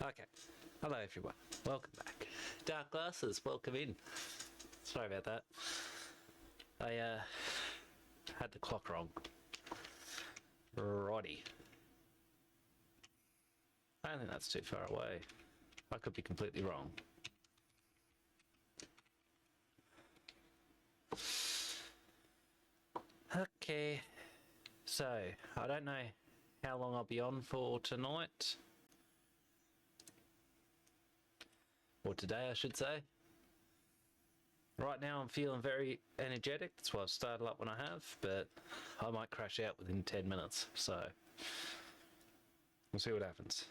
Okay. Hello everyone. Welcome back. Dark Glasses, welcome in. Sorry about that. I had the clock wrong. Righty. I don't think that's too far away. I could be completely wrong. Okay. So, I don't know how long I'll be on for tonight. Or today, I should say. Right now, I'm feeling very energetic. That's why I've started up when I have, but I might crash out within 10 minutes. So, we'll see what happens.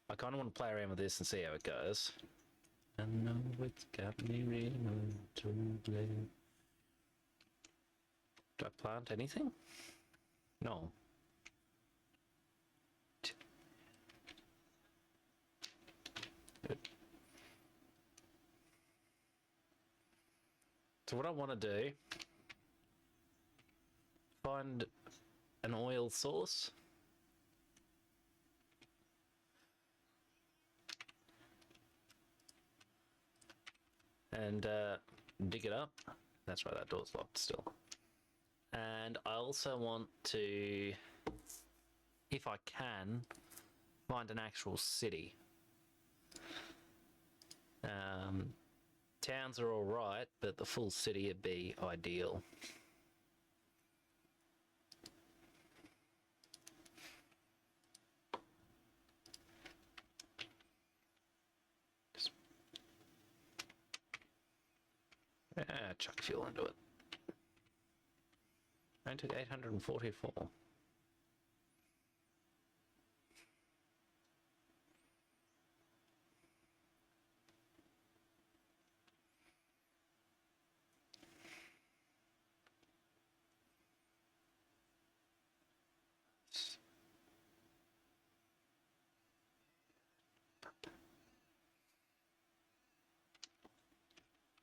I kind of want to play around with this and see how it goes. I know it's got me ready to play. Do I plant anything? No. Good. So what I want to do, find an oil source. And dig it up. That's right, that door's locked still. And I also want to, if I can, find an actual city. Towns are alright, but the full city would be ideal. Chuck fuel into it. I took 844.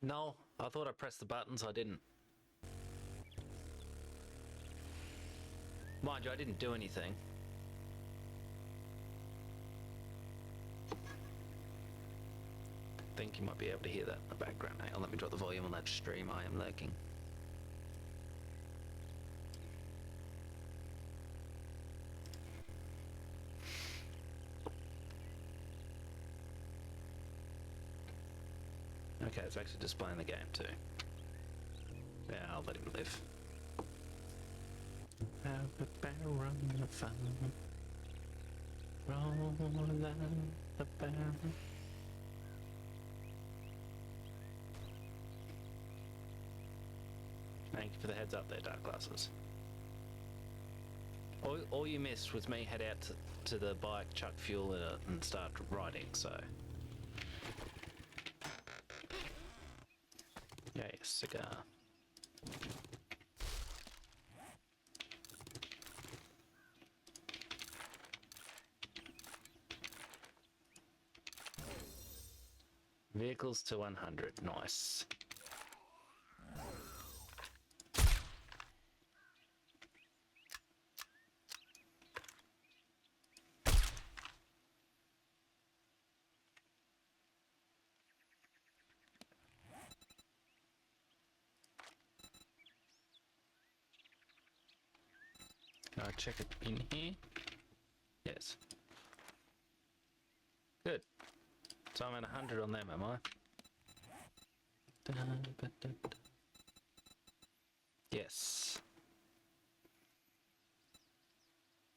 No, I thought I pressed the buttons, I didn't. Mind you, I didn't do anything. I think you might be able to hear that in the background. Hang on, let me drop the volume on that stream. I am lurking. Okay, it's actually displaying the game too. Yeah, I'll let him live. Have a barrel of fun. Roll down the barrel. Thank you for the heads up there, Dark Glasses. All you missed was me head out to the bike, chuck fuel in it, and start riding, so... Yeah, cigar. Vehicles to 100, nice. Can I check it in here? Yes. Good. So I'm at 100 on them, am I? Yes.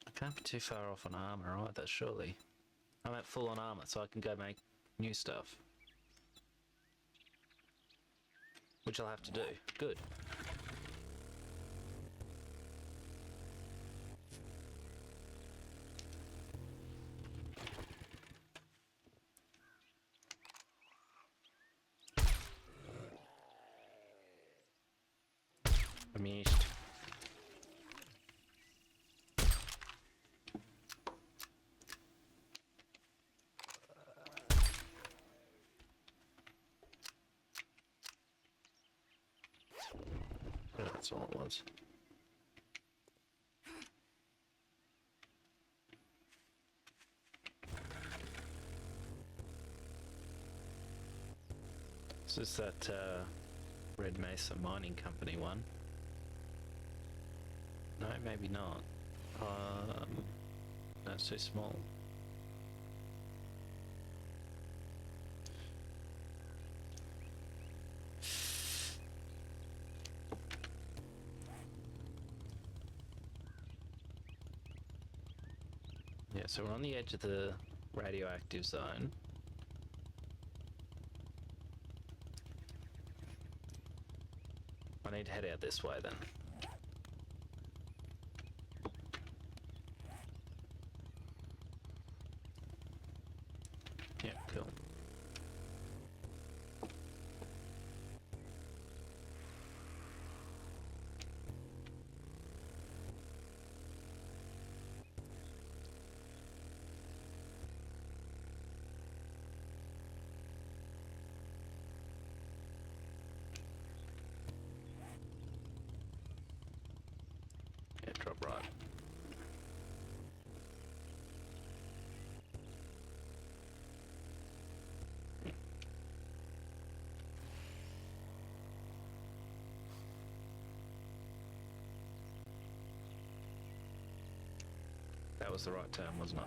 I can't be too far off on armor, right? That's surely. I'm at full on armor, so I can go make new stuff. Which I'll have to do. Good. Finished. That's all it was. Is this that Red Mesa Mining Company one? No, maybe not. No, it's too small. Yeah, so we're on the edge of the radioactive zone. I need to head out this way then. Yeah, cool. Yeah, drop right. That was the right term, wasn't it?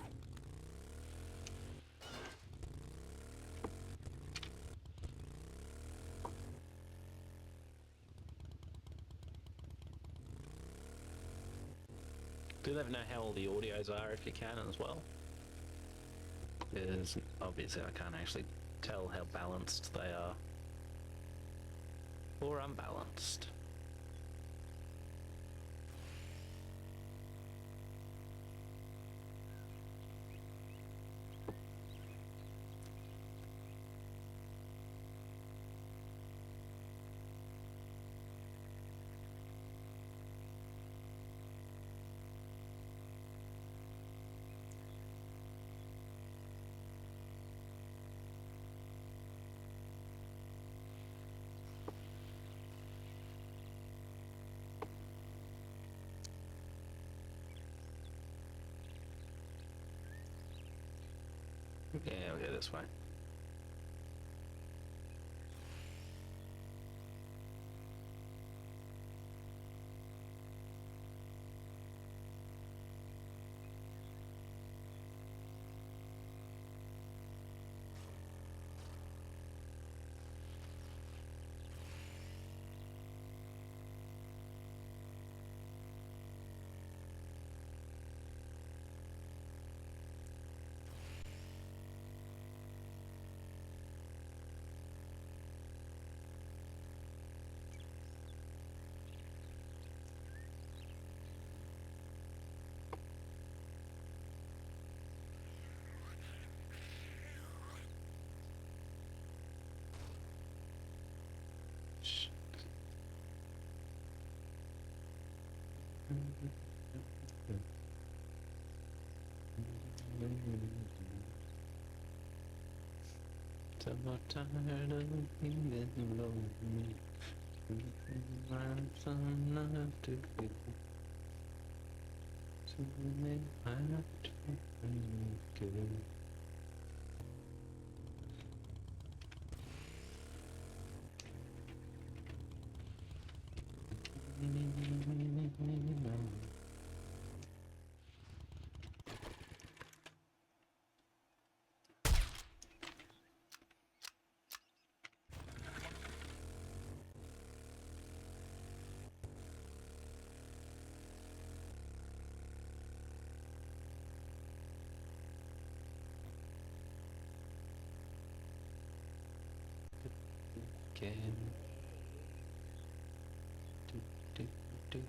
Do let me know how all the audios are if you can as well. Because obviously I can't actually tell how balanced they are. Or unbalanced. Yeah, I'll go this way. I'm not tired of being lonely. I'm so enough to be. So many have to be good. Again. Do, do, do.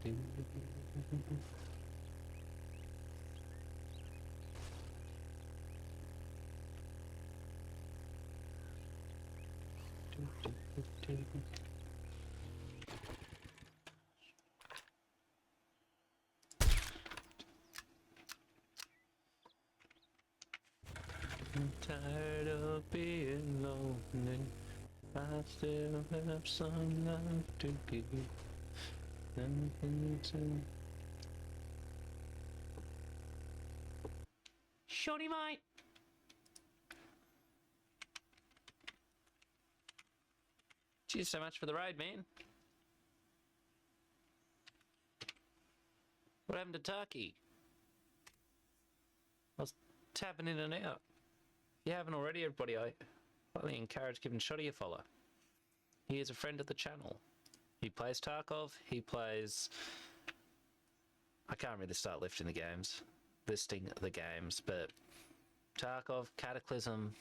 Do, do, do, do. I'm tired of being lonely. I still have some love to give. Nothing to. Shotty, mate. Cheers so much for the raid, man. What happened to Turkey? I was tapping in and out. If you haven't already, everybody, I highly encourage giving Shotty a follow. He is a friend of the channel. He plays Tarkov, he plays... I can't really start listing the games, but Tarkov, Cataclysm...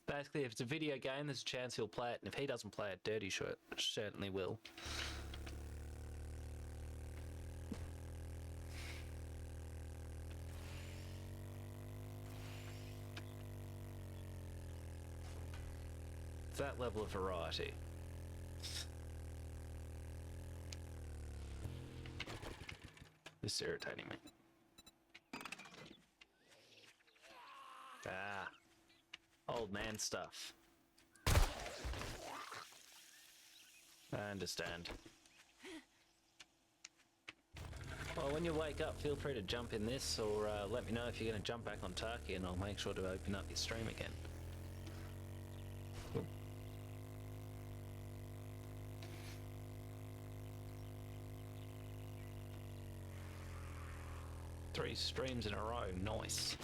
Basically, if it's a video game, there's a chance he'll play it, and if he doesn't play it, Dirty Shirt certainly will. It's that level of variety. This is irritating me. Ah. Old man stuff. I understand. Well, when you wake up, feel free to jump in this, or let me know if you're going to jump back on Turkey, and I'll make sure to open up your stream again. Cool. 3 streams in a row, nice.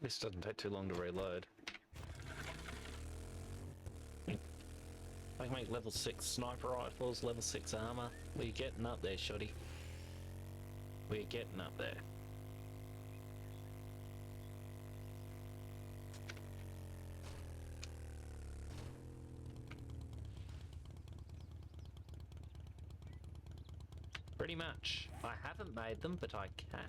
This doesn't take too long to reload. I can make level 6 sniper rifles, level 6 armor. We're getting up there, Shotty. We're getting up there. Pretty much. I haven't made them, but I can.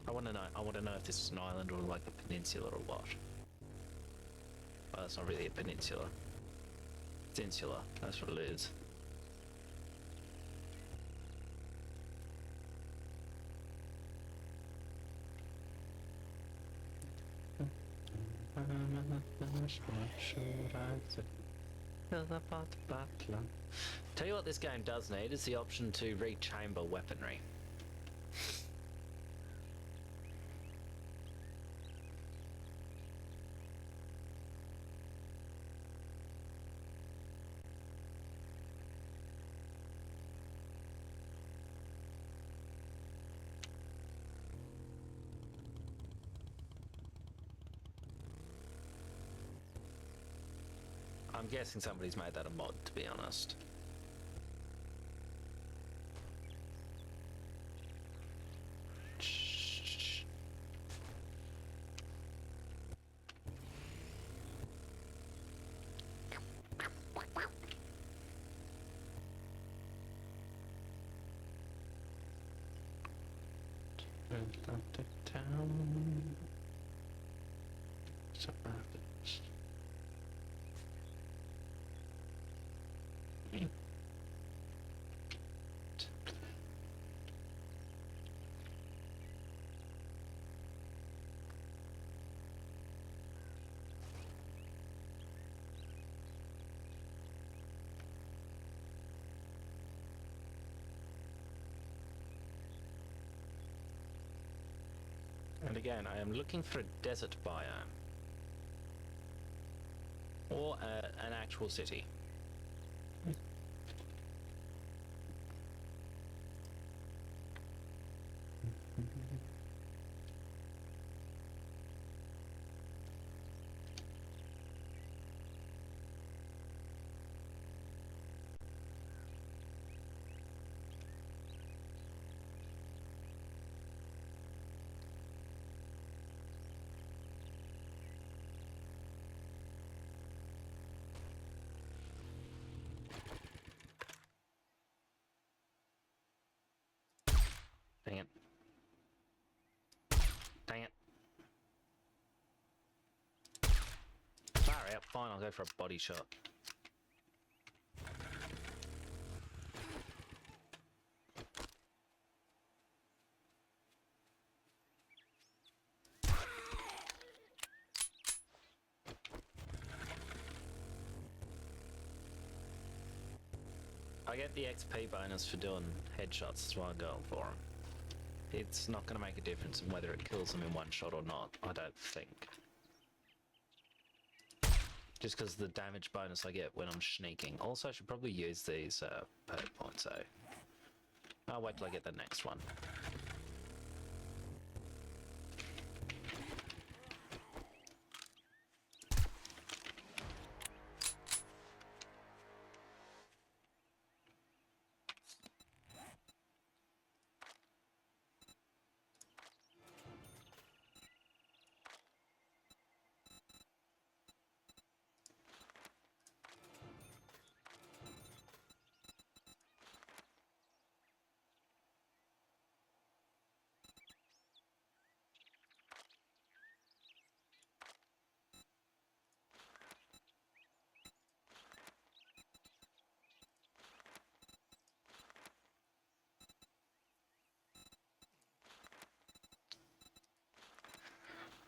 I want to know if this is an island or like a peninsula or what. Well, it's not really a peninsula. It's insular, that's what it is. Tell you what this game does need is the option to rechamber weaponry. I'm guessing somebody's made that a mod, to be honest. And again, I am looking for a desert biome. Or an actual city. Dang it. Dang it. Far out. Fine, I'll go for a body shot. I get the XP bonus for doing headshots, that's why I'm going for them. It's not going to make a difference in whether it kills them in one shot or not, I don't think. Just because the damage bonus I get when I'm sneaking. Also, I should probably use these perk points, so... I'll wait till I get the next one.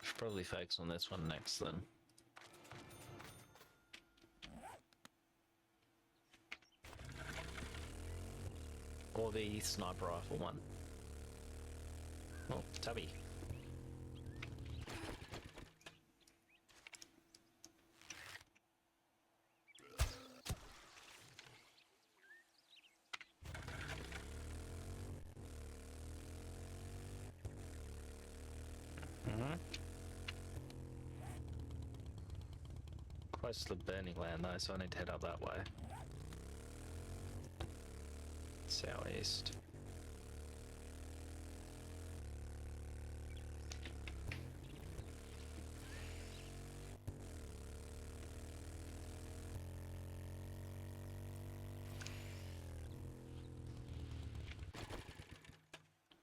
Should probably focus on this one next then. Or the sniper rifle one. Oh, Tubby. Close to the burning land though, so I need to head up that way. Southeast.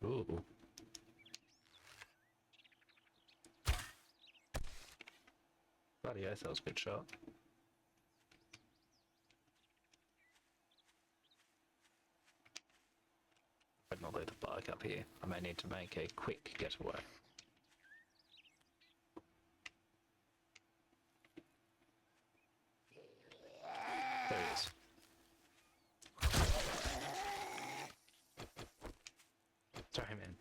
Ooh. Bloody oath, that was a good shot. I'd not leave the bike up here. I may need to make a quick getaway. There he is. Throw him in.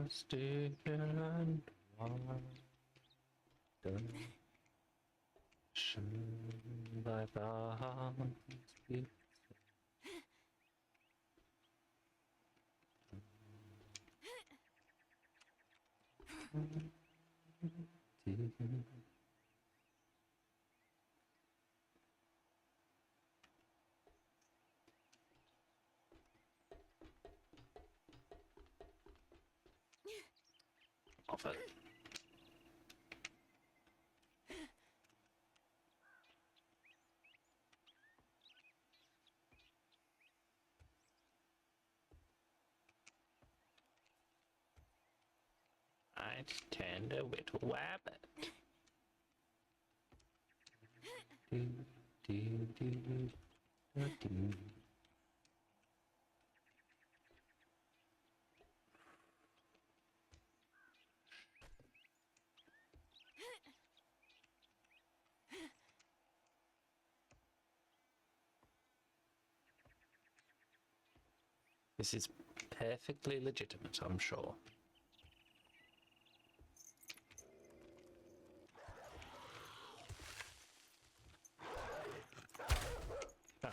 Stick and by the off it. I turned a little rabbit. This is perfectly legitimate, I'm sure. Oh.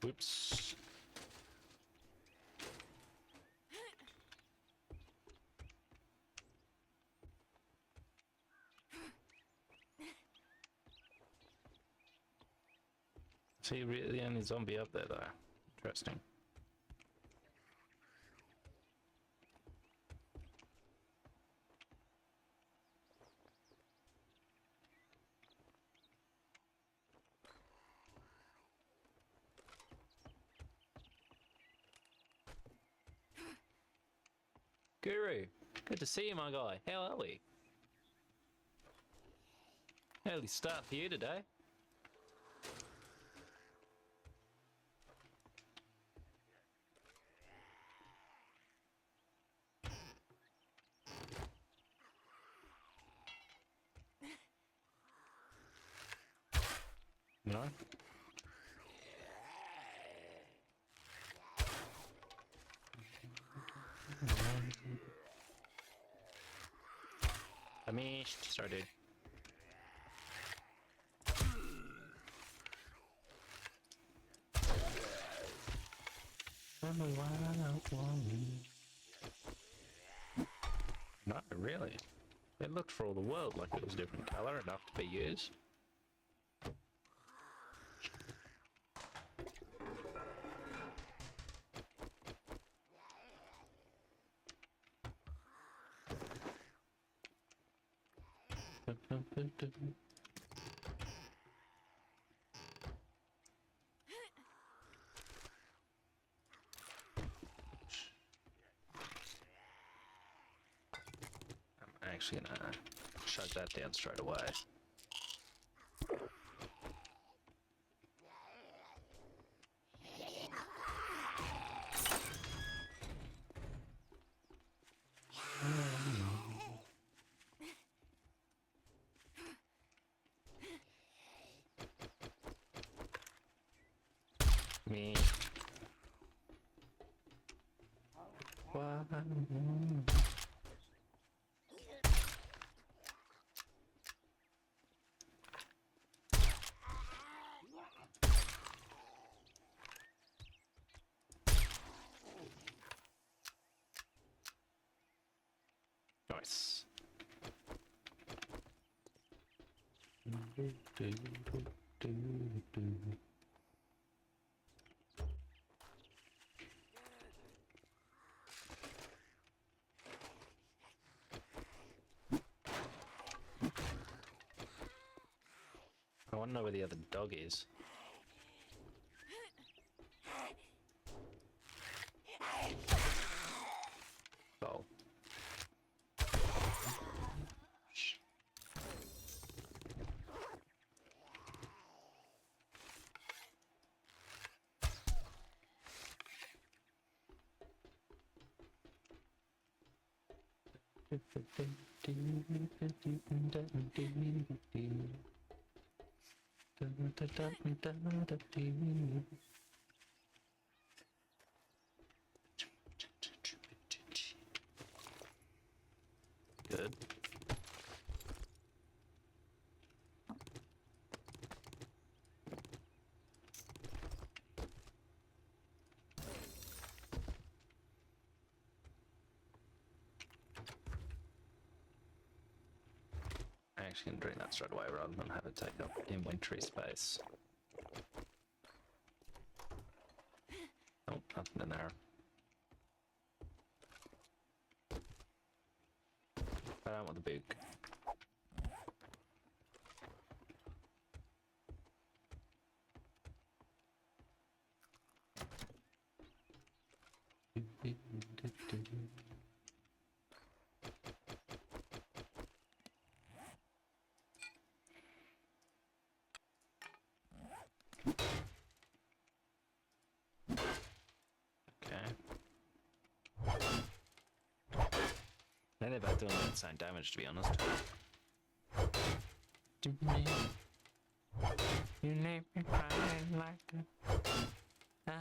Whoops. Is he really the only zombie up there, though? Interesting. Guru, good to see you, my guy. How are we? Early start for you today. No? I missed. Sorry, dude. Not really. It looked for all the world like it was a different colour enough to be used. I'm actually gonna shut that down straight away. Me. Nice. I want to know where the other dog is. Oh. Good. I'm actually going to drink that straight away rather than have it take up inventory space. Oh, nothing in there. I don't want the book. They're both doing the same damage, to be honest. You leave me crying like a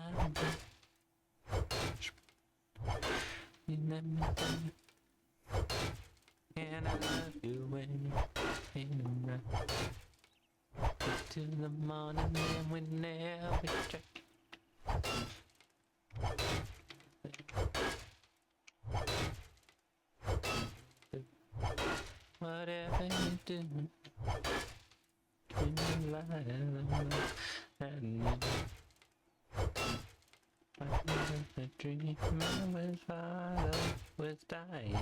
you let me down, and I love you when you're till the morning and we never check. Whatever you do, can you lie? And the dream was father was dying.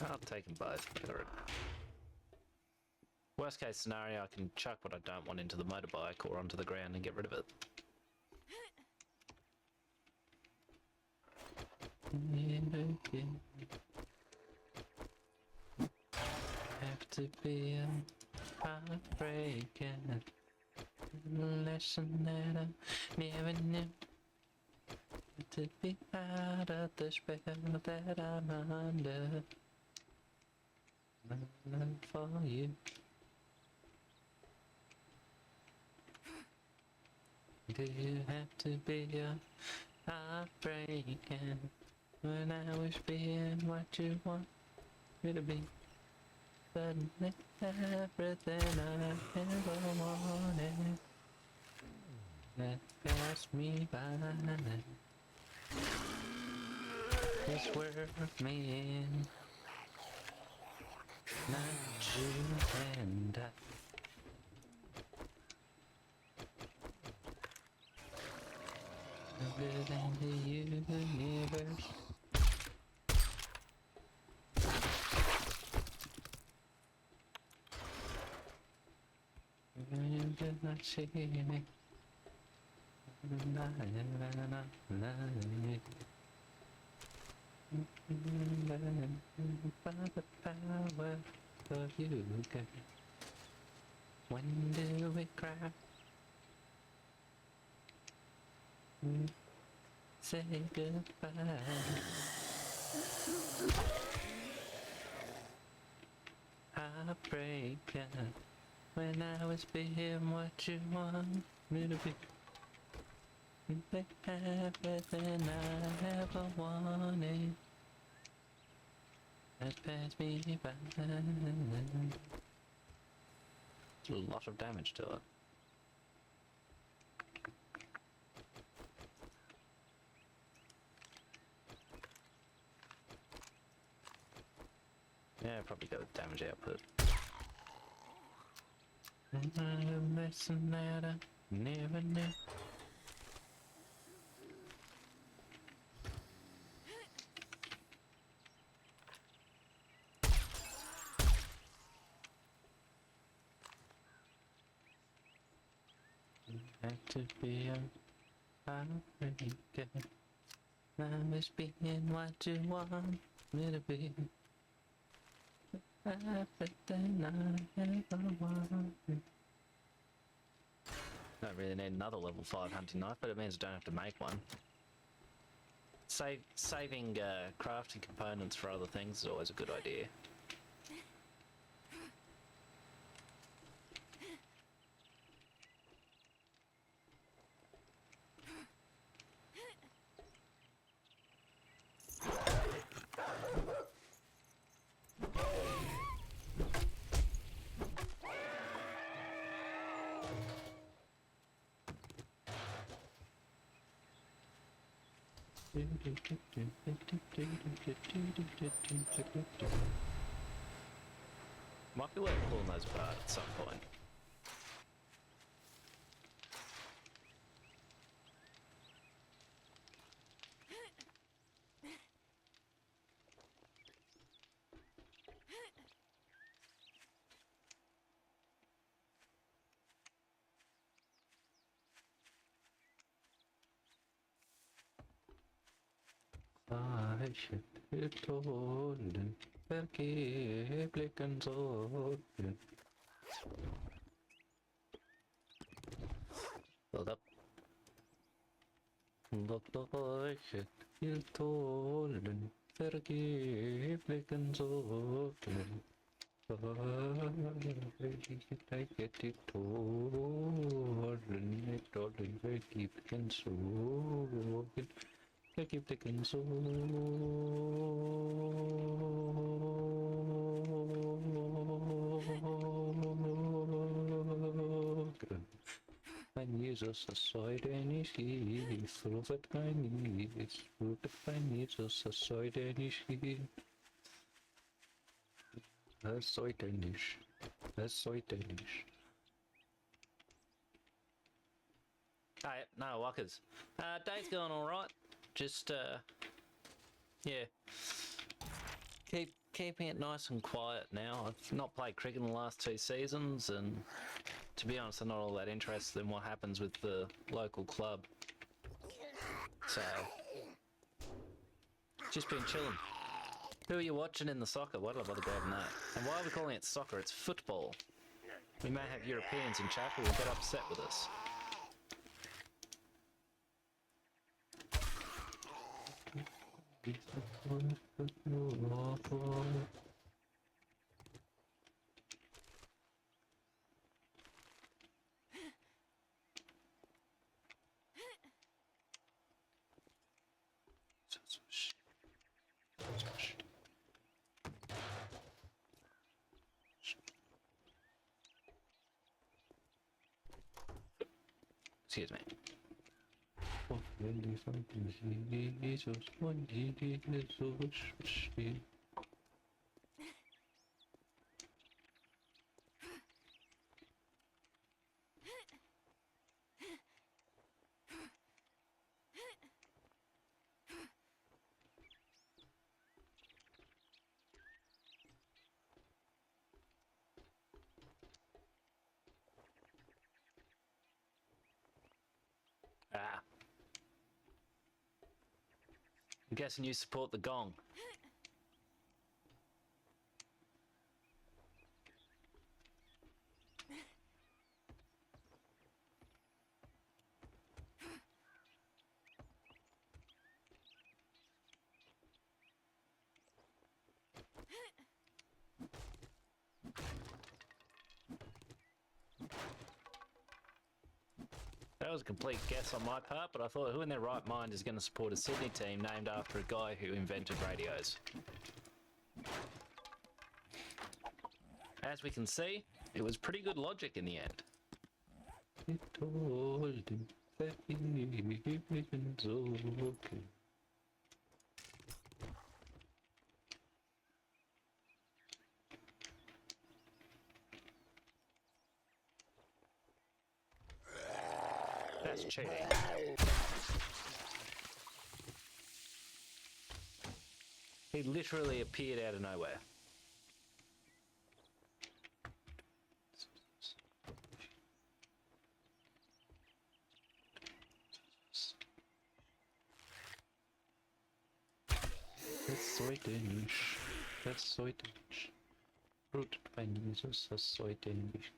I'll take them both. Worst case scenario, I can chuck what I don't want into the motorbike or onto the ground and get rid of it. Have to be a heartbreaker. Lesson that I never knew. To be out of the spell that I'm under. For you. Do you have to be a heartbreaker when I was being what you want me to be? Suddenly everything I ever wanted that passed me by is worth me in. Not you and I. Good in the universe. You did not see me. By the power of you, girl. When do we cry? Say goodbye. Heartbreaker. When I was being what you want me to be. Everything I ever wanted has passed me by. There's a lot of damage to it. Yeah, probably go with damage output. I'm messing that I never knew. Had to be a heartbreaker. I was being what you want me to be. Everything I ever wanted. Don't really need another level 5 hunting knife, but it means I don't have to make one. Saving crafting components for other things is always a good idea. Might be worth pulling those apart at some point. Toten vergeblichen Sorgen. Hold up. Leuchtet viel Toten vergeblichen Sorgen. Vergeblichen die Toten vergeblichen Sorgen. Vergeblichen Sorgen. Mein Jesus, das heute nicht ist, ruft mein Jesus, mein Jesus, das heute nicht ist. Das sollte nicht. Das sollte nicht. Hey, no, Walkers. Day's going alright. Just, yeah. Keeping it nice and quiet now. I've not played cricket in the last 2 seasons, and to be honest, I'm not all that interested in what happens with the local club. So, just been chilling. Who are you watching in the soccer? Why did I bother grabbing that? And why are we calling it soccer? It's football. We may have Europeans in chat who will get upset with us. Excuse me. Ah. I'm guessing you support the gong. That was a complete guess on my part, but I thought who in their right mind is going to support a Sydney team named after a guy who invented radios? As we can see, it was pretty good logic in the end. He told him that everything's okay. That's cheating. He literally appeared out of nowhere. Das sollte nicht. Das sollte nicht. Blut bei Jesus, das sollte nicht.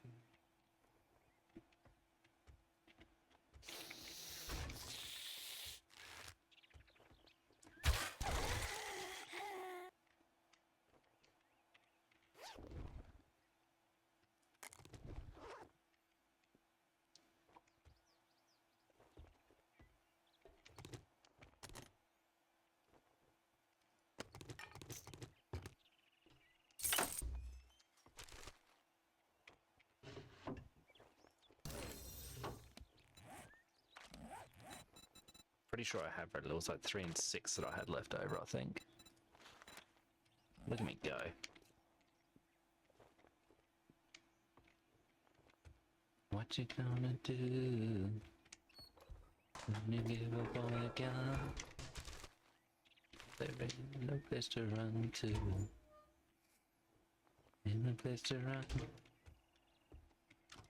Pretty sure I have very little. It's like 3 and 6 that I had left over, I think. Look at me go. What you gonna do when you give up on a gun? There ain't no place to run to. Ain't no place to run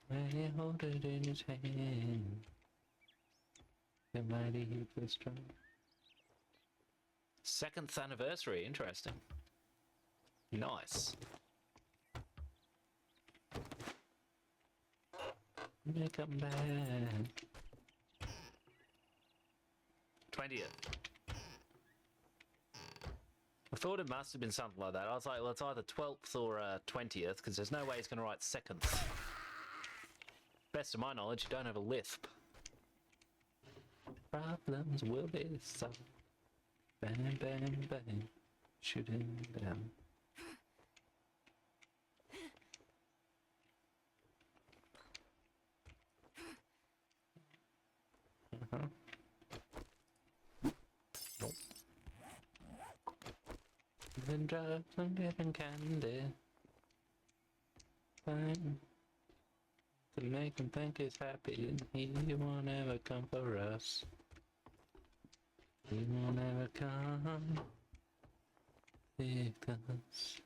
when you hold it in his hand. The mighty heap is strong. 7th anniversary, interesting. Nice. Come back. 20th. I thought it must have been something like that. I was like, well, it's either 12th or 20th, because there's no way he's going to write 2nd. Best of my knowledge, you don't have a lisp. Problems will be solved. Bang, bang, bang. Shooting down. Nope. Then drugs and getting candy. thing to make him think he's happy, and he won't ever come for us. He won't ever come because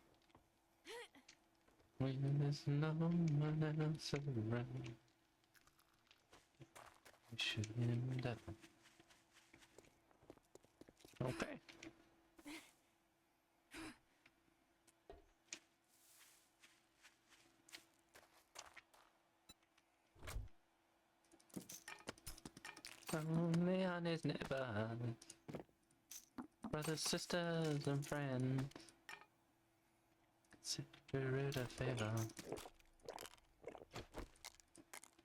when there's no one else around, we shoot him down. Okay. Only on his neighbors, brothers, sisters, and friends. Consider it a favor.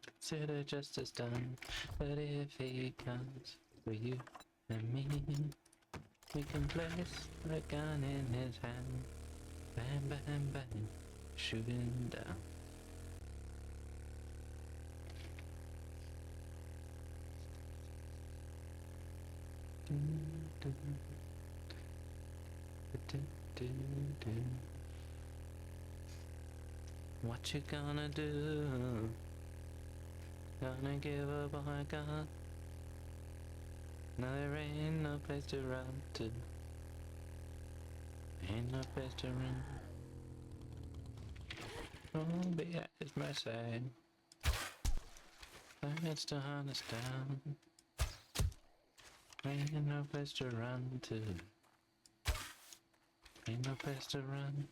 Consider justice done. But if he comes for you and me, we can place a gun in his hand. Bang, bang, bang, shoot him down. What you gonna do? Gonna give up on my gun? No, there ain't no place to run to. Ain't no place to run. I'll be at his mercy. Plans to hunt us down. Ain't no place to run to. Ain't no place to run.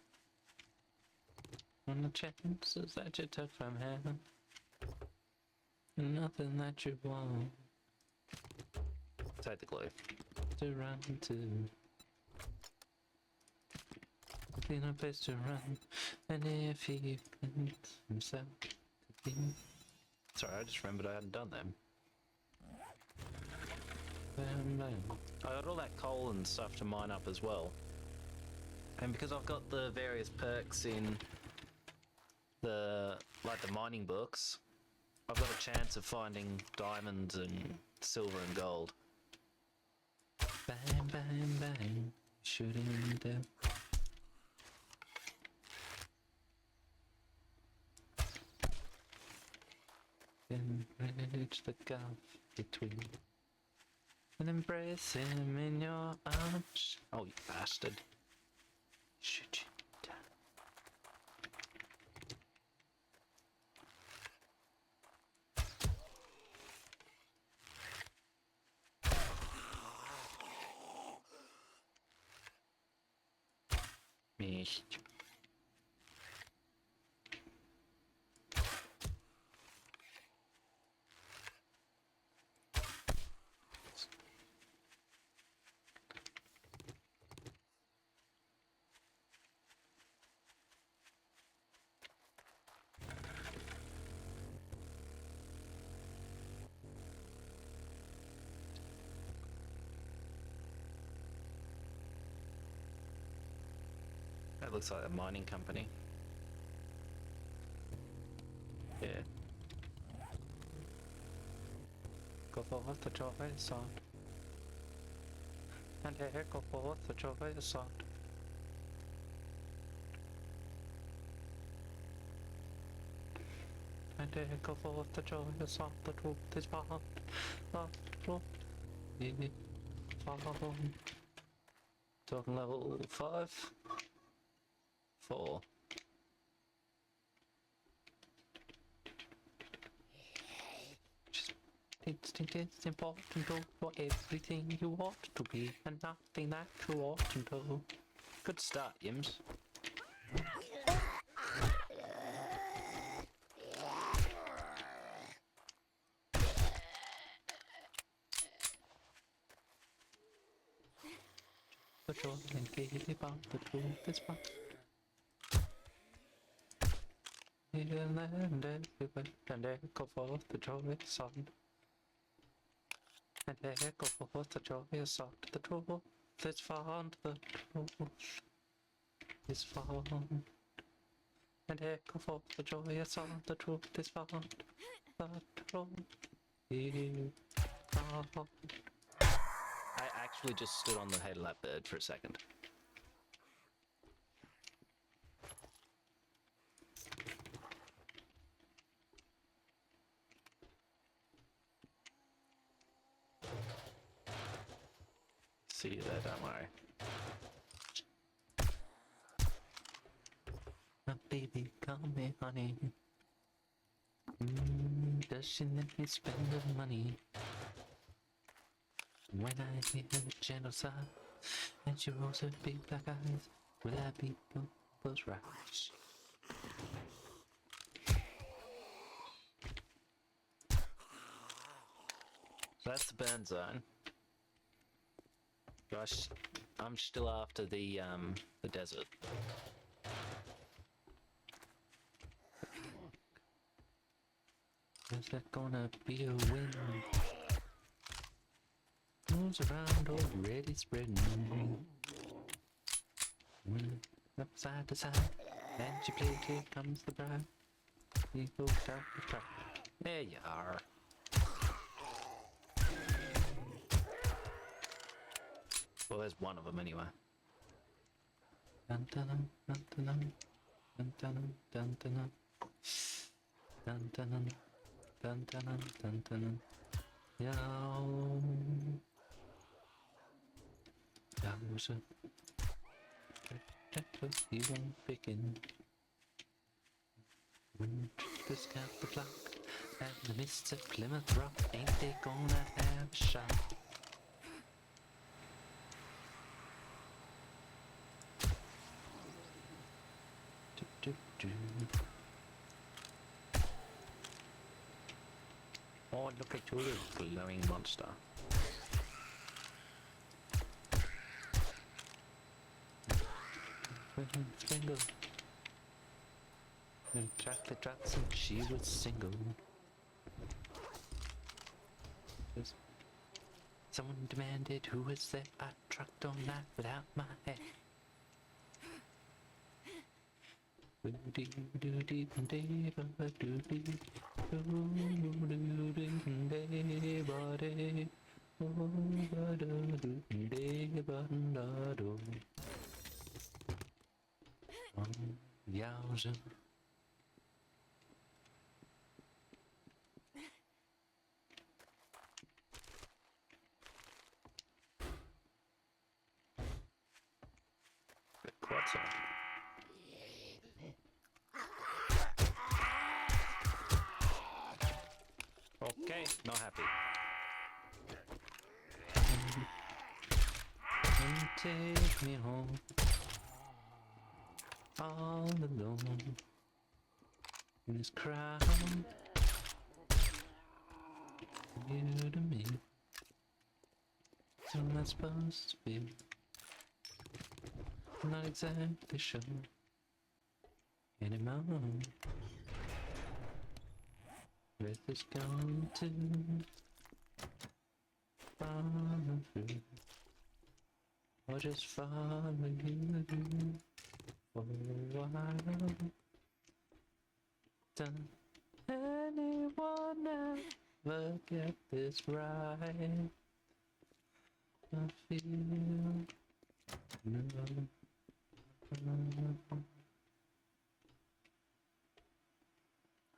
On the chances that you took from him. Nothing that you want. Technically. To run to. Ain't no place to run. And if he finds himself to be. Sorry, I just remembered I hadn't done them. Bam, bam. I got all that coal and stuff to mine up as well. And because I've got the various perks in the mining books, I've got a chance of finding diamonds and silver and gold. Bang, bang, bang, shooting down. Then bridge the gulf between and embrace him in your arms. Oh, you bastard. Shoot you down. Mist. That looks like a mining company. Yeah. Go forward the joy sound. And here go forward the joy sound. And here go forward the joy sound. The truth is found. The truth is found. Talking level 5. 4. Instinct is important for everything you want to be, and nothing that you oughtn't to. Good start, Yimms. The joy and give about the truth is found. Here and everywhere, and echo forth the joyous sound. And echo forth the joyous sound. The truth is found, the truth is found. And echo forth the joyous sound. The truth is found. The truth is found. I actually just stood on the head of that bird for a second. see you there, don't worry. My baby, call me honey. Does she let me spend the money? When I hear her gentle sigh, and she rolls her big black eyes, will I be yours right? So that's the burn zone. Gosh, I'm still after the desert. Is that gonna be a win? Moves around already spreading. Up side to side, and she plays, here comes the bride. He goes out the track. There you are. Well, there's one of them anyway. Dun dun dun dun dun dun dun dun dun dun dun dun dun dun dun. Yow. Yowza. You won't pickin'. When trippers count the clock at the mists of Plymouth Rock, ain't they gonna have a shot? Oh, look at your little glowing monster. Single. And chocolate drops and she was single. Someone demanded who was there. I trucked all night without my head. Yowza. What's up? Okay, not happy. And take me home, all alone, in this crowd, you to me. So I'm not supposed to be. I'm not exactly sure anymore where this going to follow through, or just follow you for a while. Don't anyone ever get this right? I feel no. I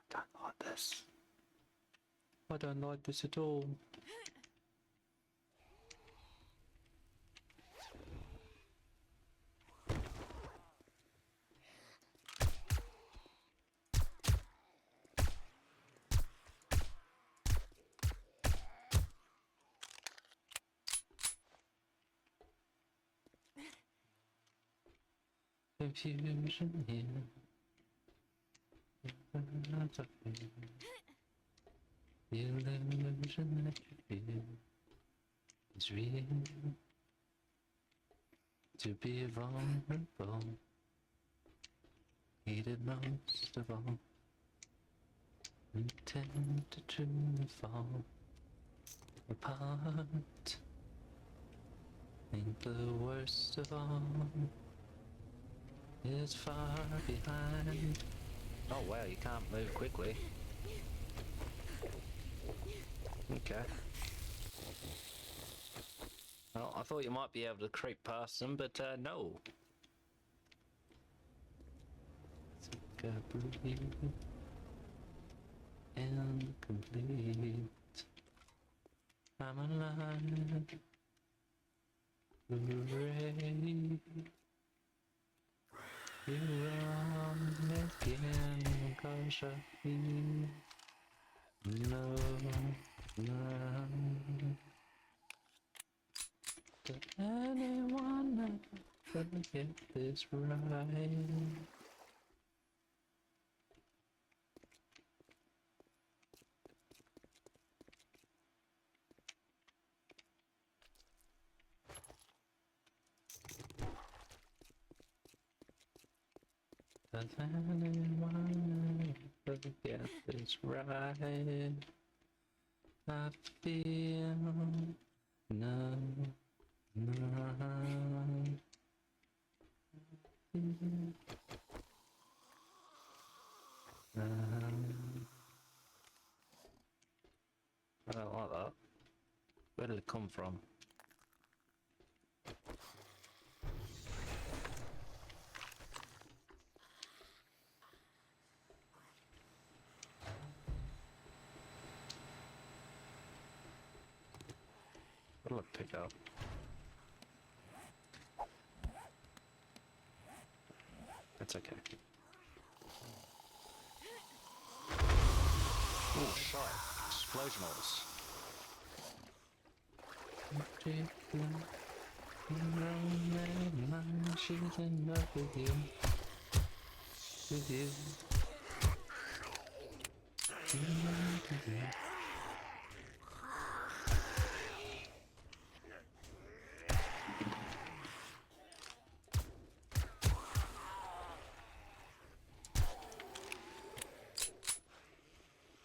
don't like this. I don't like this at all. Confusion here. The illusion that you feel is real. To be vulnerable, hated most of all. We tend to truly fall apart. Think the worst of all is far behind. Oh wow, you can't move quickly. Okay. Well, I thought you might be able to creep past them, but no. Take a breathe and complete. I'm alive. Hooray. You're on again, gosh, no, no. Does anyone ever get this right? Does anyone ever get this right? I feel no, no. I don't like that. Where did it come from? What'll it pick up? That's okay. Oh, shot. Explosionals. She's in love with you. With you.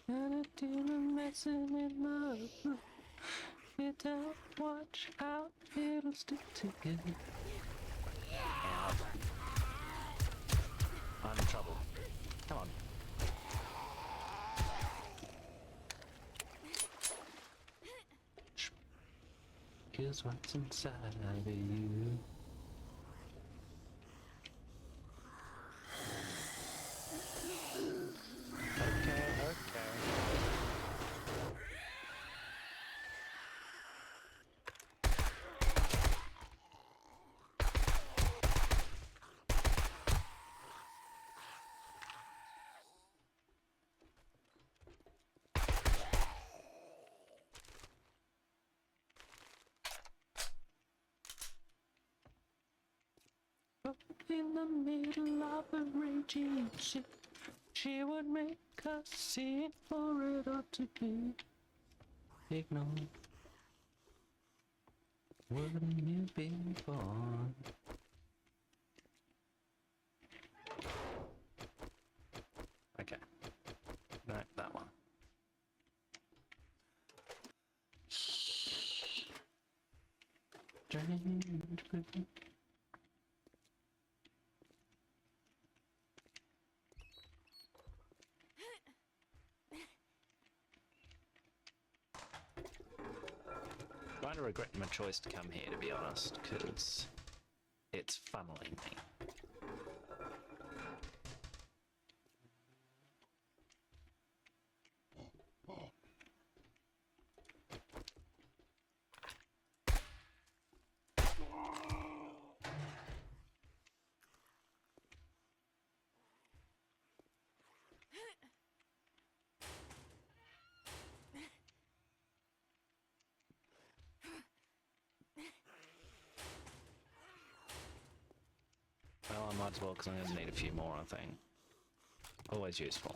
And a demon messing in love. You don't watch out, it'll stick together. Ow. I'm in trouble. Come on. Here's what's inside of you. Okay. In the middle of a raging ship, she would make us see it for it ought to be ignored. Wouldn't you be born? Okay, no, that one. Strange people. I regret my choice to come here, to be honest, because it's funneling me. Well, I might as well, because I'm going to need a few more, I think. Always useful.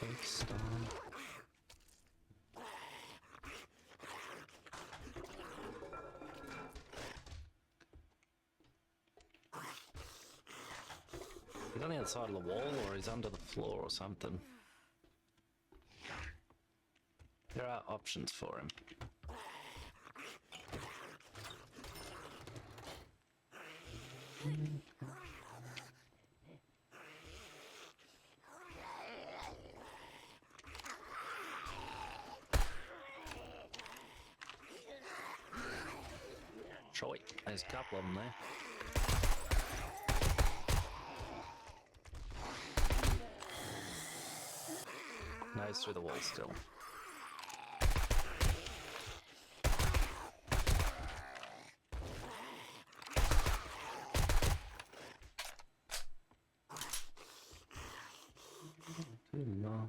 of stone. He's on the other side of the wall, or he's under the floor or something. There are options for him. Shotty. There's a couple of them there. No, he's through the wall still. Too long.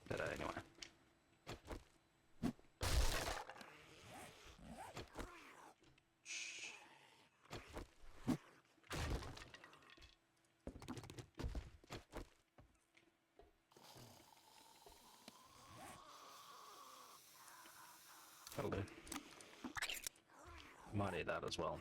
But anyway. That'll do. Might eat that as well.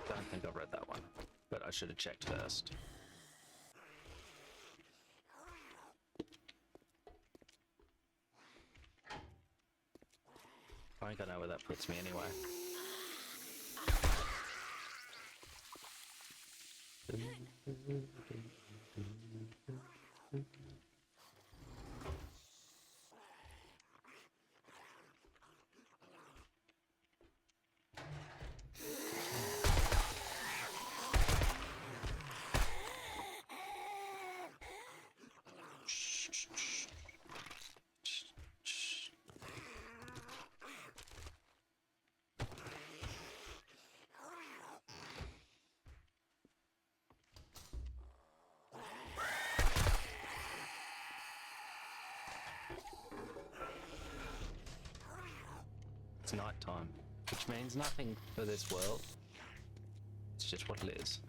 Don't think I've read that one, but I should have checked first. I think I know where that puts me anyway. It's night time, which means nothing for this world. It's just what it is.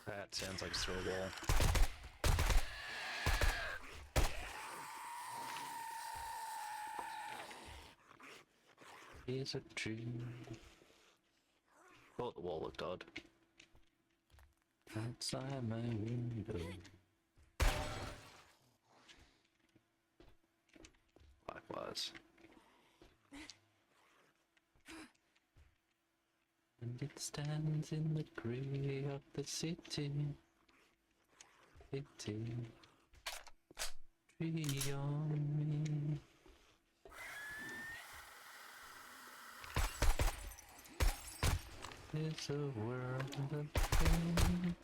That sounds like it's through a wall. Here's a tree. Thought the wall looked odd. Outside my window. Likewise. And it stands in the grey of the city. City. Tree on me. It's a world of pain.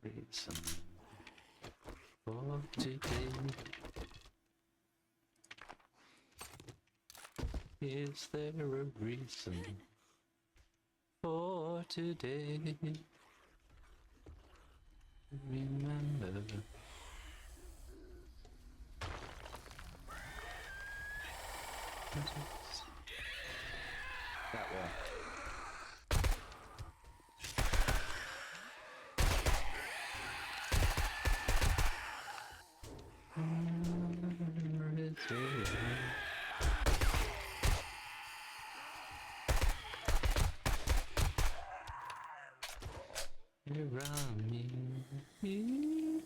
Reason for today. Is there a reason for today? Remember. That wall. around me.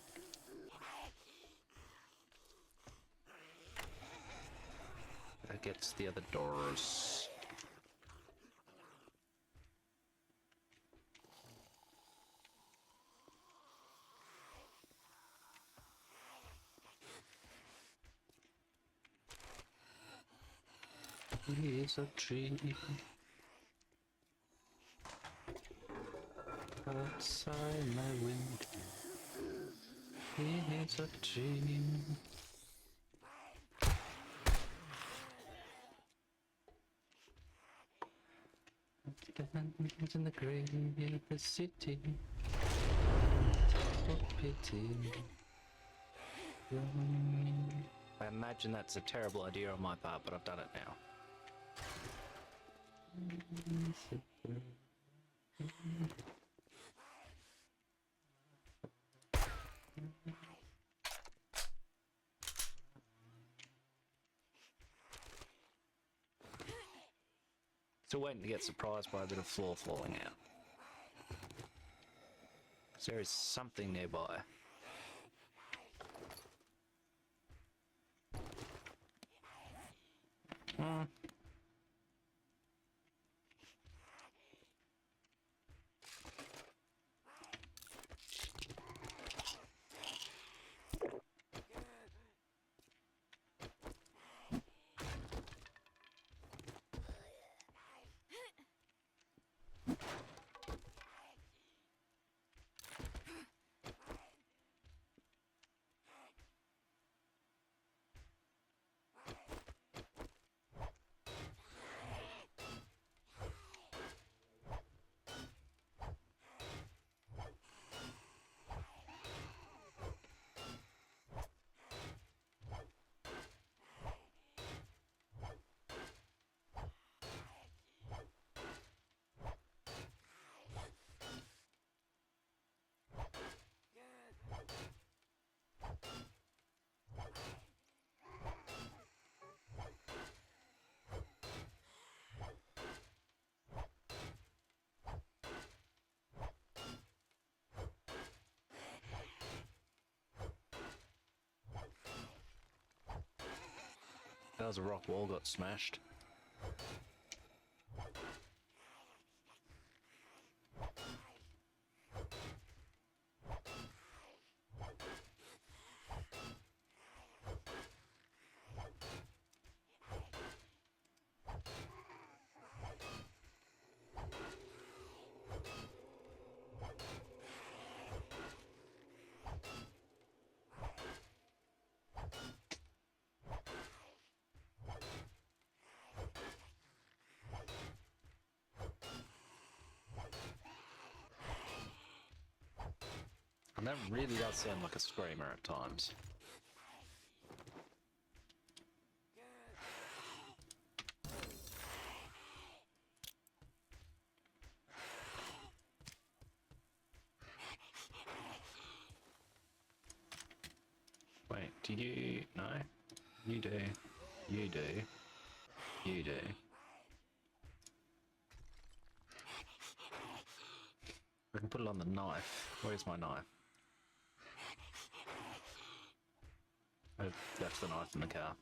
That gets the other doors. Here's a tree outside my window. Here's a tree. Stands in the grave of the city. For pity. I imagine that's a terrible idea on my part, but I've done it now. Still waiting to get surprised by a bit of floor falling out. So there is something nearby. That was a rock wall got smashed. And that really does sound like a screamer at times. Wait, do you... No? You do. You do. You do. I can put it on the knife. Where's my knife? I left the knife in the car.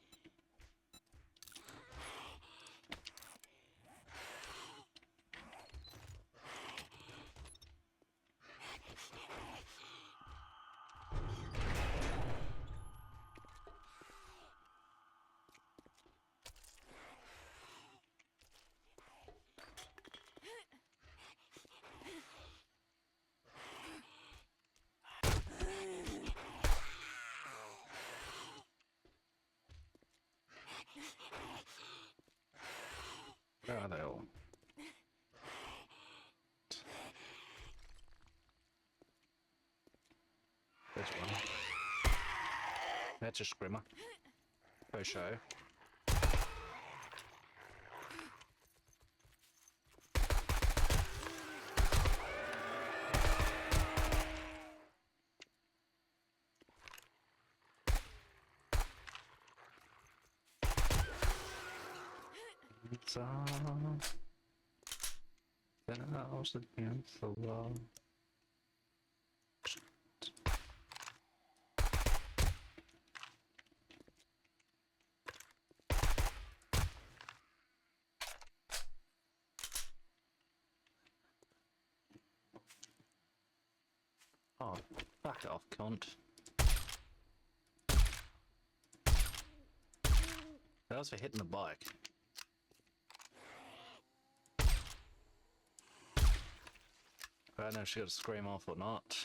Where are they all? There's one. That's a scrimmer. For show. It's on. Then I was against the wall. Fuck off, cunt. That was for hitting the bike. I don't know if she got to scream off or not.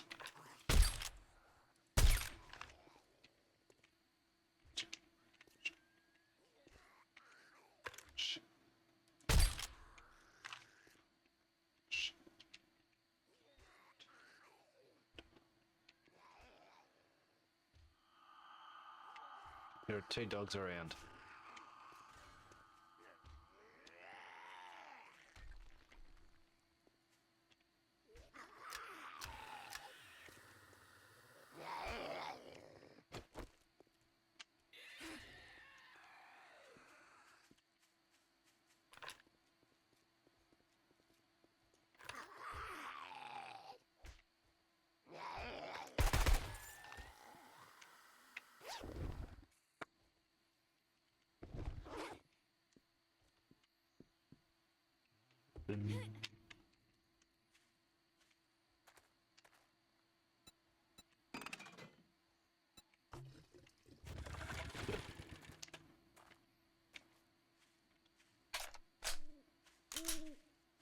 There are 2 dogs around.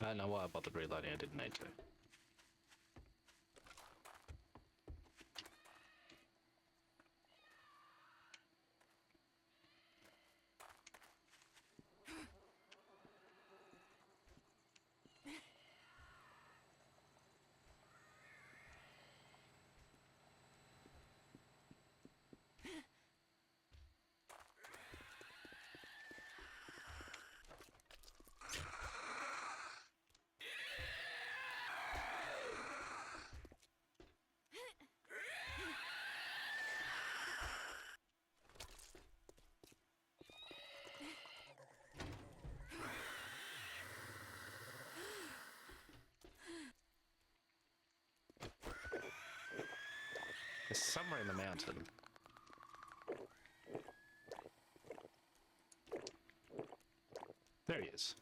I don't know why I bothered reloading, I didn't need to. It's somewhere in the mountain. There he is.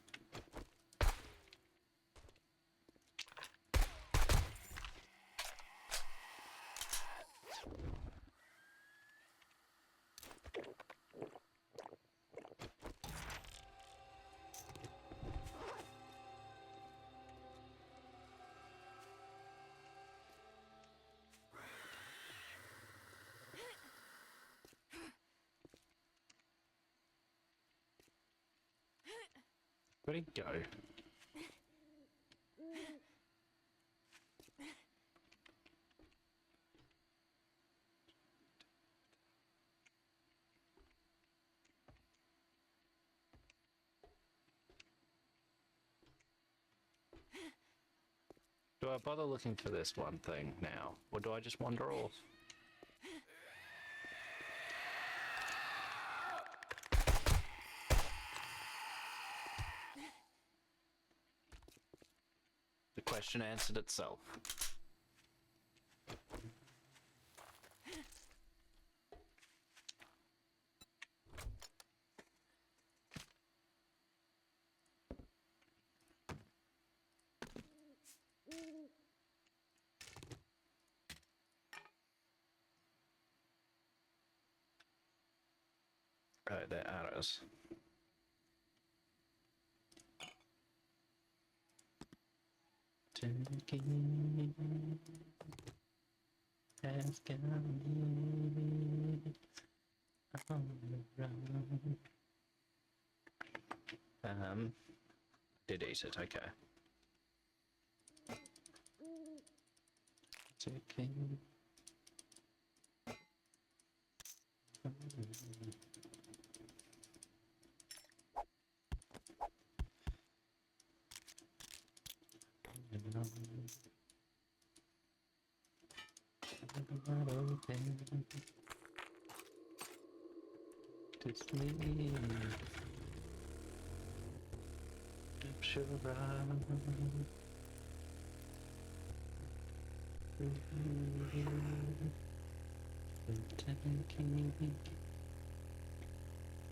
Where'd he go? Do I bother looking for this one thing now, or do I just wander off? The question answered itself. Oh, they're arrows. Has got me on the run. Did eat it, okay. Taking. To sleep. Sure.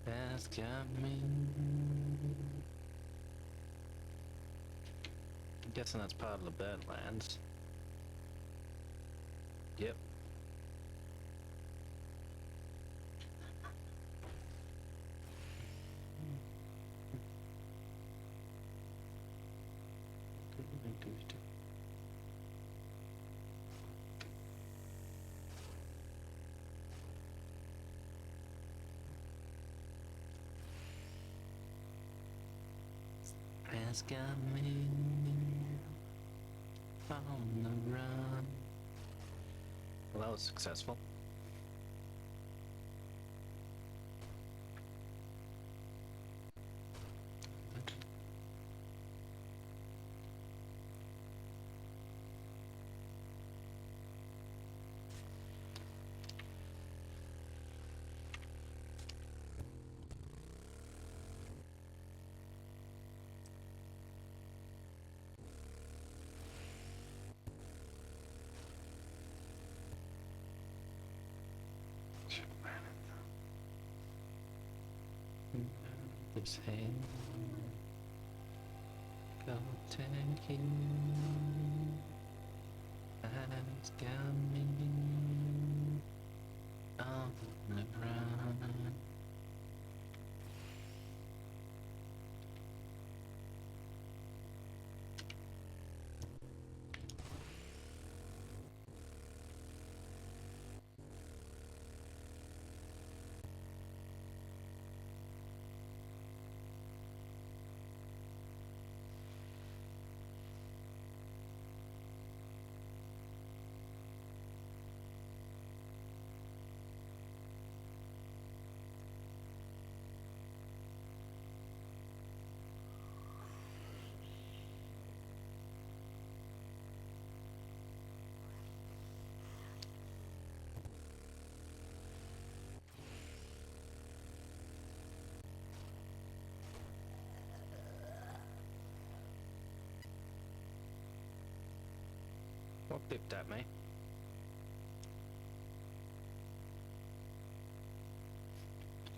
Has got me. I'm guessing that's part of the Badlands. Yep. has got me on the run. Well, that was successful. This hand, go take you, has got me on the run. What bipped at me?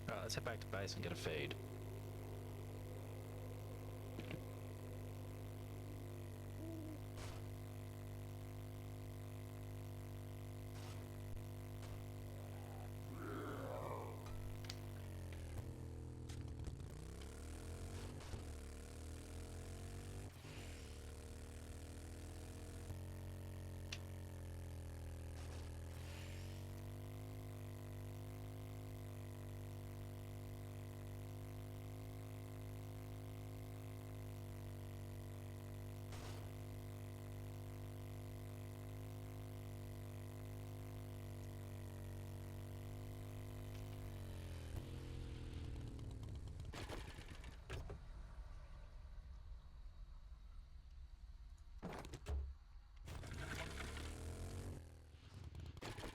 Alright, let's head back to base and get a feed.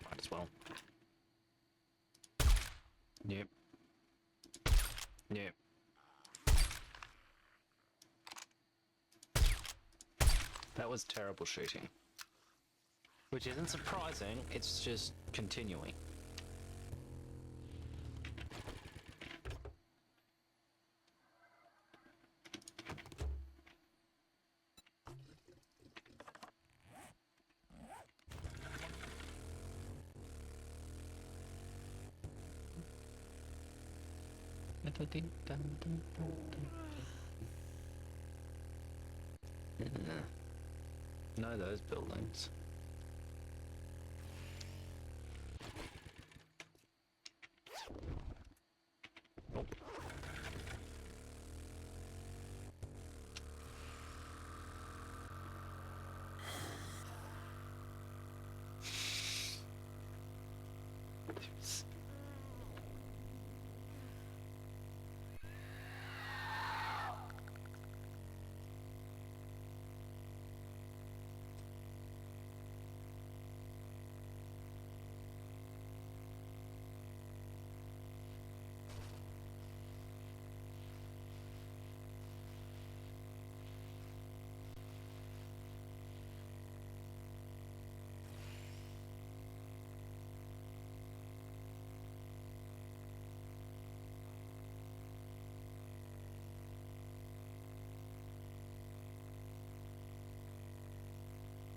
Might as well. Yep. Yep. That was terrible shooting. Which isn't surprising, it's just continuing. Know those buildings. Oh.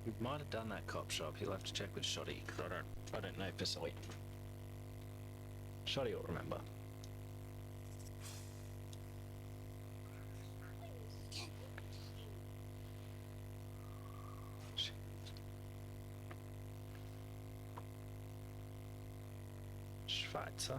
We might have done that cop shop. He'll have to check with Shotty, because I don't know for certain. Shotty will remember. Schweizer.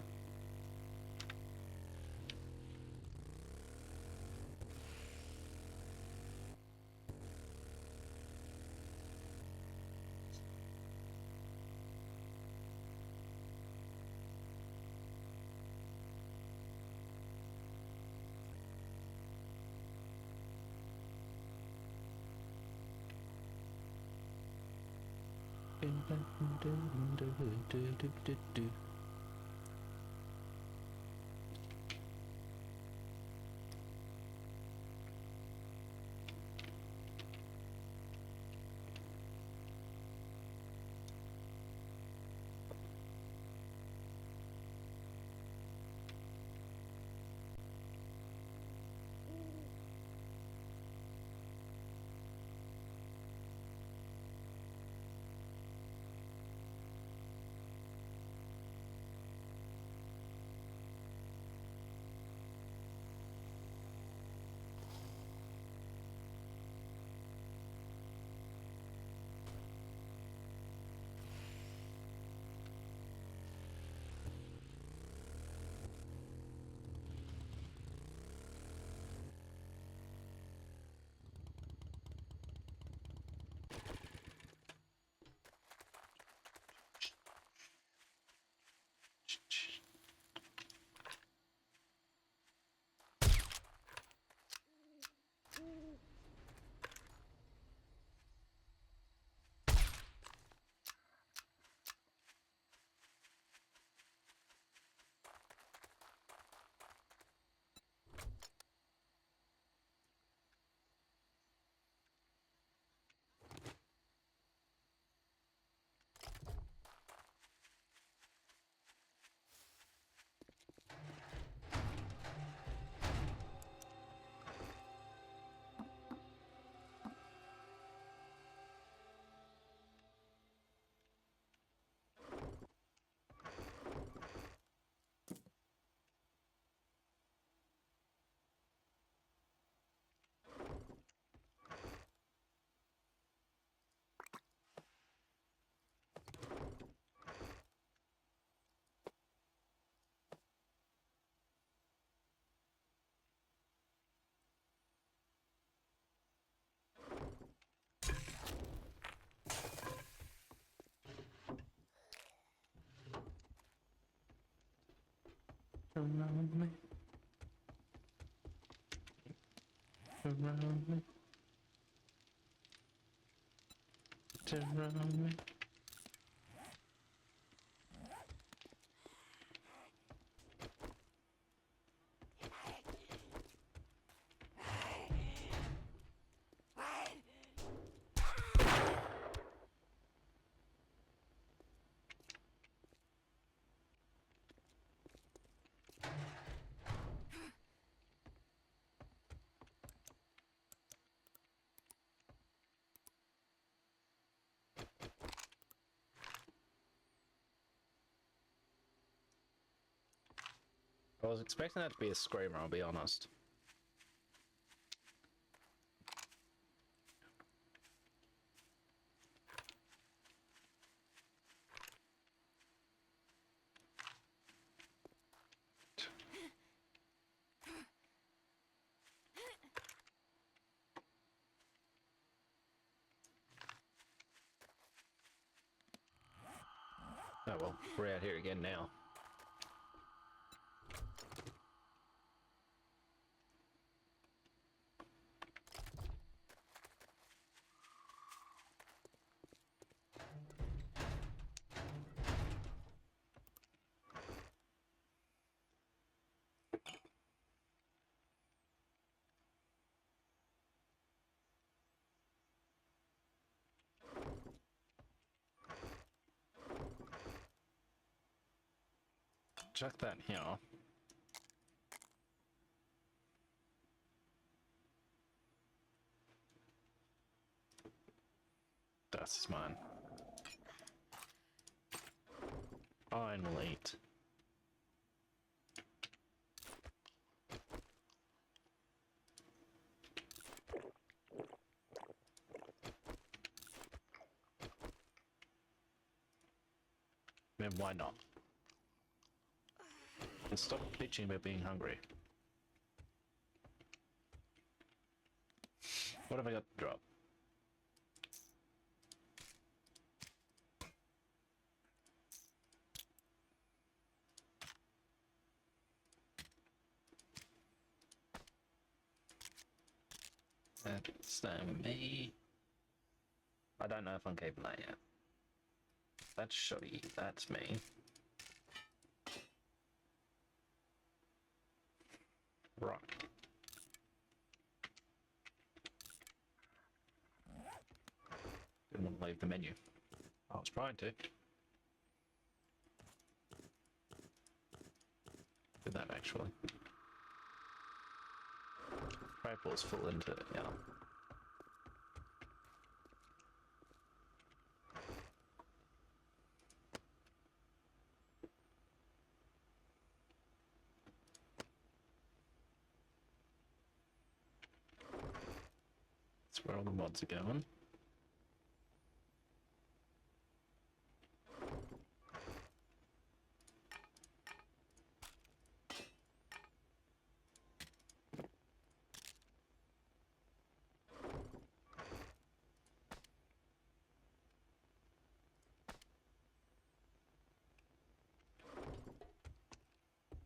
Around me, around me, around me. I was expecting that to be a screamer, I'll be honest. Oh well, we're out here again now. Chuck that here. That's mine. I'm late. Man, why not? And stop bitching about being hungry. What have I got to drop? That's me. I don't know if I'm keeping that yet. That's Shotty. That's me. Right. Didn't want to leave the menu. I was trying to. Did that actually. Rifle's full into it, yeah. That's where all the mods are going.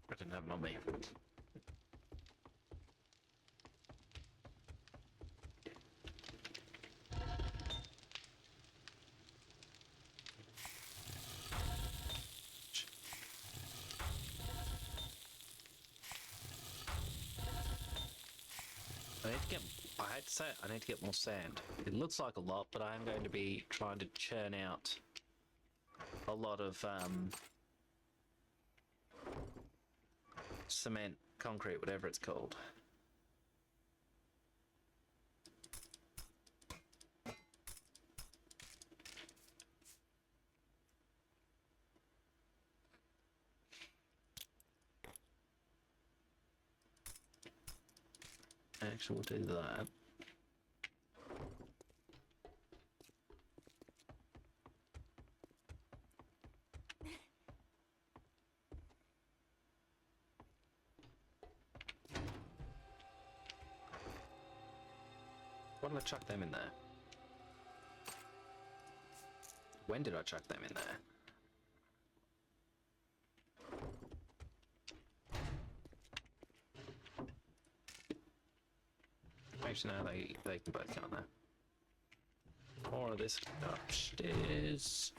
I didn't have mummy. I need to get, I hate to say it, I need to get more sand. It looks like a lot, but I am going to be trying to churn out a lot of cement, concrete, whatever it's called. Actually, we'll do that. Why did I chuck them in there? When did I chuck them in there? Actually, no, they can both go in there. More of this upstairs.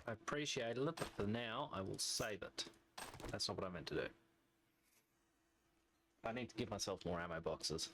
I appreciate it, but for now, I will save it. That's not what I meant to do. I need to give myself more ammo boxes.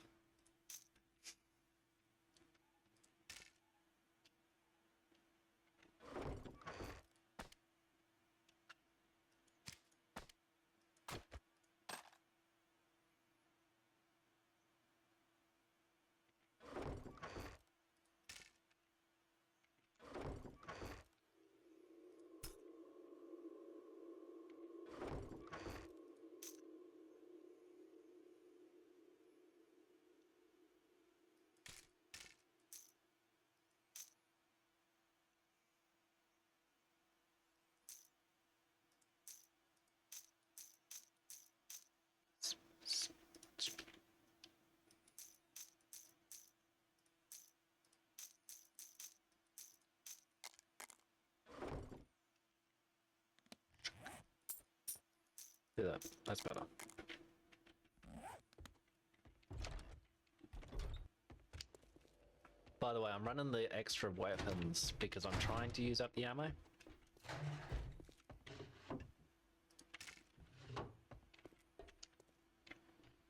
Do that. That's better. By the way, I'm running the extra weapons because I'm trying to use up the ammo.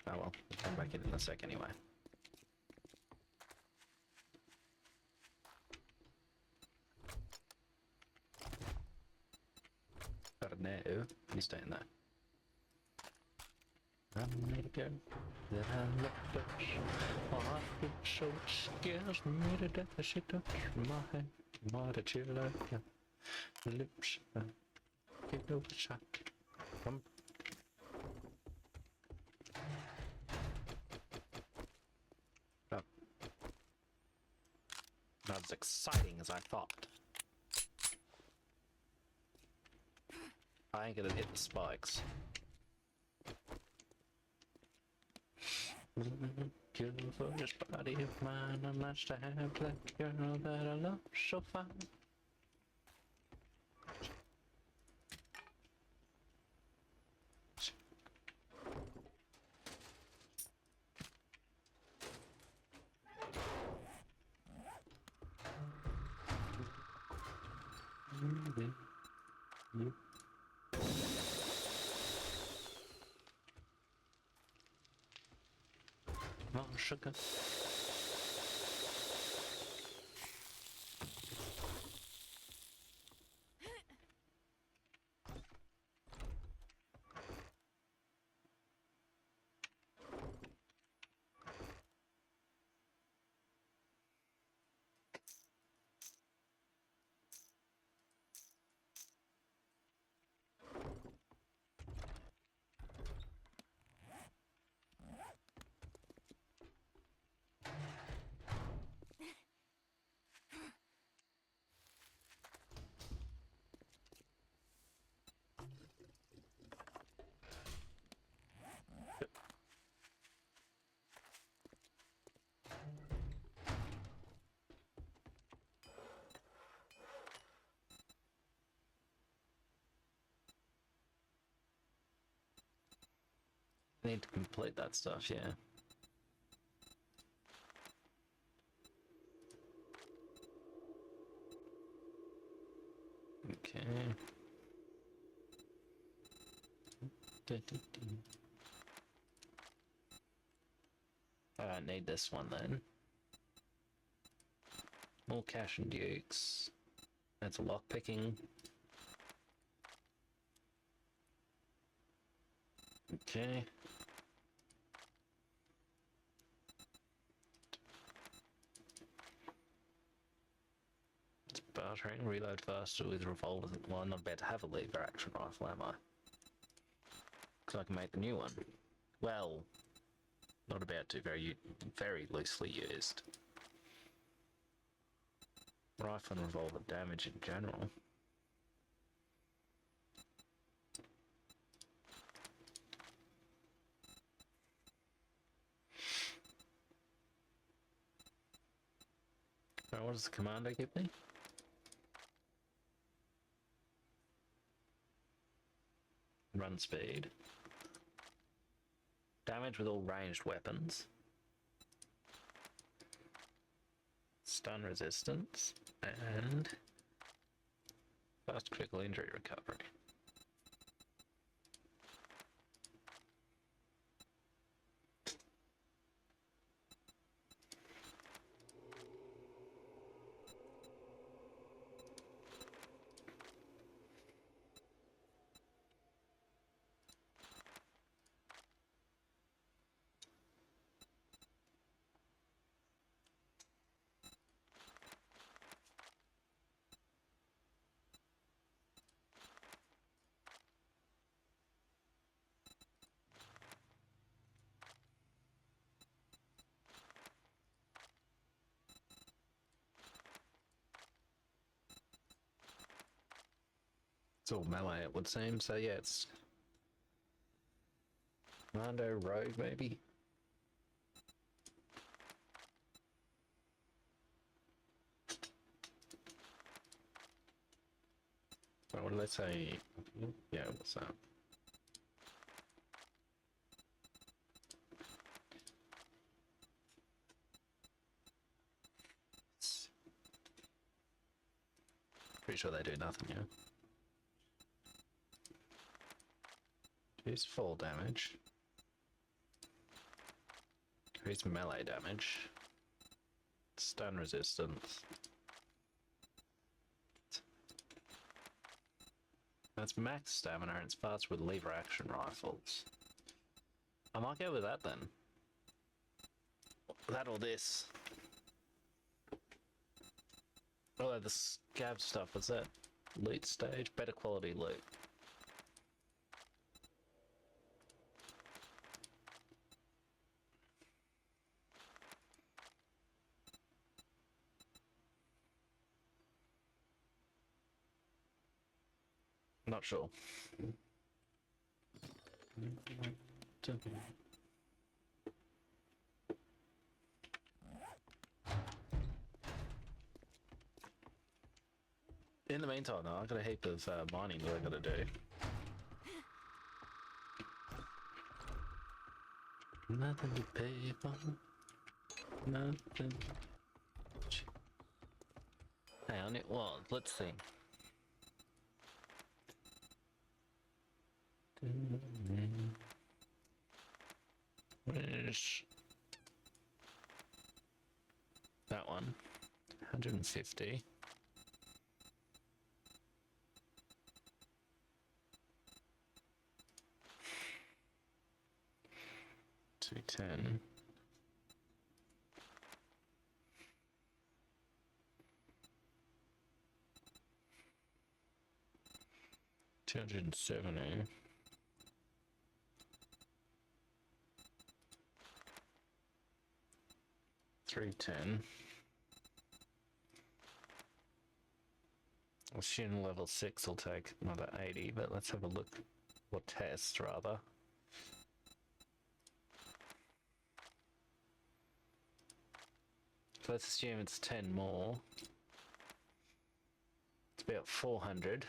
Oh well, we'll come back in a sec anyway. Got a no, you stay in there. I made a girl that I left us. Oh, I feel so it scares me to death as she touched my hand. What a chill like your lips. Give it a shot. Come. Oh. Not as exciting as I thought. I ain't gonna hit the spikes. Kill for this body of mine, I must have that girl that I love so fine. sugar. Need to complete that stuff, yeah. Okay. I don't need this one then. More cash and dukes. That's a lock picking. Okay. It's bartering. Reload faster with revolvers. Well, I'm not about to have a lever action rifle, am I? Because I can make the new one. Well, not about to. Very loosely used. Rifle and revolver damage in general. Right, what does the commander give me? Run speed. Damage with all ranged weapons. Stun resistance. And fast critical injury recovery. It's all melee, it would seem. So yeah, it's Commando Rogue, maybe. Well, what did they say? Yeah, what's that? Pretty sure they do nothing, yeah. Increase fall damage. Increase melee damage. Stun resistance. That's max stamina and it's fast with lever action rifles. I might go with that then. That or this. Oh, the scab stuff, what's that? Loot stage, better quality loot. Not sure. In the meantime, though, I've got a heap of mining that I've got to do. Nothing to pay for. Nothing. Hang on, it was. Let's see. Where's that one. 150. 210. 270. 310. Assume level 6 will take another 80, but let's have a look, or test rather. So let's assume it's 10 more. It's about 400.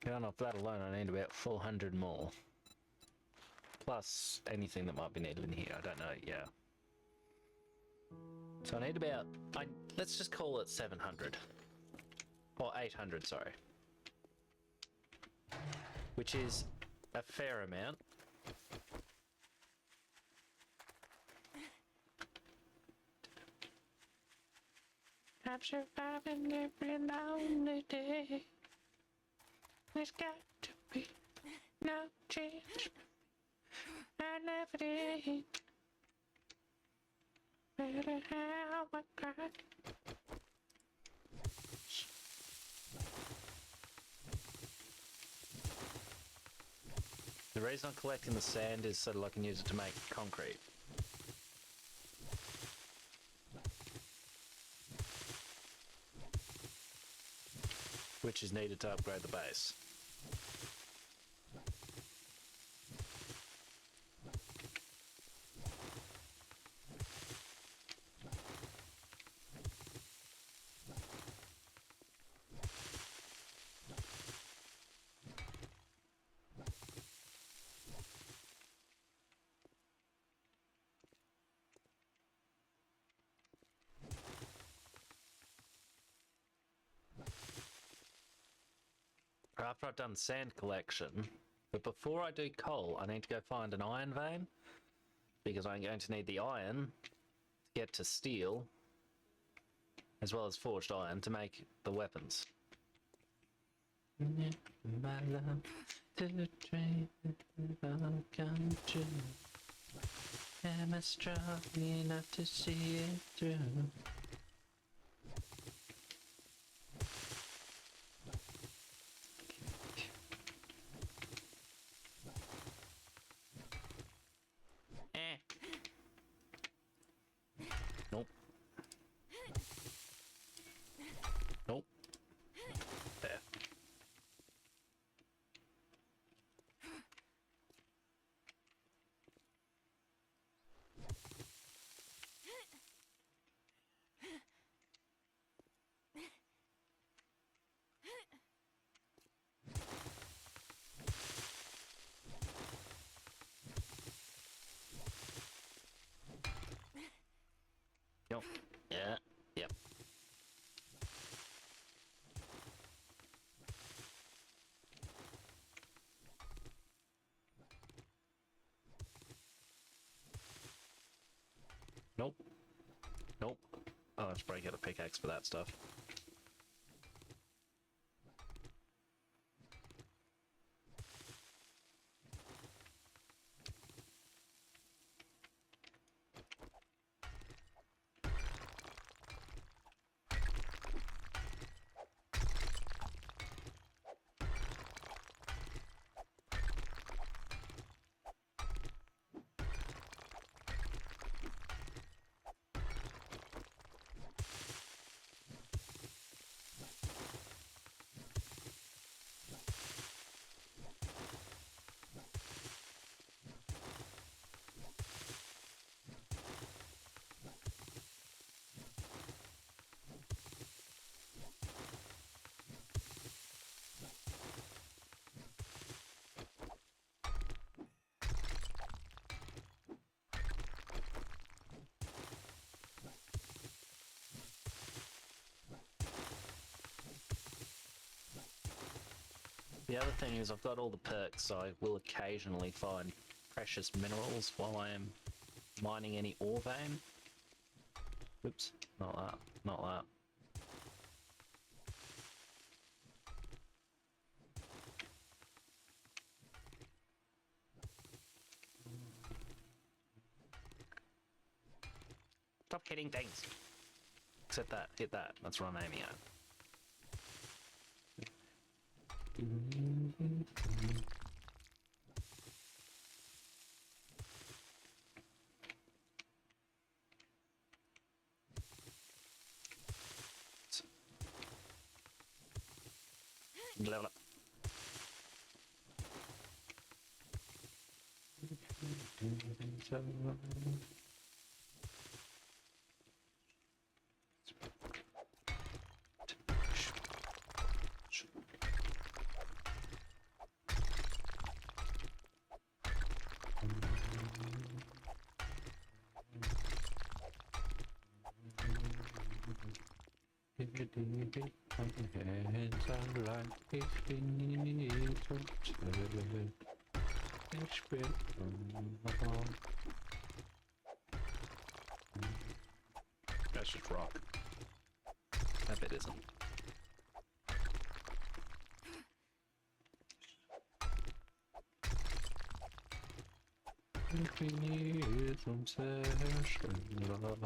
Going off that alone, I need about 400 more. Plus anything that might be needed in here, I don't know, yeah. So I need about, let's just call it 700. Or 800, sorry. Which is a fair amount. I'm surviving every lonely day. There's got to be no change. I never did. Matter how I cry. The reason I'm collecting the sand is so that I can use it to make concrete. Which is needed to upgrade the base. After I've done sand collection, but before I do coal, I need to go find an iron vein, because I'm going to need the iron to get to steel, as well as forged iron to make the weapons. My love to the dream will come true. Am I strong enough to see it through? Nope. Nope. There. Nope. Yeah. Yep. Nope. Nope. Oh, let's break out a pickaxe for that stuff. The other thing is I've got all the perks, so I will occasionally find precious minerals while I am mining any ore vein. Oops, not that, not that. Stop hitting things. Except that, hit that. That's what I'm aiming at. Level up. That's just rock. That bit isn't. If we need some session love.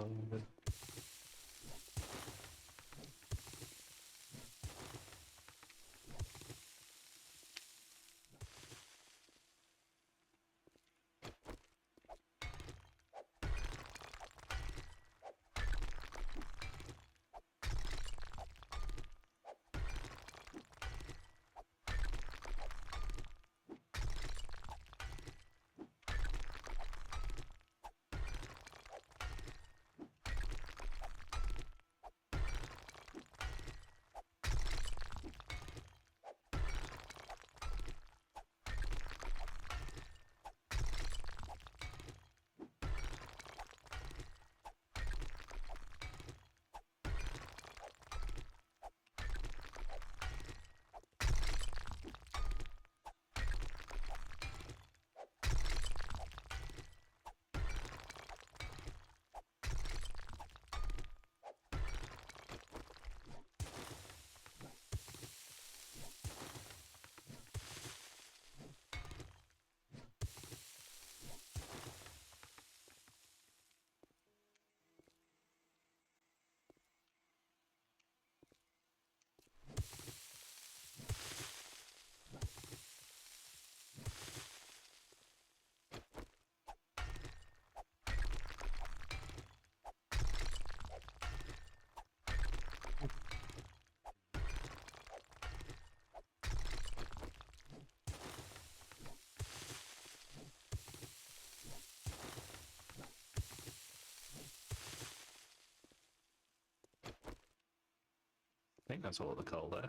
I think that's all of the coal there.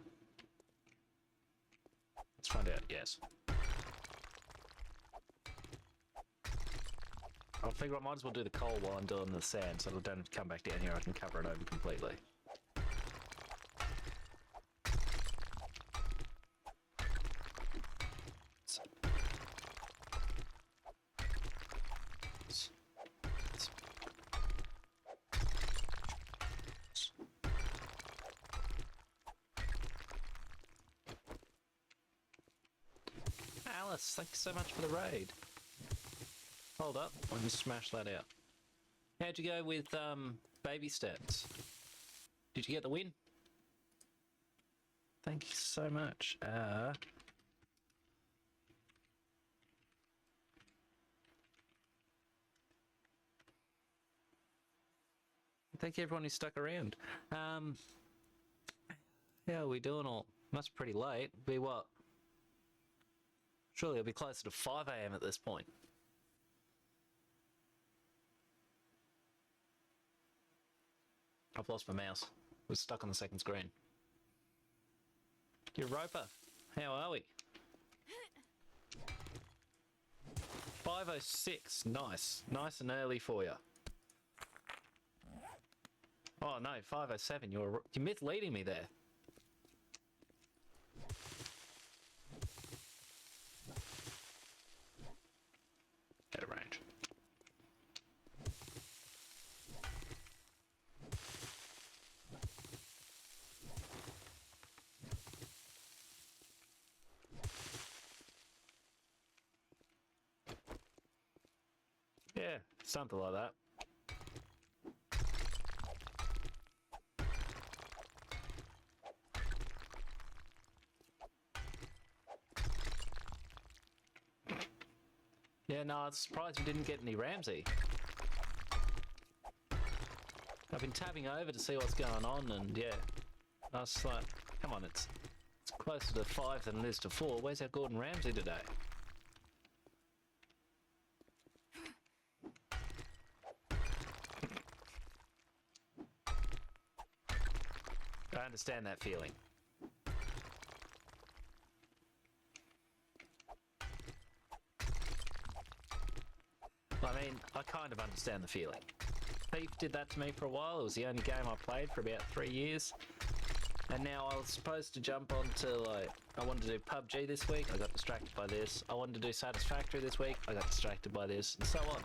Let's find out, yes. I'll figure I might as well do the coal while I'm doing the sand, so I don't have to come back down here, I can cover it over completely. Alice, thank you so much for the raid. Hold up, let me smash that out. How'd you go with baby steps? Did you get the win? Thank you so much. Thank you everyone who stuck around. How are we doing all? Must be pretty late. Be what? Surely it'll be closer to 5 AM at this point. I've lost my mouse. It was stuck on the second screen. Europa, how are we? 5:06, nice. Nice and early for you. Oh no, 5:07, you're misleading me there. Something like that. Yeah, no, I was surprised we didn't get any Ramsey. I've been tabbing over to see what's going on, and yeah, I was like, come on, it's closer to 5 than it is to 4. Where's our Gordon Ramsay today? I understand that feeling. I mean, I kind of understand the feeling. Thief did that to me for a while. It was the only game I played for about 3 years. And now I was supposed to jump onto, like, I wanted to do PUBG this week, I got distracted by this. I wanted to do Satisfactory this week, I got distracted by this, and so on.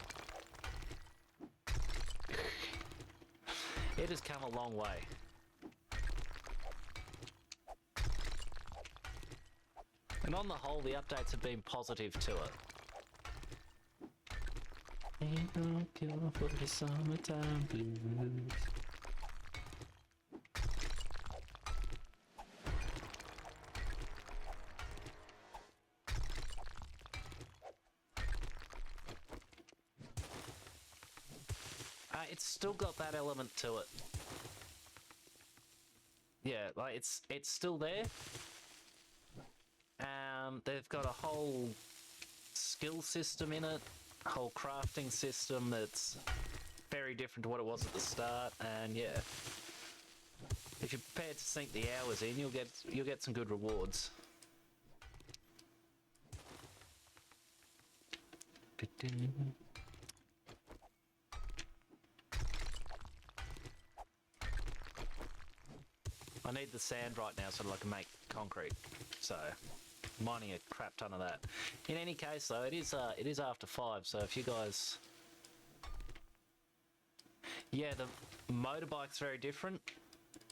It has come a long way. And on the whole, the updates have been positive to it. Ain't no cure for the summertime blues. It's still got that element to it. Yeah, like it's still there. They've got a whole skill system in it, a whole crafting system that's very different to what it was at the start, and yeah, if you're prepared to sink the hours in, you'll get some good rewards. I need the sand right now so that I can make concrete, so mining a crap ton of that. In any case though, it is after 5, so if you guys... Yeah, the motorbike's very different.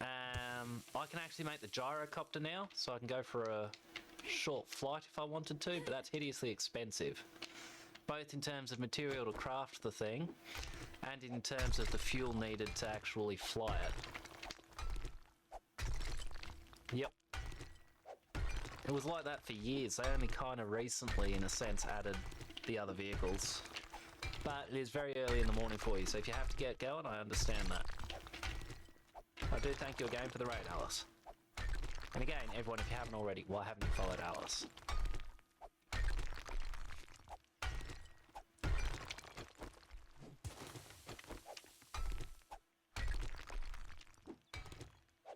I can actually make the gyrocopter now, so I can go for a short flight if I wanted to, but that's hideously expensive. Both in terms of material to craft the thing, and in terms of the fuel needed to actually fly it. Yep. It was like that for years. They only kind of recently, in a sense, added the other vehicles. But it is very early in the morning for you, so if you have to get going, I understand that. I do thank you again for the raid, Alice. And again, everyone, if you haven't already, why haven't you followed Alice?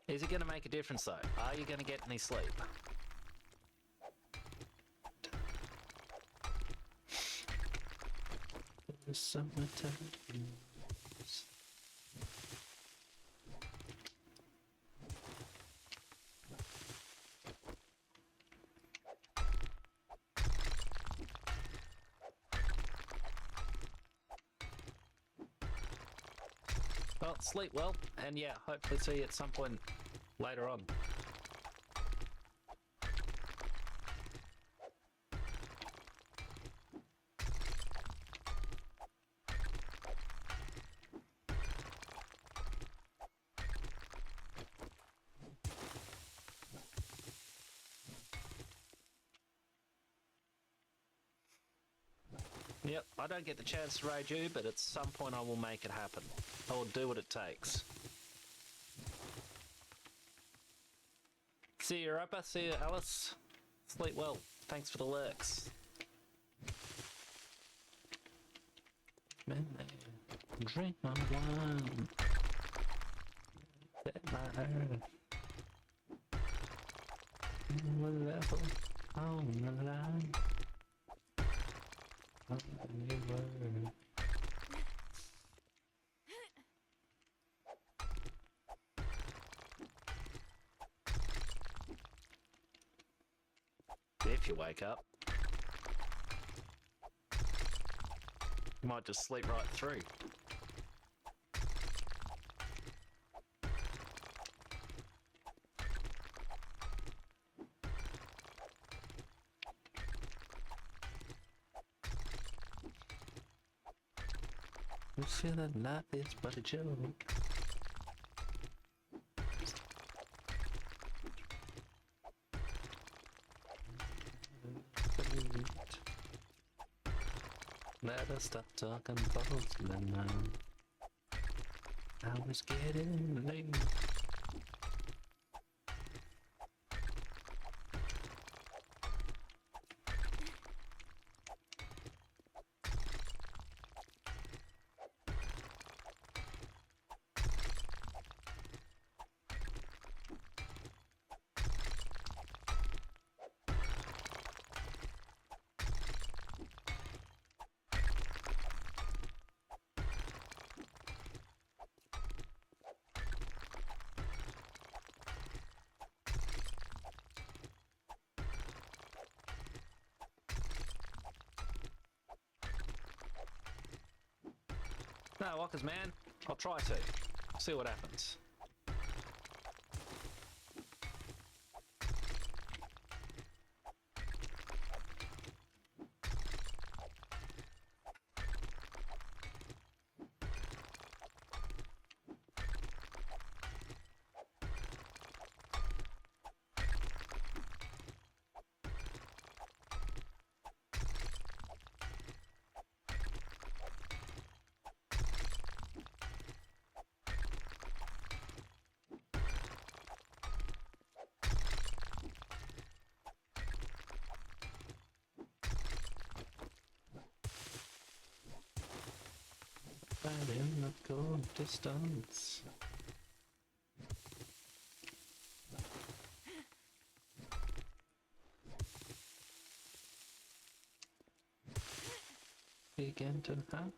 Is it going to make a difference though? Are you going to get any sleep? The summertime blues. Well, sleep well, and yeah, hopefully see you at some point later on. Yep, I don't get the chance to raid you, but at some point I will make it happen. I will do what it takes. See you, Rapper. See you, Alice. Sleep well. Thanks for the lurks. Drink my wine. Set my earth. Level on the line. On your word. If you wake up, you might just sleep right through. We feel that life is but a joke. Let us stop talking falsely now. I was getting late. No, Walkers, man. I'll try to. See what happens. In the cold distance. Begin to happen.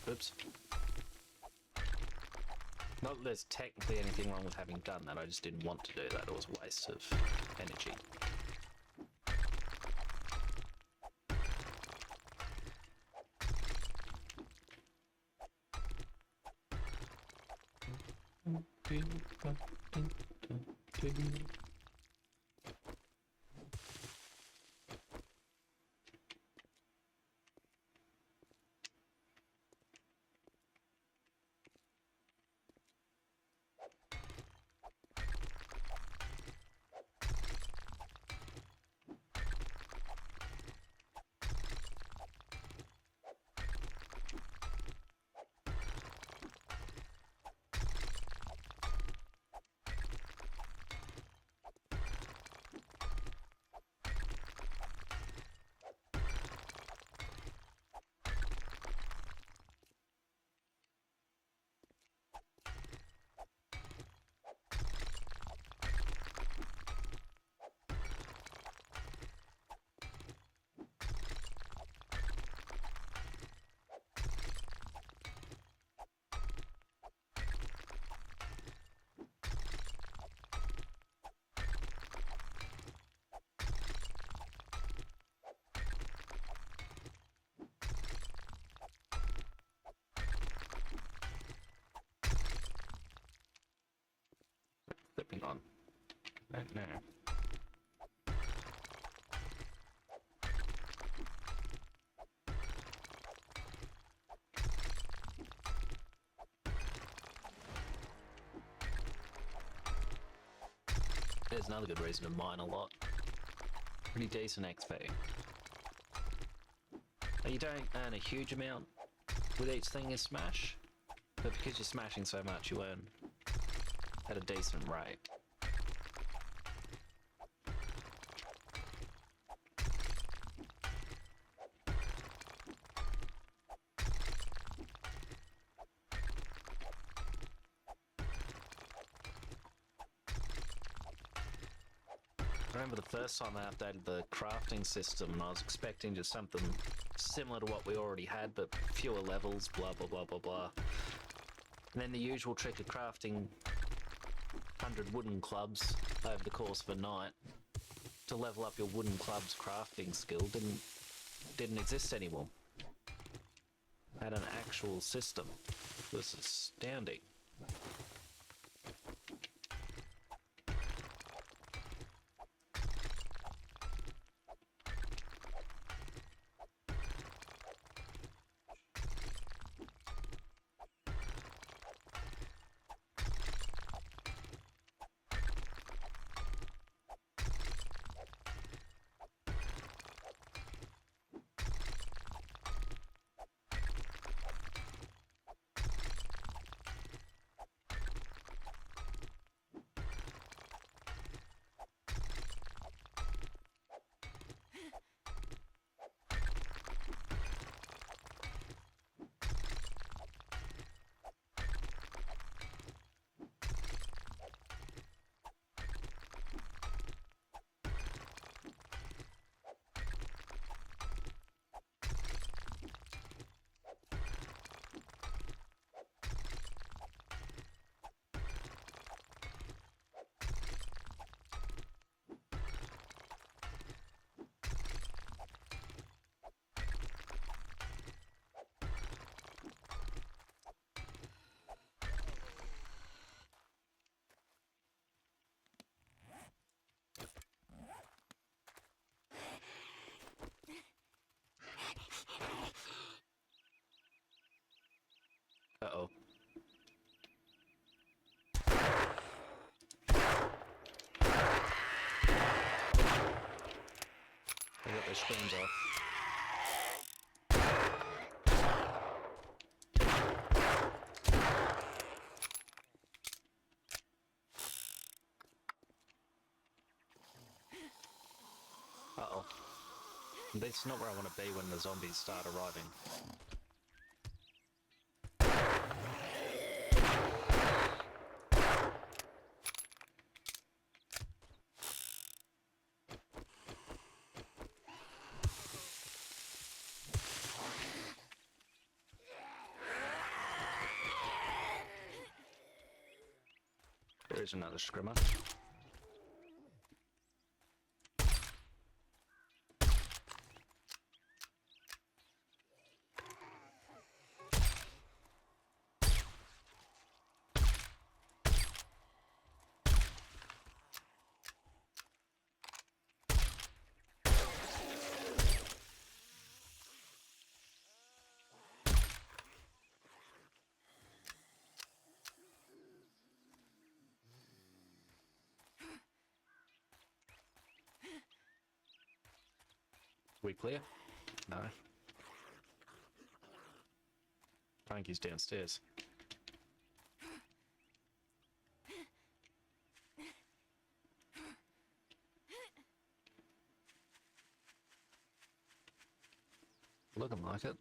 Oops. Not that there's technically anything wrong with having done that, I just didn't want to do that. It was a waste of energy. Flipping on. Right now. There's another good reason to mine a lot. Pretty decent XP. You don't earn a huge amount with each thing you smash, but because you're smashing so much, you earn at a decent rate. remember the first time I updated the crafting system, and I was expecting just something similar to what we already had, but fewer levels, blah, blah, blah, blah, blah. And then the usual trick of crafting 100 wooden clubs over the course of a night to level up your wooden club's crafting skill didn't exist anymore. Had an actual system. It was astounding. Uh-oh. They got their screens off. Uh-oh. This is not where I want to be when the zombies start arriving. There is another scrimmer. We clear? No. I think he's downstairs. Looking like it.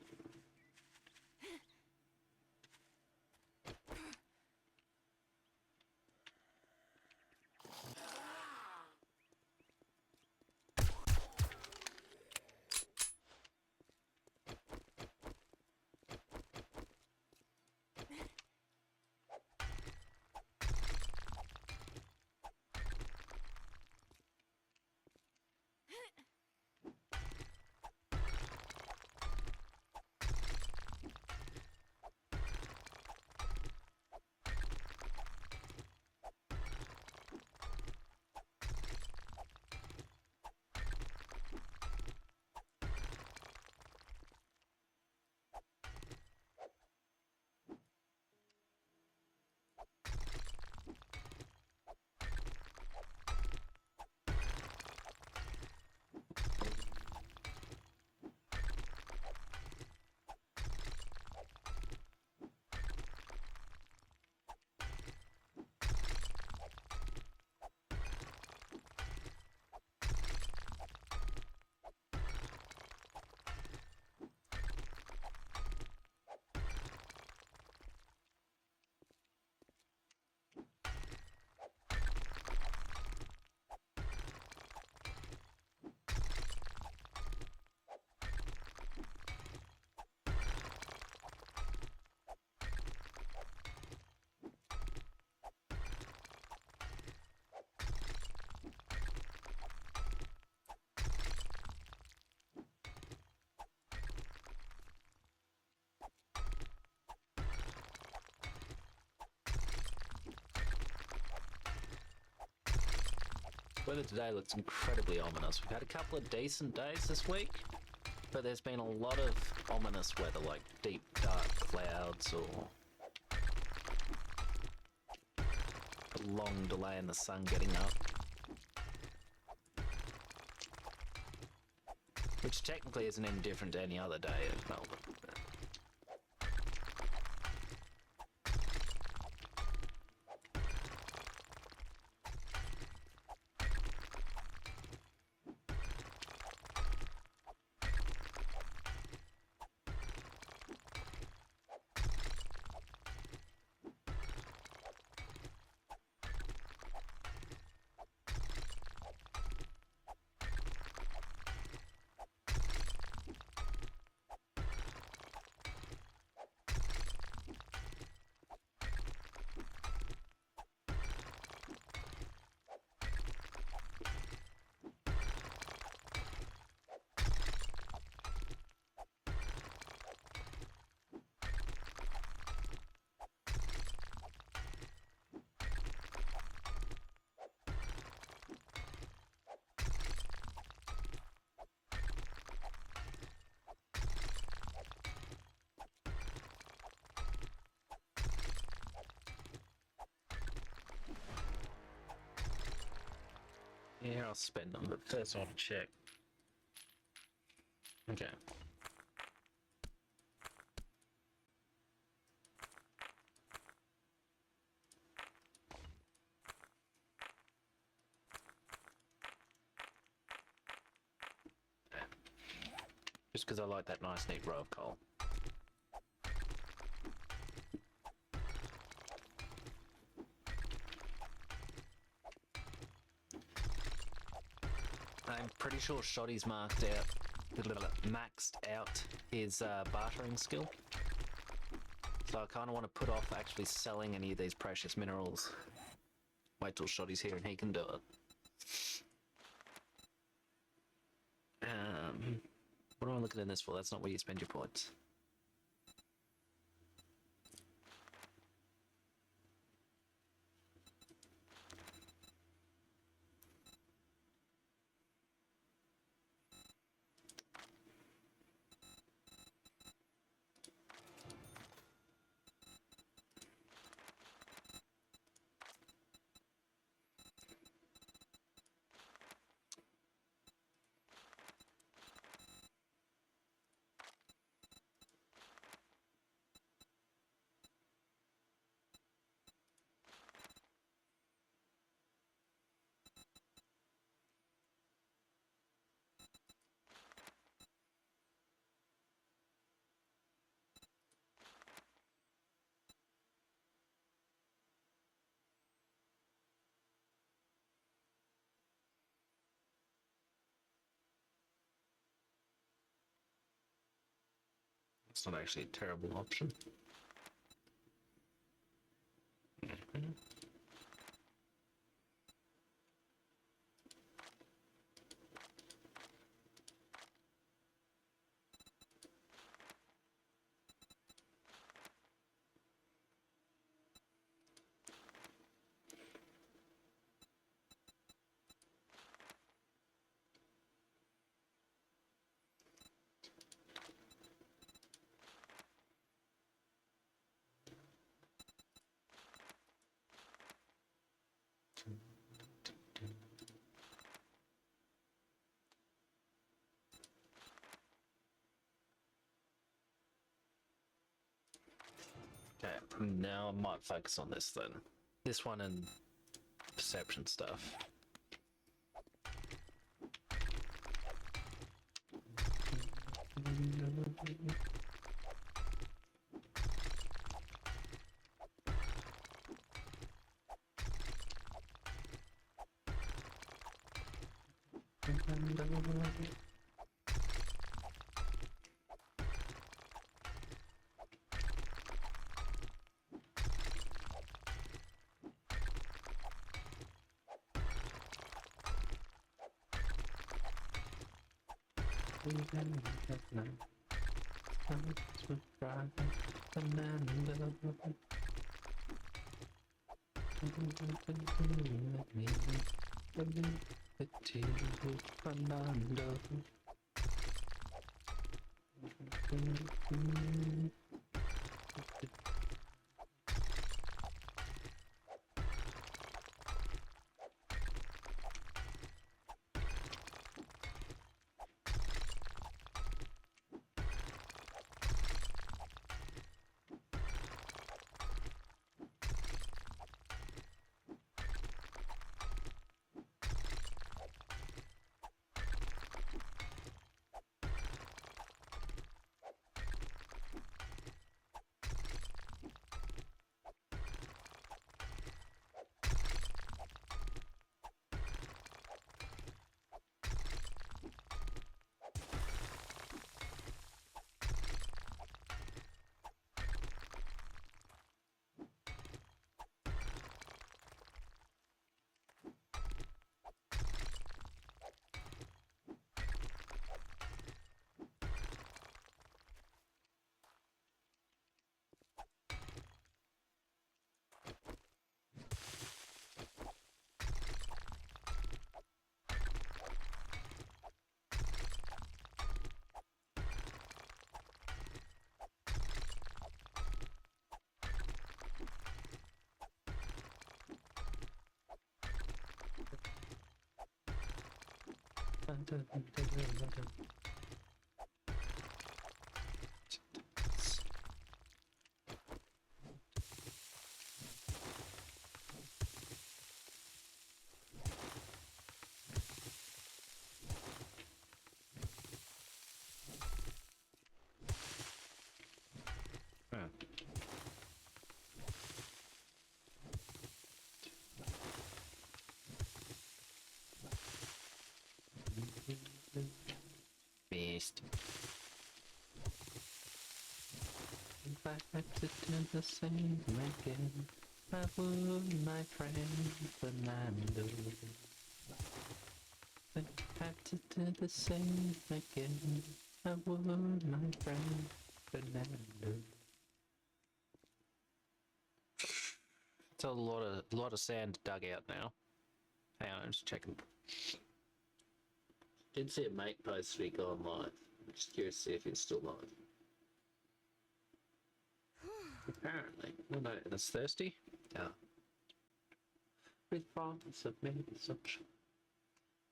Weather today looks incredibly ominous. We've had a couple of decent days this week, but there's been a lot of ominous weather, like deep dark clouds or a long delay in the sun getting up. Which technically isn't any different to any other day in Melbourne. Yeah, I'll spend them, but first I want to check. Okay. Just because I like that nice neat row of coal. I'm pretty sure Shotty's maxed out his bartering skill. So I kind of want to put off actually selling any of these precious minerals. Wait till Shotty's here and he can do it. What am I looking at this for? That's not where you spend your points. It's not actually a terrible option. Okay, now I might focus on this then. This one and perception stuff. to Fernando. Beast. If I had to do the same again, I would, my friend Fernando. If I had to do the same again, I would, my friend Fernando. It's a lot of sand dug out now. Hang on, I'm just checking. Didn't see a mate post week on live. I'm just curious to see if it's still live. Apparently. Oh no, and it's thirsty? Yeah. With promise of many such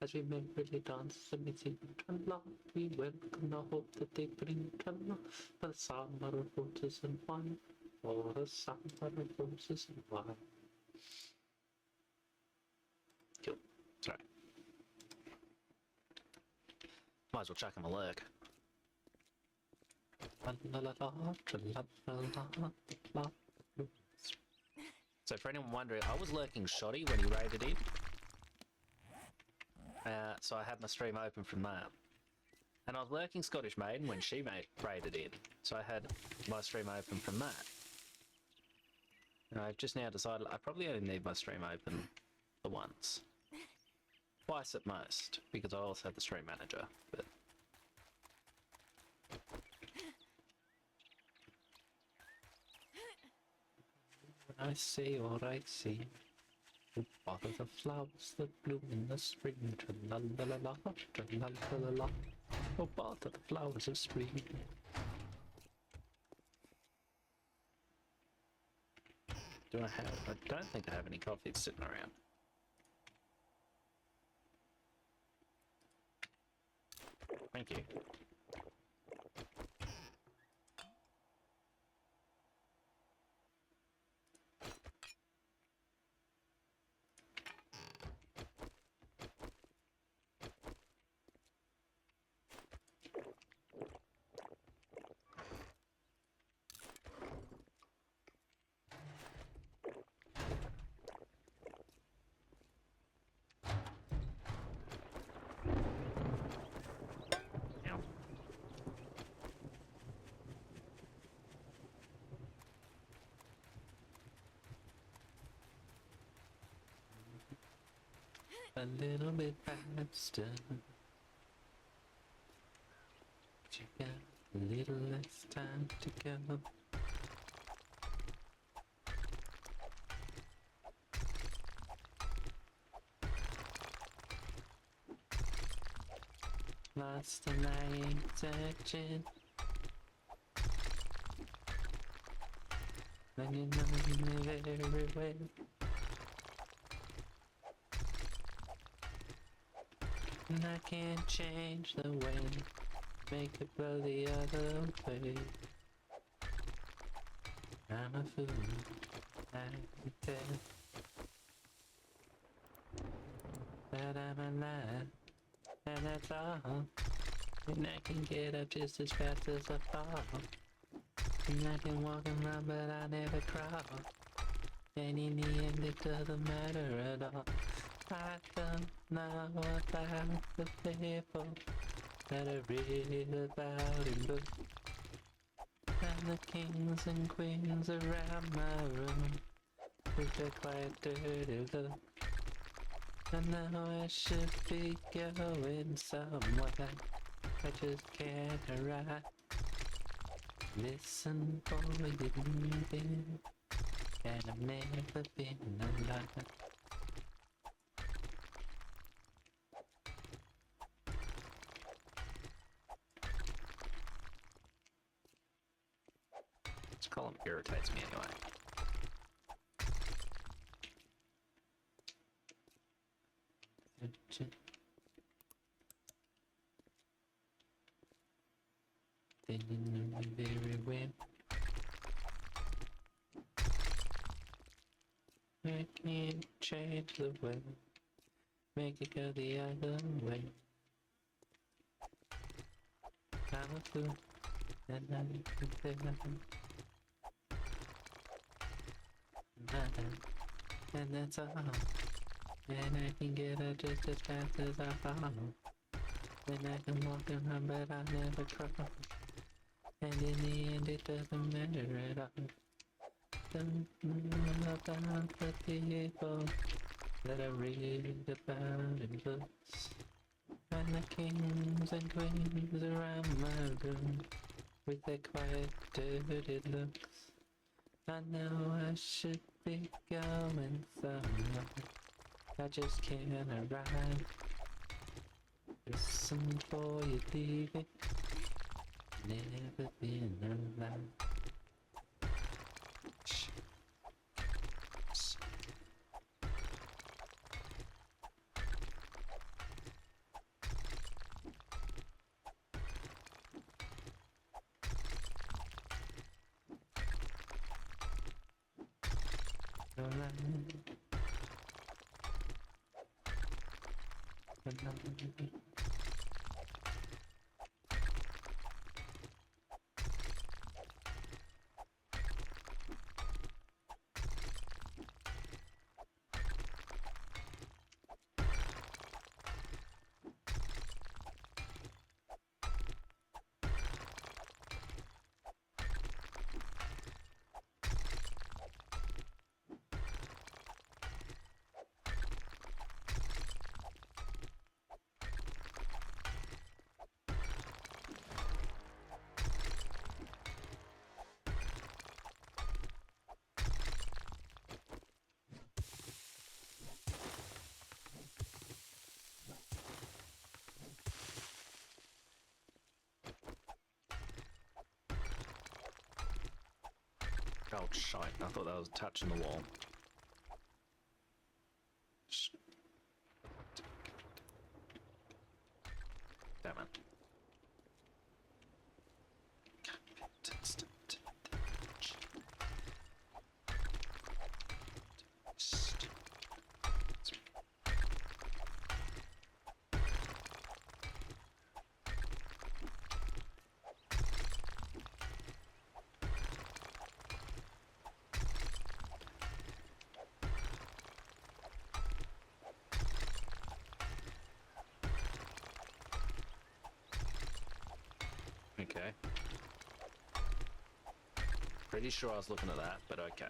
as we merrily dance submitting tralla, we welcome the hope that they bring tralla for the summer of roses and wine, for the summer of roses and wine. Cool. Sorry. Might as well chuck him a lurk. So for anyone wondering, I was lurking Shotty when he raided in. So I had my stream open from that. And I was lurking Scottish Maiden when she raided in. So I had my stream open from that. And I've just now decided I probably only need my stream open for once. Twice at most, because I also have the stream manager. But when I see what I see, what are the flowers that bloom in the spring? Tra-la-la-la-la, tra-la-la-la-la. Oh, what are the flowers of spring? Do I have? I don't think I have any coffee sitting around. Thank you. A little bit faster. But you got a little less time to go. Lost and I ain't searching. When you know me very well. And I can't change the wind, make it blow the other way. I'm a fool, I can tell. But I'm alive, and that's all. And I can get up just as fast as I fall. And I can walk and run, but I never crawl. And in the end it doesn't matter at all. I don't know about the people that I read about in books. And the kings and queens around my room with their quiet dirty look. I know I should be going somewhere, I just can't arrive. Listen for you leaving, and I've never been alive. This column irritates me anyway. Then you know me very well. I can't change the way, make it go the other way. I'm a fool, and I can say nothing. And that's all. And I can get up just as fast as I fall. And I can walk and run, but I never crawl. And in the end it doesn't matter at all. Don't know about the people that I read about in books. And the kings and queens around my room with their quiet dirty looks. I know I should be going somewhere, I just can't arrive. Listen for you leaving, never been alive. Oh, shite. I thought that was touching the wall. Damn it. Okay. Pretty sure I was looking at that, but okay.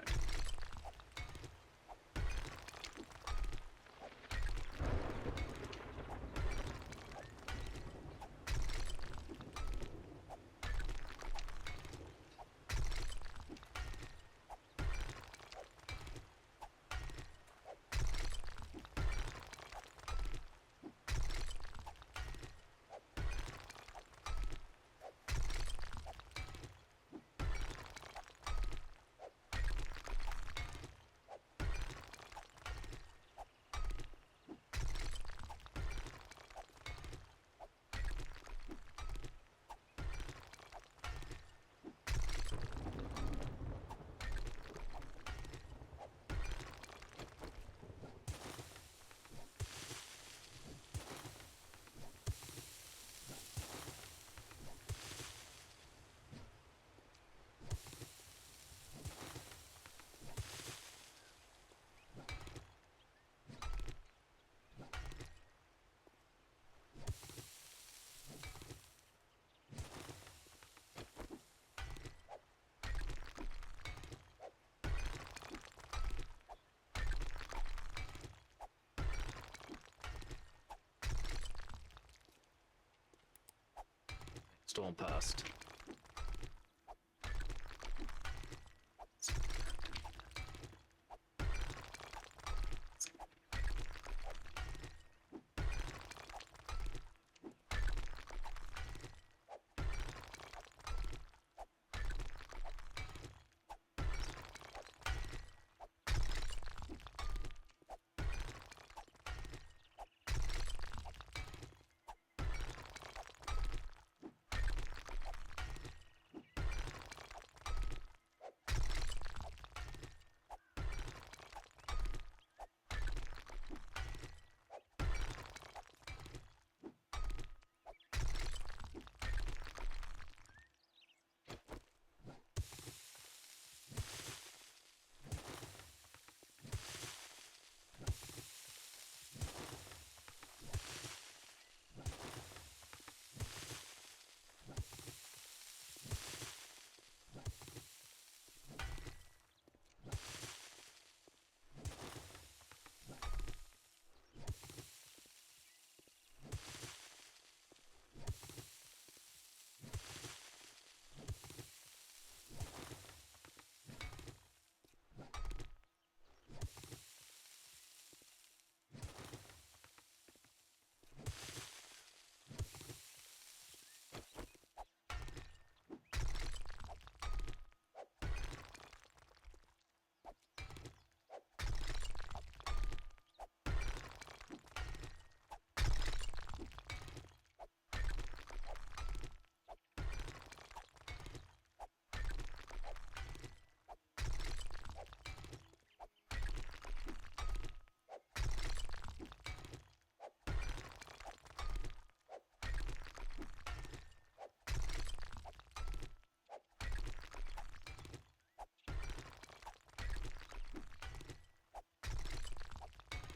storm past.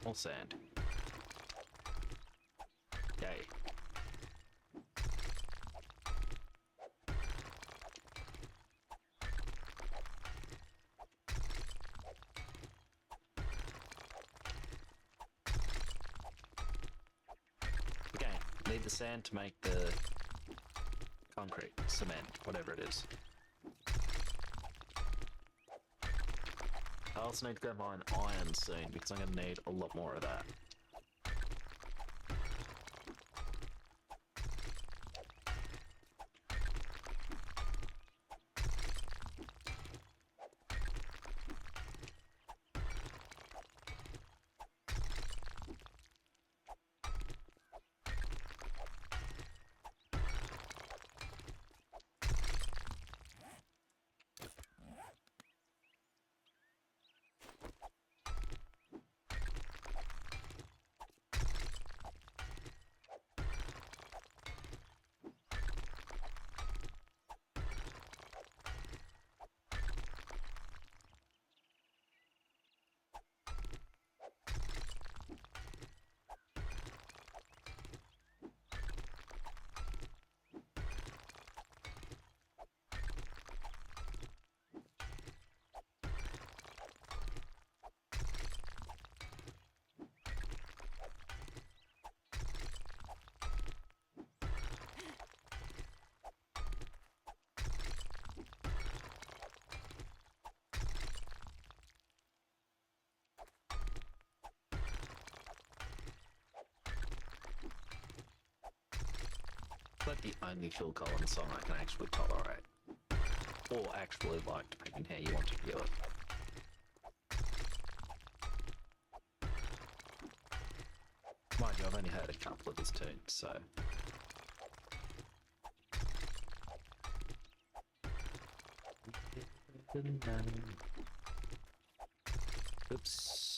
More sand. Yay. Again, need the sand to make the concrete, cement, whatever it is. I also need to go mine iron soon because I'm going to need a lot more of that. It's like the only Phil Collins song I can actually tolerate. Or actually like, depending how you want to view it. Mind you, I've only heard a couple of his tunes, so... Oops.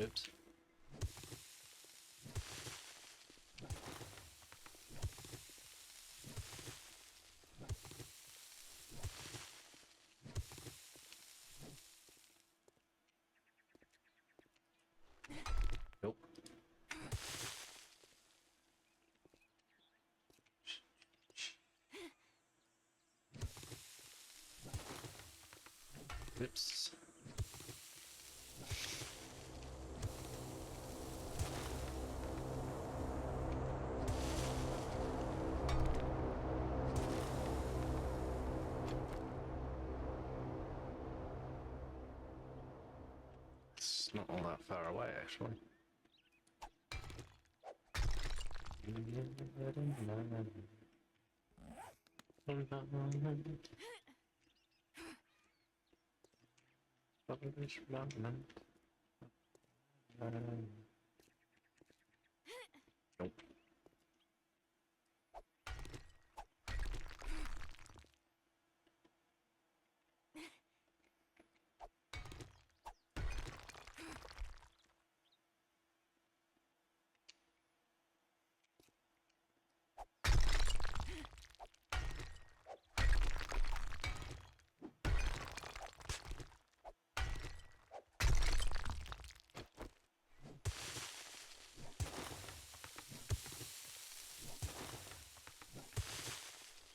Oops. Nope. Oops. It's not all that far away, actually. Nope.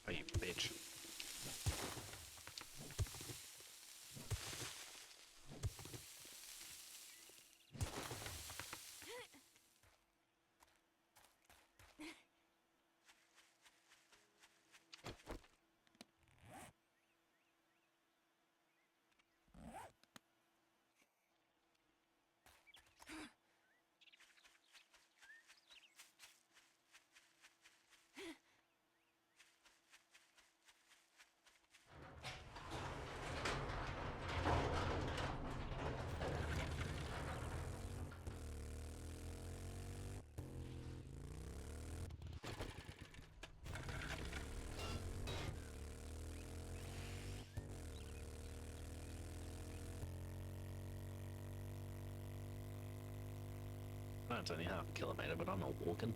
Oh, you bitch. No, it's only half a kilometre, but I'm not walking.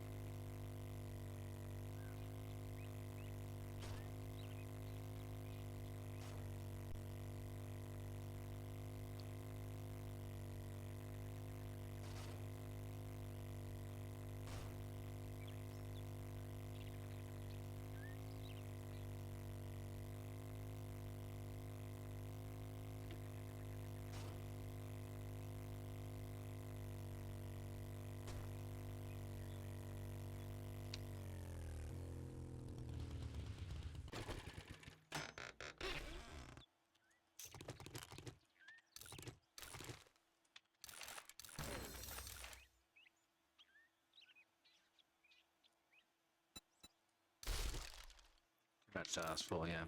Much to ask for, yeah.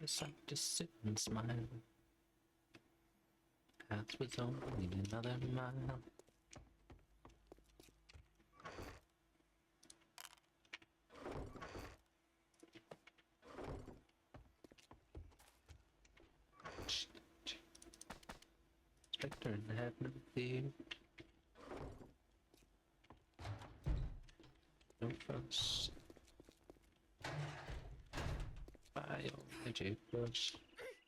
It's like just sit and smile. That was only another mile. Spectre in heaven fear. No fuss. Biology plus.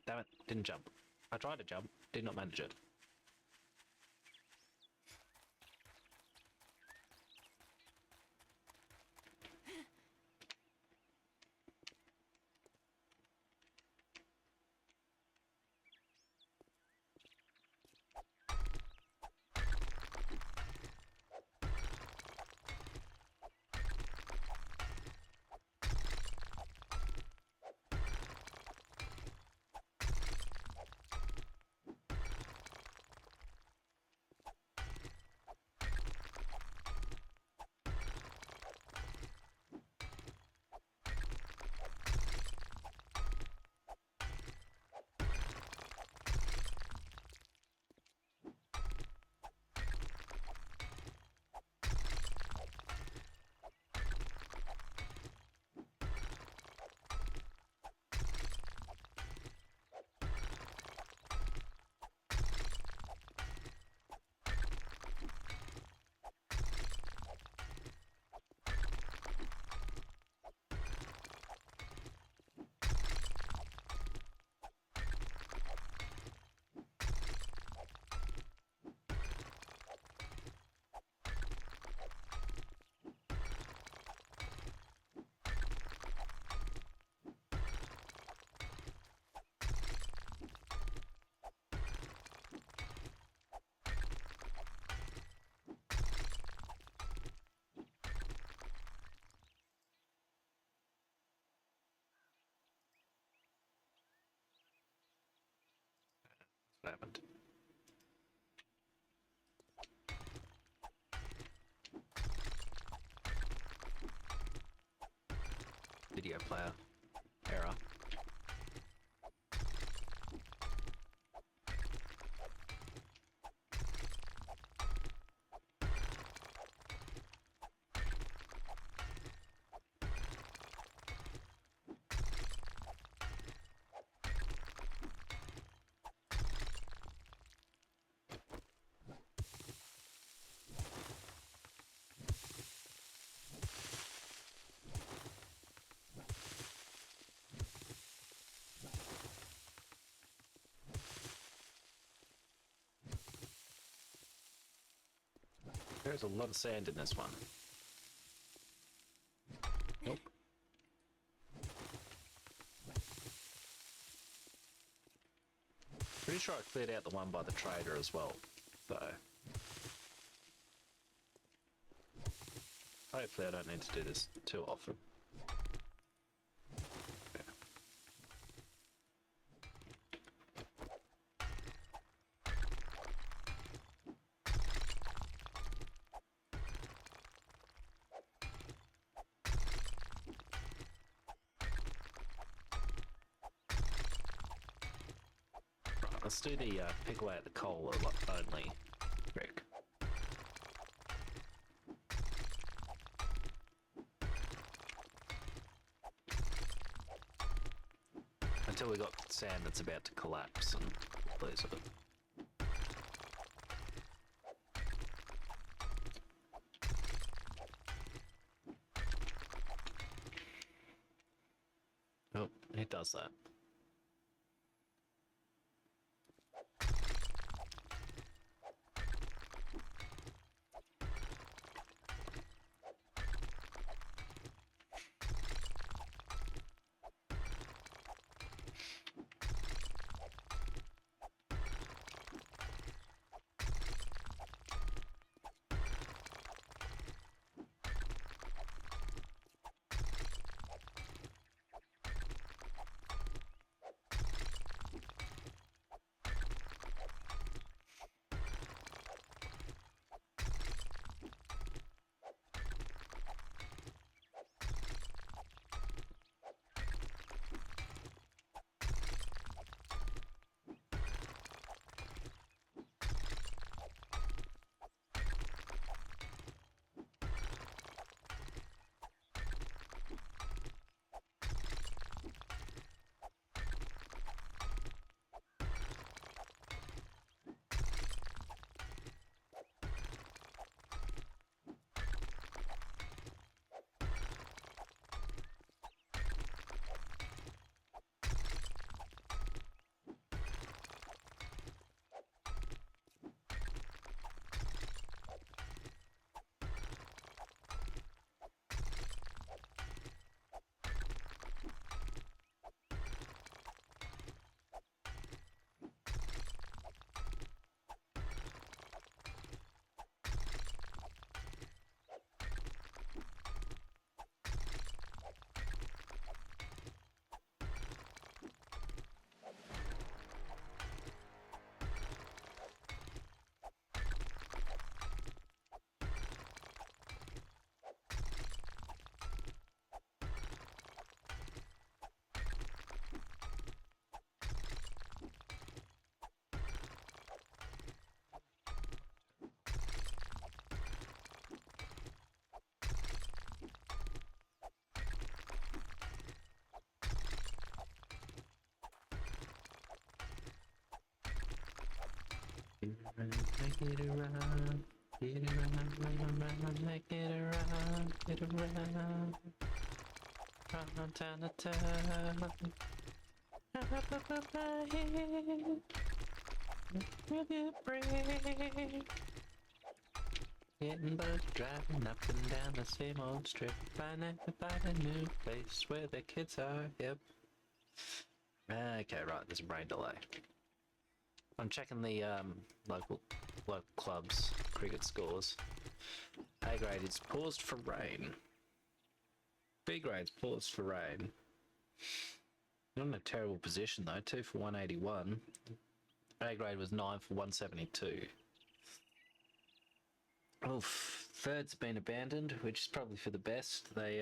Damn it, didn't jump. I tried to jump, did not manage it. What happened? Video player error. There's a lot of sand in this one. Nope. Pretty sure I cleared out the one by the trader as well, so hopefully I don't need to do this too often. Let's do the pick away at the coal only trick. Until we got sand that's about to collapse and lose it. Oh, it does that. Make it around. Get around, make it around, get around. From town to town. Will you break? Getting buzzed, driving up and down the same old strip. Find a new place where the kids are, yep. Okay, right, there's a brain delay. I'm checking the local clubs cricket scores. A grade is paused for rain. B grade's paused for rain. Not in a terrible position though, 2 for 181. A grade was 9 for 172. Oof, third's been abandoned, which is probably for the best. They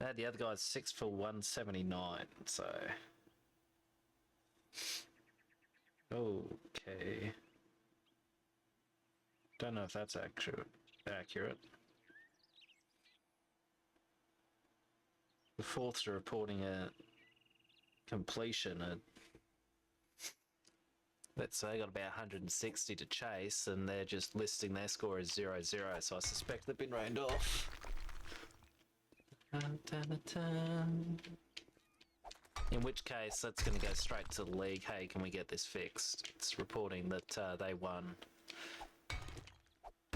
had the other guys 6 for 179, so... Okay. Don't know if that's accurate. The fourths are reporting a completion at, let's say, got about 160 to chase, and they're just listing their score as 0-0, so I suspect they've been rained off. In which case, that's going to go straight to the league. Hey, can we get this fixed? It's reporting that they won,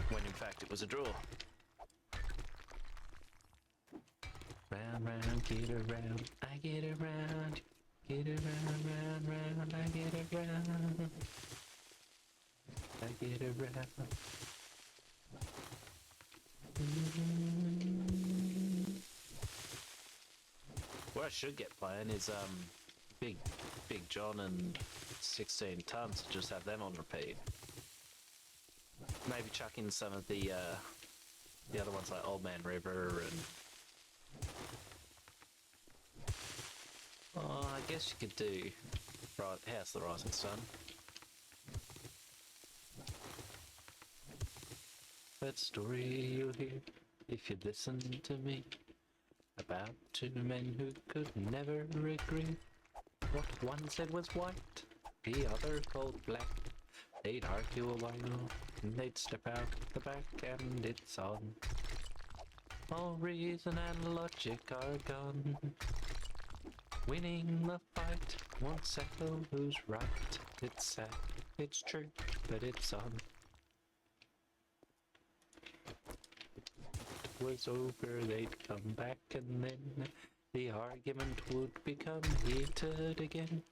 when in fact it was a draw. Round, round, get around, I get around. Get around, round, round, I get around. I get around. What I should get playing is Big John and 16 Tons, just have them on repeat. Maybe chuck in some of the other ones like Old Man River and... Oh, I guess you could do House of the Rising Sun. That story you'll hear if you listen to me, about two men who could never agree. What one said was white, the other called black. They'd argue a while, and they'd step out the back, and it's on. All reason and logic are gone. Winning the fight won't settle who's right. It's sad, it's true, but it's on. It was over, they'd come back, and then the argument would become heated again.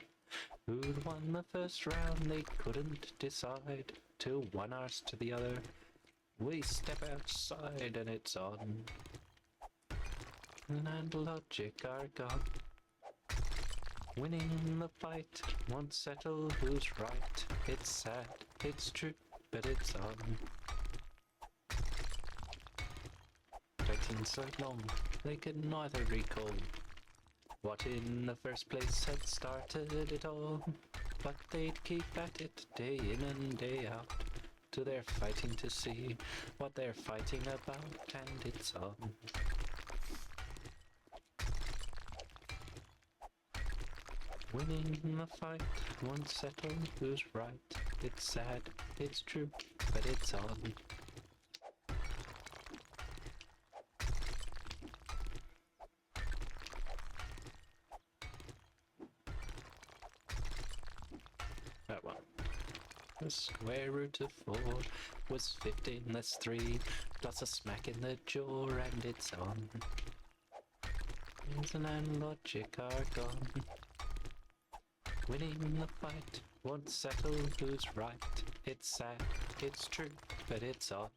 Who'd won the first round they couldn't decide, till one asked to the other, we step outside and it's on. And logic are gone. Winning the fight won't settle who's right. It's sad, it's true, but it's on. Fighting so long, they could neither recall what in the first place had started it all. But they'd keep at it day in and day out, till they're fighting to see what they're fighting about, and it's on. Winning the fight won't settle who's right. It's sad, it's true, but it's on. That one. The square root of 4 was 15 less 3, plus a smack in the jaw, and it's on. Reason and logic are gone. Winning the fight won't settle who's right. It's sad, it's true, but it's on.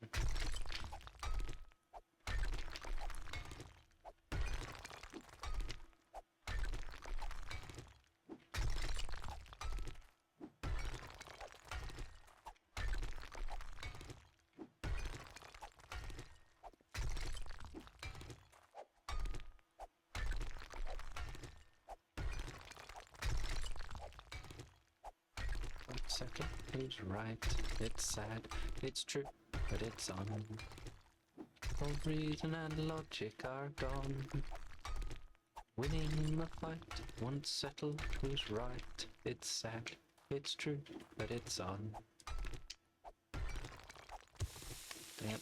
Settle who's right. It's sad, it's true, but it's on. All reason and logic are gone. Winning the fight won't settle who's right. It's sad, It's true, but it's on. Damn.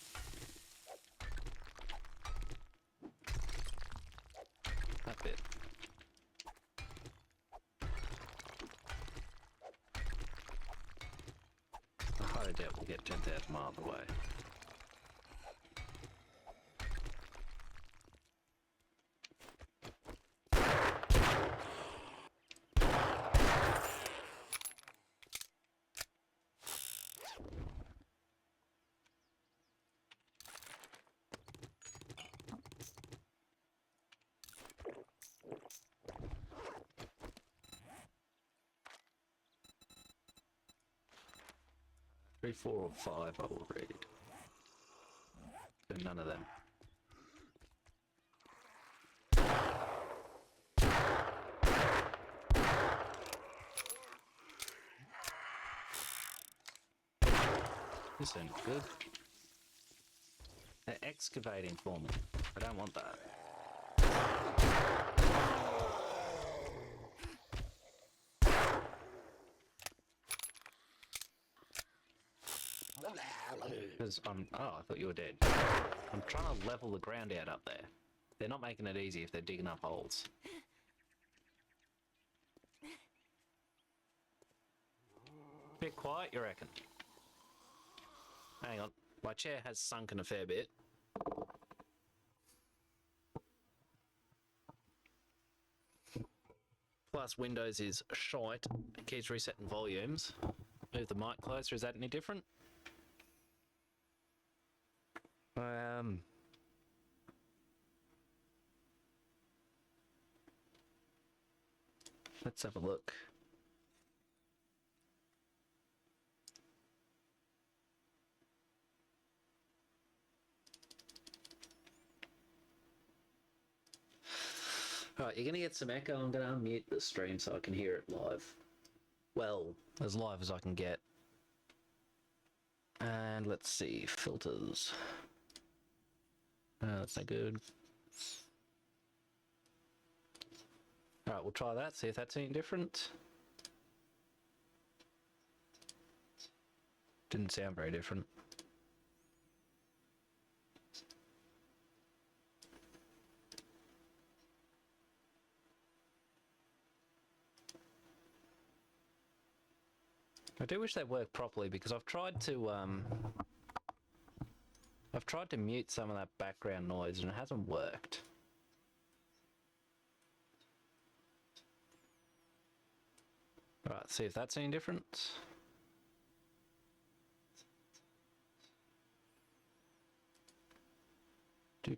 That bit. I highly doubt we'll get 10,000 miles away. Three, 4, or 5 I will read. But none of them. This ain't good. They're excavating for me. I don't want that. Because oh, I thought you were dead. I'm trying to level the ground out up there. They're not making it easy if they're digging up holes. Bit quiet, you reckon? Hang on, my chair has sunken a fair bit. Plus Windows is shite. It keeps resetting volumes. Move the mic closer, is that any different? Let's have a look. Alright, you're gonna get some echo. I'm gonna unmute the stream so I can hear it live. Well, as live as I can get. And let's see, filters. That's not good. Alright, we'll try that, see if that's any different. Didn't sound very different. I do wish they worked properly because I've tried to mute some of that background noise and it hasn't worked. Right, see if that's any different. Do.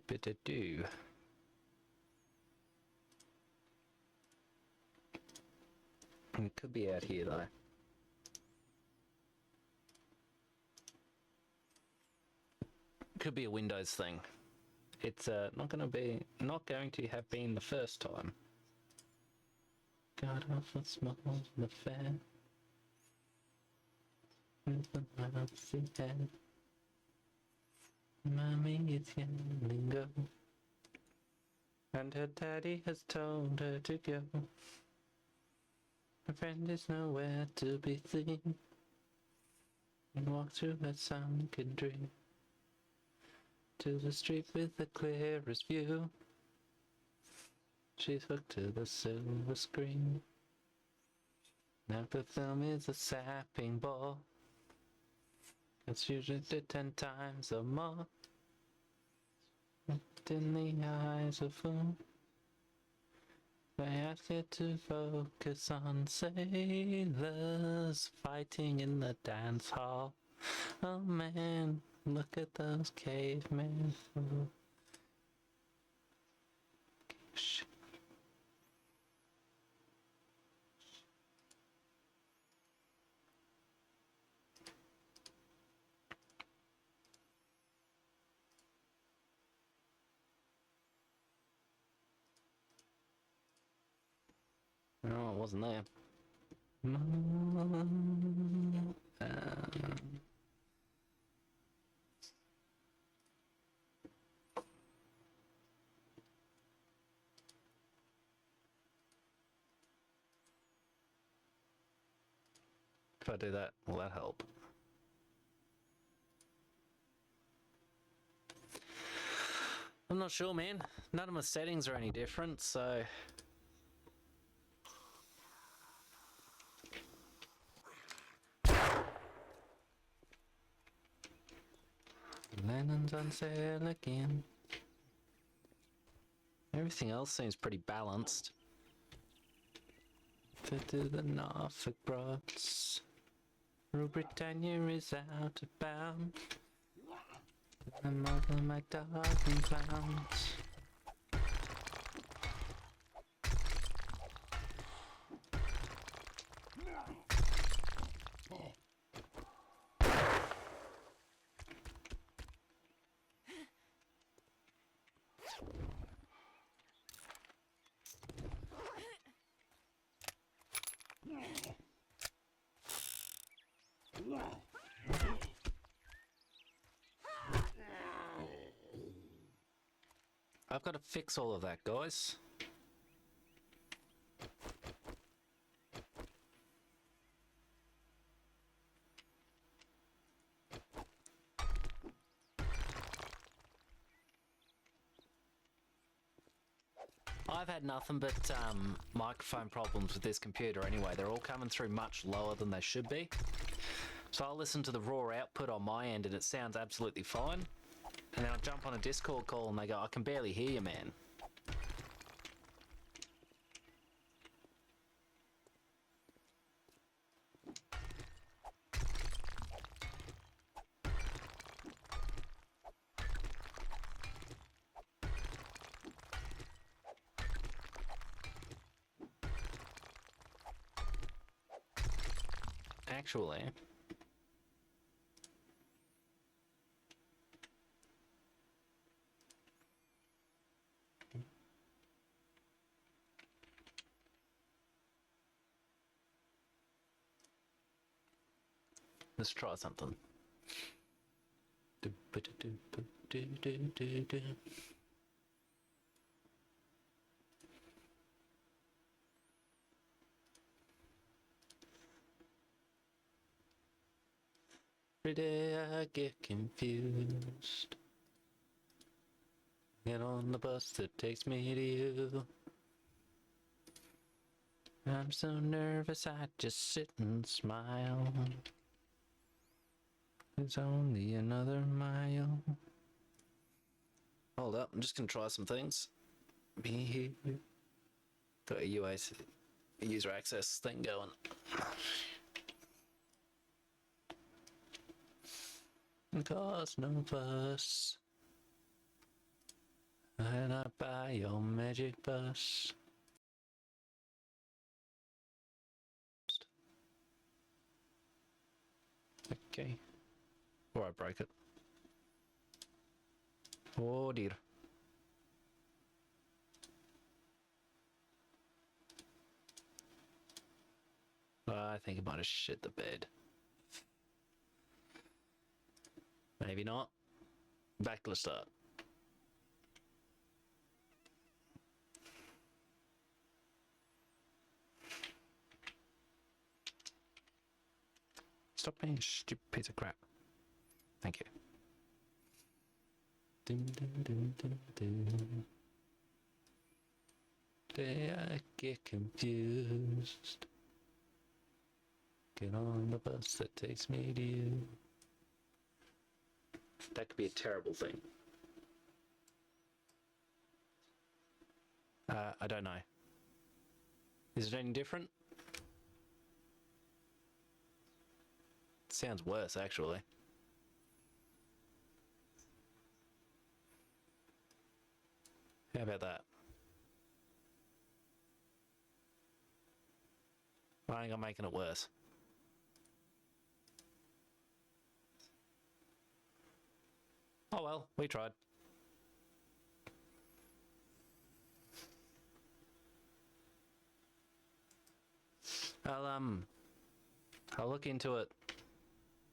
It could be out here though. Could be a Windows thing. It's not going to have been the first time. Got off a small affair with the mousy head. Mommy is yelling go, and her daddy has told her to go. Her friend is nowhere to be seen, and walks through her sunken dream to the street with the clearest view. She's hooked to the silver screen. Now the film is a sapping ball. It's usually 10 times or more. In the eyes of fool, they ask you to focus on sailors fighting in the dance hall. Oh man, look at those cavemen. Shh. No, it wasn't there. If I do that, will that help? I'm not sure, man. None of my settings are any different, so... Lennon's on sale again. Everything else seems pretty balanced. Fit to the Norfolk Broads. Rule Britannia is out of bounds. The mother, my dog and clowns. I've got to fix all of that, guys. I've had nothing but microphone problems with this computer anyway. They're all coming through much lower than they should be. So I'll listen to the raw output on my end and it sounds absolutely fine. And then I'll jump on a Discord call and they go, I can barely hear you, man. Actually... let's try something. Every day I get confused. Get on the bus that takes me to you. I'm so nervous I just sit and smile. It's only another mile. Hold up, I'm just gonna try some things. Be here. Got a user access thing going. Cause no fuss. And I buy your magic bus. Okay. Or I break it. Oh dear. I think I might have shit the bed. Maybe not. Back to the start. Stop being a stupid piece of crap. Thank you. Dun, dun, dun, dun, dun. I get confused. Get on the bus that takes me to you. That could be a terrible thing. I don't know. Is it any different? It sounds worse, actually. How about that? I think I'm making it worse. Oh well, we tried. I'll look into it.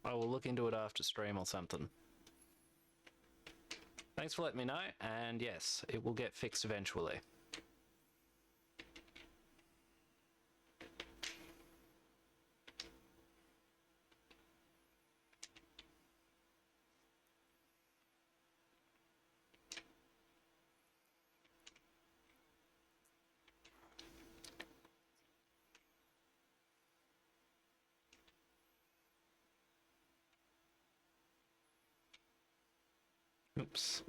I will look into it after stream or something. Thanks for letting me know, and yes, it will get fixed eventually. Oops.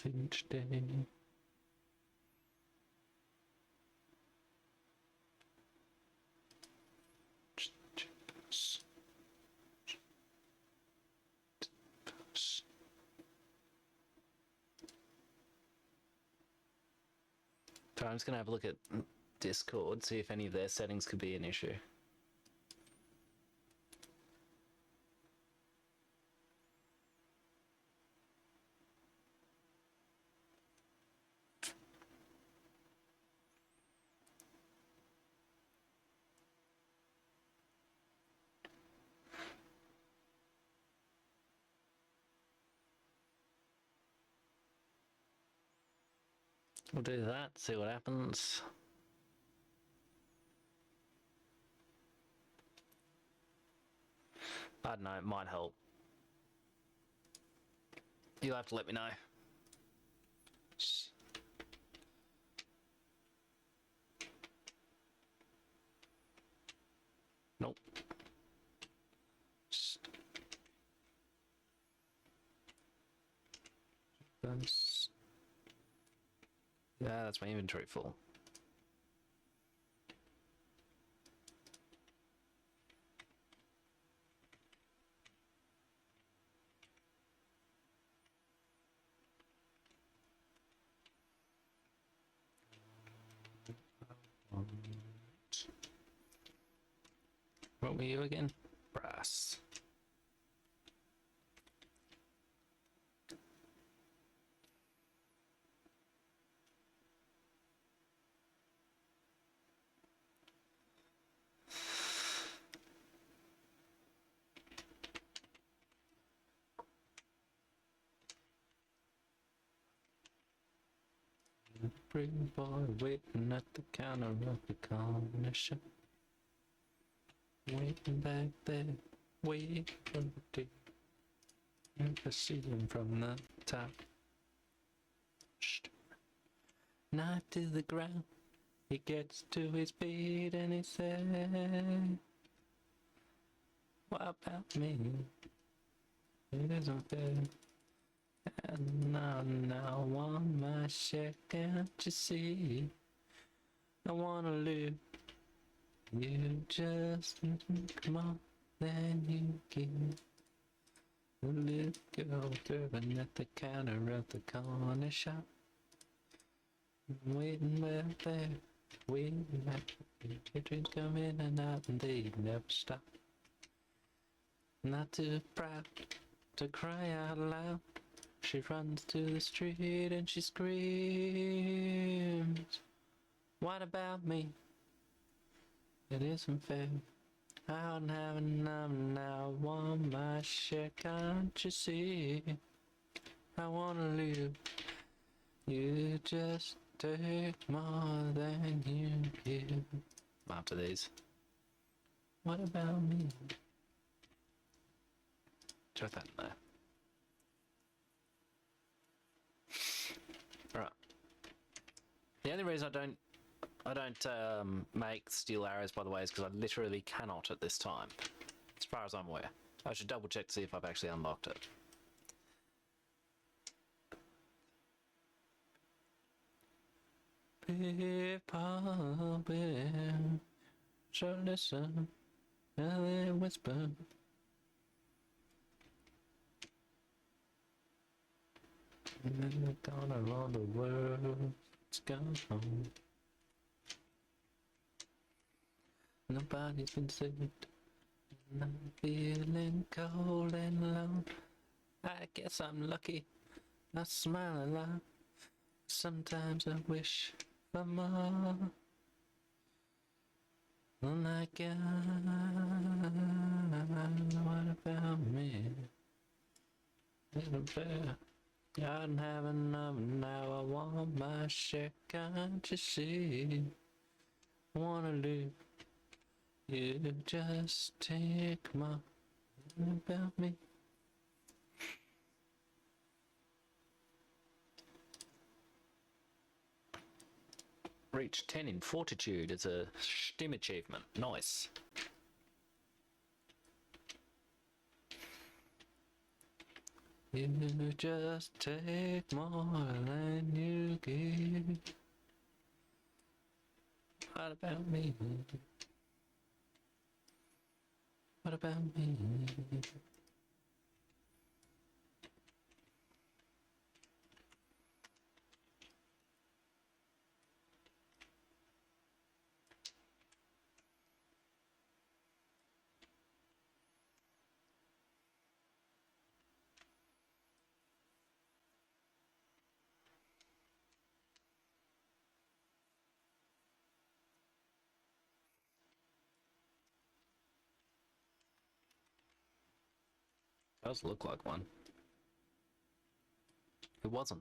Each day. So I'm just gonna have a look at Discord, see if any of their settings could be an issue. We'll do that, see what happens. I don't know, it might help. You'll have to let me know. Nope. Yeah, that's my inventory full. What were you again? Brass. Pretty boy waiting at the counter of the corner shop. Waiting back there, waiting for the day. Never see him from the top. Knife to the ground. He gets to his feet and he says, what about me? It isn't fair. And now on my share, can't you see? I wanna live. You just come on, then you give. A little girl serving at the counter of the corner shop. Waiting back there, waiting back there. Children come in and out and they never stop. Not too proud to cry out loud. She runs to the street and she screams, what about me? It isn't fair. I don't have enough now, want my share, can't you see? I wanna live. You just take more than you give. After these. What about me? Throw that in there. Right. The only reason I don't make steel arrows, by the way, is because I literally cannot at this time, as far as I'm aware. I should double check to see if I've actually unlocked it. People will so listen, and they whisper. Gone around the world, it's gone home. Nobody's been saved. And I'm feeling cold and alone. I guess I'm lucky. I smile a lot. Sometimes I wish for more. And I got, what about me? Little bear. I don't have enough now. I want my share. Can't you see? I wanna live. You just take my about me. Reach 10 in fortitude. It's a STEM achievement. Nice. You just take more than you give. What about me? What about me? Does look like one. It wasn't.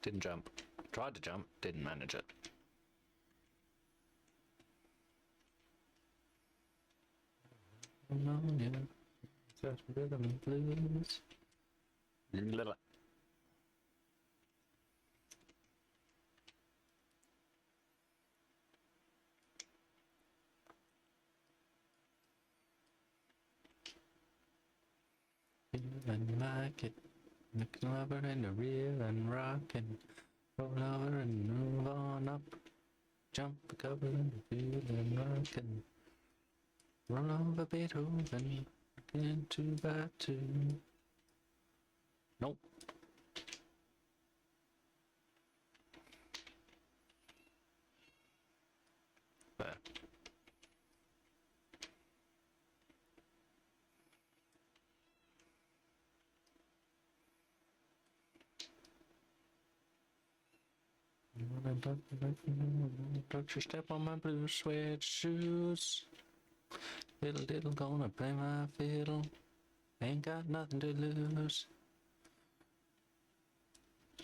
Didn't jump. Tried to jump, didn't manage it. No, yeah. Just rhythm and blues. Little. And like it. Mix over and a reel and rock and roll over and move on up. Jump a couple and feel and rock and roll over Beethoven again 2 by 2. Nope. There. Don't you step on my blue suede shoes. Little gonna play my fiddle. Ain't got nothing to lose.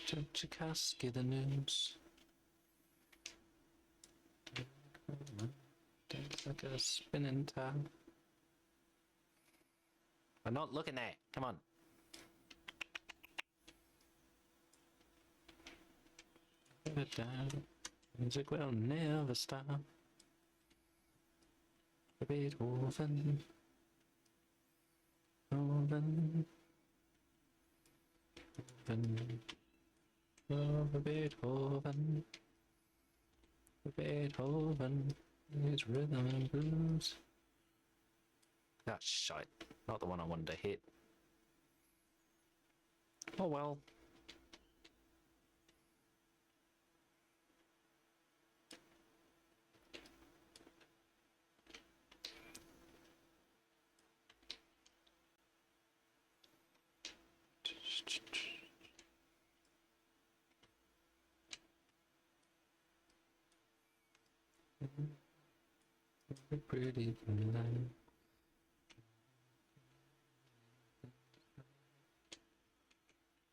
Tchaikovsky the news. Dance like a spinning top. I'm not looking at. Come on. Put it down. Music will never stop. Beethoven. Beethoven. Beethoven. Beethoven. His rhythm and blues. Ah, shite. Not the one I wanted to hit. Oh well. Pretty tonight.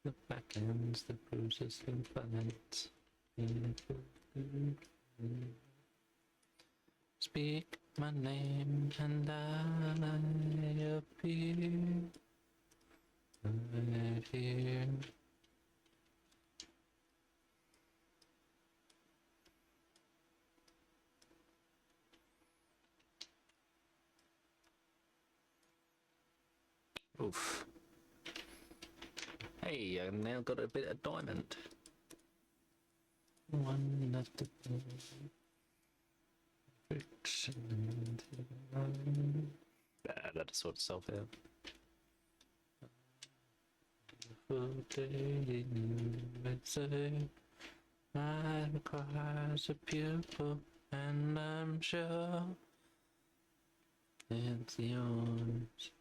The back ends, the bruises, the fights. Speak my name and I appear right here. Oof. Hey, I now got a bit of diamond. One left. That'll sort itself out. I requires a pupil, and I'm sure it's yours.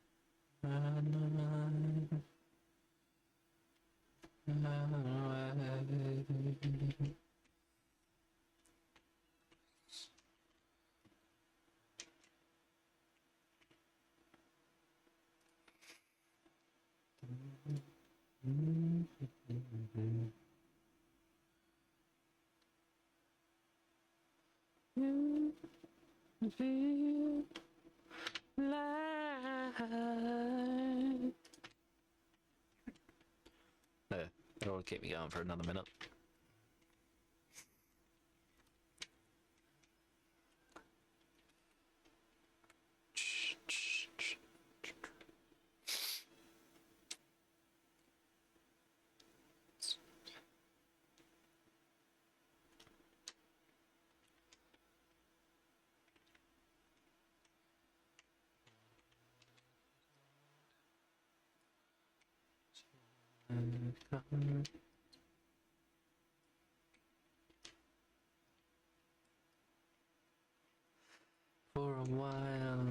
Feel like no, it'll keep me going for another minute. For a while.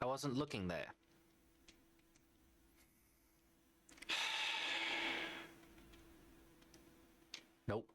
I wasn't looking there. Nope.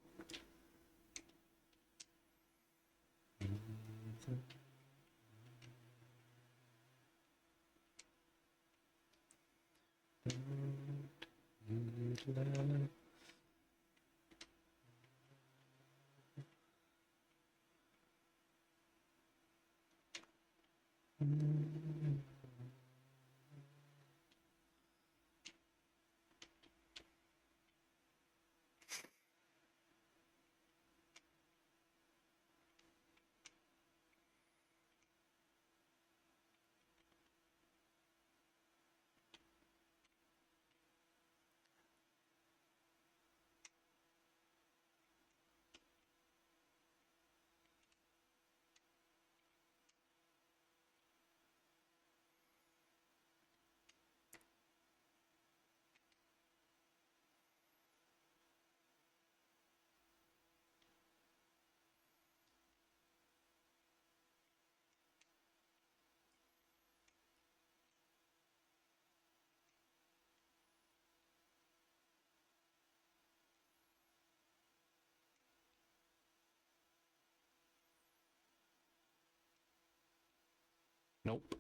Nope.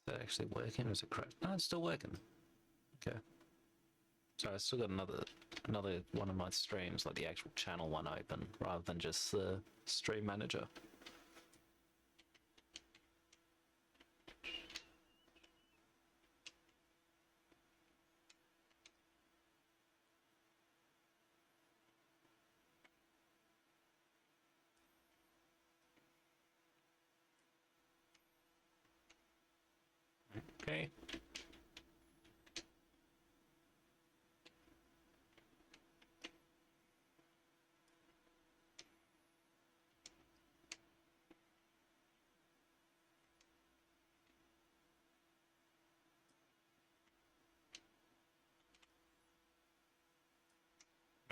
that actually working or is it correct? No, it's still working. Okay. So I still got another one of my streams, like the actual channel one open, rather than just the stream manager. Okay.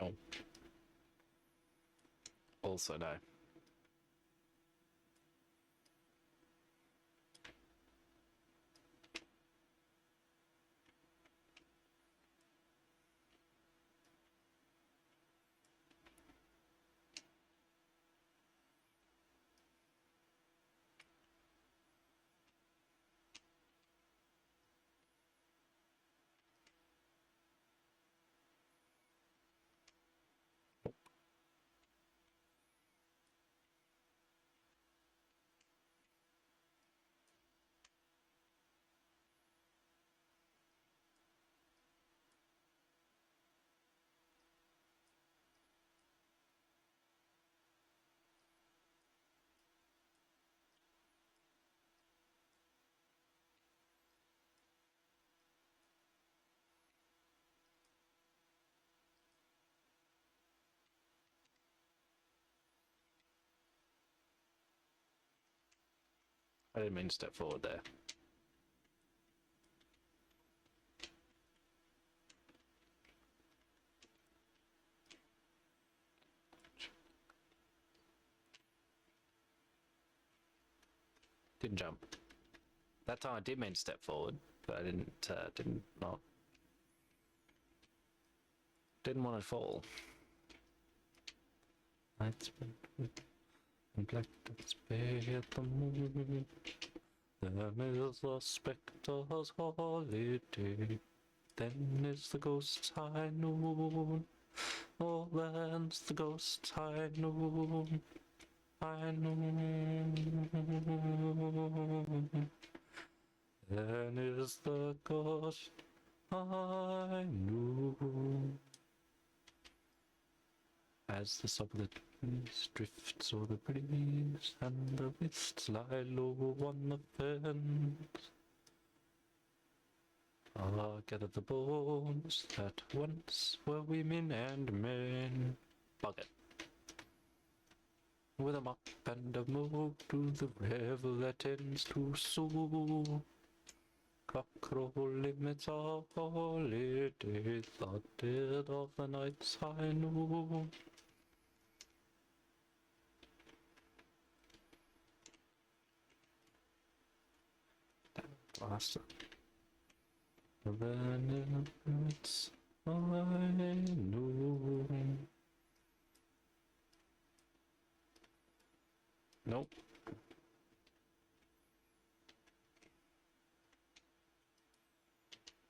Oh. Also no. I didn't mean to step forward there. Didn't jump. That time I did mean to step forward, but I didn't want to fall. Lights and black spare the moon. Then is the spectre's holiday. Then is the ghost's high noon. Oh, then's the ghost's high noon. High noon. Then is the ghost high noon. As the sop of the trees drifts o'er the breeze, and the mists lie low on the fens, ah, gather the bones that once were women and men. Bug it. With a mop and a mow to the revel that ends too soon. Clock roll limits of holiday, the dead of the night's high noon. Bastard. Then it's I know. Nope.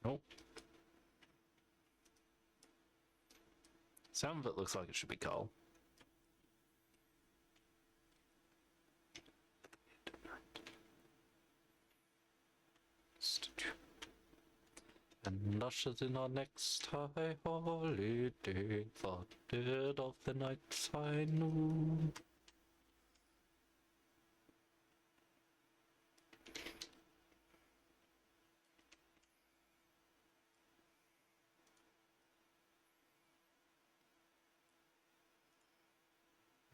Nope. Some of it looks like it should be coal. And ushers in our next high holiday, the dead of the night's high noon.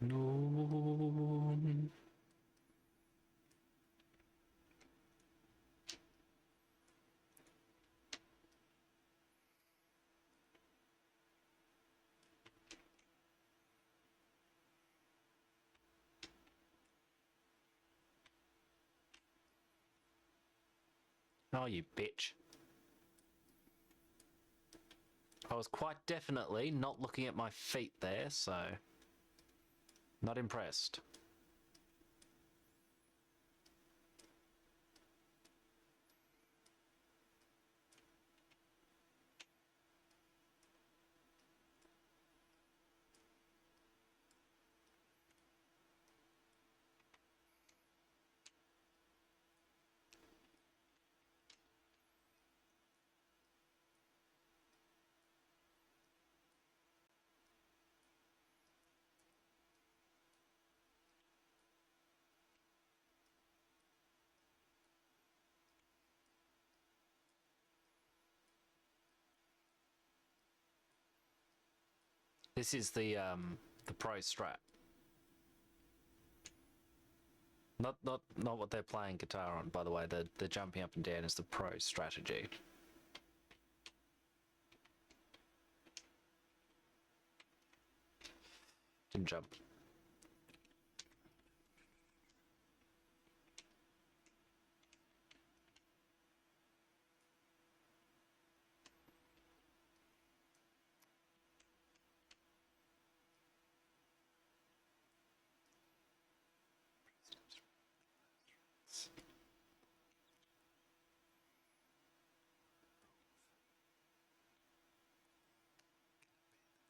Noon. Oh, you bitch. I was quite definitely not looking at my feet there, so not impressed. This is the pro strat. Not what they're playing guitar on, by the way. The jumping up and down is the pro strategy. Didn't jump.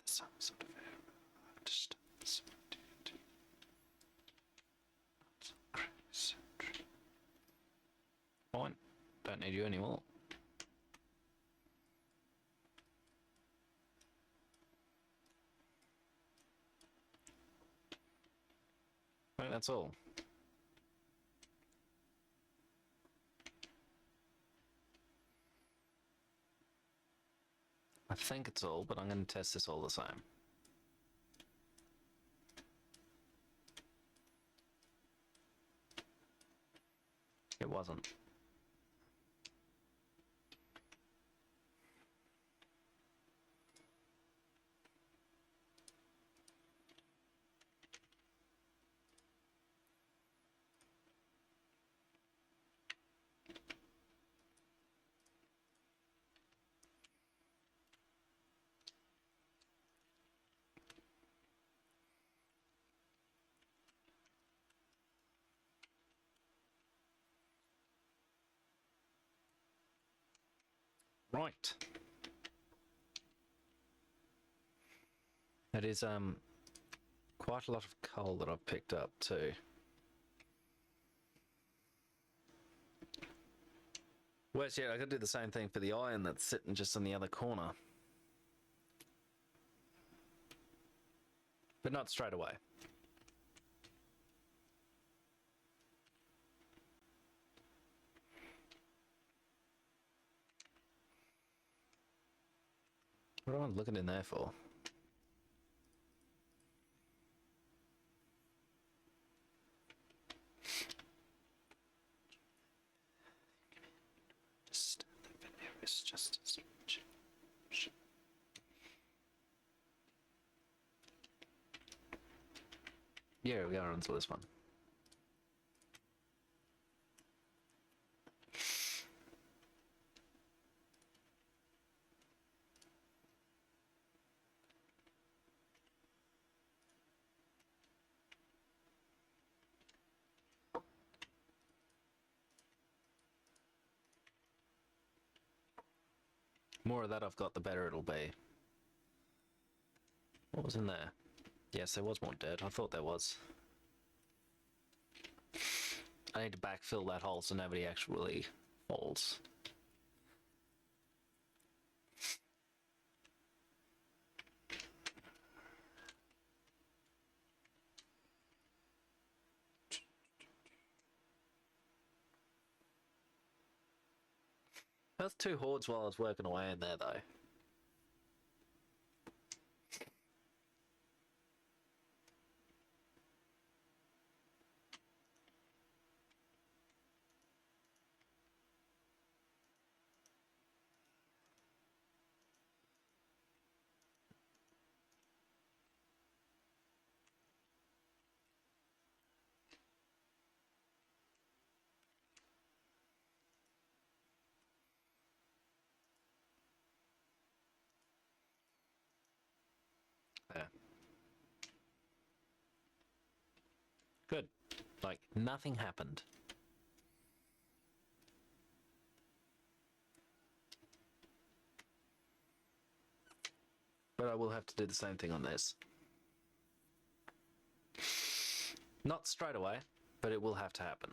Some sort of just fine. Don't need you anymore. I think that's all. I think it's all, but I'm going to test this all the same. It wasn't. Right. It is quite a lot of coal that I've picked up too. Worse yet, I could do the same thing for the iron that's sitting just in the other corner. But not straight away. What am I looking in there for? Yeah, we are onto this one. More of that I've got, the better it'll be. What was in there? Yes, there was more dirt. I thought there was. I need to backfill that hole so nobody actually falls. That's two hordes while I was working away in there, though. Yeah. Good. Like, nothing happened. But I will have to do the same thing on this. Not straight away, but it will have to happen.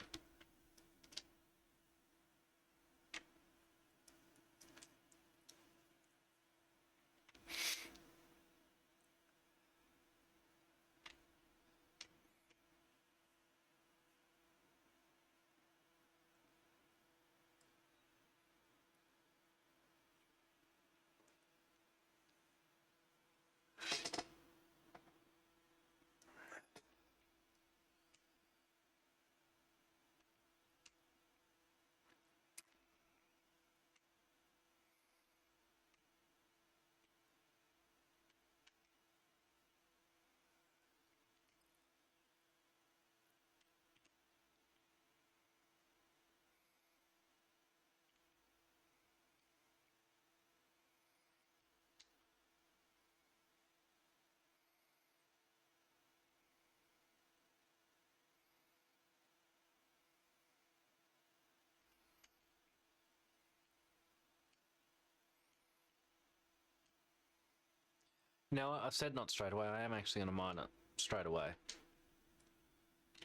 Now, I said not straight away. I am actually going to mine it straight away.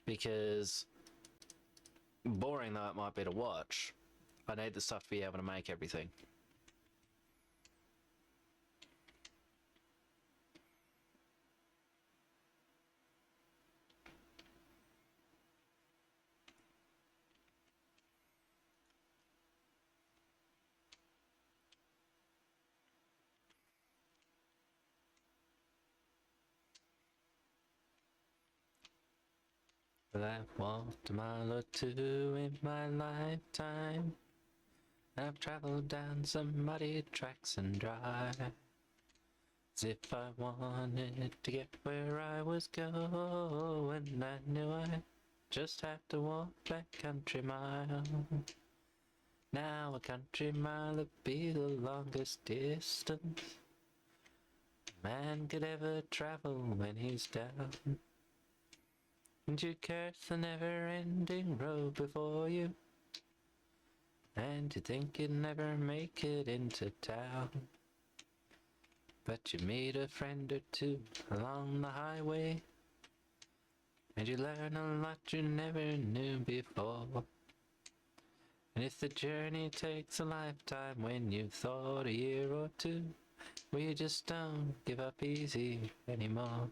Because, boring though it might be to watch, I need the stuff to be able to make everything. Well, I've walked a mile or two in my lifetime. I've traveled down some muddy tracks and dry. As if I wanted to get where I was going, I knew I just have to walk that country mile. Now a country mile would be the longest distance a man could ever travel when he's down. And you curse the never-ending road before you, and you think you'd never make it into town. But you meet a friend or two along the highway, and you learn a lot you never knew before. And if the journey takes a lifetime when you thought a year or two, well, you just don't give up easy anymore.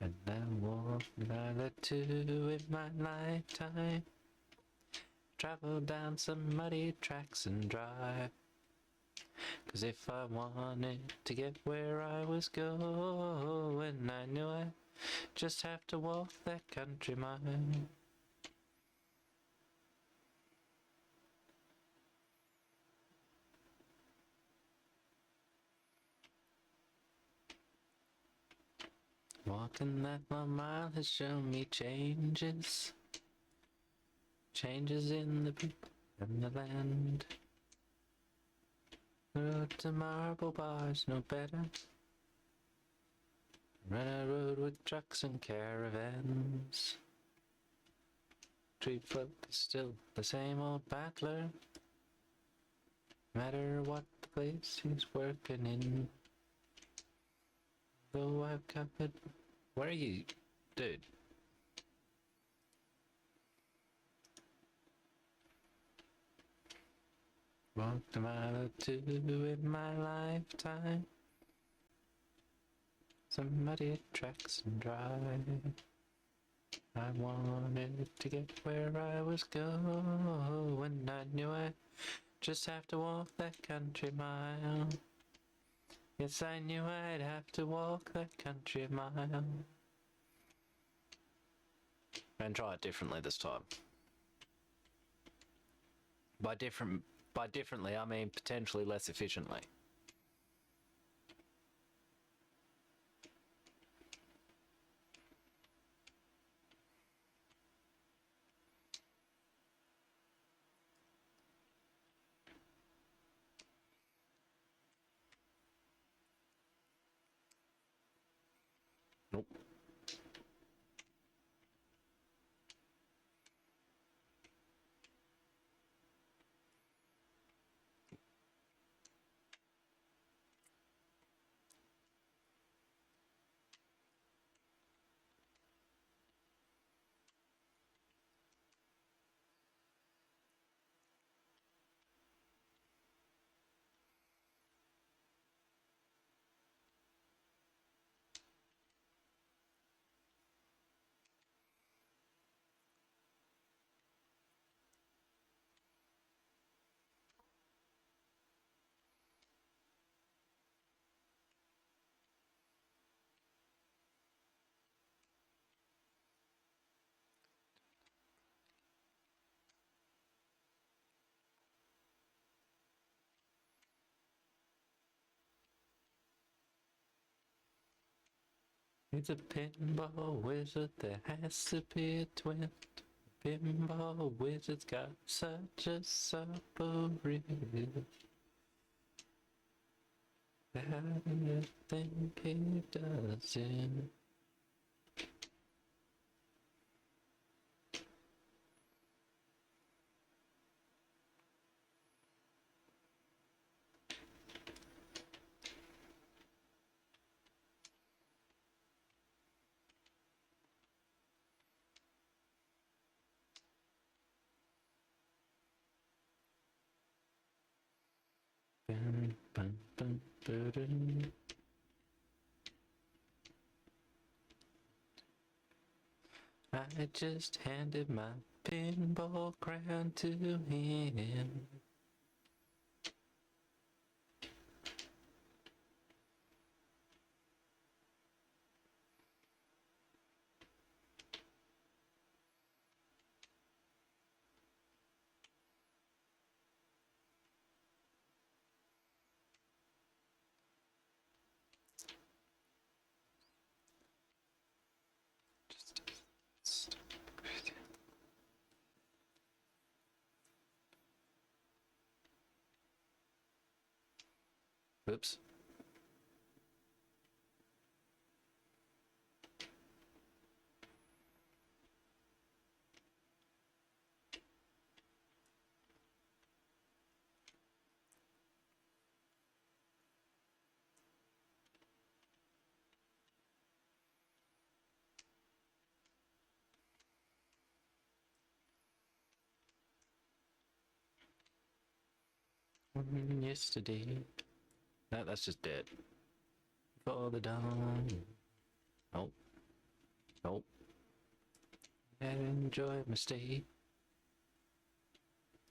And I walked a mile or two in my lifetime, travel down some muddy tracks and drive. 'Cause if I wanted to get where I was going, I knew I just have to walk that country mile. Walking that 1 mile has shown me changes. Changes in the people and the land. The road to marble bars no better. Run a road with trucks and caravans. Street folk is still the same old battler. No matter what the place he's working in. Though I've covered... Where are you? Dude. Walked a mile or two in my lifetime. Some muddy tracks and dry. I wanted to get where I was going. I knew I just have to walk that country mile. Yes, I knew I'd have to walk that country mile. And try it differently this time. By differently, I mean potentially less efficiently. Nope. He's a pinball wizard, there has to be a twin. Pinball wizard's got such a submarine. How do you think he does it? Bum, bum, ba-dum. I just handed my pinball crown to him. Oops. Yesterday. No, that's just dead. For the dawn. Nope. Nope. I enjoyed my stay.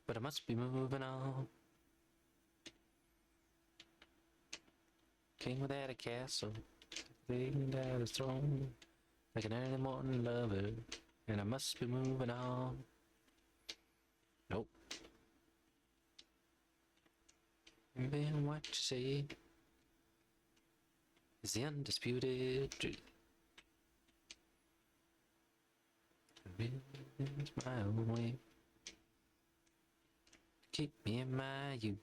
But I must be moving on. King without a castle. King without a throne. Like an early morning lover. And I must be moving on. Nope. And then what you say is the undisputed truth. It's my own way. Keep me in my youth.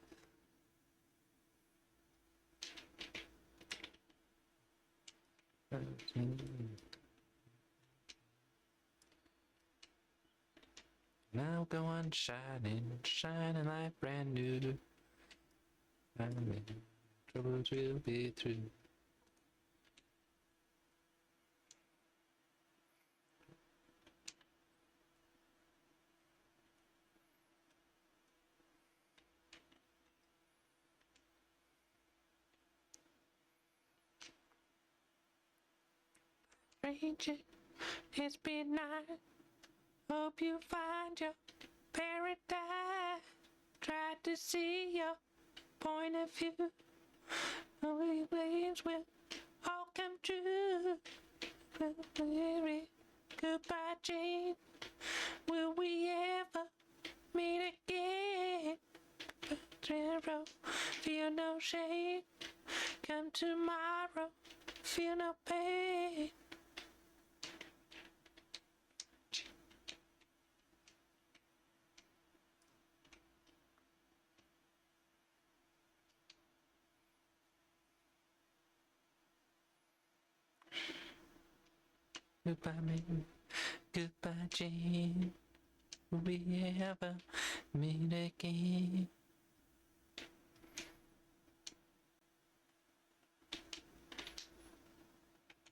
Now go on shining, shining like brand new. Troubles will be through. Stranger, it's midnight. Hope you find your paradise. Try to see your point of view. Only dreams will all come true. Goodbye, Jane. Will we ever meet again? Tomorrow, feel no shame. Come tomorrow, feel no pain. Goodbye, man. Goodbye, Jane. Will we ever meet again?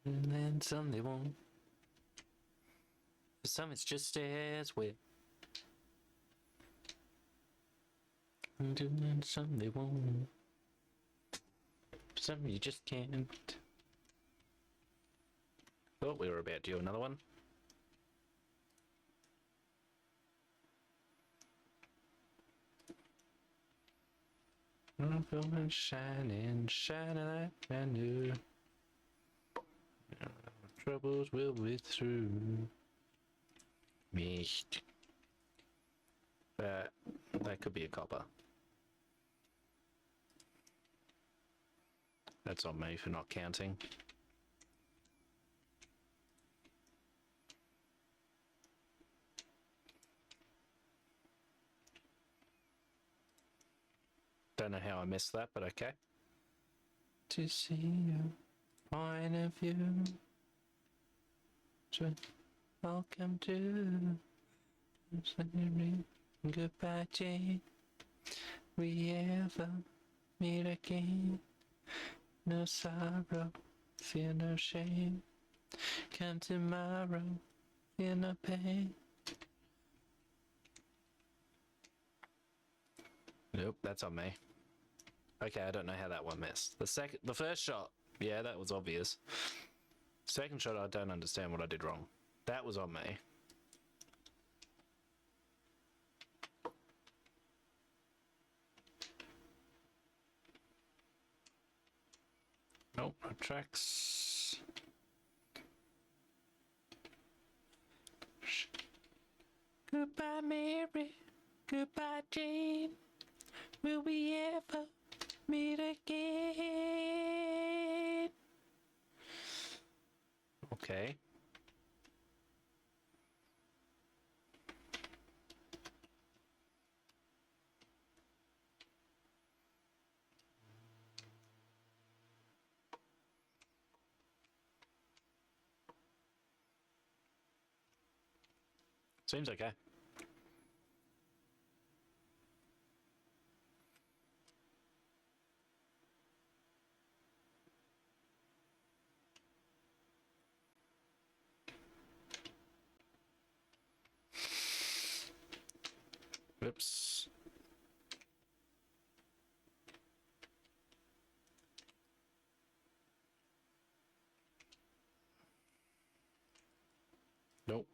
And then some they won't. For some it's just as wet. And then some they won't. For some you just can't. Thought we were about to do another one. I'm feeling shining, shining like brand new. Troubles will be through. Nicht. But that could be a copper. That's on me for not counting. Don't know how I missed that, but okay. To see your point of view. I'll come to. Goodbye, Jane. We ever meet again? No sorrow, feel no shame. Come tomorrow, feel no pain. Nope, that's on me. Okay, I don't know how that one missed. The first shot, yeah, that was obvious. Second shot, I don't understand what I did wrong. That was on me. Nope, no tracks. Goodbye, Mary. Goodbye, Jane. Will we ever meet again? Okay. Seems okay. Oops. Nope.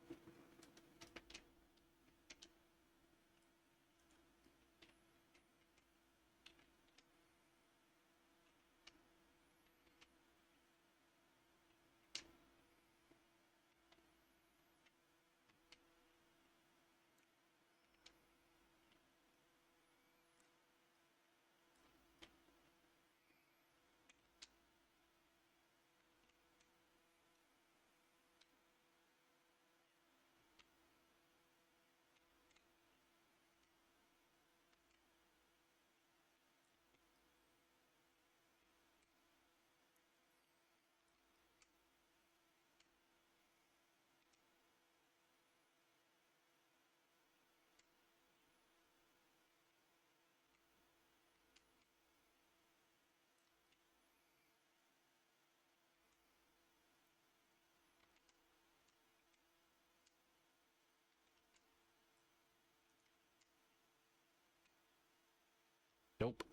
Nope.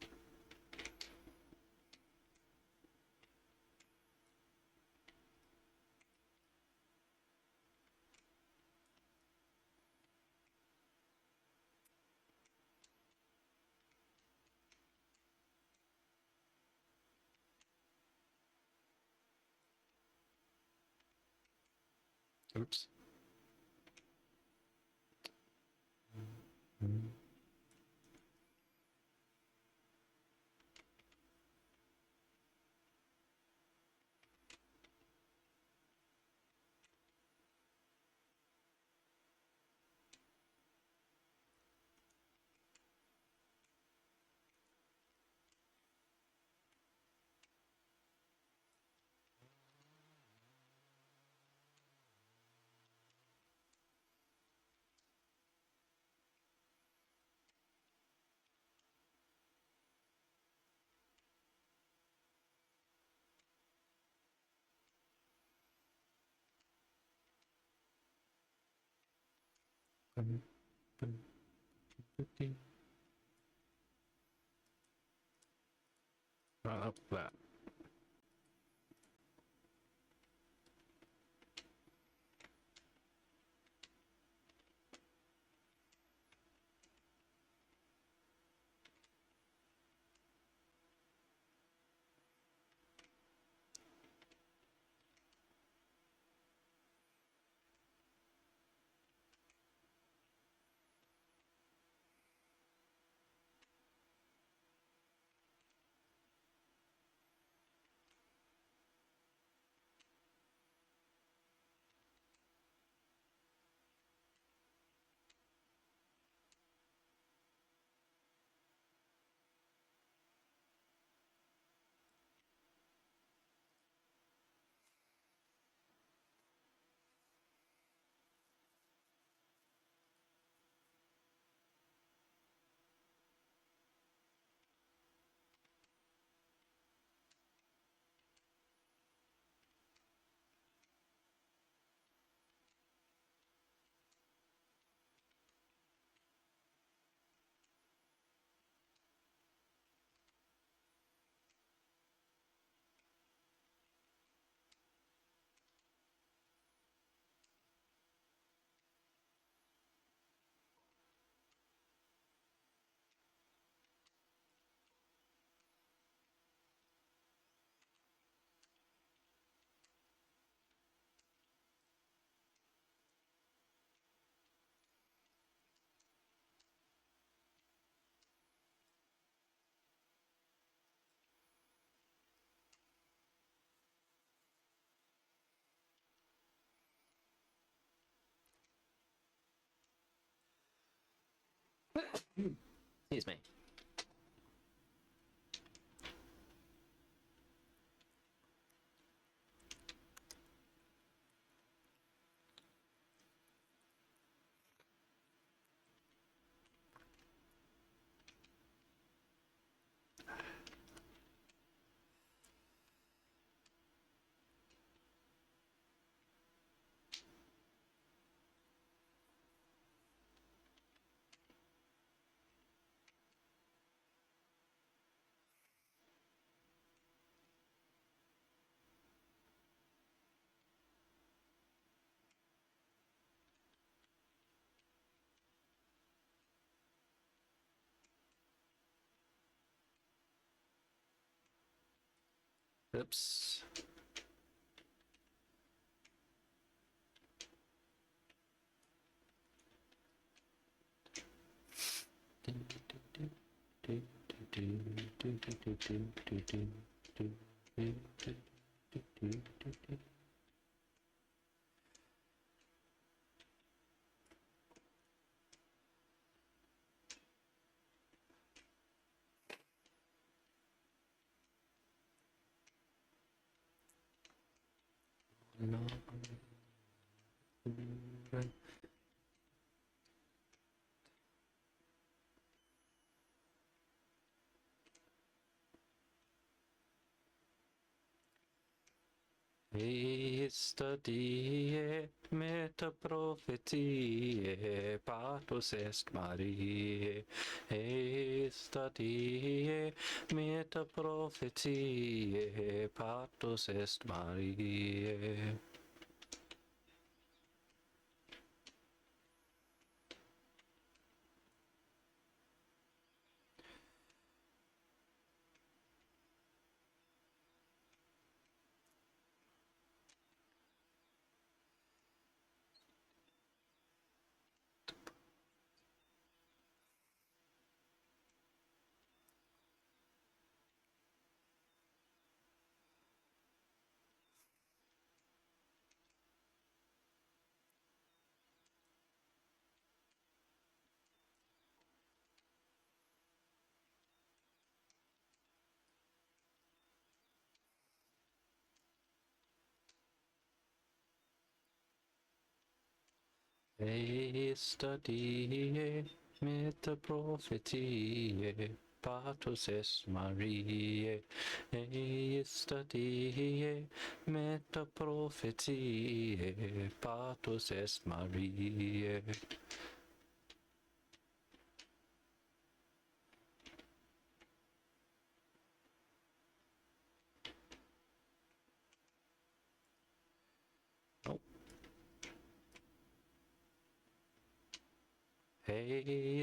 Oops. Right up that. Excuse me. Oops. Studiae meta prophetiae patus est Mariae. Studiae meta prophetiae patus est Mariae. Studiae meta prophetiae patus est Mariae. Studiae meta prophetiae patus est Mariae. Oh.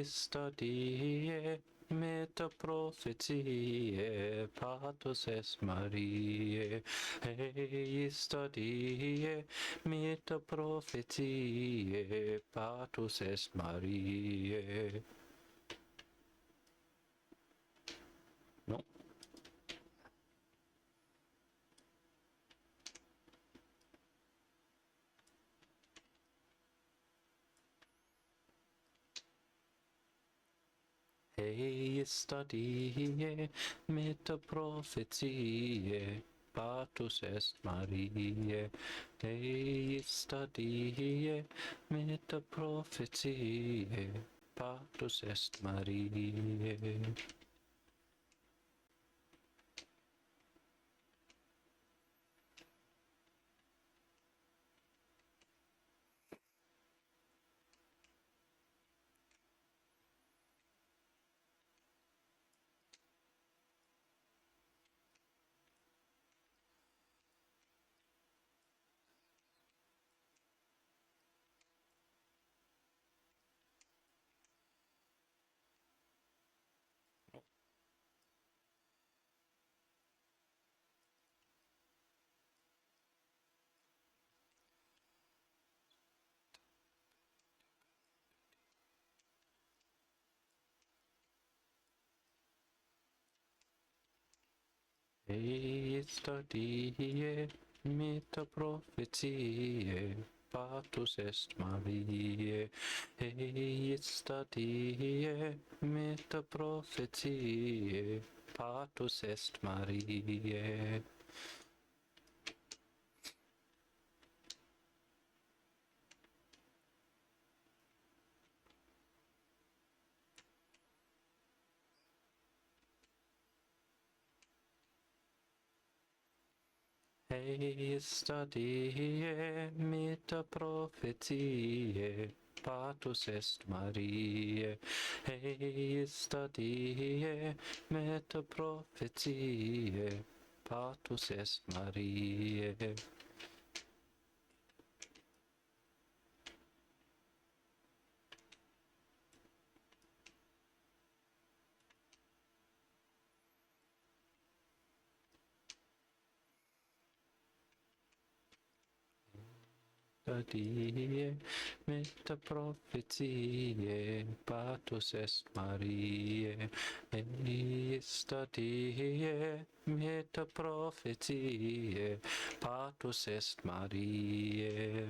Studiae meta prophetiae patus est Mariae. Studiae meta prophetiae patus est Mariae. No. Studiae meta prophetiae patus est Mariae. Studiae meta prophetiae patus est Mariae. Studiae meta prophetiae Patus est Mariae, stadie, meta prophetiae, Patus est Mariae. Stadie, meta prophetiae, Patus est Mariae. Stadie, meta prophetiae, Patus est Mariae. Stadie, meta prophetiae, Patus est Mariae. Stadie, meta prophetiae, Patus est Mariae.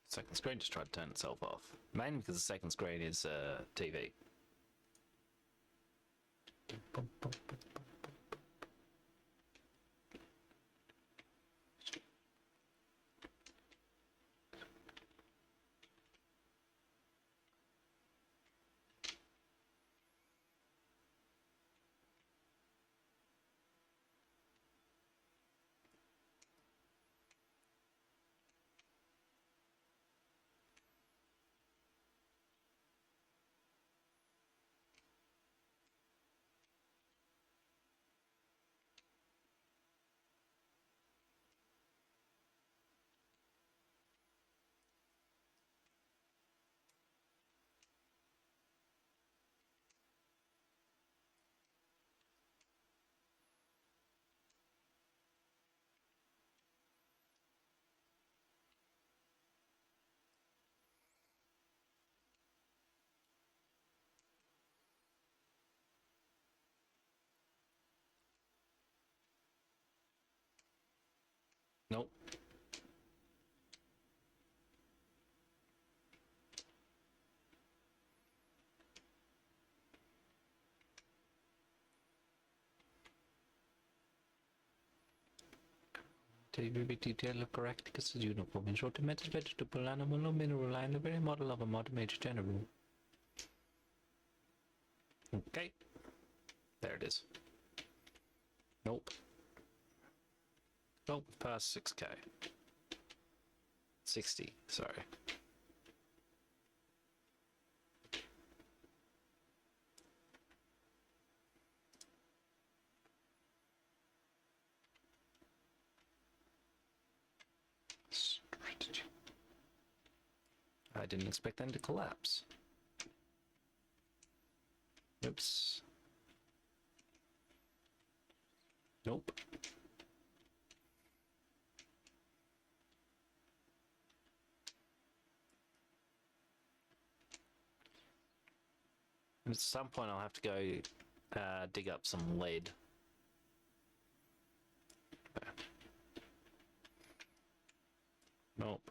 Second screen just tried to turn itself off. Mainly because the second screen is TV. Nope. Detail of Caractacus is uniform. In short, a meta vegetable, animal, or mineral line, the very model of a modern major general. Okay. There it is. Nope. Nope, past 6k. 60, sorry. Strategy. I didn't expect them to collapse. Oops. Nope. And at some point I'll have to go dig up some lead. Nope.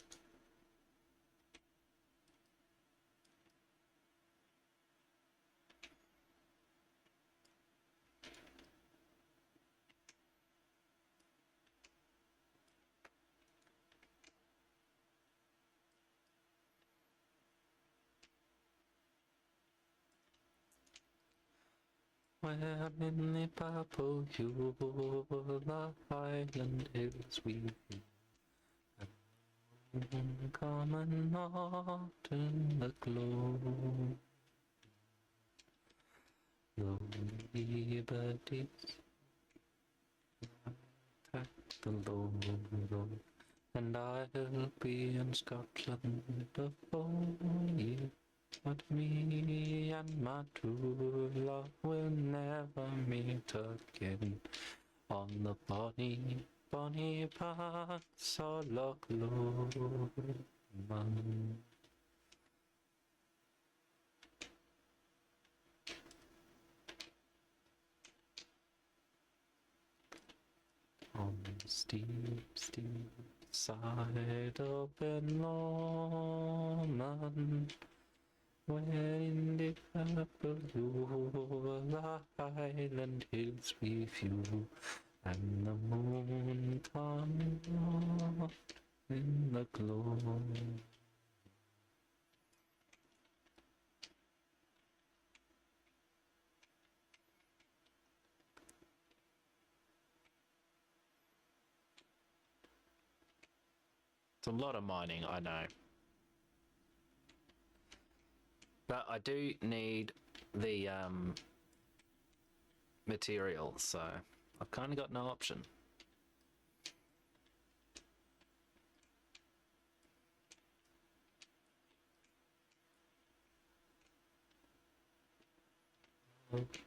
Where in the purple hue the island is we common heart in the glow. Lonely birdies at the low, and I'll be in Scotland before you. But me and my true love will never meet again on the bonny paths of Loch Lomond. On the steep side up in Lomond, when the purple over the highland hills we view, and the moon comes out in the glow. It's a lot of mining, I know. But I do need the material, so I've kind of got no option.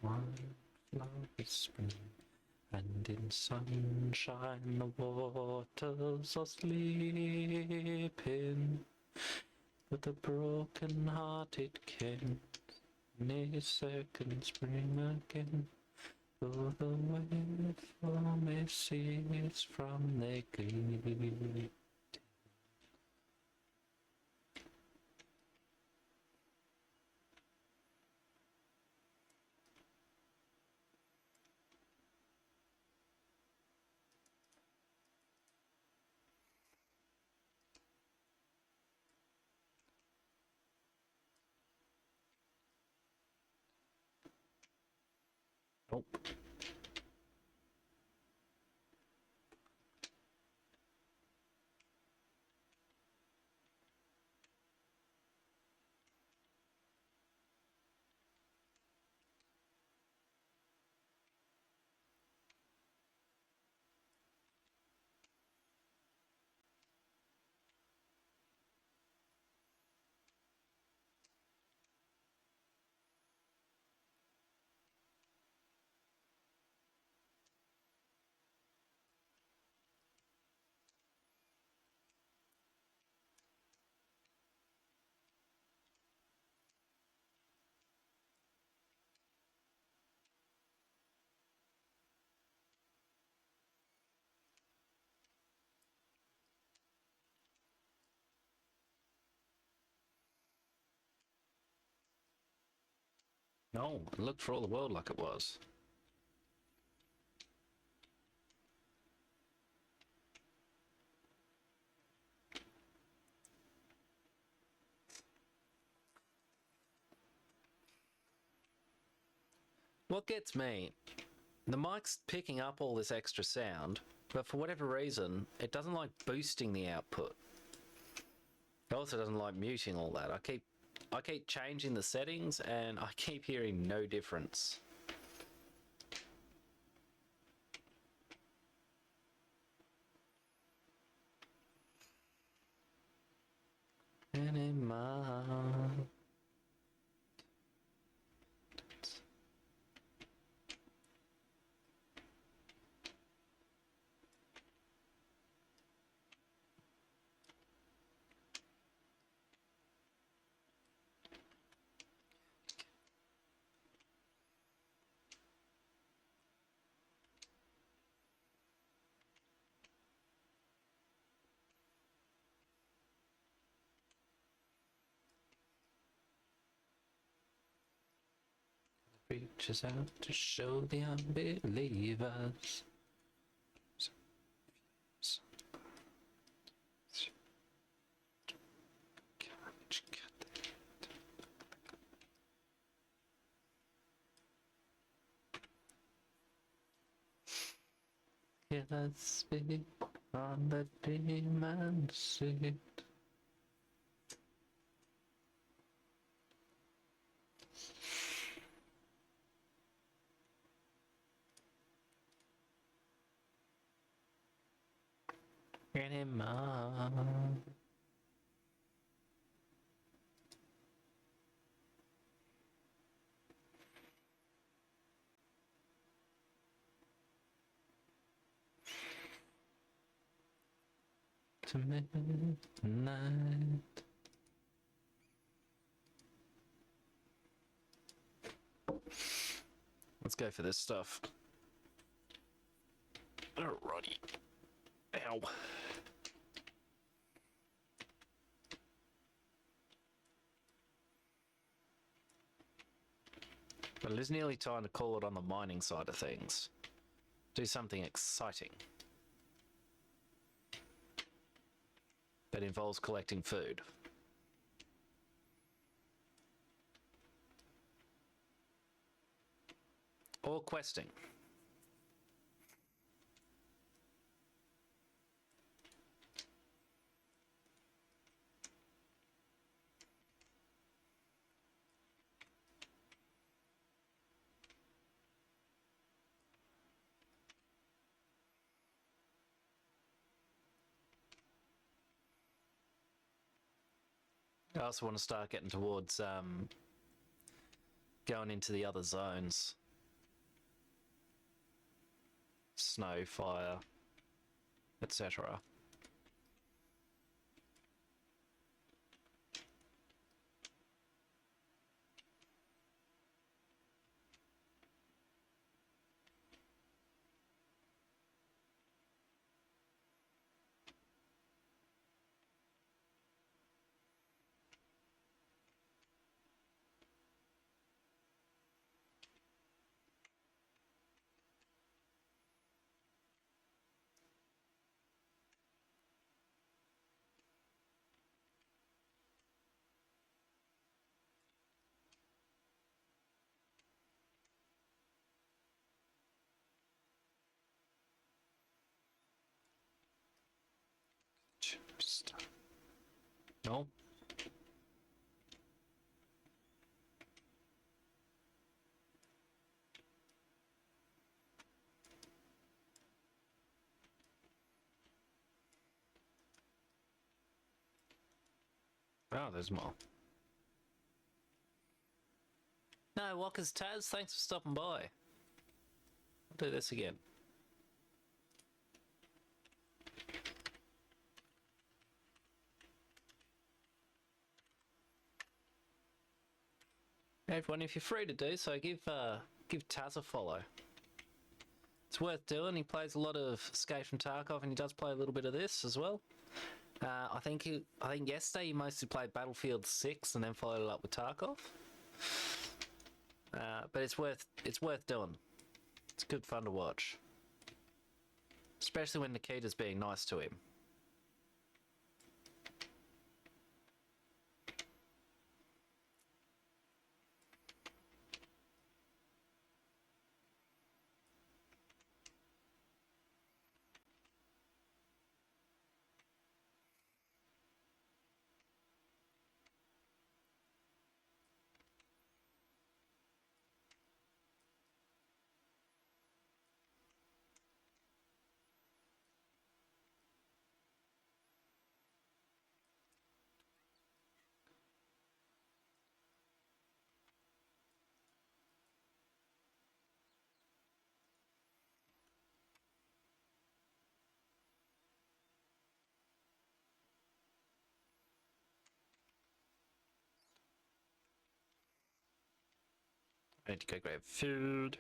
Love is spring, and in sunshine the waters are sleeping, but the broken-hearted can a second spring again. Though the waveform is ceased from their glee. Nope. No, it looked for all the world like it was. What gets me, the mic's picking up all this extra sound, but for whatever reason, it doesn't like boosting the output. It also doesn't like muting all that. I keep changing the settings and I keep hearing no difference. Anymore. Reaches out to show the unbelievers. Let's speak on the demon seat. Anymore. To midnight. Let's go for this stuff. Alrighty. Ow. But it is nearly time to call it on the mining side of things. Do something exciting. That involves collecting food. Or questing. I also want to start getting towards going into the other zones. Snow, fire, etc. Just... No. Oh, there's more. No, Walker's Taz, thanks for stopping by. I'll do this again. Hey everyone, if you're free to do so, give Taz a follow. It's worth doing. He plays a lot of Escape from Tarkov, and he does play a little bit of this as well. I think yesterday he mostly played Battlefield 6 and then followed it up with Tarkov. But it's worth doing. It's good fun to watch, especially when Nikita's being nice to him. I need to go grab food.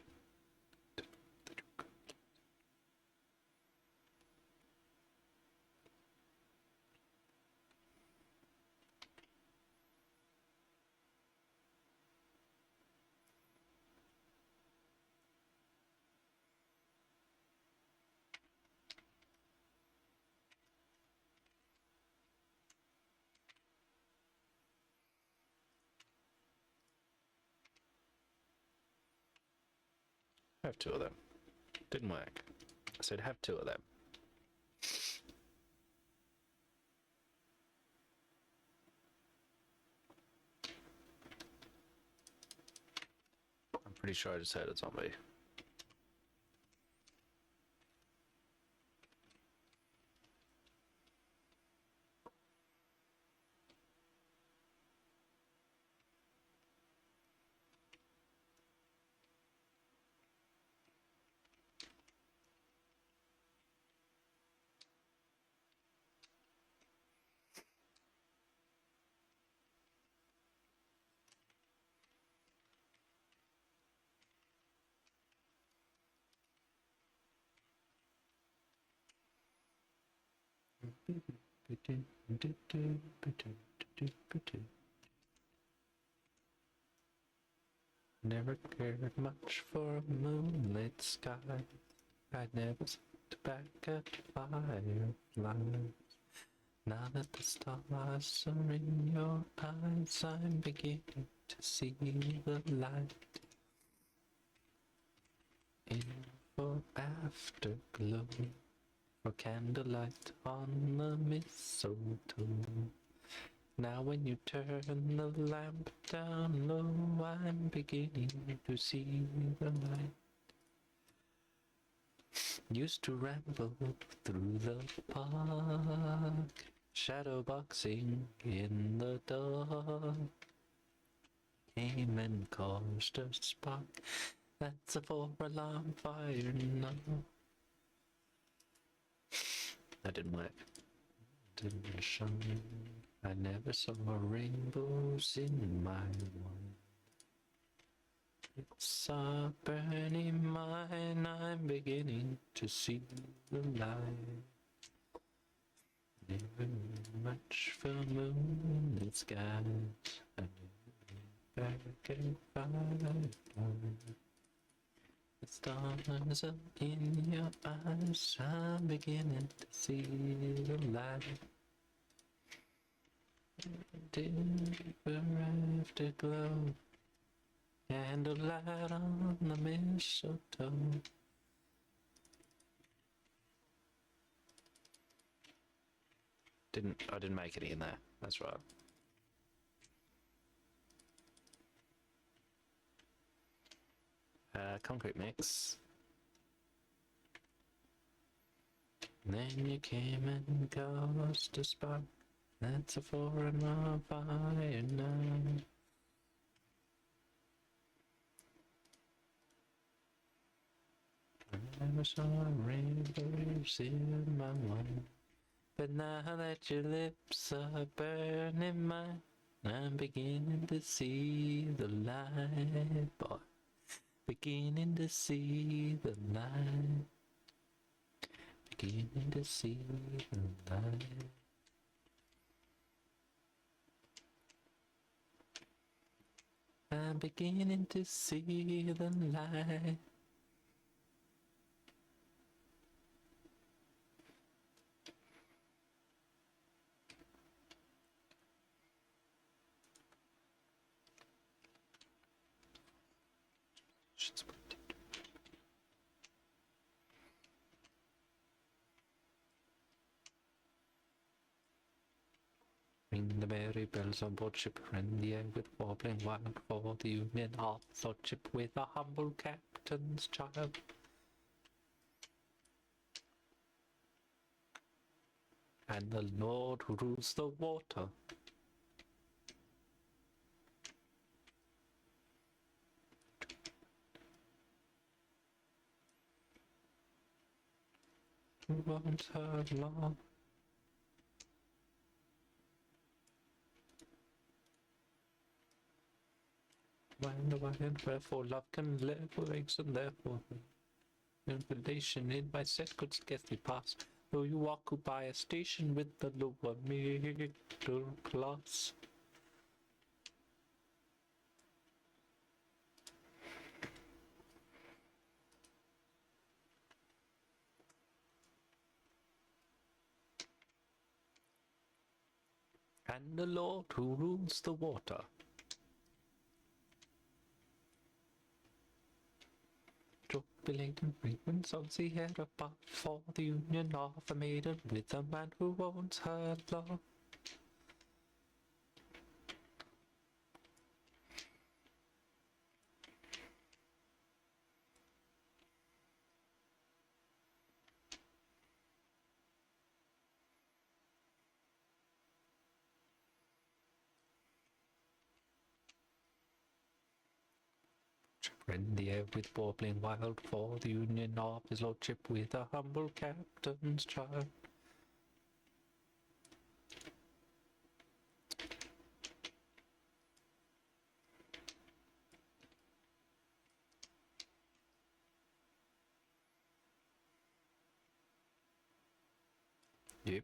Have two of them. Didn't work. I said have two of them. I'm pretty sure I just heard a zombie. Never cared much for a moonlit sky. I'd never seen back at fireflies. Now that the stars are in your eyes, I'm beginning to see the light. In for afterglow, for candlelight on the mistletoe. Now when you turn the lamp down low, I'm beginning to see the light. Used to ramble through the park, shadow boxing in the dark. Came and caused a spark, that's a 4-alarm fire now. That didn't work. Didn't shine. I never saw rainbows in my mind. It's a burning mine, I'm beginning to see the light. Never much for moon and skies. I never back and firefly. The stars are in your eyes, I'm beginning to see the light. Deeper afterglow, candlelight on the mistletoe. I didn't make any in there. That's right. Concrete mix. Then you came and caused a spark. That's a 4-alarm fire now. I never saw rainbows in my mind, but now that your lips are burning mine, I'm beginning to see the light, boy. Beginning to see the light. Beginning to see the light. I'm beginning to see the light. Ring the merry bells on board ship, rend the air with warbling wild for the Union Ark ship with a humble captain's child. And the Lord who rules the water. Who won't have long? Why and wherefore love can live wakes and therefore relation in my set could scarcely pass, though you occupy a station with the lower middle class. And the Lord who rules the water. Jubilating frequent songs he had apart for the union of a maiden with a man who owns her love. Rend the air with warbling wild for the union of his lordship with a humble captain's child. Yep.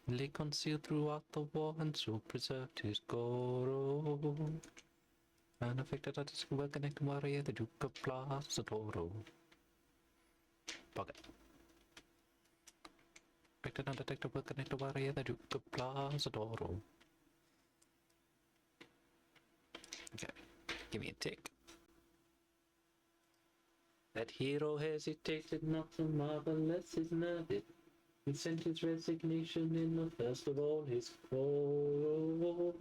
Lay concealed throughout the wall and so preserved his gold. Unaffected artistic well connected warrior, the Duke of Plaza Toro. Pocket. Affected undetected well connected warrior, the Duke of Plaza Toro. Okay, give me a tick. That hero hesitated not so marvelous is nervous. He sent his resignation in the first of all his quarrel.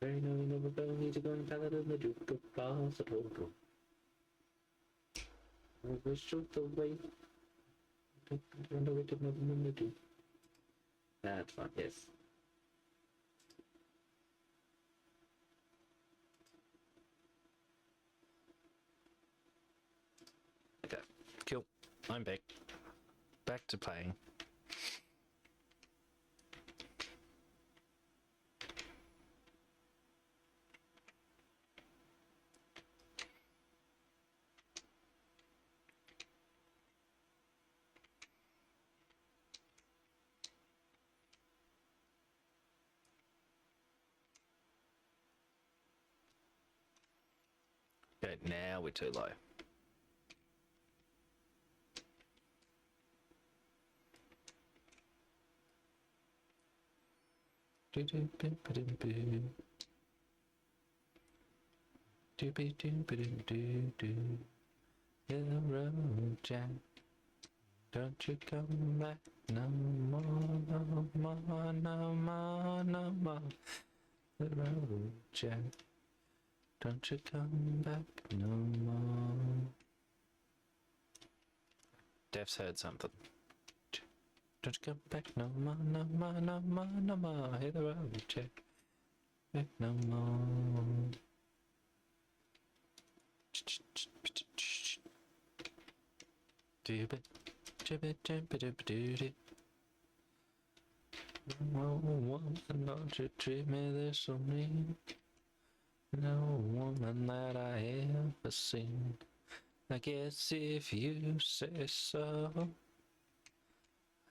Very knowing of a bell, he's a going paladin, the Duke of Plaza Toro. I wish of the way. Underrated nobleman, the Duke. That's fine, yes. Okay, cool. I'm back. Back to playing. Okay, now we're too low. Hit the road, Jack. Don't you come back no more, no more, no more, no more. The road, Jack. Don't you come back no more. Dev's heard something. Don't you come back no more, no more, no more, no more. Hit the road, Jack. Back no more. No woman, don't you treat me this or mean. No woman that I ever seen. I guess if you say so,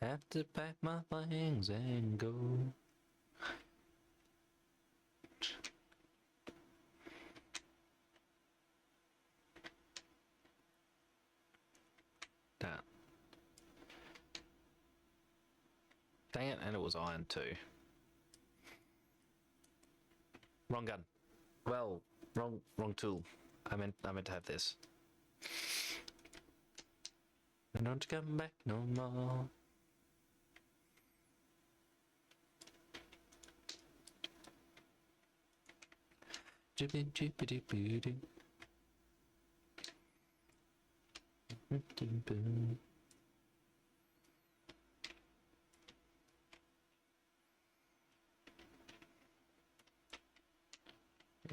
I have to pack my things and go. Damn. Dang it, and it was iron too. Wrong gun. Well, wrong tool. I meant to have this. And don't come back no more. Jibbity jibbity booty.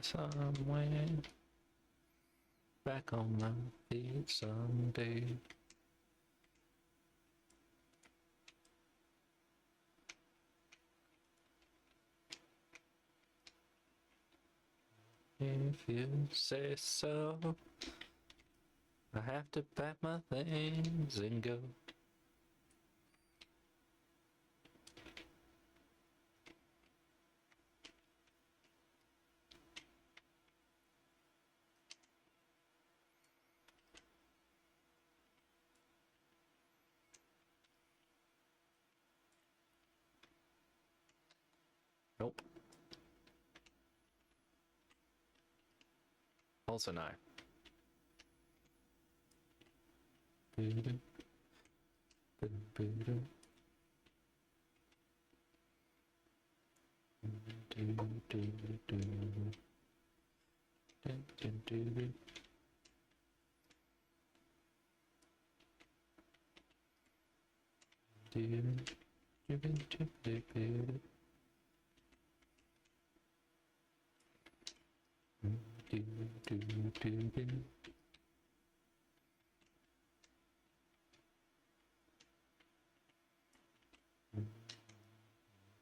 Somewhere back on my feet someday. If you say so, I have to pack my things and go. Nope. Also no.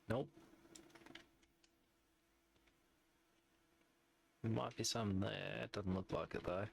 Nope. There might be some there. Doesn't look like it though.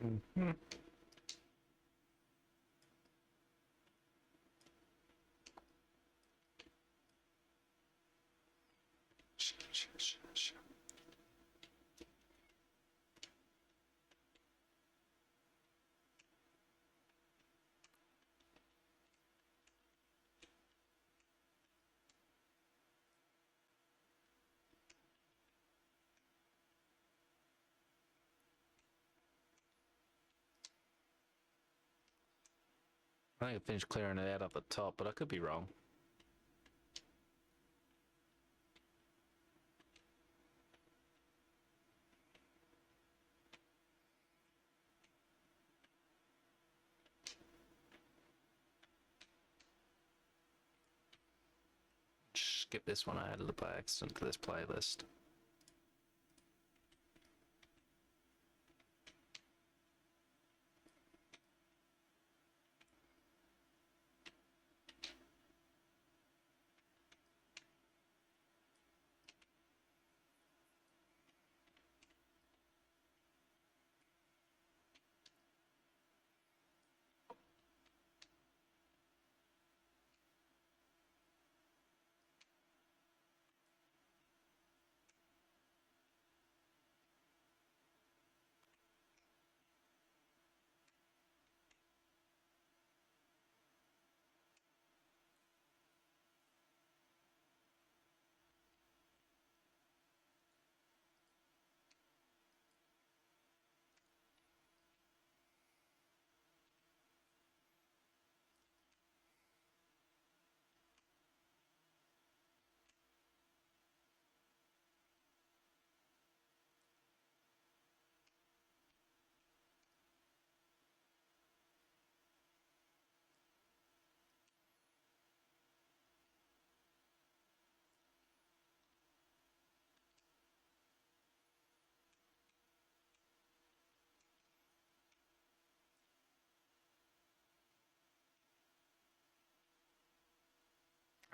Mm-hmm. I think I finished clearing it out up the top, but I could be wrong. Skip this one, I added it by accident to this playlist.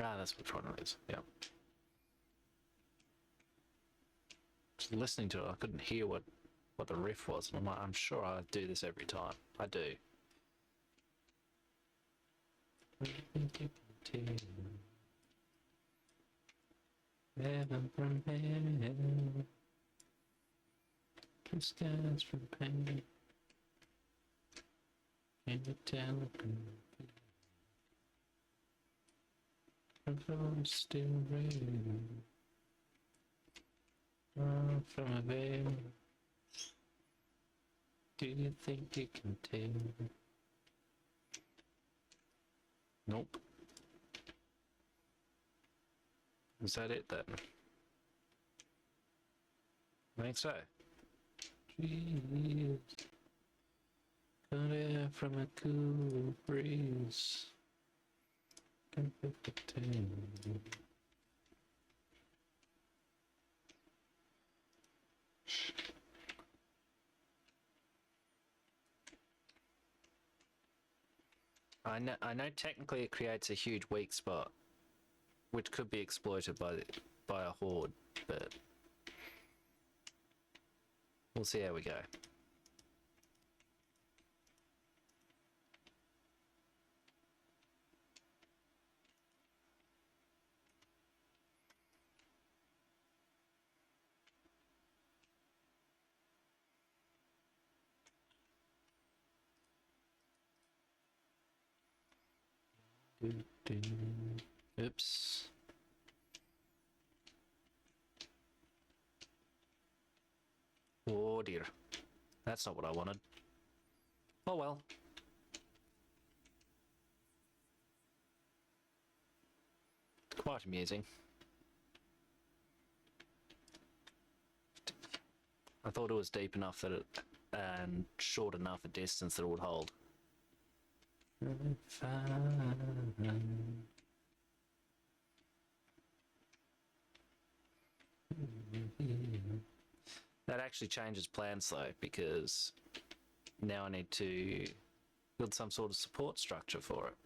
Ah, that's which one it is. Yeah. Just listening to it, I couldn't hear what the riff was, and I'm like, I'm sure I do this every time. I do. Heaven from heaven, blue skies from pain, and the telegram from still rain, from a veil. Do you think you can tell? Nope. Is that it then? I think so. Trees cut air from a cool breeze. Can fit the tail. I know technically it creates a huge weak spot, which could be exploited by a horde, but we'll see how we go. Oops. Oh dear. That's not what I wanted. Oh well. Quite amusing. I thought it was deep enough that it and short enough a distance that it would hold. That actually changes plans though, because now I need to build some sort of support structure for it.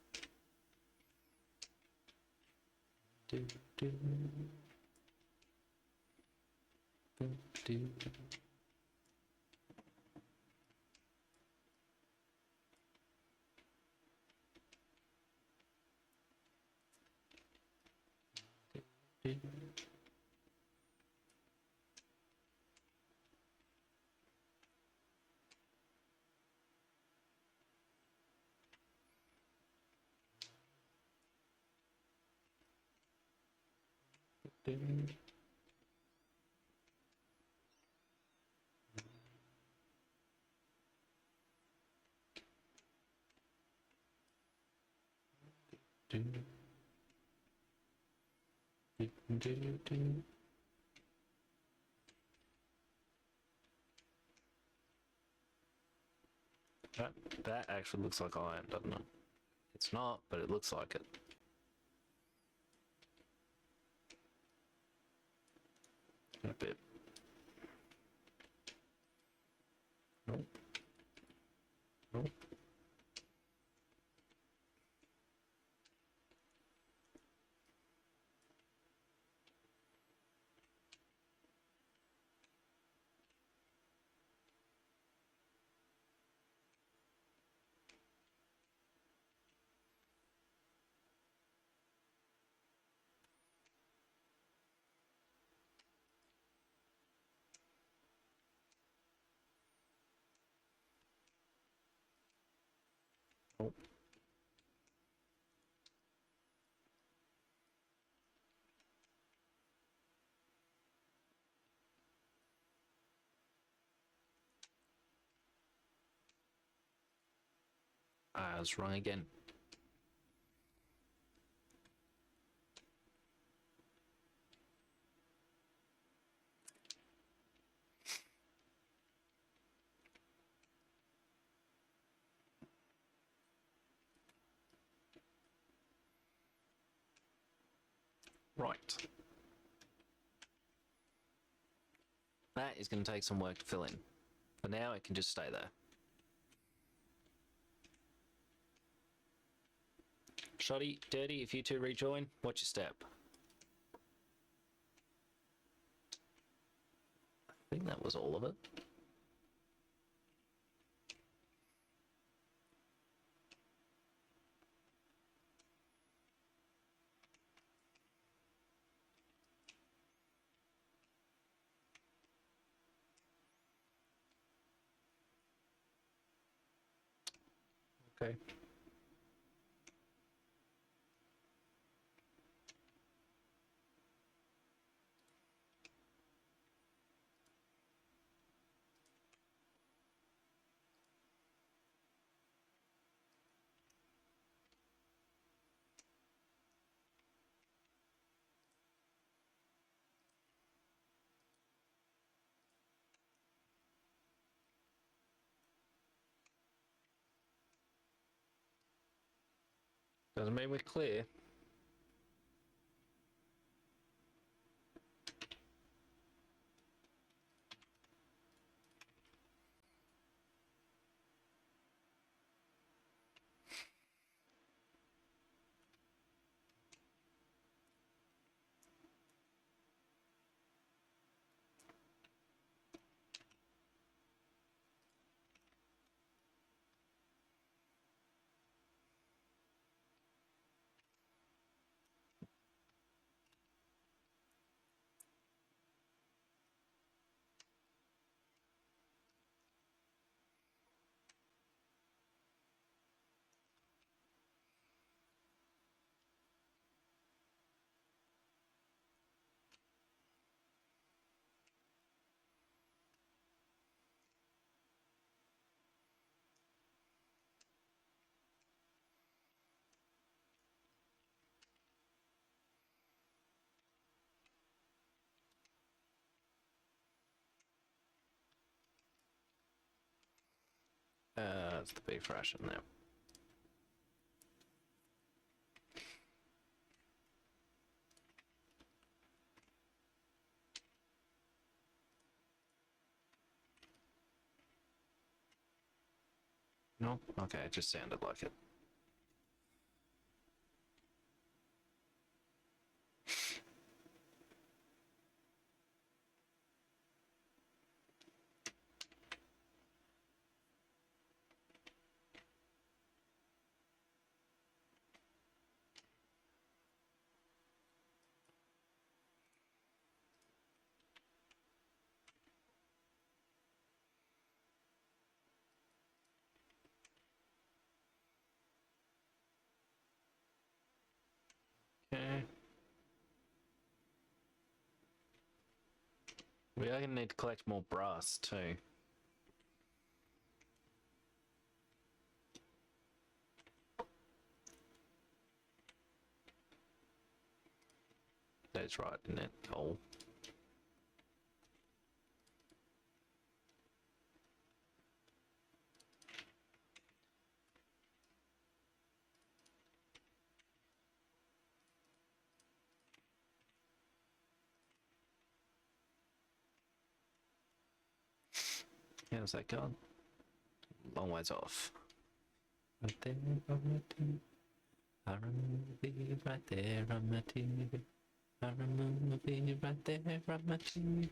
That actually looks like iron, doesn't it? It's not, but it looks like it. A bit. Nope. Nope. Nope. I was wrong again. Right. That is going to take some work to fill in. For now, it can just stay there. Shotty, Dirty, if you two rejoin, what's your step? I think that was all of it. Okay. Doesn't mean we're clear. That's the beef ration there. No? Okay, it just sounded like it. We are going to need to collect more brass too. That's right, isn't it? Coal. How's that gone? Long ways off. Right there on my TV. I remember right there on my TV. I remember right there on my TV.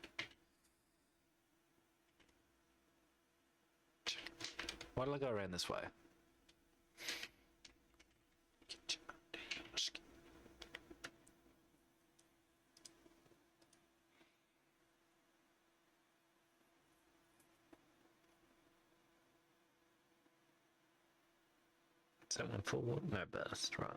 Why did I go around this way? So I'm full, no burst, right?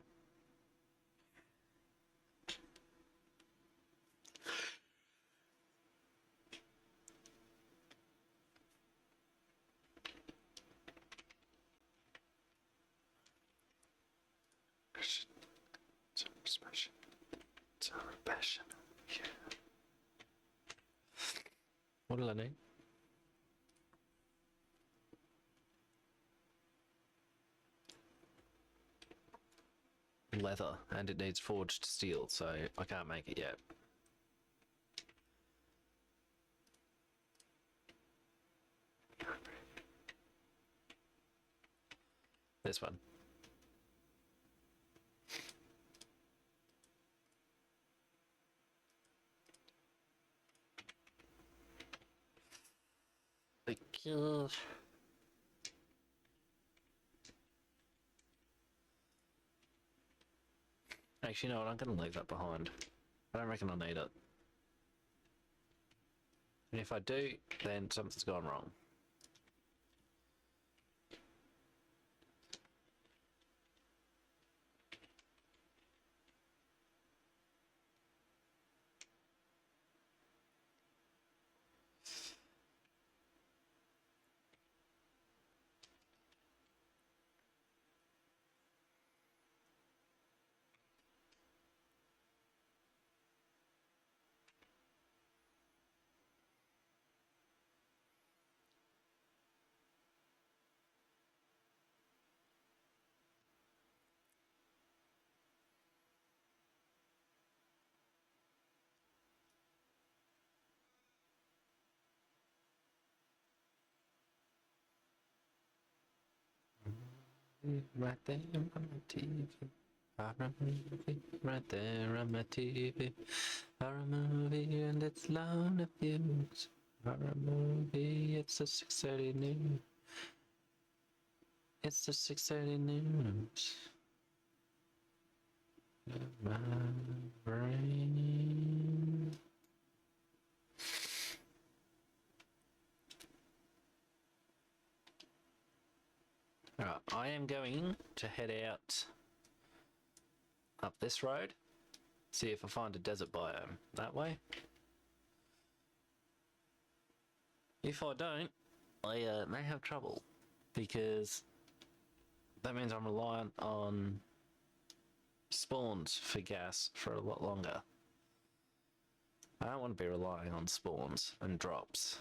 It's a passion. Yeah. What do I need? Leather, and it needs forged steel, so I can't make it yet. This one. Actually, you know what? I'm going to leave that behind. I don't reckon I'll need it. And if I do, then something's gone wrong. Right there on my TV. I remember right there on my TV. I remember and it's line of views. I remember it's the 6:30 news. It's the 6:30 news. My brain. Alright, I am going to head out up this road, see if I find a desert biome that way. If I don't, I may have trouble, because that means I'm reliant on spawns for gas for a lot longer. I don't want to be relying on spawns and drops.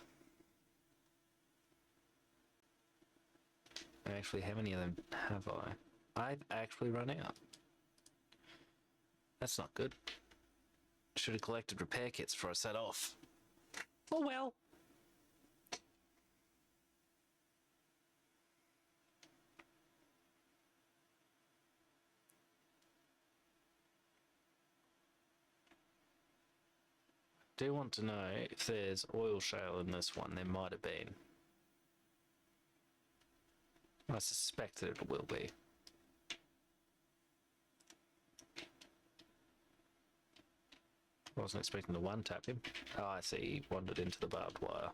Actually, how many of them have I? I've actually run out. That's not good. Should have collected repair kits before I set off. Oh well. Do want to know if there's oil shale in this one. There might have been. I suspect that it will be. I wasn't expecting to one-tap him. Oh, I see. He wandered into the barbed wire.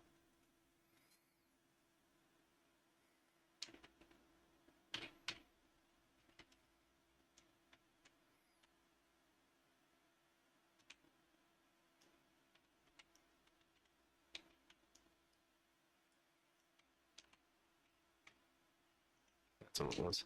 That's what it was.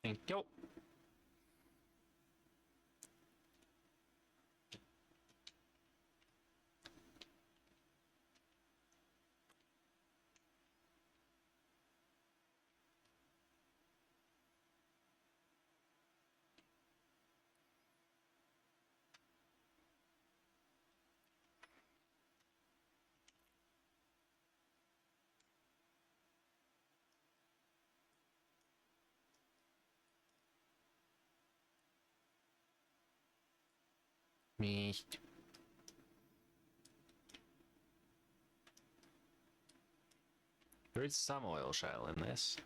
Thank you. Me. There is some oil shale in this.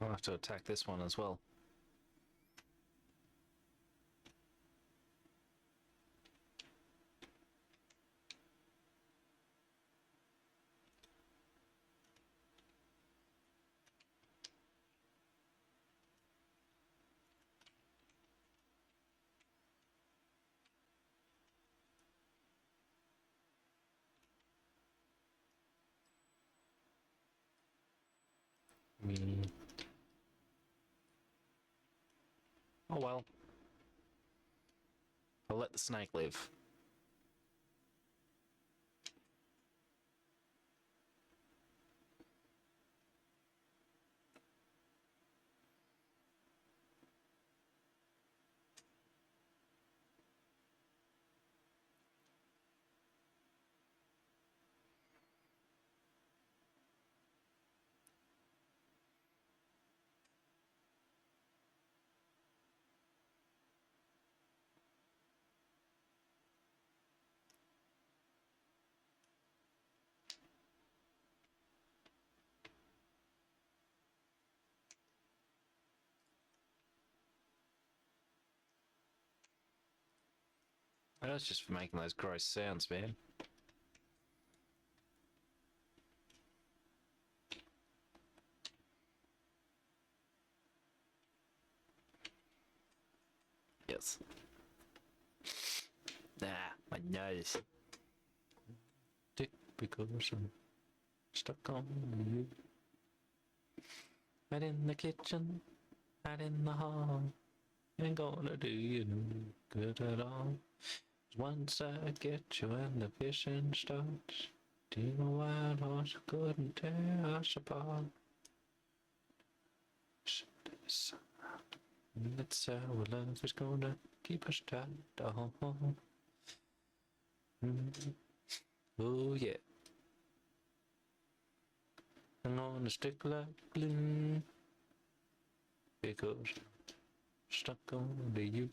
I'll have to attack this one as well. Me. Oh well. I'll let the snake live. That's just for making those gross sounds, man. Yes. My nose. Dick, because I'm stuck on you. Right in the kitchen, right in the hall. Ain't gonna do you no good at all. Once I get you and the fishing starts, team of wild horse couldn't tear us apart. That's our love is gonna keep us tight. Oh yeah. I'm gonna stick like glue because I'm stuck on you.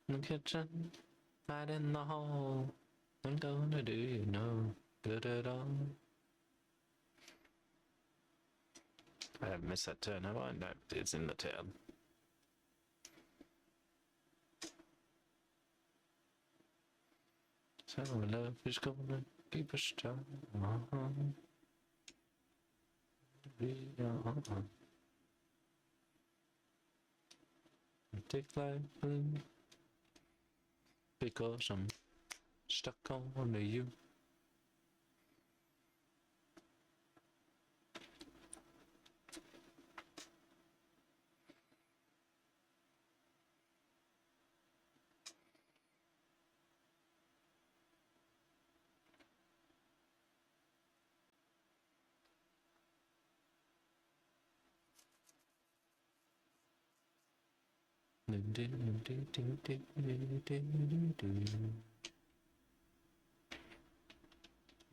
In the kitchen, right in the hall. I'm gonna do you no good at all. I haven't missed that turn, have I? No, it's in the town. So love is gonna keep us tight. Tick like blue because I'm stuck on you.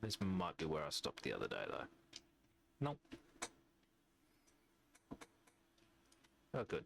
This might be where I stopped the other day, though. Nope. Oh, good.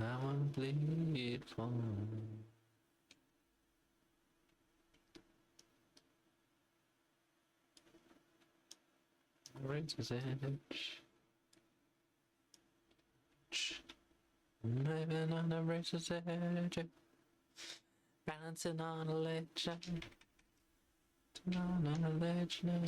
I won't bleed for razor's edge. Living on a razor's edge, balancing on a ledge, on a ledge now.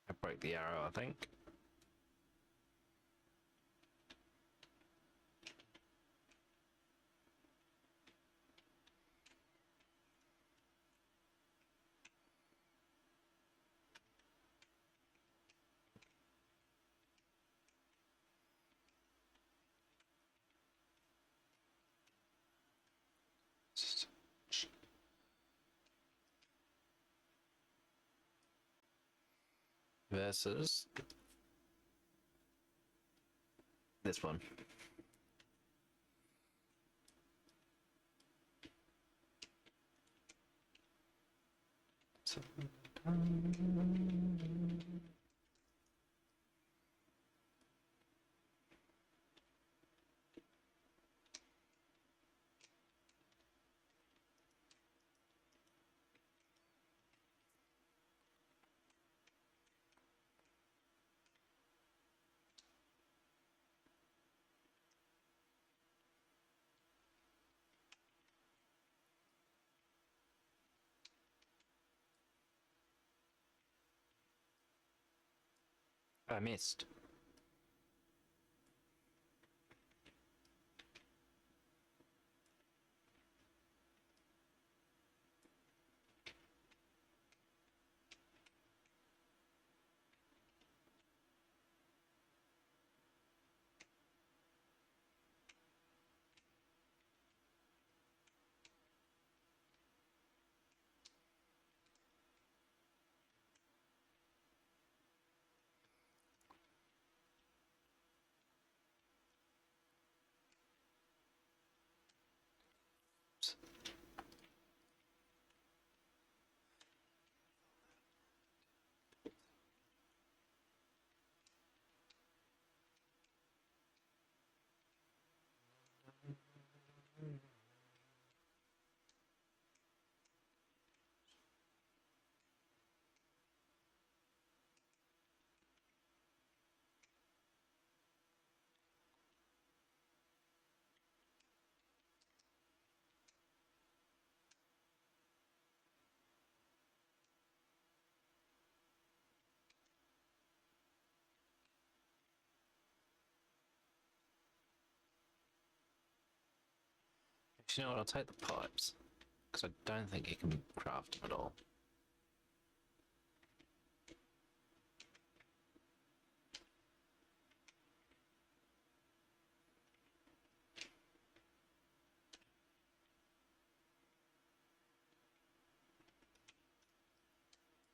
I broke the arrow, I think. Versus this one. So, I missed. You know what? I'll take the pipes because I don't think you can craft them at all.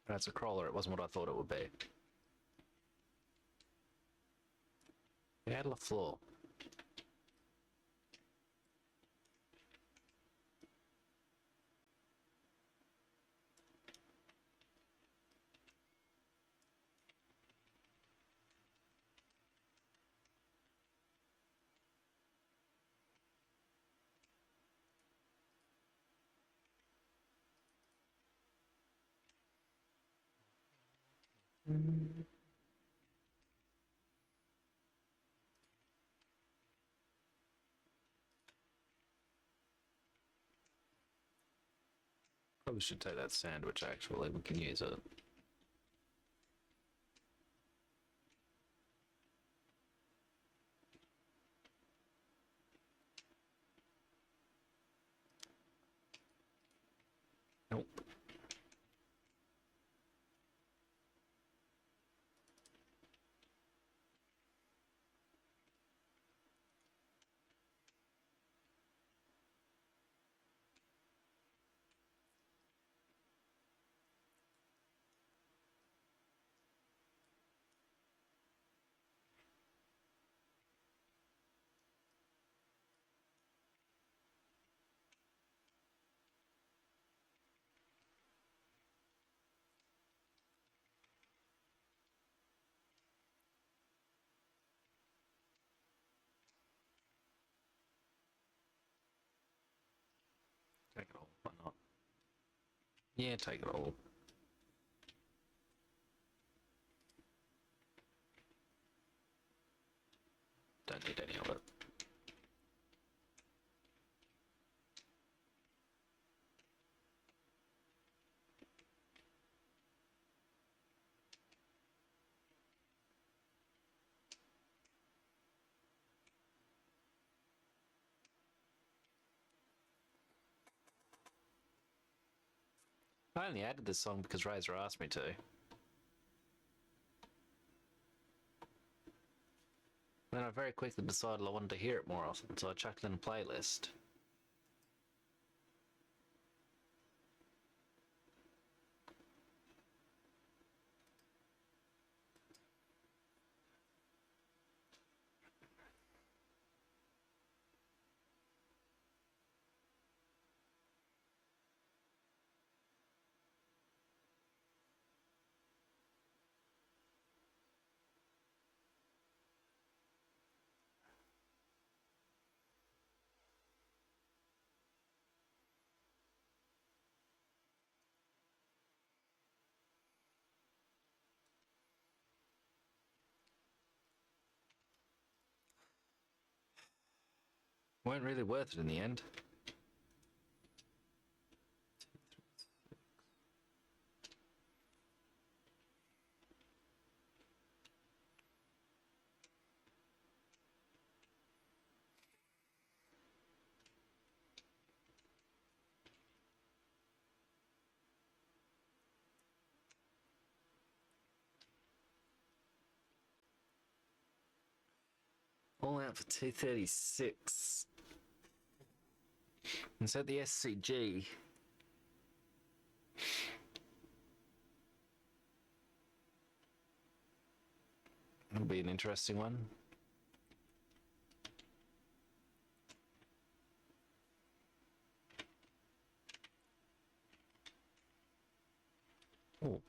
That's a crawler. It wasn't what I thought it would be. out of the floor. Probably should take that sandwich, actually. We can use it. Nope. Take it all. Why not? Yeah, take it all. Don't need any of it. I only added this song because Razor asked me to. Then I very quickly decided I wanted to hear it more often, so I chucked it in a playlist. Weren't really worth it in the end. All out for 236. Is that the SCG? That'll be an interesting one. Oh.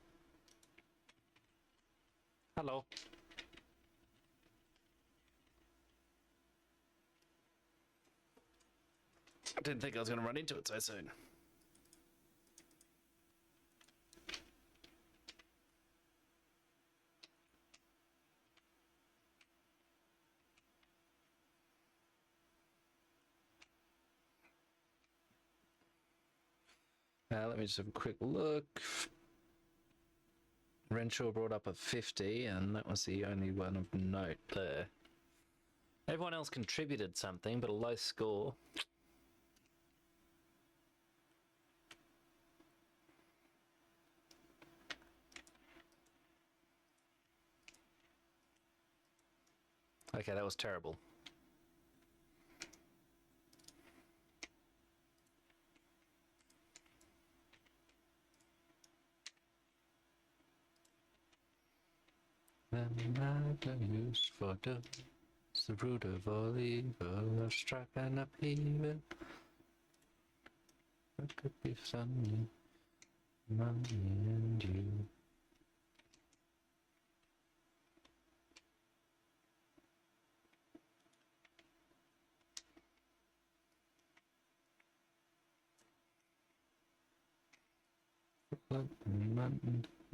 Hello. I didn't think I was going to run into it so soon. Let me just have a quick look. Renshaw brought up a 50, and that was the only one of note there. Everyone else contributed something, but a low score. Okay, that was terrible. Then I use for the What's the root of all evil? Of strife and upheaval. What could be sunny? Money and you.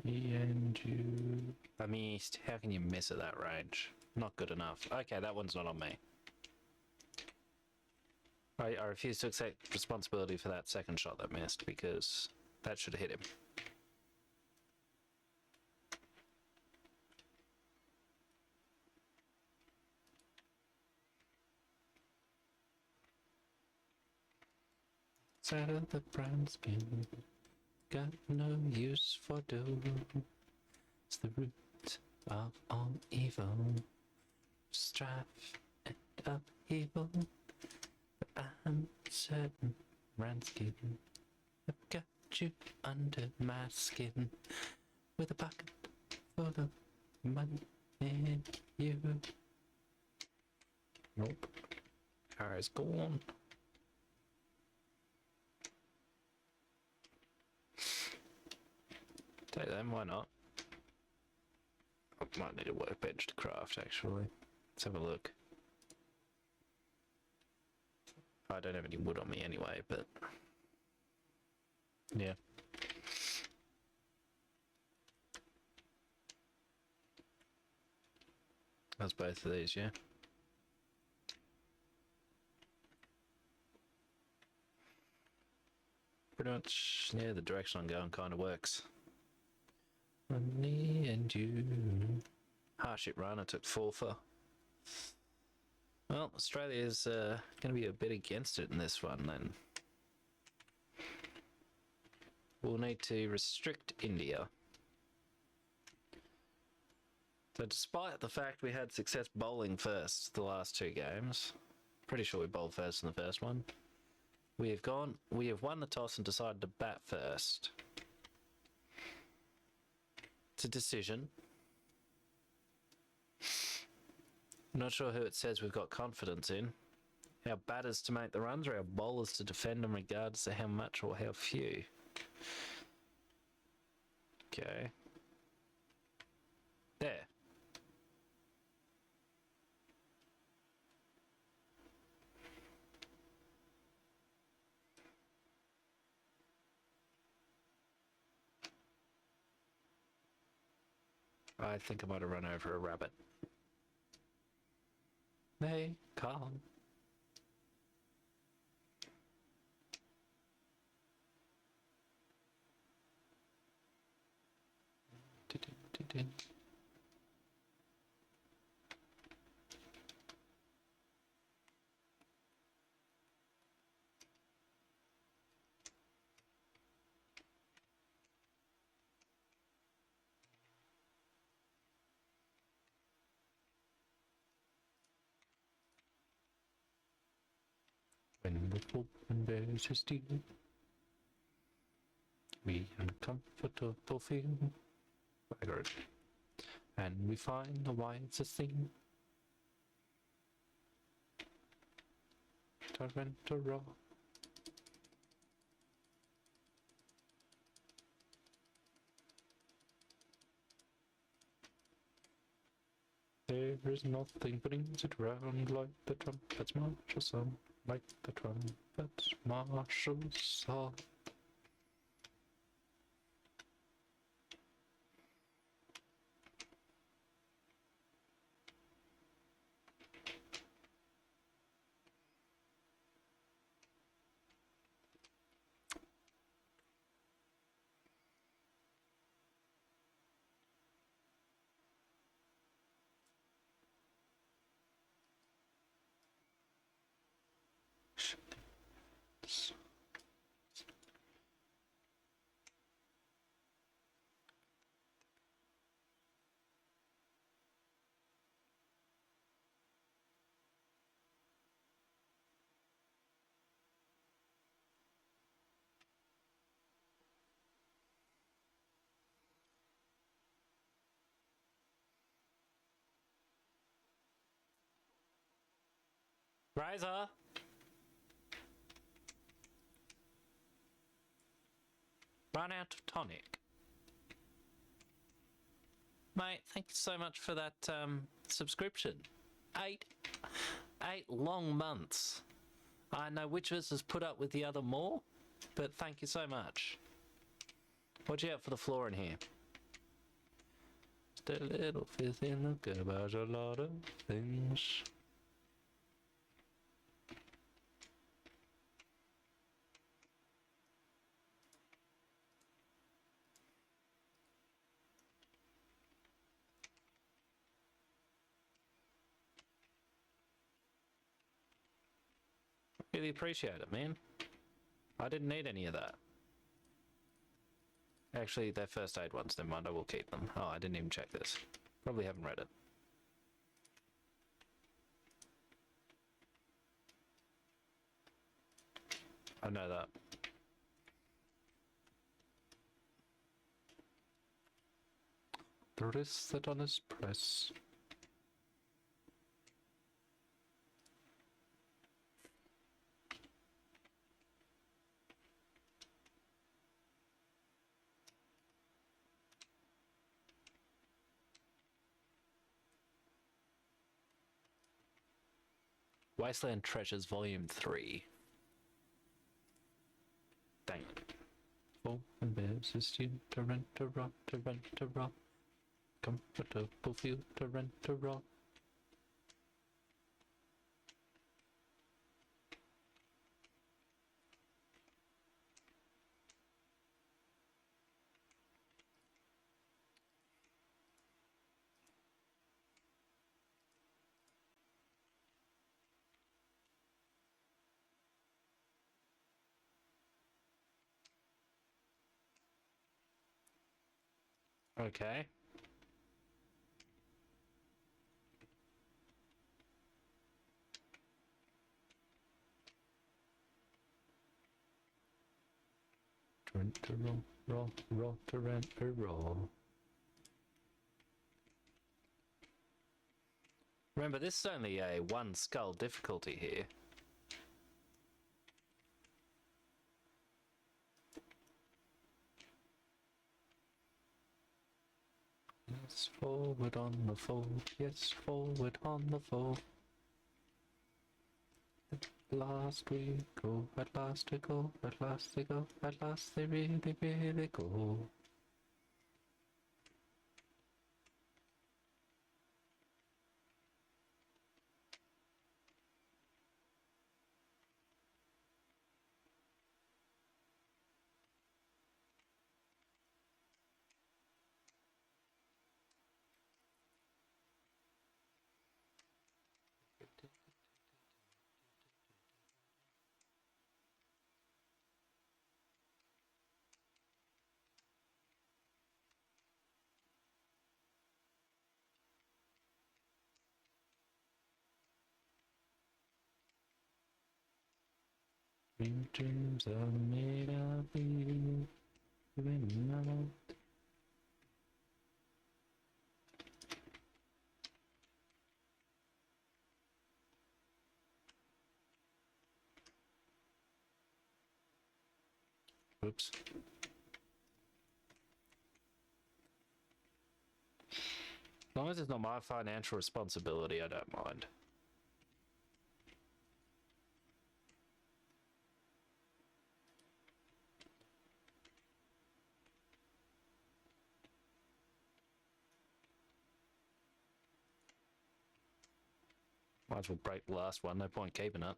Me and you. I'm east. How can you miss at that range? Not good enough. Okay, that one's not on me. I refuse to accept responsibility for that second shot that missed because that should have hit him. Side of the brown skin, got no use for dough. It's the root of all evil, strife and upheaval. But I'm certain, Ranskin, I've got you under my skin with a pocket full of money and you. Nope. Car is gone. Take them, why not? I might need a workbench to craft actually. Let's have a look. I don't have any wood on me anyway, but yeah. That's both of these, yeah. Pretty much, yeah, the direction I'm going kind of works. Me and you. Hardship run, I took 4 for. Well, Australia's going to be a bit against it in this one then. We'll need to restrict India. So despite the fact we had success bowling first the last 2 games, pretty sure we bowled first in the first one, we have won the toss and decided to bat first. It's a decision. I'm not sure who it says we've got confidence in. Our batters to make the runs or our bowlers to defend in regards to how much or how few. Okay. There. I think I might have run over a rabbit. Hey, calm. When the open bears are still, we uncomfortable feel, and we find the wisest thing. Torrenta. There is nothing brings it round like the trumpet's martial song, like the trumpet's martial song. Razor! Run out of tonic. Mate, thank you so much for that subscription. 8 long months. I know which of us has put up with the other more, but thank you so much. Watch out for the floor in here. Just a little fizz in the garbage, a lot of things. Really appreciate it, man. I didn't need any of that. Actually, they're first aid ones, never mind, I will keep them. Oh, I didn't even check this. Probably haven't read it. I know that. The wrist that on his press. Wasteland Treasures Volume 3. Dang it. Full and bears is you to rent a rock, to rent a rock. Comfortable field to rent a rock. Okay. Rent a roll, roll to rent a roll. Remember, this is only a 1 skull difficulty here. Yes, forward on the fold. Yes, forward on the fold. At last we go, at last we go, at last they go, at last they really, really go. Dreams are made of you. Oops. As long as it's not my financial responsibility, I don't mind. Might as well break the last one, no point keeping it.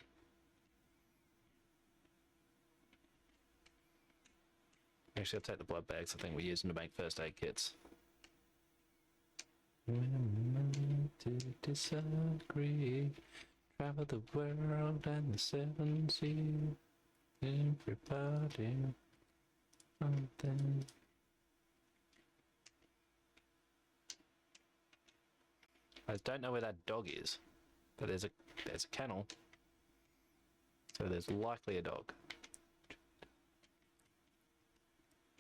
Actually, I'll take the blood bags. I think we're using to make first aid kits. Women to disagree. Travel the world and the 7 seas. Everybody. Something. I don't know where that dog is, but there's a kennel, so there's likely a dog.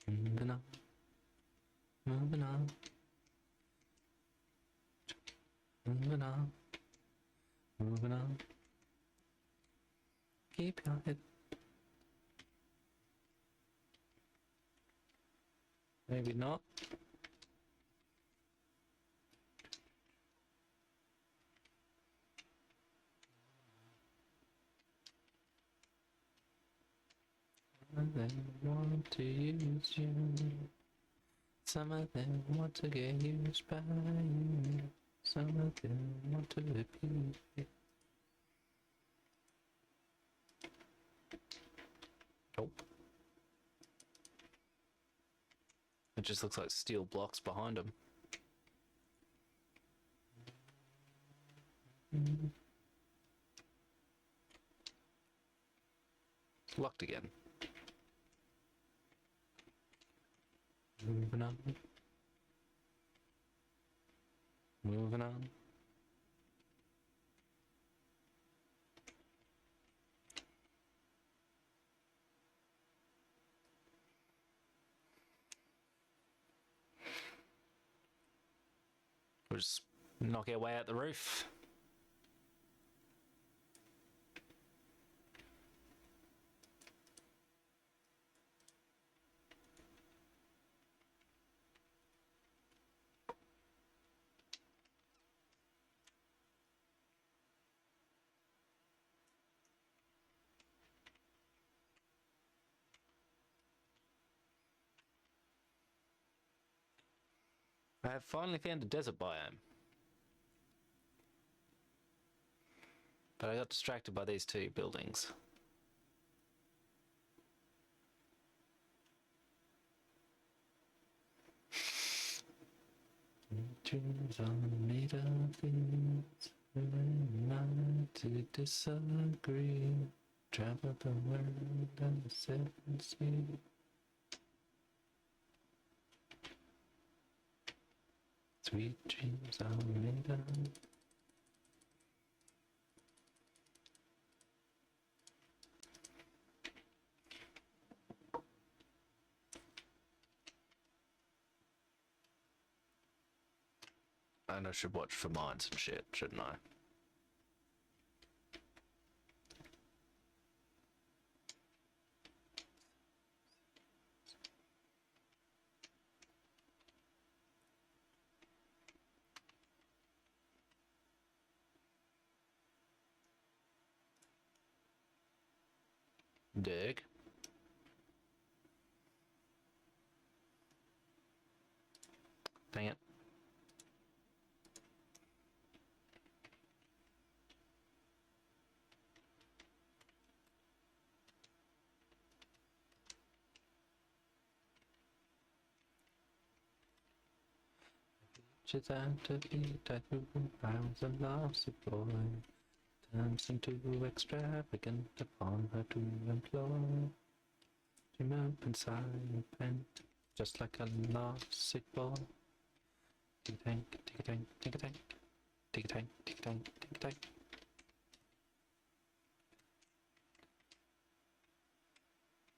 Moving on, moving on, moving on, moving on. keep your head. Maybe not. Some of them want to use you. Some of them want to get used by you. Some of them want to abuse you. Nope. It just looks like steel blocks behind him. It's locked again. Moving on. Moving on. We'll just knock our way out the roof. I have finally found a desert biome. But I got distracted by these two buildings. Dreams are made of things, not to disagree. Travel the world and the seven seas. Sweet dreams are made of. And I should watch for mines and shit, shouldn't I? Dig. Dang it. She's out to be tattooed. I was a lousy boy. Turns into extravagant upon her to employ. She moved inside and pent, just like a lovesick boy. Tick-a-tank, tick-a-tank, tick-a-tank. Tick-a-tank, tick-a-tank, tick-a-tank.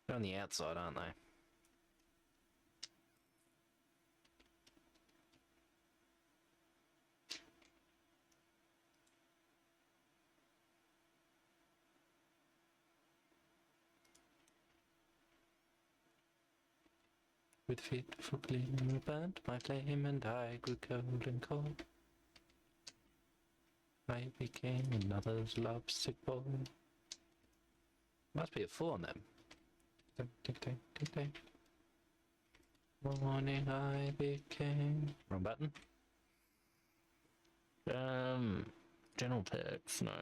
They're on the outside, aren't they? With fitful gleam burnt my flame, and I grew cold and cold. I became another's lovesick boy. Must be a 4 on them. Tick tick tick tick. Morning I became. Wrong button. General perks, no.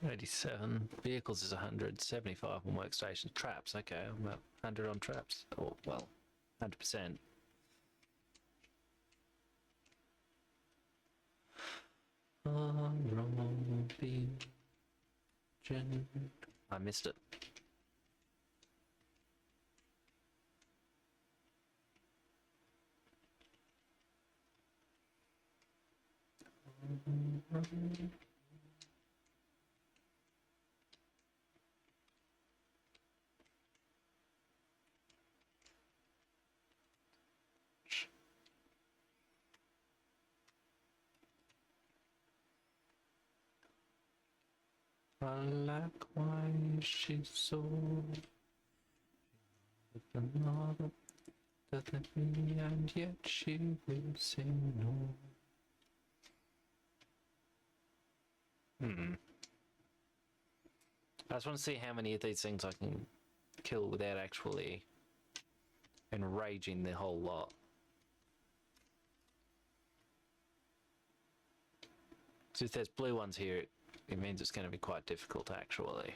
$87. Vehicles is 100. 75 on workstations. Traps, okay, I'm about 100 on traps. Oh, well, 100%. I missed it. I like why she's so with another doesn't mean, and yet she will say no. I just want to see how many of these things I can kill without actually enraging the whole lot. So if there's blue ones here, it means it's going to be quite difficult actually.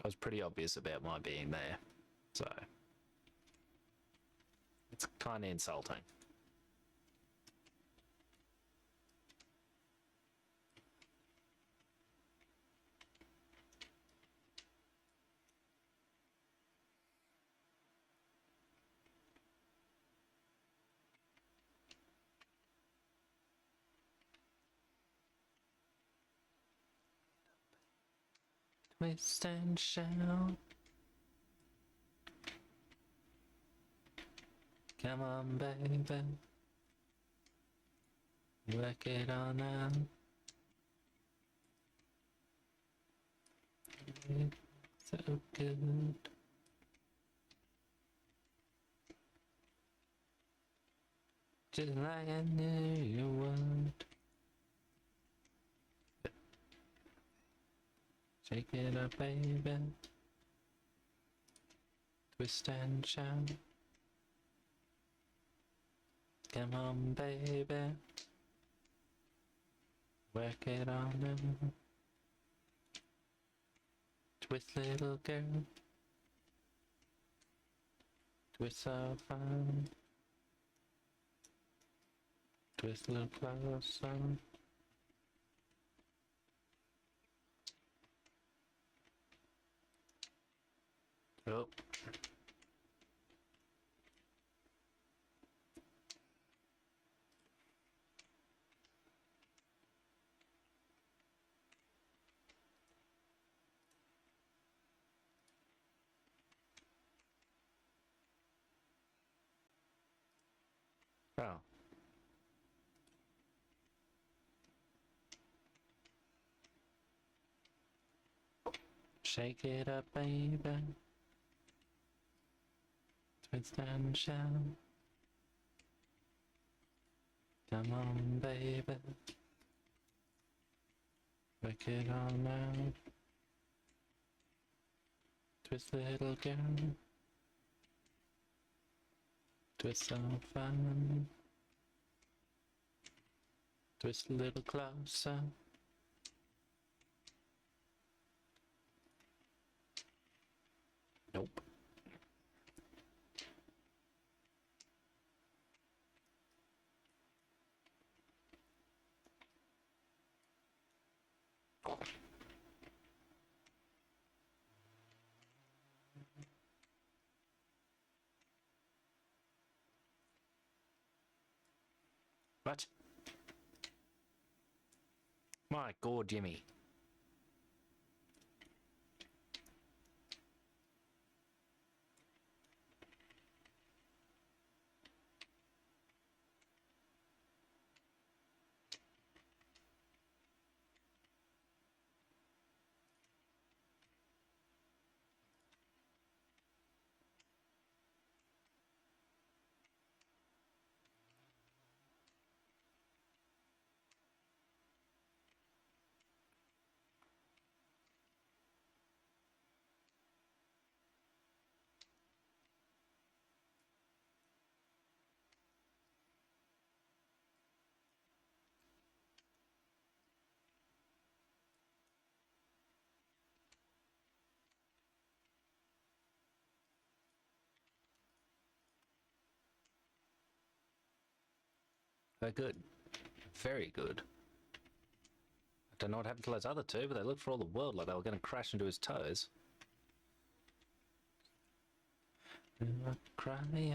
I was pretty obvious about my being there, so it's kind of insulting. Twist and shout. Come on, baby. Work it on out. It's so good. Just like I knew you would. Shake it up, baby. Twist and shout. Come on, baby. Work it on out. Twist, little girl. Twist so fine. Twist a little closer. Oh. Oh. Shake it up, baby. Twist and shout. Come on, baby. Work it on out. Twist, little girl. Twist so fine. Twist a little closer. Nope. What? My God, Jimmy. They're good. Very good. I don't know what happened to those other two, but they looked for all the world like they were going to crash into his toes. Cry, no.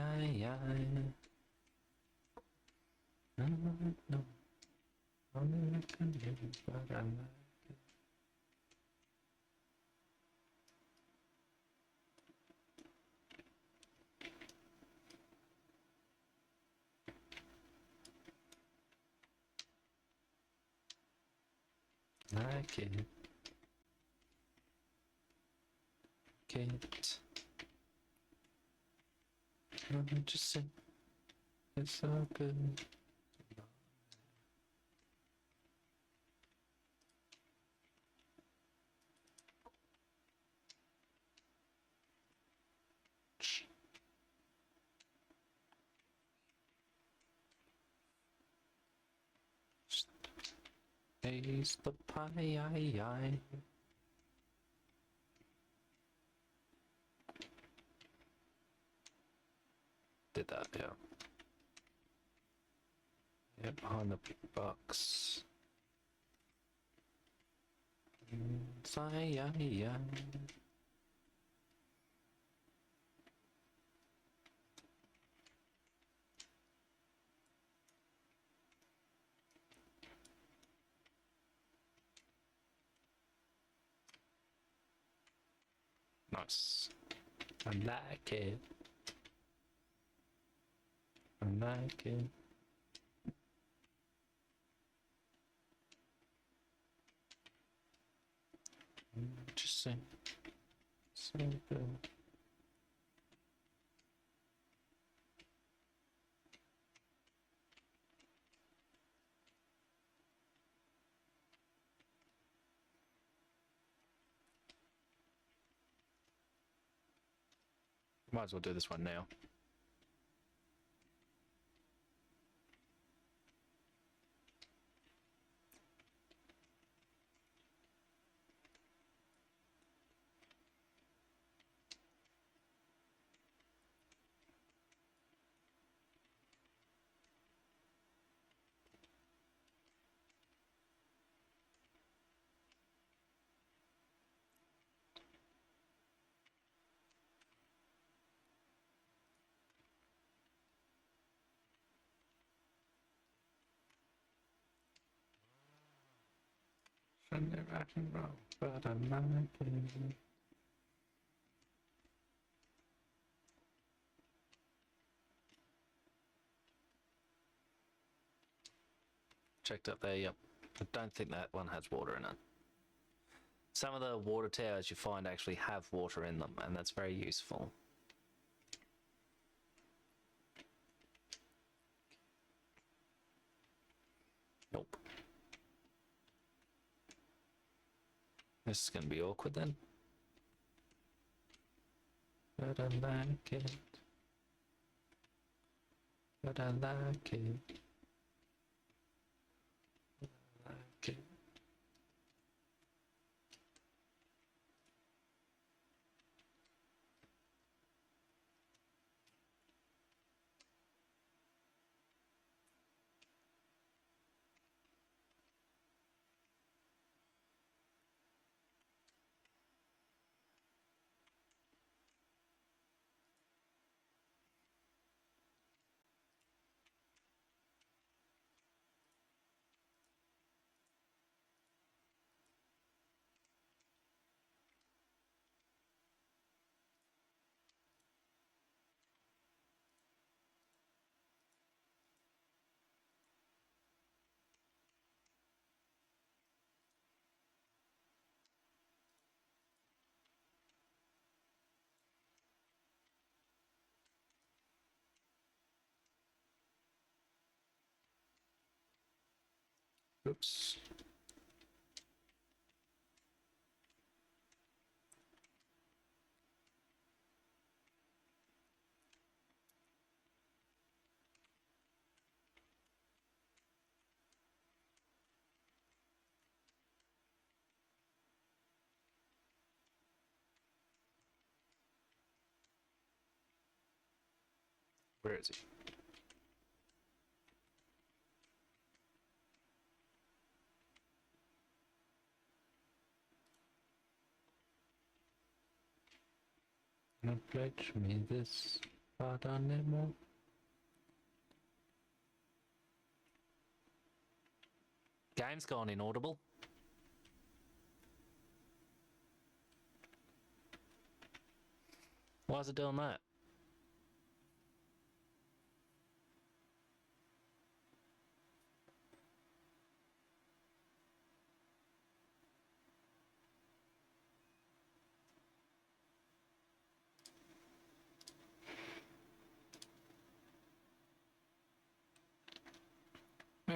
Like it. Can't. Just sing. It's so good. Taste the pie. Did that, yeah. Yeah, behind the box. Nice. I like it. I like it. Interesting. So good. Might as well do this one now. Sunday rock and roll, but I like it. Checked up there, yep. I don't think that one has water in it. Some of the water towers you find actually have water in them, and that's very useful. Nope. This is going to be awkward then. But I like it. But I like it. I like it. Oops. Where is he? Not pledge me this, but I never. Game's gone inaudible. Why is it doing that? Hmm.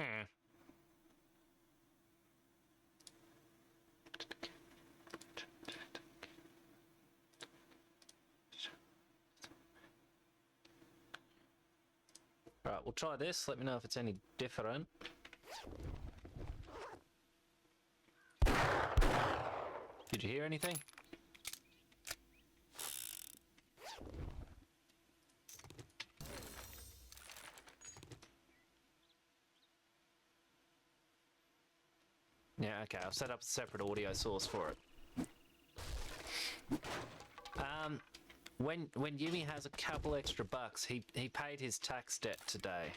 Alright, we'll try this. Let me know if it's any different. Did you hear anything? Yeah, okay, I've set up a separate audio source for it. When YimmY has a couple extra bucks, he paid his tax debt today.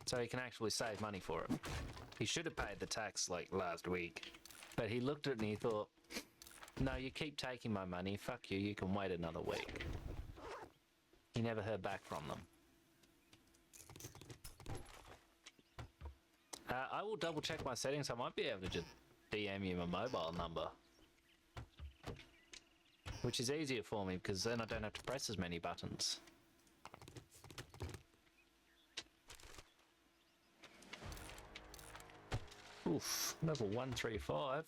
So he can actually save money for it. He should have paid the tax like last week. But he looked at it and he thought, no, you keep taking my money, fuck you, you can wait another week. He never heard back from them. I will double check my settings. I might be able to just DM you my mobile number. Which is easier for me because then I don't have to press as many buttons. Oof, level 135.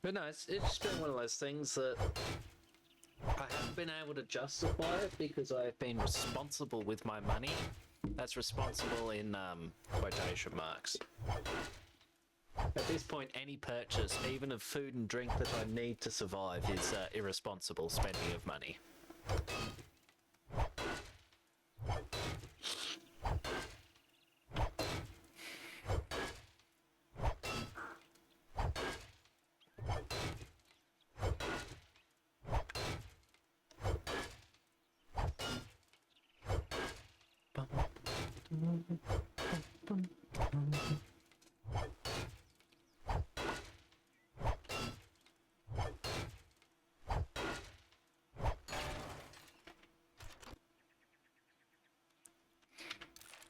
But no, it's just been one of those things that I haven't been able to justify it because I've been responsible with my money. That's responsible in quotation marks. At this point, any purchase, even of food and drink that I need to survive, is irresponsible spending of money.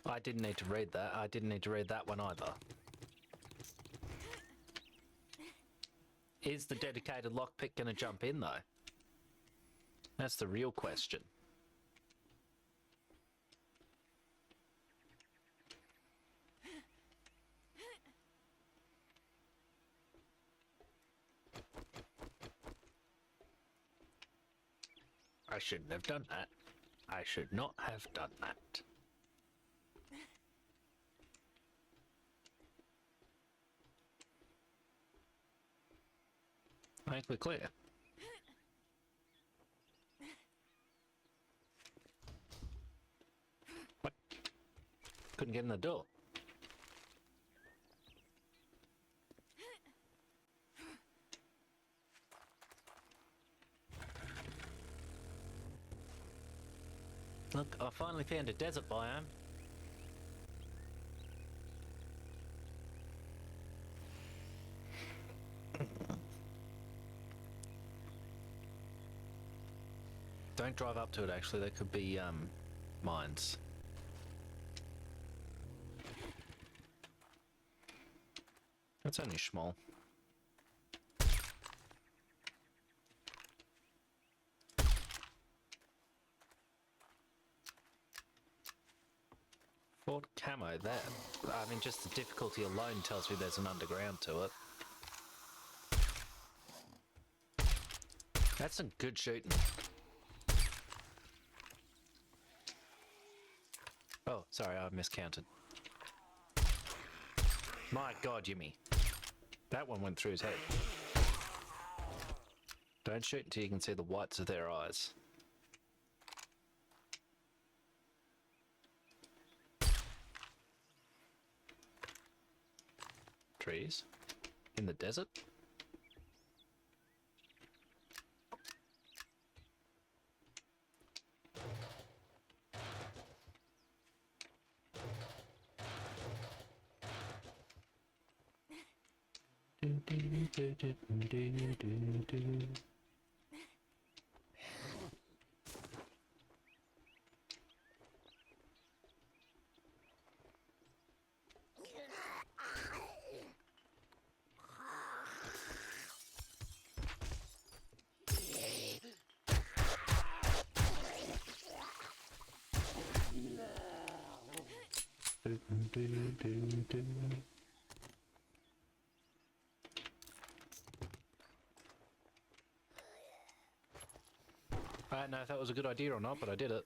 I didn't need to read that. I didn't need to read that one either. Is the dedicated lockpick going to jump in, though? That's the real question. I shouldn't have done that. I should not have done that. I think we're clear. What? Couldn't get in the door. Look, I finally found a desert biome. Don't drive up to it, actually. There could be, mines. That's only small. Fort Camo, that. I mean, just the difficulty alone tells me there's an underground to it. That's some good shooting. Oh, sorry, I miscounted. My God, YimmY. That one went through his head. Don't shoot until you can see the whites of their eyes. Trees? In the desert? I don't know if that was a good idea or not, but I did it.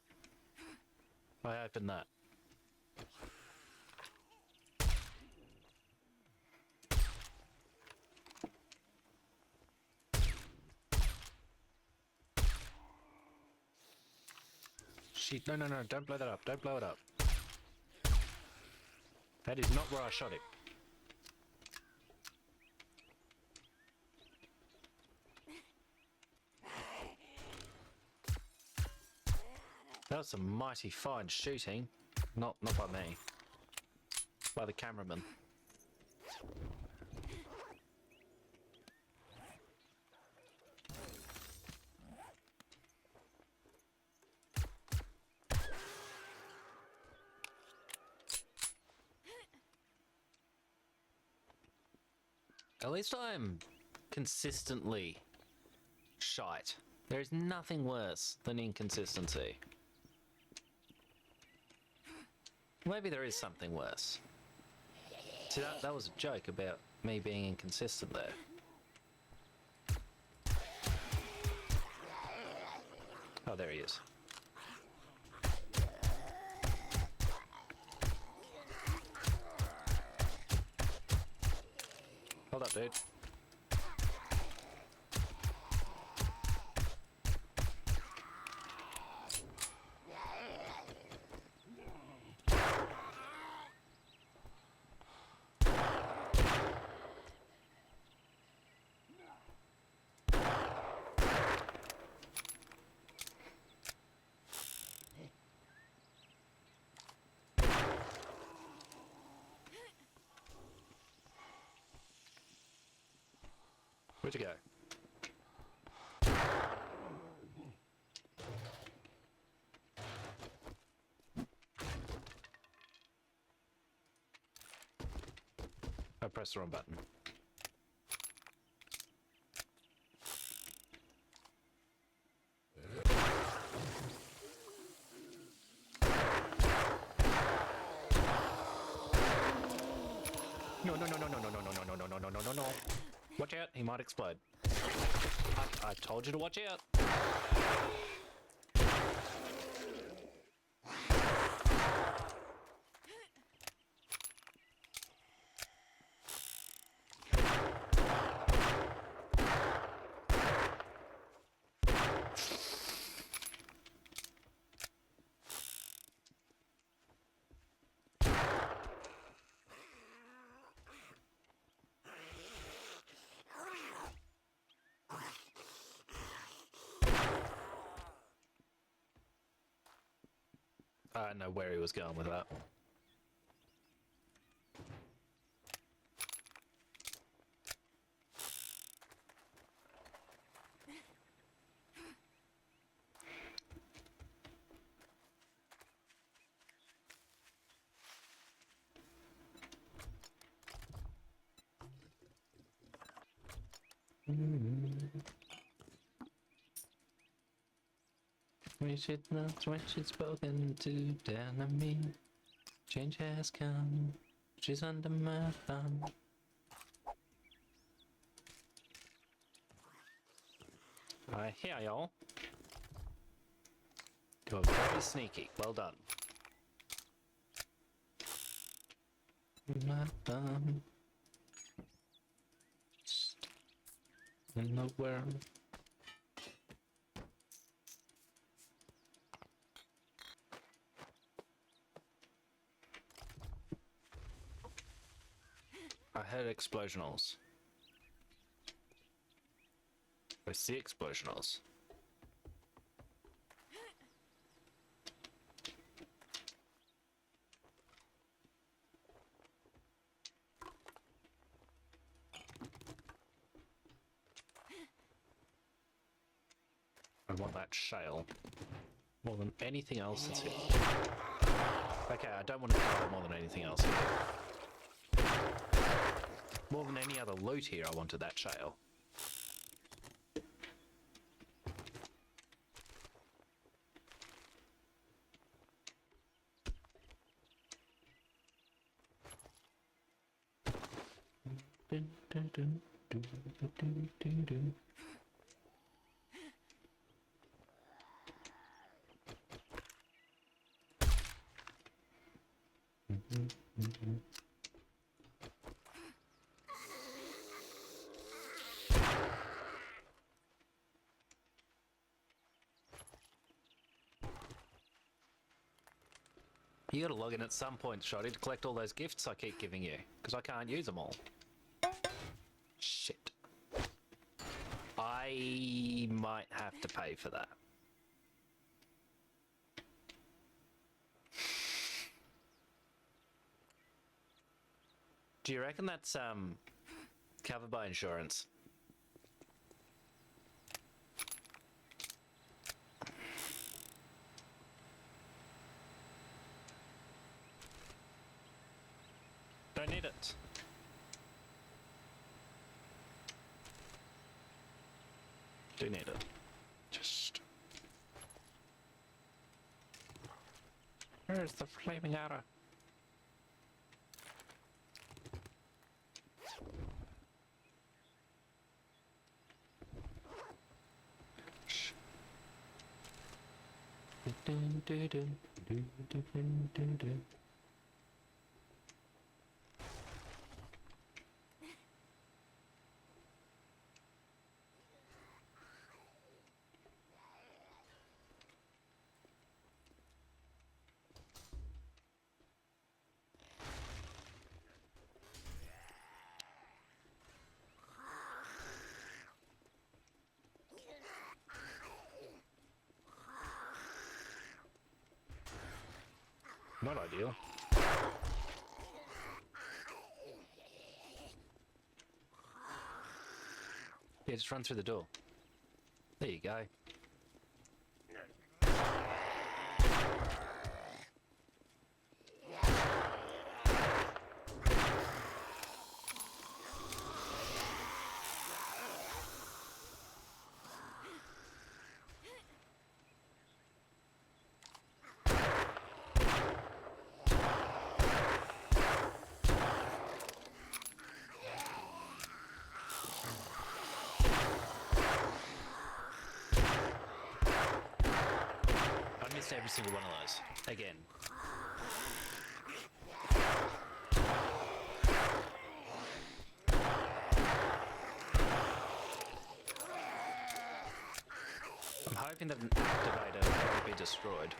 I opened that. Shit, no, don't blow that up, don't blow it up. That is not where I shot it. That was some mighty fine shooting. Not by me. By the cameraman. At least I'm consistently shite. There is nothing worse than inconsistency. Maybe there is something worse. See, that was a joke about me being inconsistent there. Oh, there he is. Hold up, dude. Where'd you go? I pressed the wrong button. No. Watch out, he might explode. I told you to watch out. I don't know where he was going with that. We should not, when she's spoken to down on me. Change has come, she's under my thumb. I hear y'all. You're very sneaky, well done. My thumb. Nowhere. I heard explosionals. I see explosionals. I want that shale more than anything else that's here. Okay, I don't want to die more than anything else here. More than any other loot here, I wanted that shale. You gotta log in at some point, Shotty, to collect all those gifts I keep giving you, because I can't use them all. Shit. I might have to pay for that. Do you reckon that's covered by insurance? Don't need it. Do need it. Just... Where's the flaming arrow? Shh. Not ideal. Yeah, just run through the door. There you go. Every single one of those. Again. I'm hoping that an activator won't be destroyed.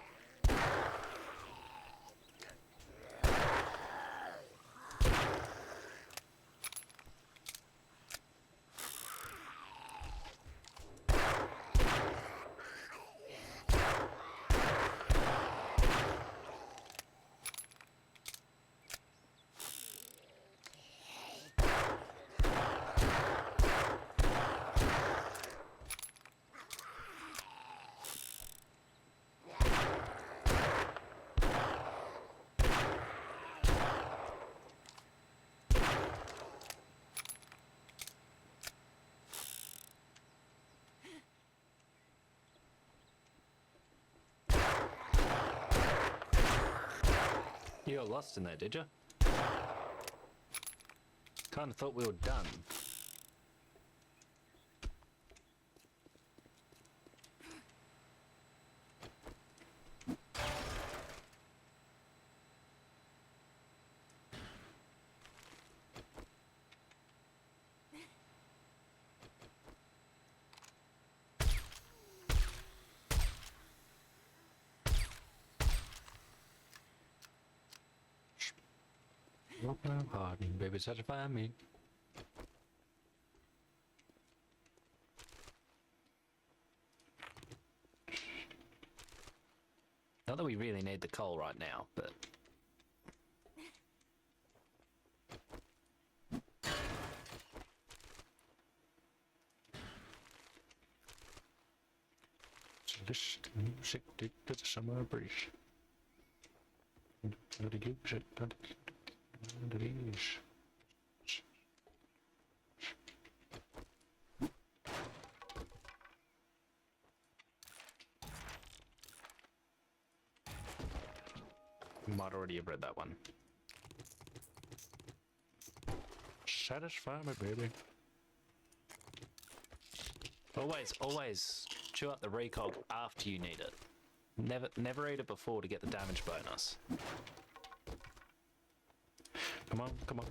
You got lost in there, did you? Kinda thought we were done. Open heart, baby, satisfy me. Not that we really need the coal right now, but... Music to the summer breeze. Might already have read that one. Satisfy me, baby. Always chew up the recog after you need it. Never eat it before to get the damage bonus. Come on, come on.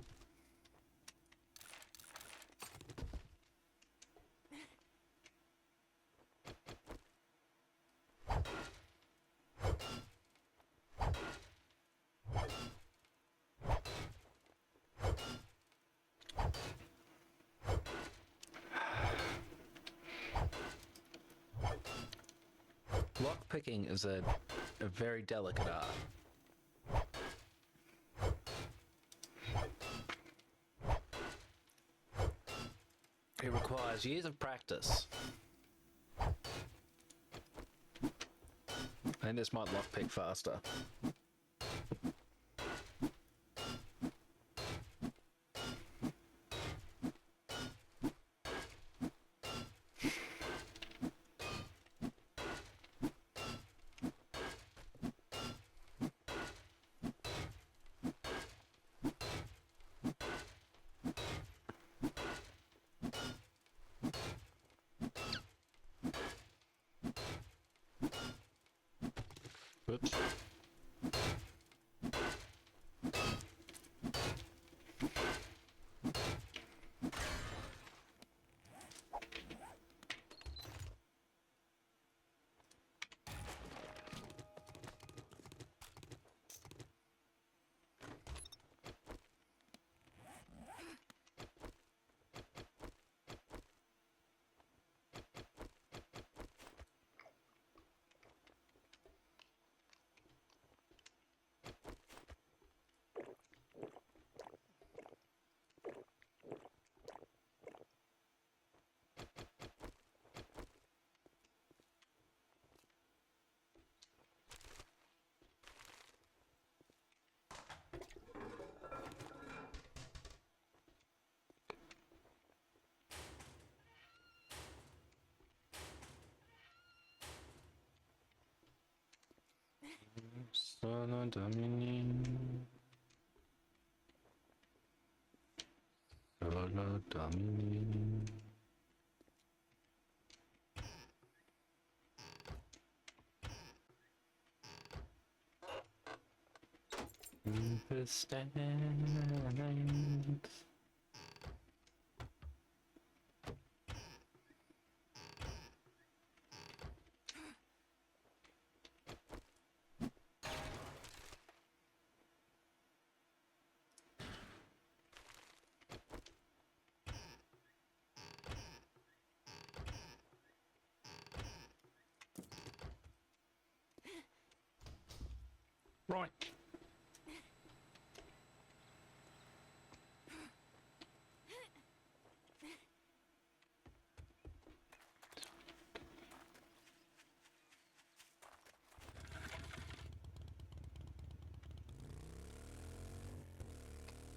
Lockpicking is a very delicate art. It requires years of practice. And this might lockpick faster. Oops. Solo Dominion. Solo Dominion. Stand. Right.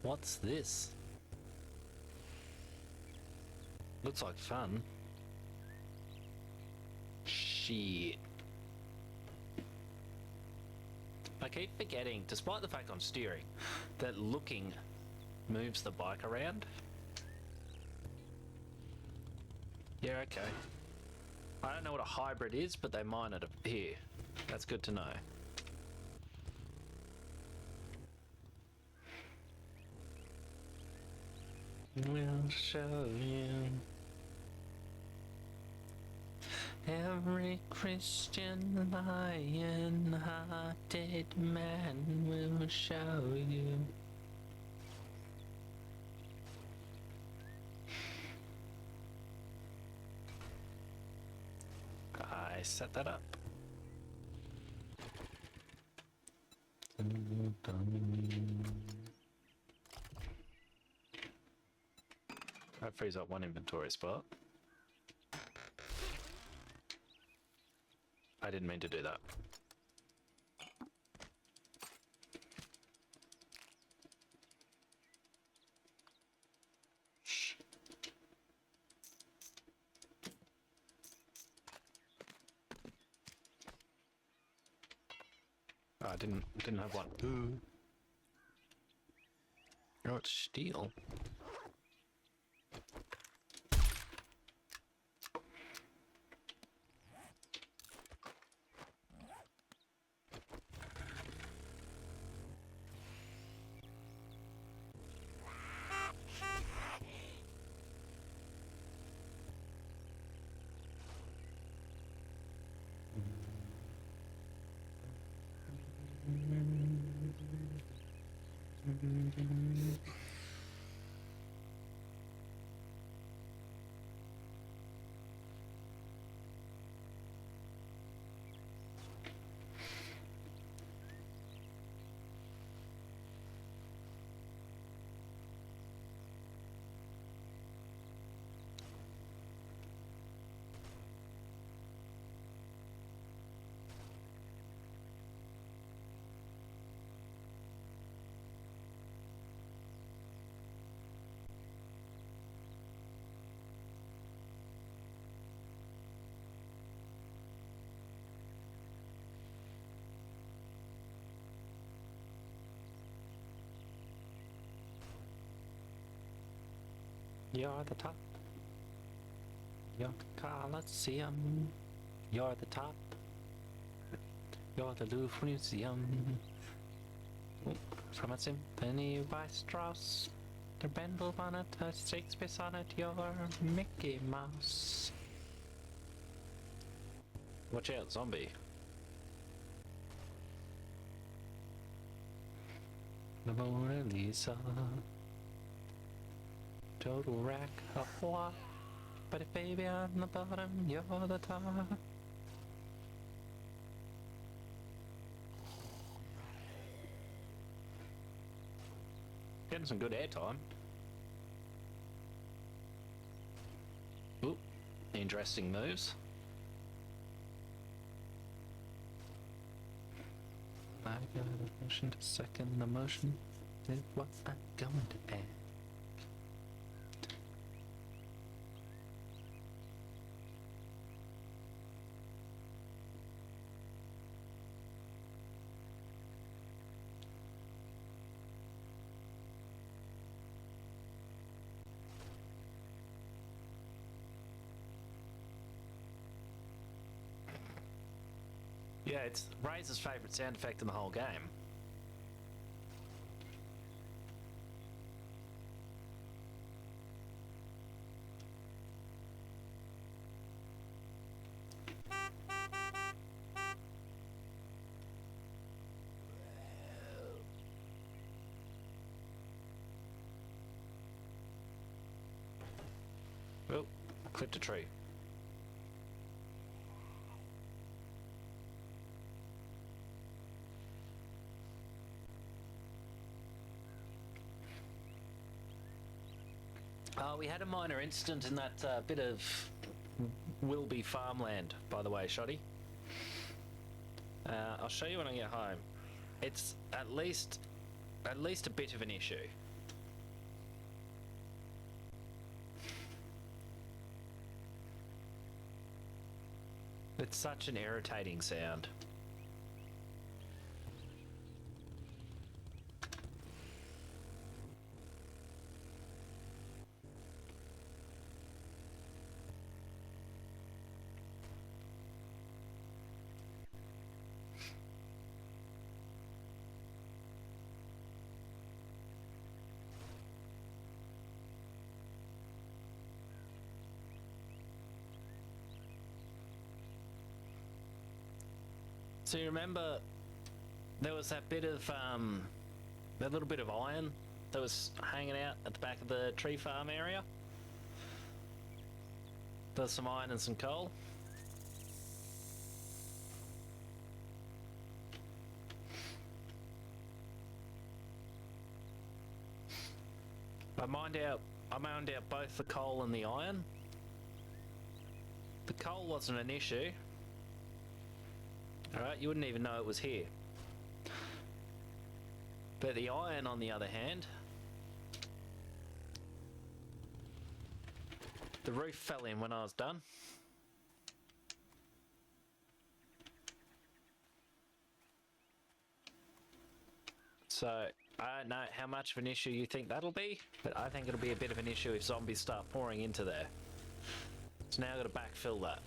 What's this? Looks like fun. Shit. I keep forgetting, despite the fact I'm steering, that looking moves the bike around. Yeah, okay. I don't know what a hybrid is, but they mine it here. That's good to know. We'll show you. Every Christian lion-hearted man will show you. set that up. That frees up one inventory spot. I didn't mean to do that. Shh. Oh, I didn't have one. Ooh. Oh, it's steel. You're the top. You're the Colosseum. You're the top. You're the Louvre Museum. From a symphony by Strauss. The Bendel bonnet, a Shakespeare sonnet. You're Mickey Mouse. Watch out, zombie. The Mona Lisa. Total rack of what? But if baby on the bottom, you're the top. Getting some good airtime. Oop, interesting moves. I got a motion to second the motion. Is what I'm going to add. Yeah, it's Razor's favourite sound effect in the whole game. Oh, clipped a tree. We had a minor incident in that bit of Wilby farmland, by the way, Shotty. I'll show you when I get home. It's at least a bit of an issue. It's such an irritating sound. So you remember there was that bit of that little bit of iron that was hanging out at the back of the tree farm area? There's some iron and some coal. I mined out both the coal and the iron. The coal wasn't an issue. Alright, you wouldn't even know it was here. But the iron, on the other hand, the roof fell in when I was done. So, I don't know how much of an issue you think that'll be, but I think it'll be a bit of an issue if zombies start pouring into there. So now I've got to backfill that.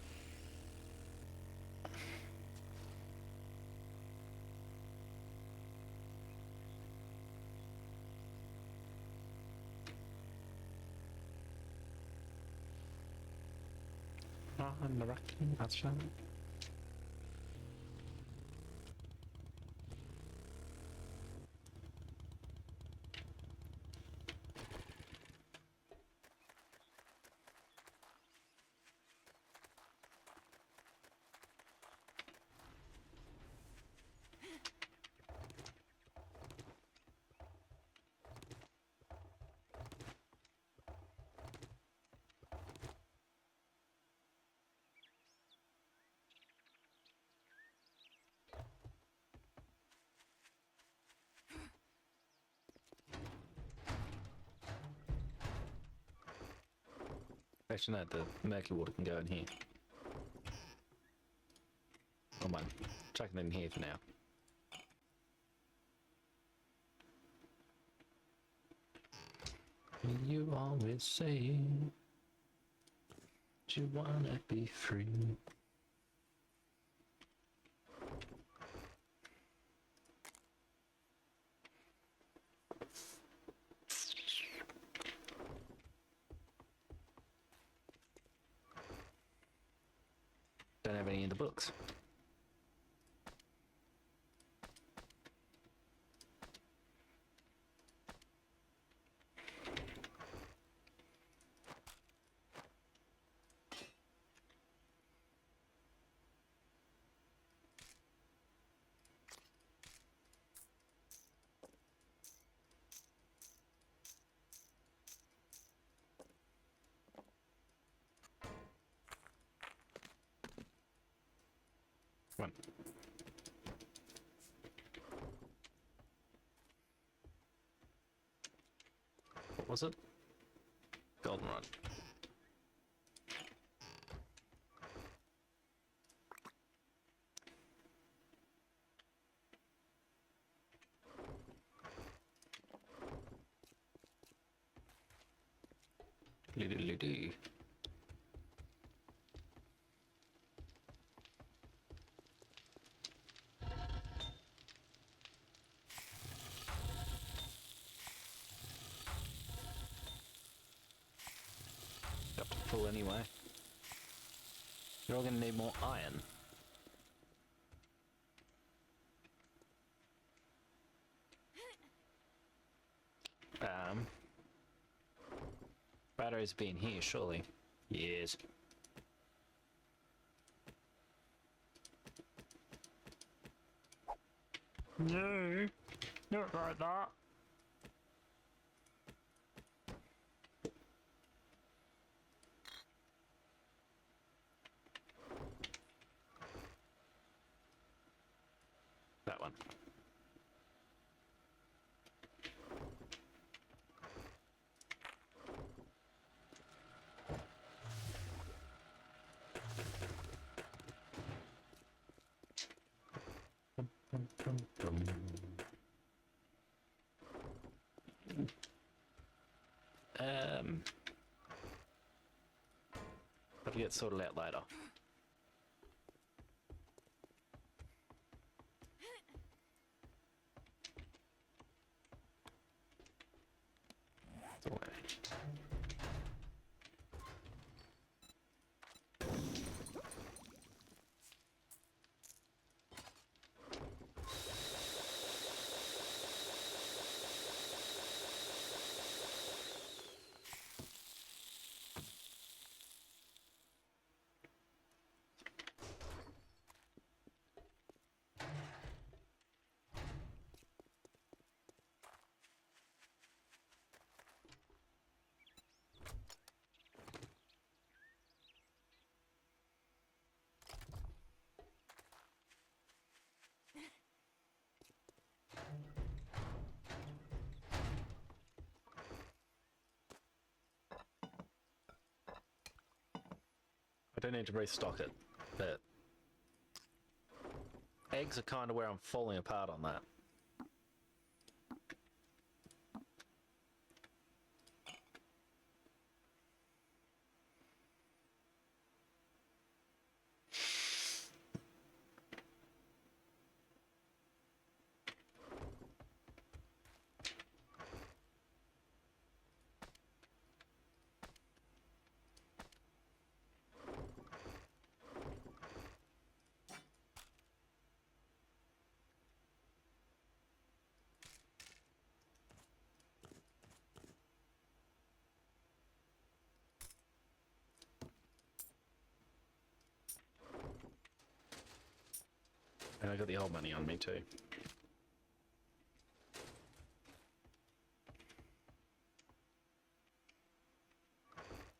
I'm the racking, that's right. Actually, no, the murky water can go in here. Oh man, chucking it in here for now. You always say you wanna be free. Don't have any in the books. Come on. What was it? Goldenrod. Doodly-doo. Got to pull anyway. You're all gonna need more iron. Batteries being here, surely. Yes. No, not like that. That one. That'll get sorted out later. It's away. I don't need to restock it, but eggs are kind of where I'm falling apart on that. And I got the old money on me too.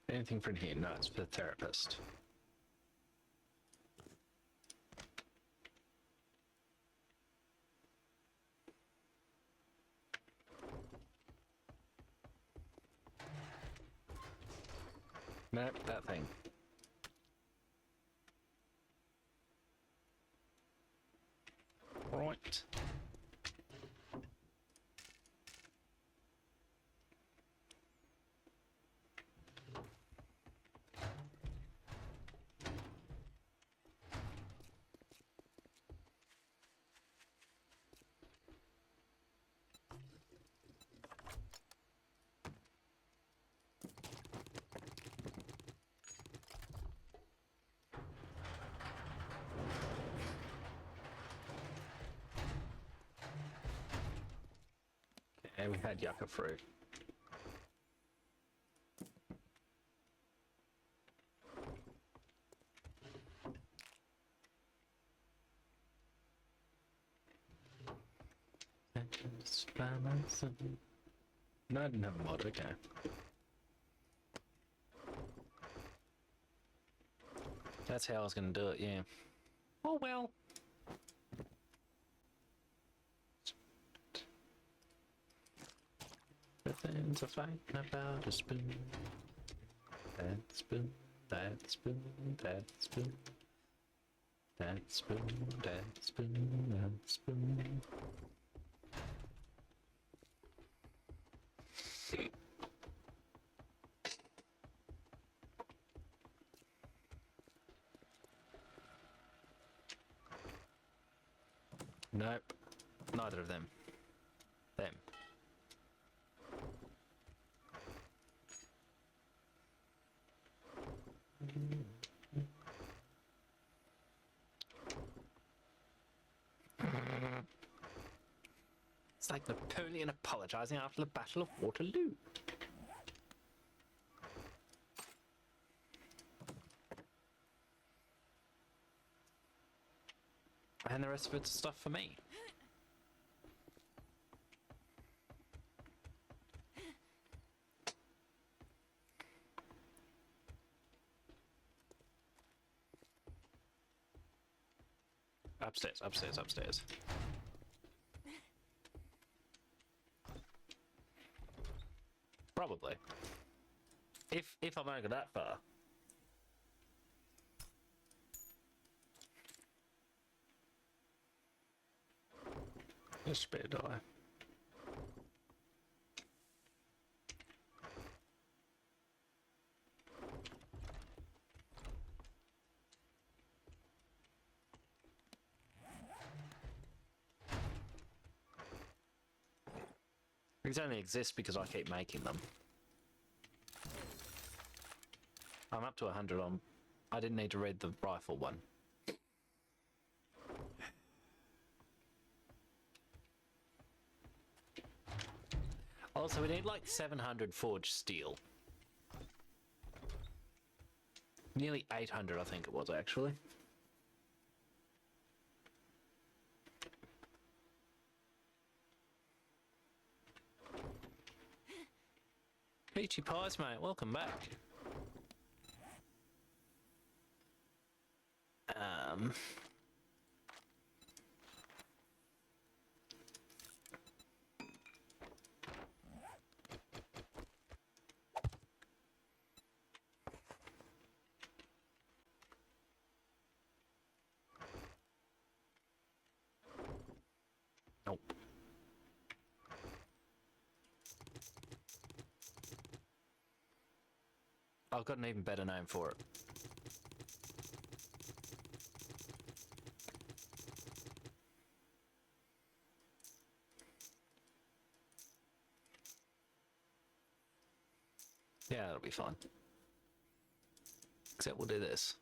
Anything from here? No, it's for the therapist. Nope, that thing. Right. And we had yucca fruit. No, I didn't have a mod, okay. That's how I was going to do it, yeah. Oh well. Everything's a fight about a spoon. That spoon, that spoon, that spoon. That spoon, that spoon, that spoon. Nope, neither of them. Them. It's like Napoleon apologizing after the Battle of Waterloo. And the rest of it's stuff for me. Upstairs, upstairs, upstairs. Probably. If I've only got that far. There's a spare die. These only exist because I keep making them. I'm up to 100 on... I didn't need to read the rifle one. Also, we need like 700 forged steel. Nearly 800, I think it was, actually. Peachy Pies, mate, welcome back. I've got an even better name for it. Yeah, that'll be fine. Except we'll do this.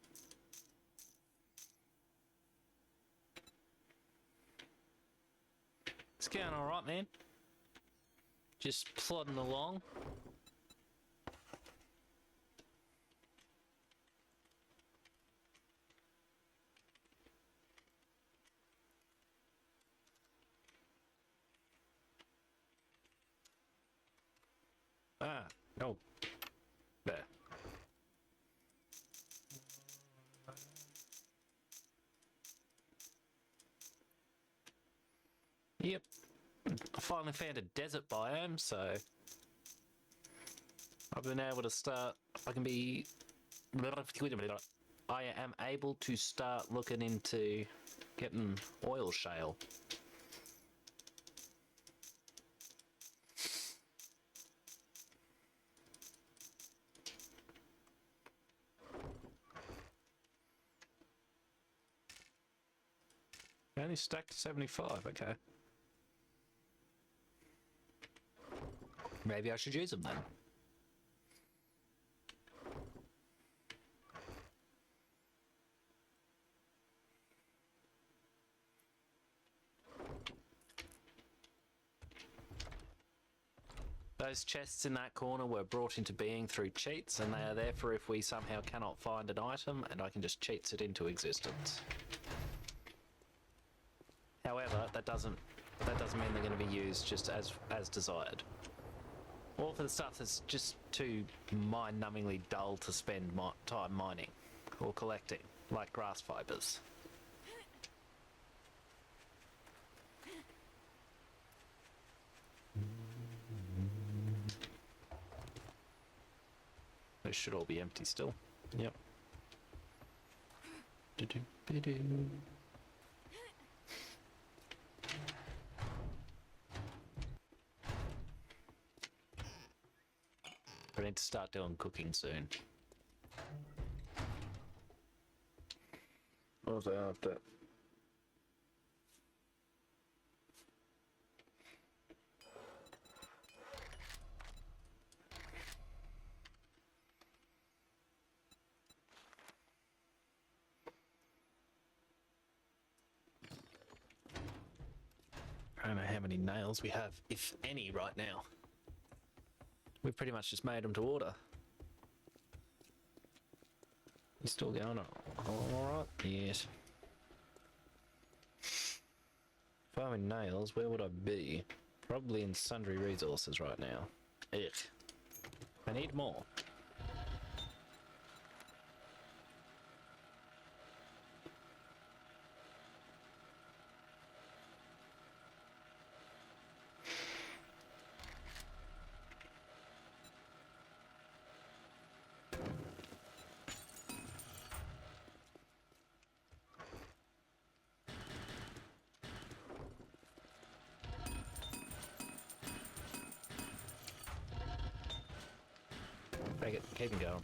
It's going alright, man. Just plodding along. Ah, no. There. Yep. I finally found a desert biome, so I've been able to start. I am able to start looking into getting oil shale. Only stacked to 75, okay. Maybe I should use them then. Those chests in that corner were brought into being through cheats, and they are there for if we somehow cannot find an item, and I can just cheats it into existence. However, that doesn't mean they're going to be used just as desired. Or for the stuff that's just too mind-numbingly dull to spend time mining or collecting, like grass fibers. Those should all be empty still. Yep. I need to start doing cooking soon. What was I after? I don't know how many nails we have, if any, right now. We've pretty much just made them to order. You still going on? Alright, yes. If I'm in nails, where would I be? Probably in sundry resources right now. Ugh. I need more. Make it, keep him going.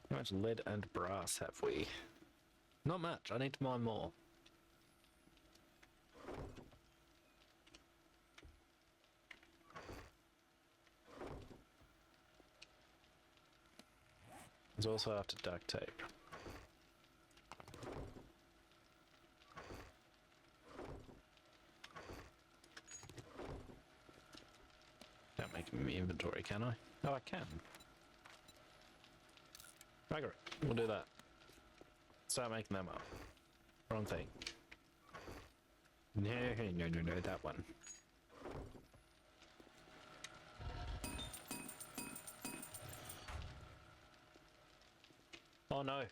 How much lead and brass have we? Not much. I need to mine more. There's also after duct tape. Can't make them in my inventory, can I? Oh, I can. Bugger it. We'll do that. Start making them up. Wrong thing. No, that one. Oh no.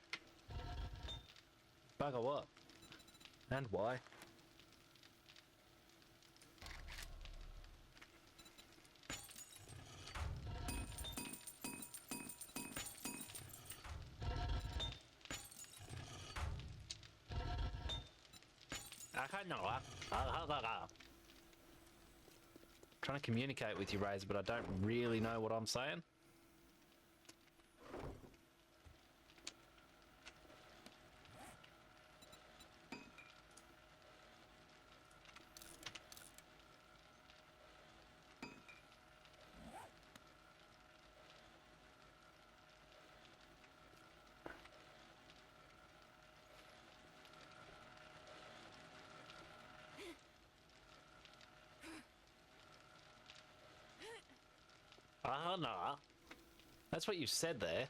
Bugger what? And why? Trying to communicate with you, Razor, but I don't really know what I'm saying. No. That's what you said there.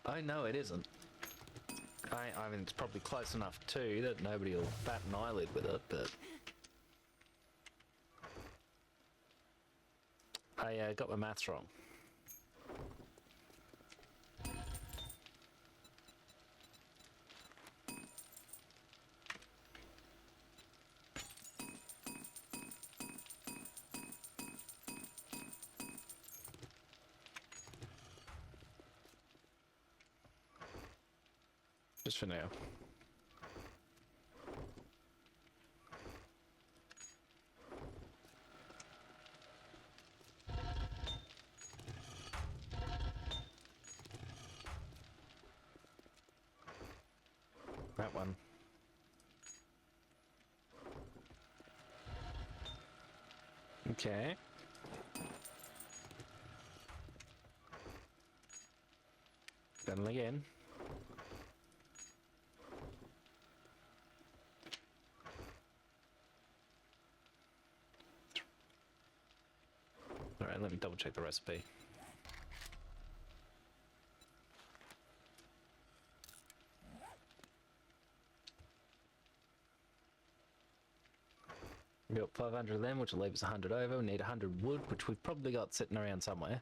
Oh, no, it isn't. I mean, it's probably close enough too that nobody will bat an eyelid with it, but... I got my maths wrong. Just for now. That one. Okay. Done it again. Alright, let me double check the recipe. We got 500 of them, which will leave us 100 over. We need 100 wood, which we've probably got sitting around somewhere.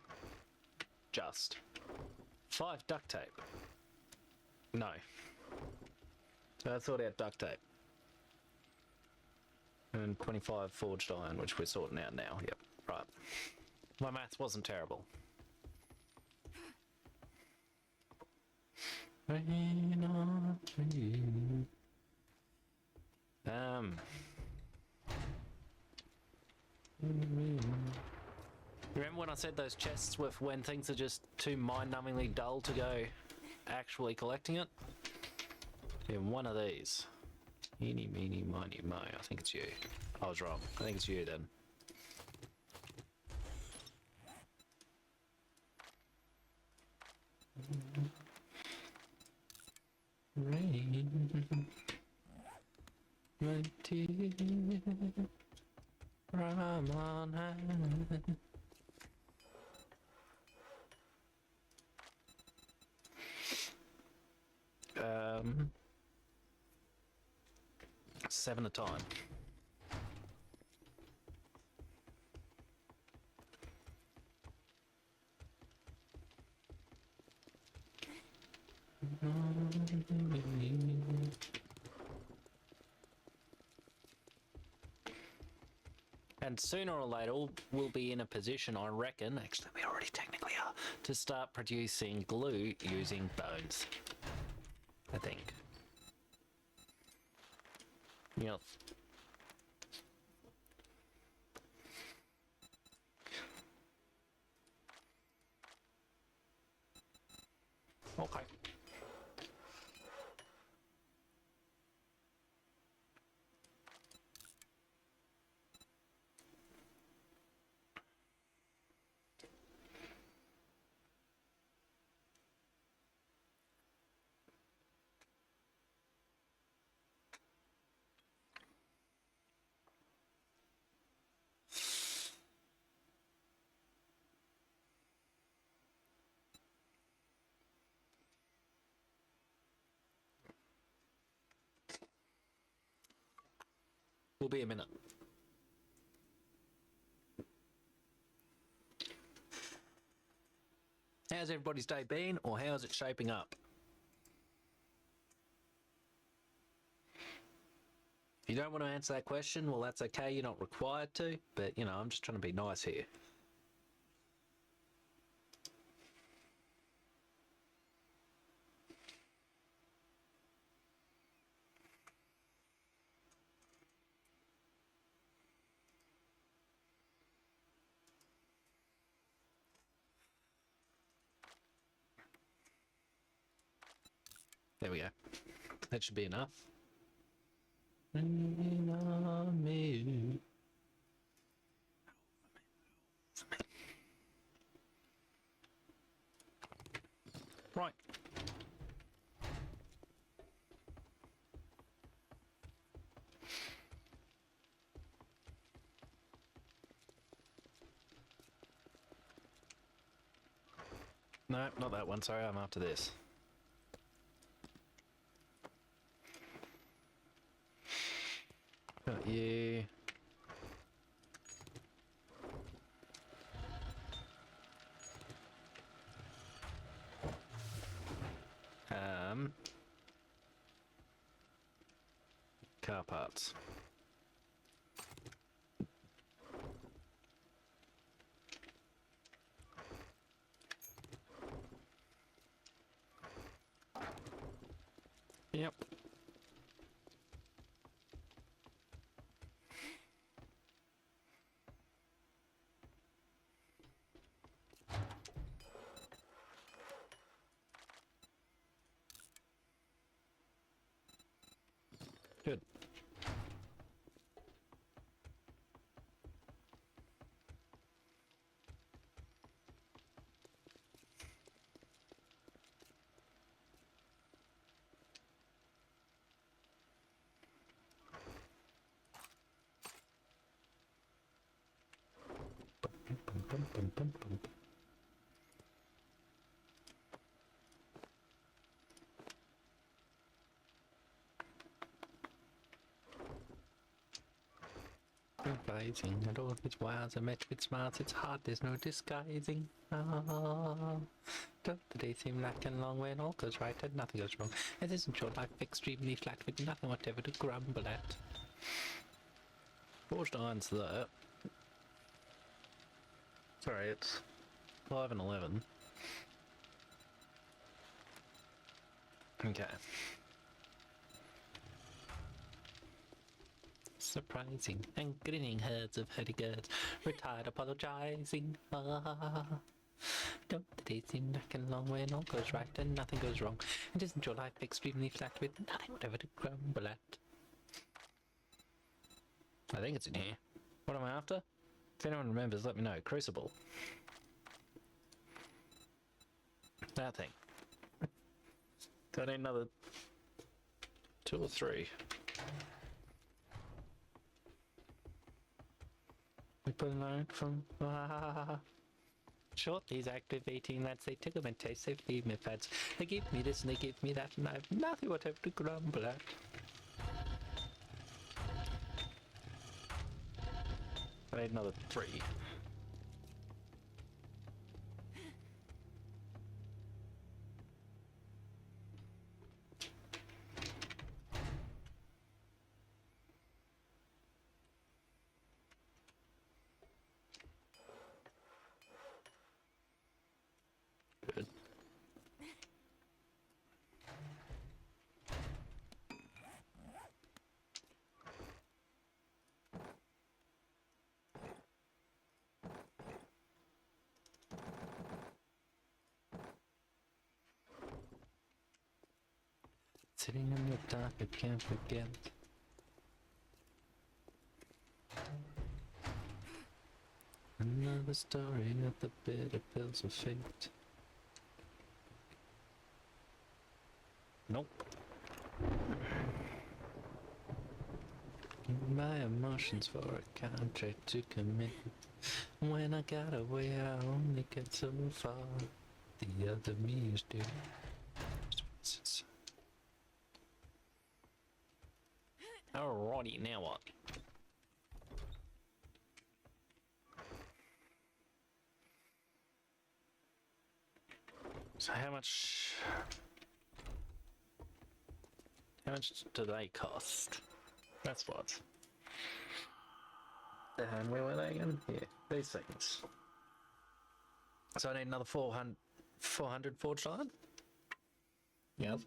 Just. 5 duct tape. No. I thought out duct tape. And 25 forged iron, which we're sorting out now. Yep, right. My maths wasn't terrible. Remember when I said those chests were for when things are just too mind-numbingly dull to go actually collecting it? In one of these. Eeny, meeny, miny, mo. I think it's you. I was wrong. I think it's you then. Rain. My tears from on high. 7 a time. And sooner or later, we'll be in a position, I reckon, actually we already technically are, to start producing glue using bones. I think. Yep. Okay. Will be a minute. how's everybody's day been, or how's it shaping up? If you don't want to answer that question, well, that's okay. You're not required to, but, you know, I'm just trying to be nice here. There we go. That should be enough. Right. No, not that one. Sorry, I'm after this. Got you. Car parts. Yep. Good. Blazing and all its wiles are met with smiles. It's hard, there's no disguising. Don't the days seem like a long way and all goes right and nothing goes wrong. It isn't your life extremely flat with nothing whatever to grumble at. Forged iron's that. Sorry, it's 5 and 11. Okay. Surprising and grinning herds of hurdy-gurds, retired apologizing. Don't the days seem like a long way and all goes right and nothing goes wrong? And isn't your life extremely flat with nothing whatever to grumble at? I think it's in here. What am I after? If anyone remembers, let me know. Crucible. That thing. Do I need another 2 or 3? We put a line from Shotty's activating that say tickle and taste safe leave me pads. They give me this and they give me that and I have nothing whatever to grumble at. I need another 3. Good. Sitting in the dark, I can't forget. Another story of the bitter pills of fate. Nope. My emotions for a contract to commit. When I got away, I only get so far. The other me is due. Alrighty, now what? So how much do they cost? That's what. And where were they again? Yeah, these things. So I need another 400 forged iron? Yep.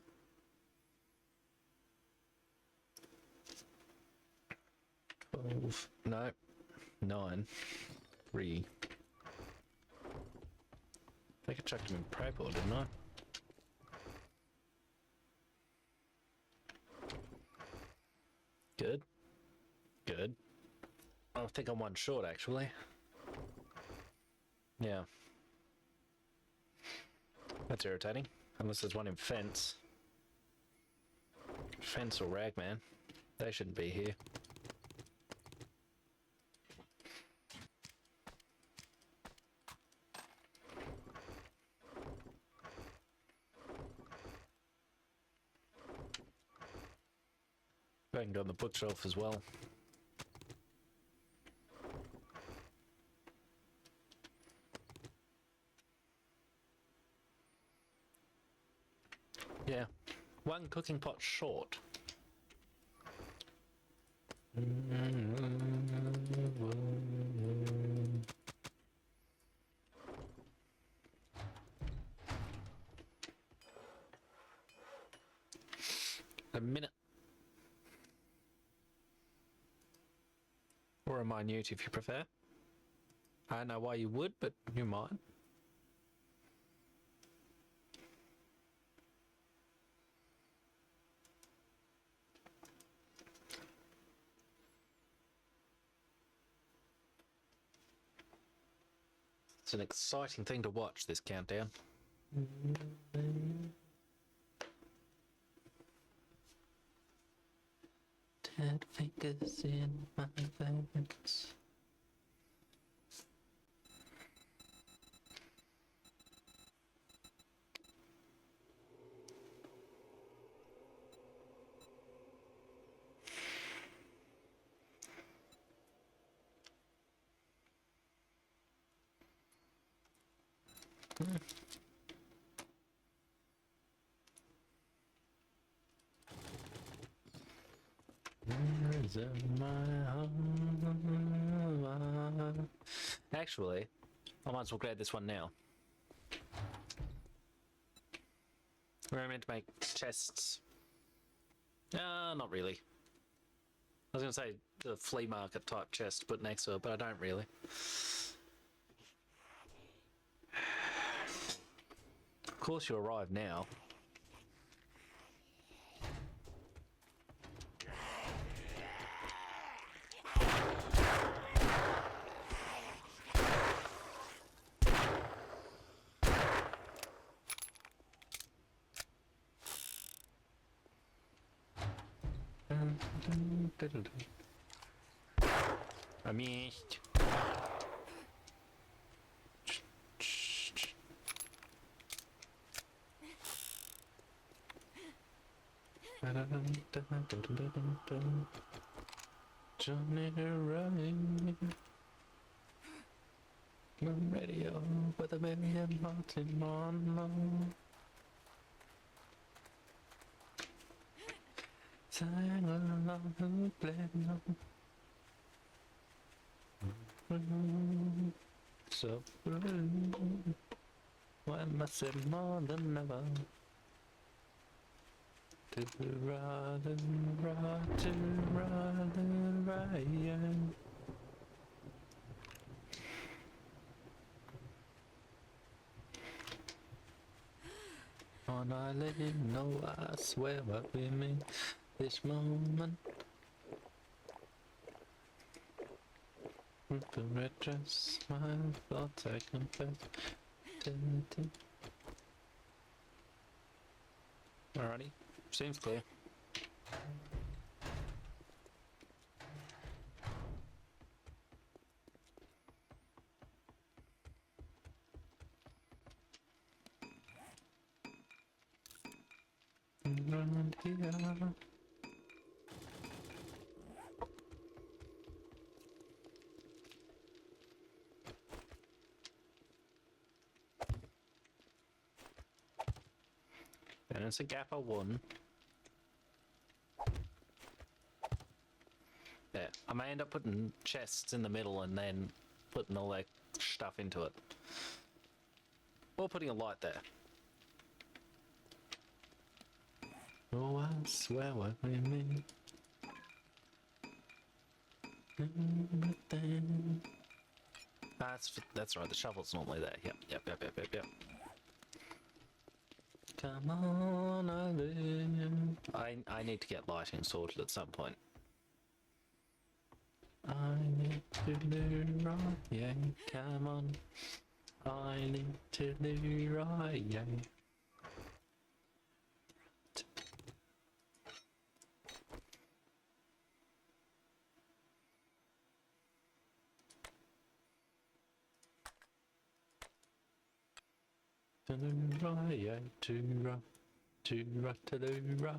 No, 9, 3. I think I chucked him in Prepor, didn't I? Good. Good. I think I'm one short, actually. Yeah. That's irritating. Unless there's one in Fence. Fence or Ragman. They shouldn't be here. I can go on the bookshelf as well. Yeah, one cooking pot short. A minute. Or a minute if you prefer. I don't know why you would, but you might. It's an exciting thing to watch, this countdown. Dead fingers in my veins. Actually, I might as well grab this one now. We're meant to make chests. Not really. I was going to say the flea market type chest put next to it, but I don't really. Of course you arrive now. Missed. Johnny Ryan, radio with a million Martin Monroe. Sang along who played no. So why must it more than ever? To rather, Ryan. On I let you know, I swear what we mean this moment. With the red dress, my thoughts I confess. Alrighty, seems clear. Around here. And it's a gap I won. Yeah, I may end up putting chests in the middle and then putting all that stuff into it. Or putting a light there. Oh, I swear what we mean. That's right, the shovel's normally there. Yep. Come on, I need to get lighting sorted at some point. I need to do right, yeah, come on. I need to do right, yeah. To do right, yeah, to right, to do right.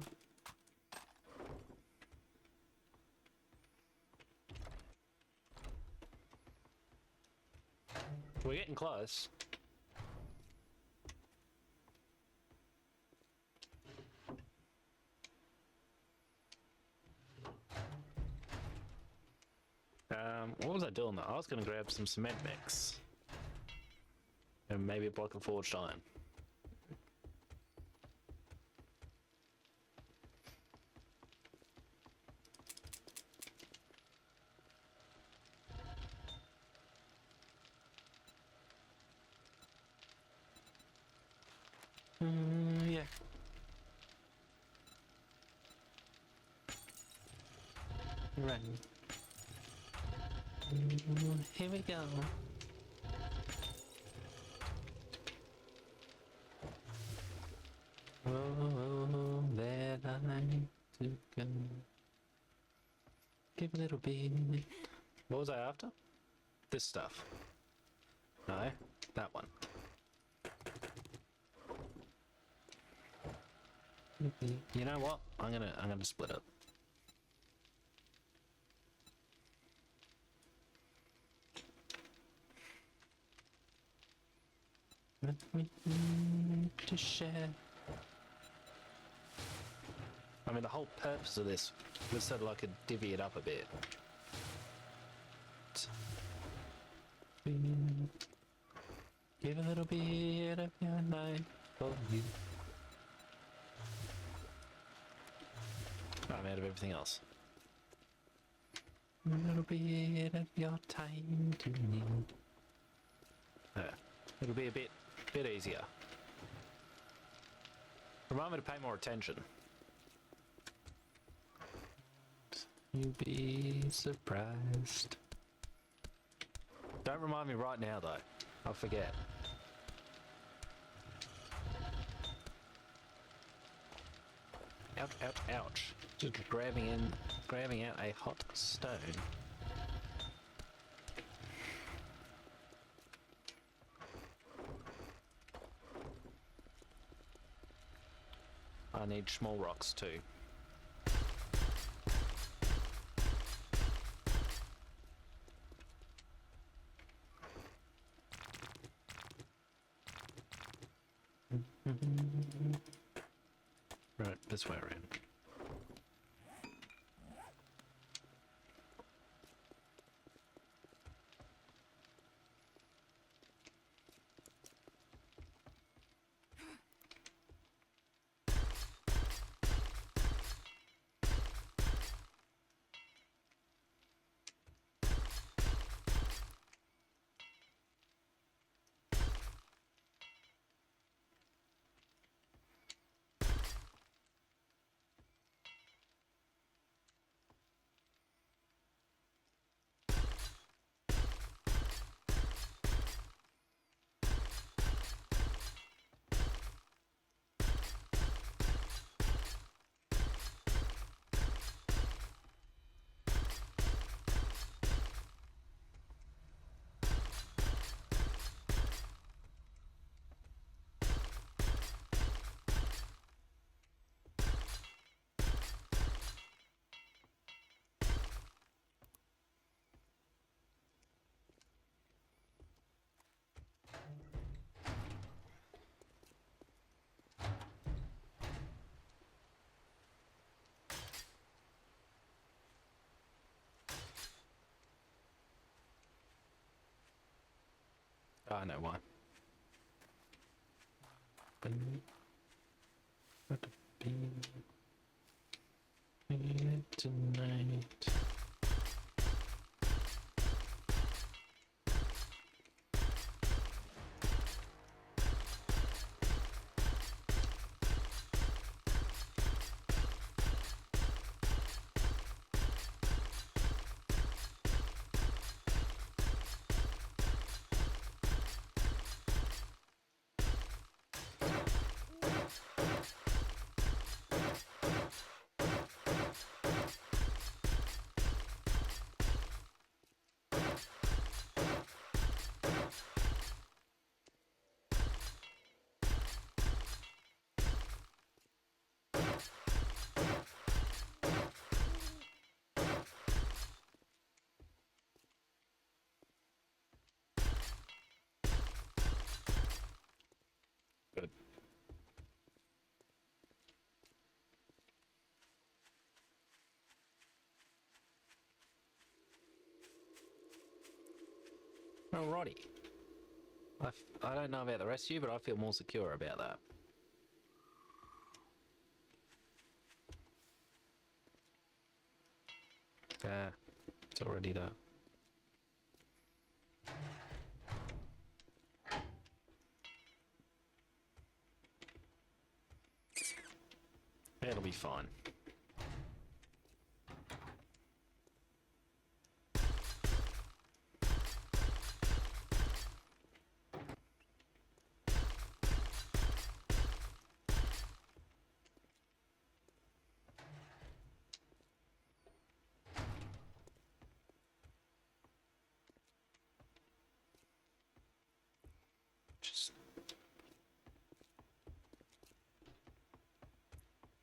We're getting close. What was I doing though? I was gonna grab some cement mix. And maybe a block of forged iron. Yeah. Right. Here we go. Oh, that I to go. Give a little bit. What was I after? This stuff. No, that one. You know what? I'm gonna split it. Let me to share. I mean, the whole purpose of this was so that I could divvy it up a bit. Give a little bit of your life for you. I'm out of everything else. A little bit of your time to need. It'll be a bit easier. Remind me to pay more attention. You'll be surprised. Don't remind me right now though. I'll forget. Ouch, ouch, ouch. Just grabbing out a hot stone. I need small rocks too. Right, this way around. I know why. Tonight. Good. Alrighty. I don't know about the rest of you, but I feel more secure about that. It's already there. It'll be fine. Just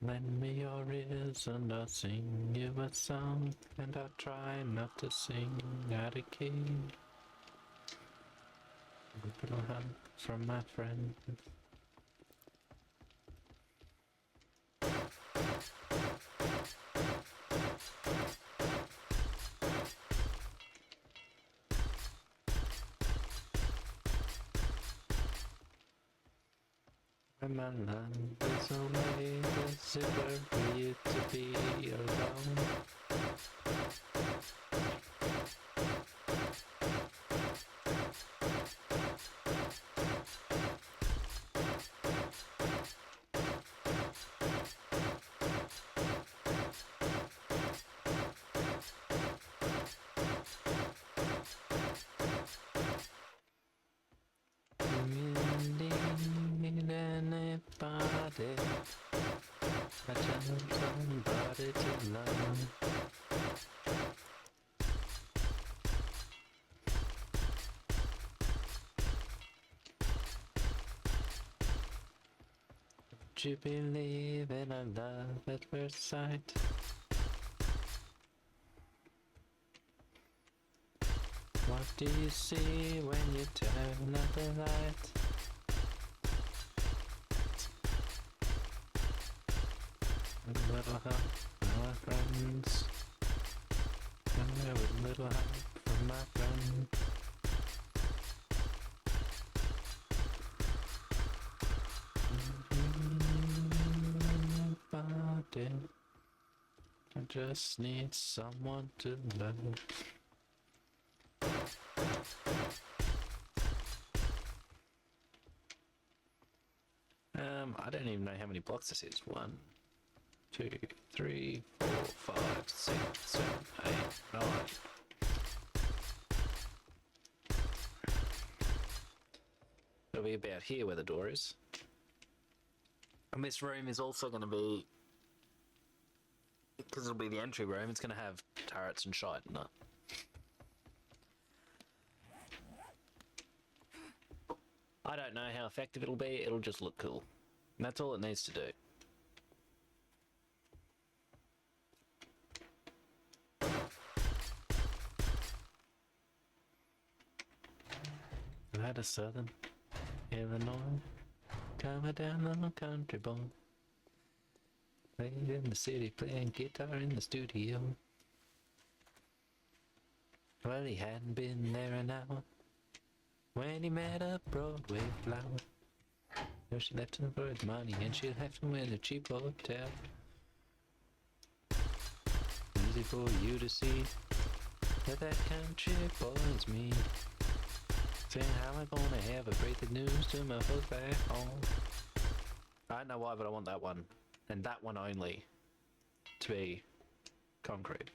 lend me your ears and I'll sing you a song, and I'll try not to sing out of key. A little help from my friend. When my land is only the zipper for you to be alone. Anybody, I just somebody to love. Would you believe in a love at first sight? What do you see when you turn out the light? A little help from my friends. And with little help from my friend. I just need someone to love. I don't even know how many blocks this is. 1, 2, 3, 4, 5, 6, 7, 8, 9. It'll be about here where the door is. And this room is also going to be, because it'll be the entry room, it's going to have turrets and shite in it. I don't know how effective it'll be, it'll just look cool. And that's all it needs to do. I had a southern Illinois coming down on a country boy. Playing in the city, playing guitar in the studio. Well, he hadn't been there an hour When he met a Broadway flower, no, she left him for his money, and she left him in a cheap hotel. Easy for you to see that that country boys me. Saying how am I gonna ever break the news to my folks back home? I don't know why, but I want that one, and that one only, to be concrete.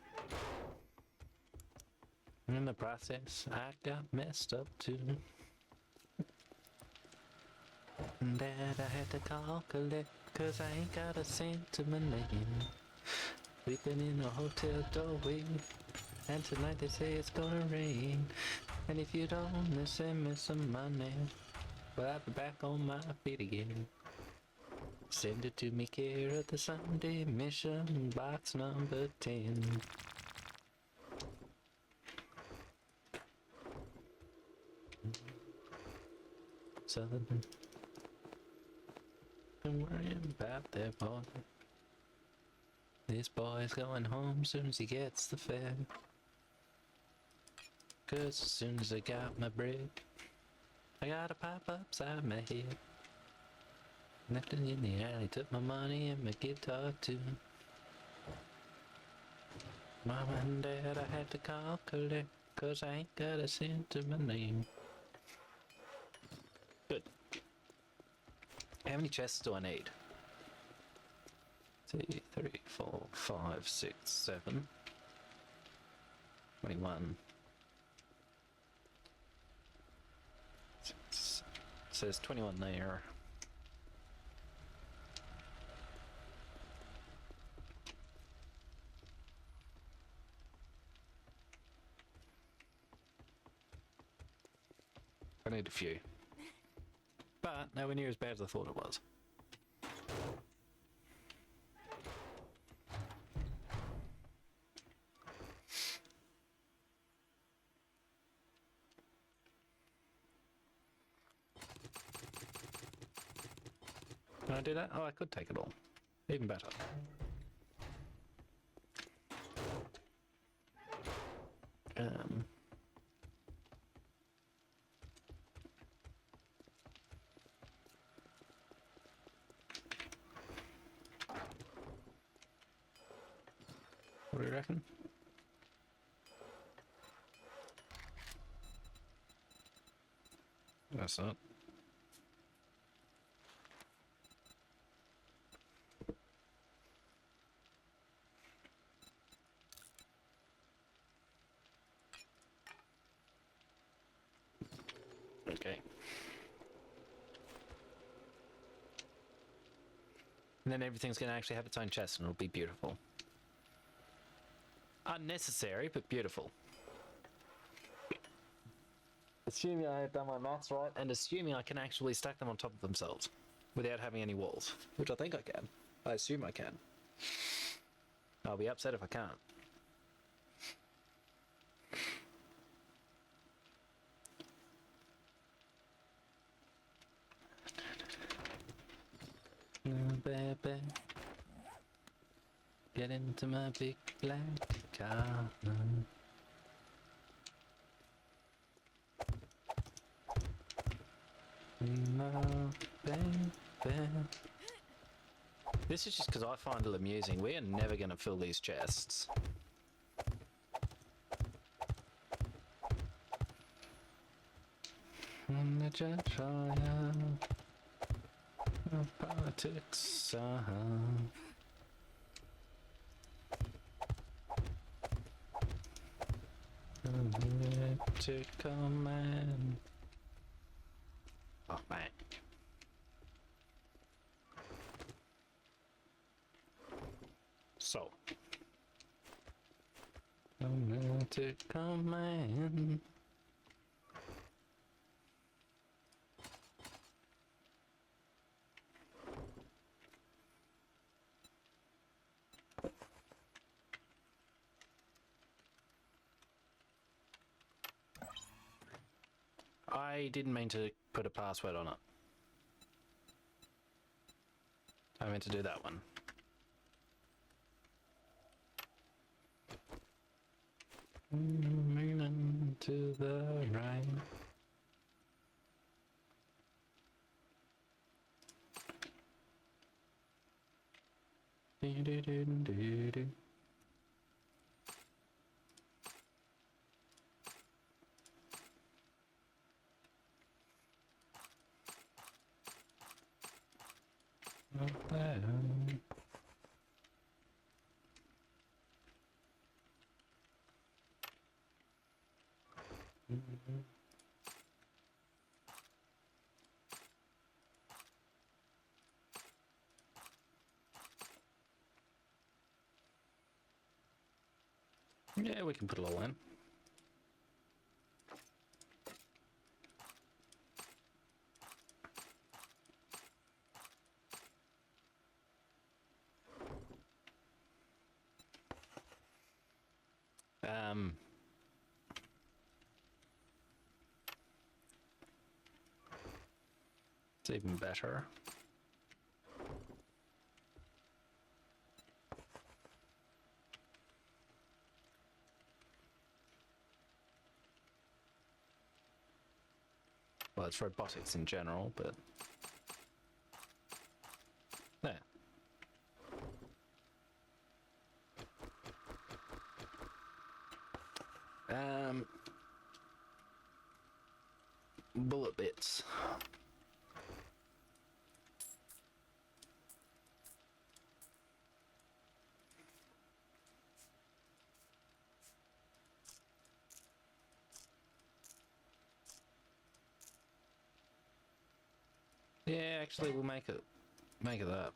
In the process, I got messed up too. And Dad, I had to call collect, cause I ain't got a cent to my name. Sleeping in a hotel doorway, and tonight they say it's gonna rain. And if you don't send me some money, well, I'll be back on my feet again. Send it to me care of the Sunday Mission, box number 10. Southern. Don't worry about that boy. This boy's going home soon as he gets the fare. Cause as soon as I got my bread, I got a pipe upside my head. Left it in the alley, took my money and my guitar too. Mom and Dad, I had to call collect, cause I ain't got a cent to my name. Good. How many chests do I need? 2, 3, 4, 5, 6, 7. 21. Says 21 there. I need a few. But nowhere near as bad as I thought it was. Can I do that? Oh, I could take it all. Even better. What do you reckon? That's not. Okay. And then everything's going to actually have its own chest and it'll be beautiful. Unnecessary, but beautiful. Assuming I have done my maths right, and assuming I can actually stack them on top of themselves without having any walls, which I think I can. I assume I can. I'll be upset if I can't. Baby, get into my big black car. No, baby. This is just because I find it amusing. We are never going to fill these chests. Politics. Political man. Oh man. So. Political man. I didn't mean to put a password on it. I meant to do that one. Moving to the right. Yeah, we can put it all in. It's even better. Well, it's robotics in general, but there. Bullet bits. Yeah, actually, we'll make it that.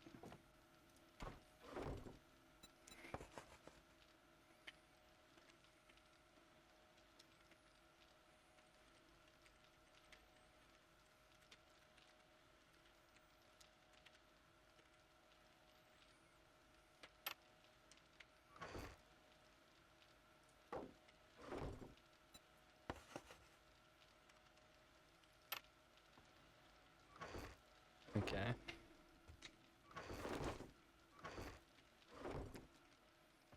Okay.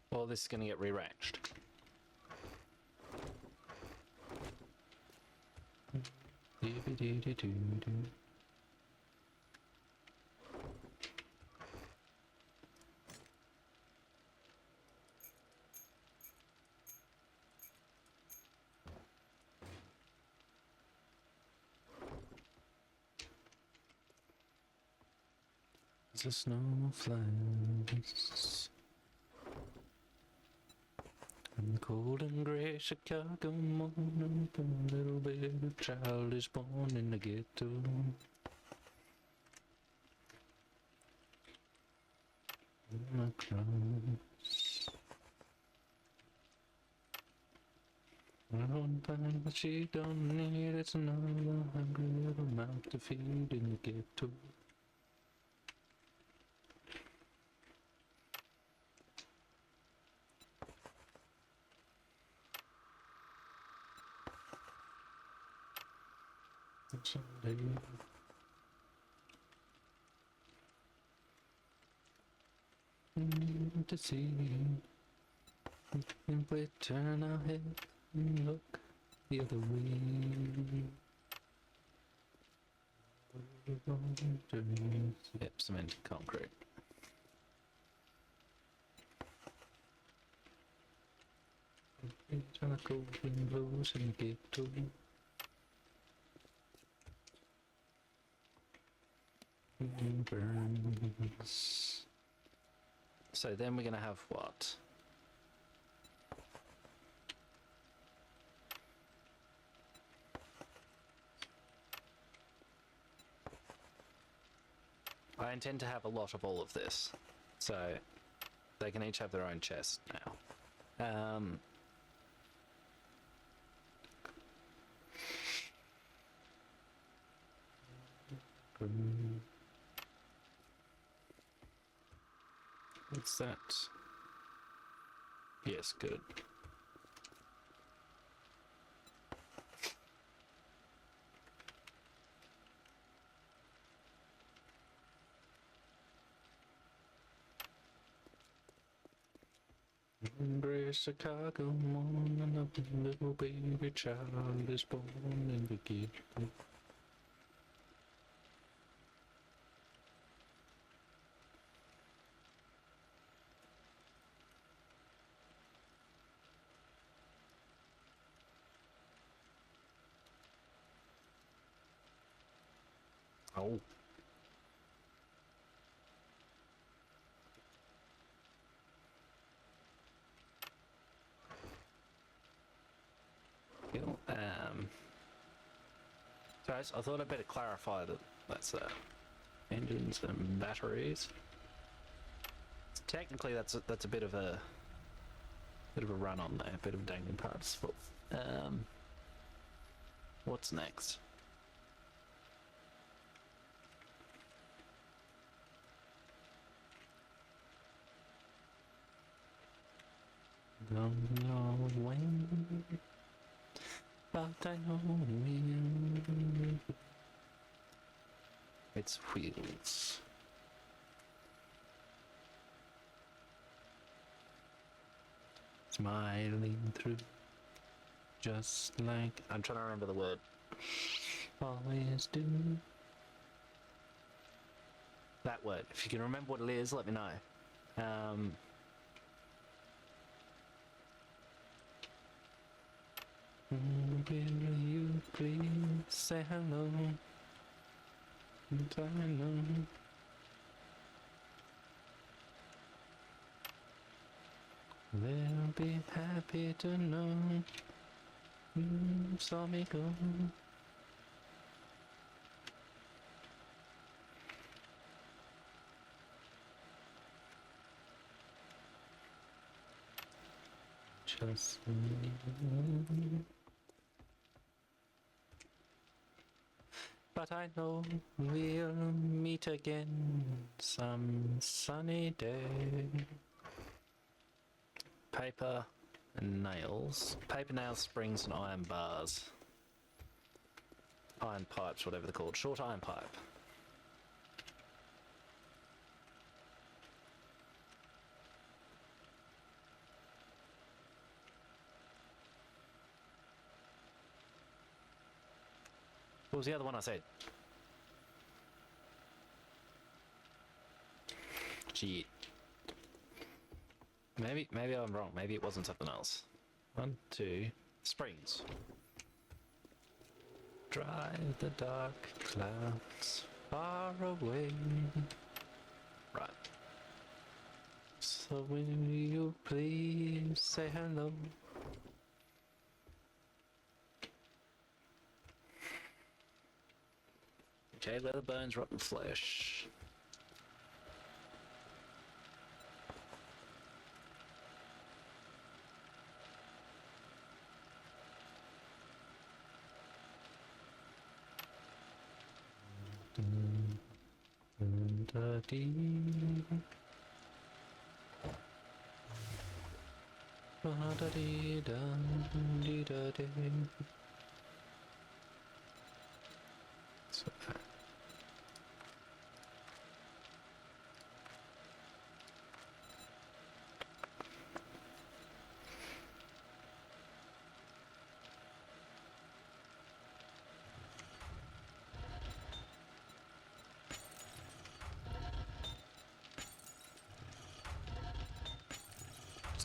Well, this is going to get rearranged. The snowflakes and the cold and grey Chicago morning, a little baby child is born in the ghetto. And I cries. One thing that she don't need, it's another hungry little mouth to feed in the ghetto. Someday to see if we turn our head and look the other way. Yep, cemented concrete. It's a cold wind blows and get to burns. So then we're going to have what? I intend to have a lot of all of this, so they can each have their own chest now. What's that? Yes, good. Embrace Chicago morning, a little baby child is born in the ghetto. Oh. Cool. Sorry, I thought I'd better clarify that that's engines and batteries. Technically, that's a bit of a run on there, a bit of dangling parts. What's next? Don't know when, but I know when. It's wheels. Smiling through, just like... I'm trying to remember the word. Always do. That word. If you can remember what it is, let me know. Will you please say hello? I know. They'll be happy to know you saw me go. Just but I know we'll meet again some sunny day. Paper and nails. Paper, nails, springs, and iron bars. Iron pipes, whatever they're called. Short iron pipe. What was the other one I said? Gee. Maybe I'm wrong. Maybe it wasn't something else. 1, 2, springs. Drive the dark clouds far away. Right. So will you please say hello? Okay, leather bones, rotten flesh.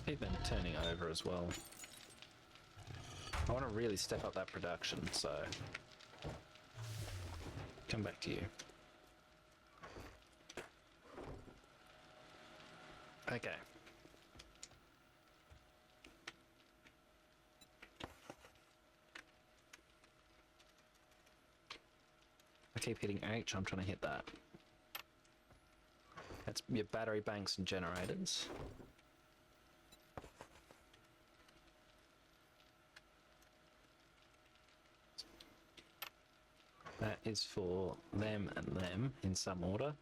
Keep them turning over as well. I want to really step up that production, so come back to you. Okay. I keep hitting H, I'm trying to hit that. That's your battery banks and generators. That is for them and them in some order.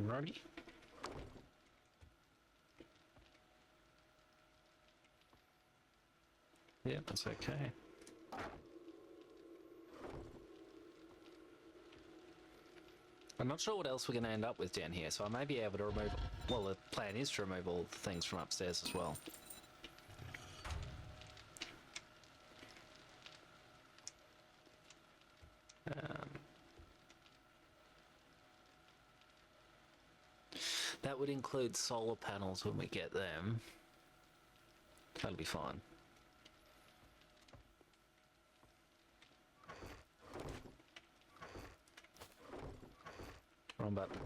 Righty. Yeah, that's okay. I'm not sure what else we're going to end up with down here, so I may be able to remove... Well, the plan is to remove all the things from upstairs as well. That would include solar panels when we get them. That'll be fine. Wrong button.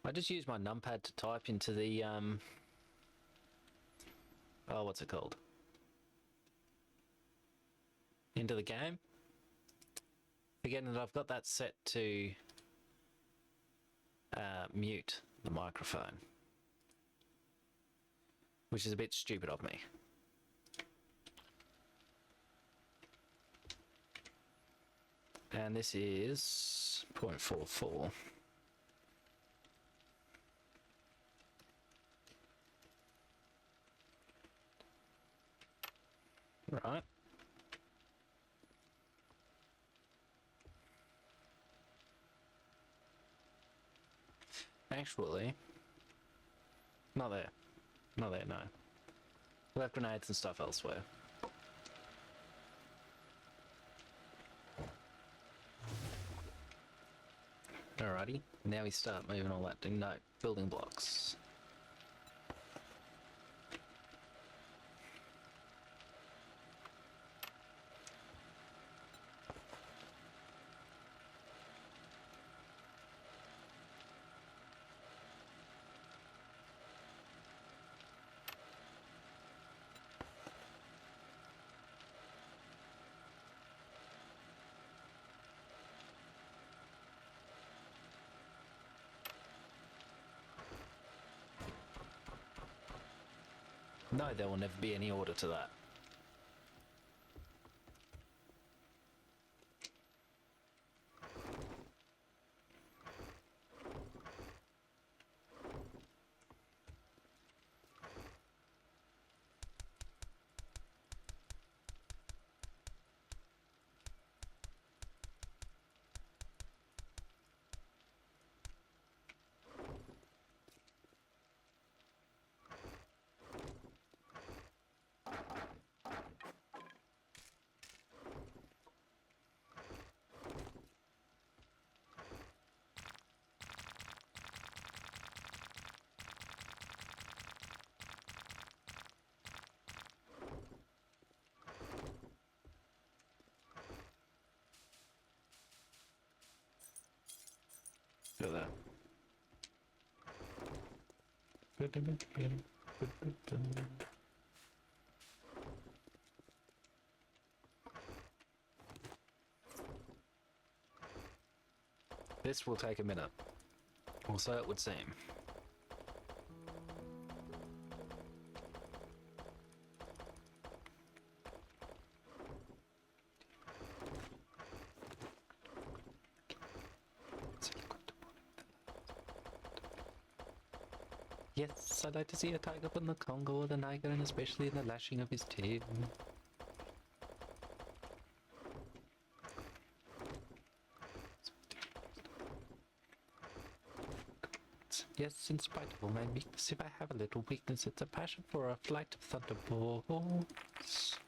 I just use my numpad to type into the, oh, what's it called? Into the game. Forgetting that I've got that set to mute the microphone, which is a bit stupid of me. And this is 0.44. Right. Actually, not there. Not there, no. We'll have grenades and stuff elsewhere. Alrighty, now we start moving all that to no building blocks. No, there will never be any order to that. Look at that. This will take a minute, or so it would seem. Yes, I'd like to see a tiger from the Congo or the Niger, and especially in the lashing of his tail. Yes, in spite of all my weakness, if I have a little weakness, it's a passion for a flight of thunderbolts.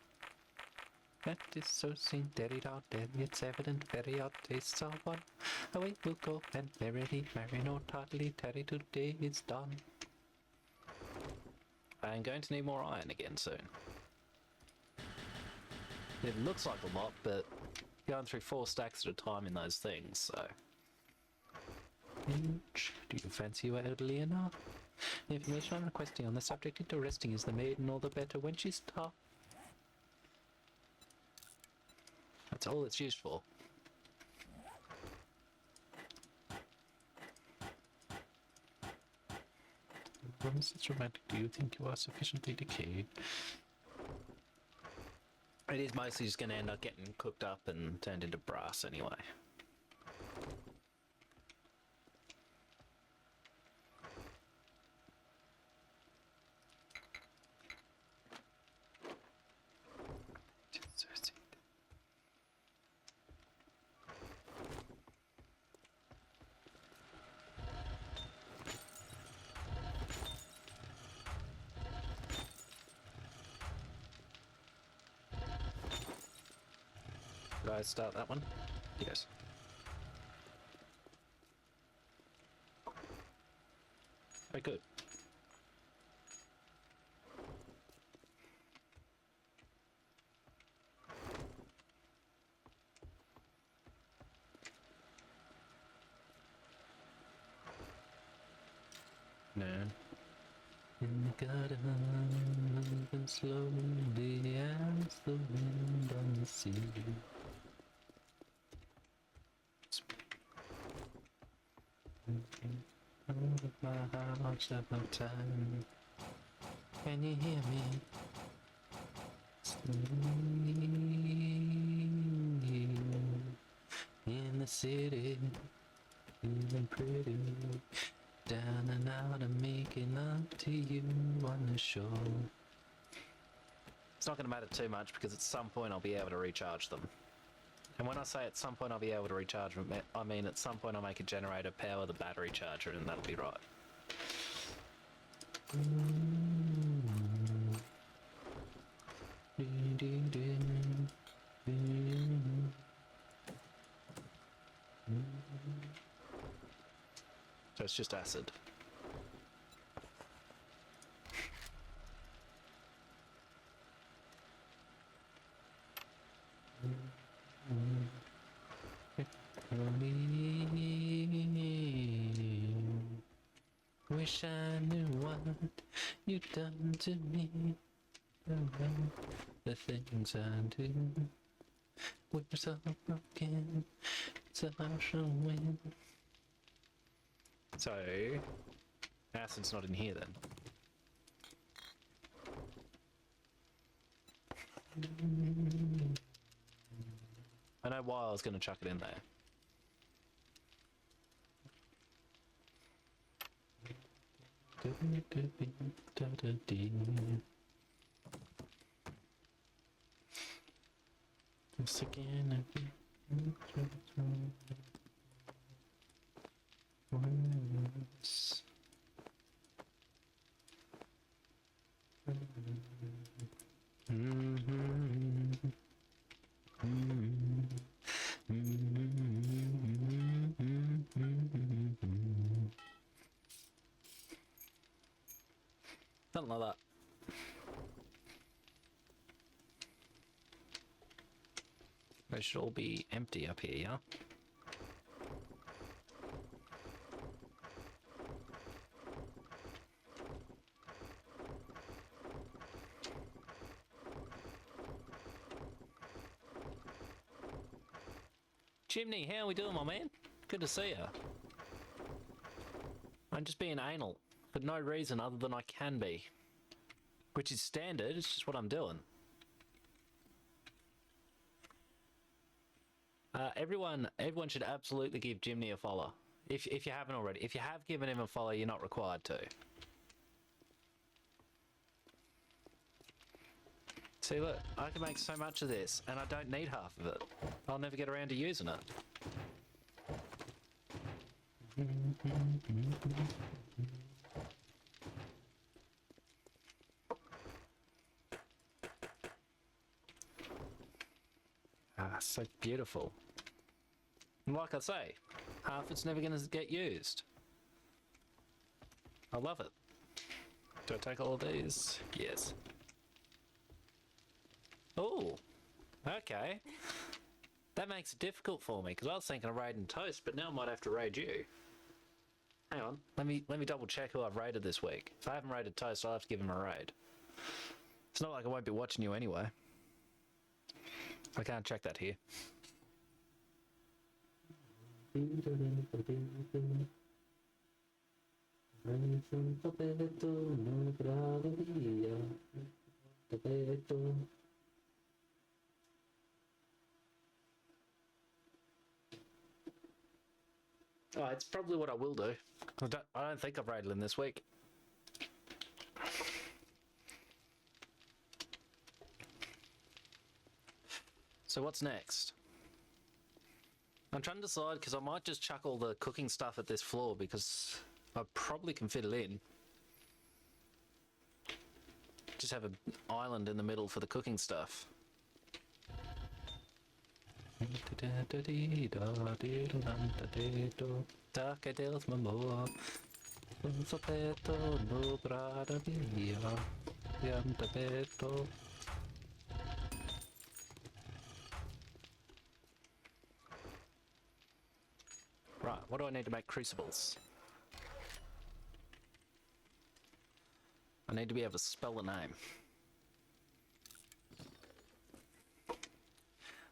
That is so sing, derry da derry, it's evident, very odd tastes are one. Away we'll go, and merrily, marry no tardily, tarry today is done. I'm going to need more iron again soon. It looks like a lot, but going through 4 stacks at a time in those things, so... Do you fancy you are elderly enough? The information I'm requesting on the subject interesting is the maiden all the better when she's tough. That's all it's used for. Promise it's romantic. Do you think you are sufficiently decayed? It is mostly just going to end up getting cooked up and turned into brass anyway. guys start that one? Yes. Oh, good. No. In the garden, moving slowly as the wind on the sea. Out of my heart, several time. Can you hear me? In the city, feeling pretty. Down and out and making love to you on the shore. It's not going to matter too much because at some point I'll be able to recharge them. And when I say at some point I'll be able to recharge them, I mean at some point I'll make a generator power the battery charger and that'll be right. So it's just acid. Wish I knew what you've done to me. The things I do. We're so broken. It's a harsh wind. So, acid's not in here then. I know why I was going to chuck it in there. Once again, once. Something like that. They should all be empty up here, yeah? Chimney, how are we doing, my man? Good to see ya. I'm just being anal, for no reason other than I can be. Which is standard, it's just what I'm doing. Everyone should absolutely give Jimny a follow. If you haven't already. If you have given him a follow, you're not required to. See, look, I can make so much of this, and I don't need half of it. I'll never get around to using it. Ah, so beautiful. And like I say, half it's never going to get used. I love it. Do I take all of these? Yes. Oh, okay. That makes it difficult for me because I was thinking of raiding Toast, but now I might have to raid you. Hang on, let me double check who I've raided this week. If I haven't raided Toast, I'll have to give him a raid. It's not like I won't be watching you anyway. I can't check that here. Oh, it's probably what I will do. I don't think I've raided him this week. So what's next? I'm trying to decide because I might just chuck all the cooking stuff at this floor because I probably can fit it in. Just have an island in the middle for the cooking stuff. Daffodils m'amor, un soffetto no brada via, piantavetto. Right, what do I need to make crucibles? I need to be able to spell the name.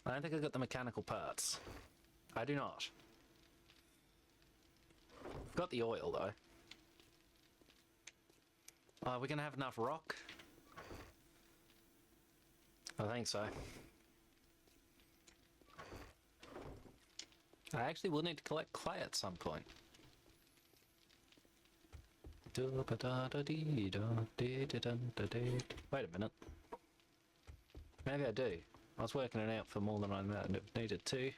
I don't think I've got the mechanical parts. I do not. I've got the oil though. We're gonna have enough rock? I think so. I actually will need to collect clay at some point. Wait a minute. Maybe I do. I was working it out for more than I needed to.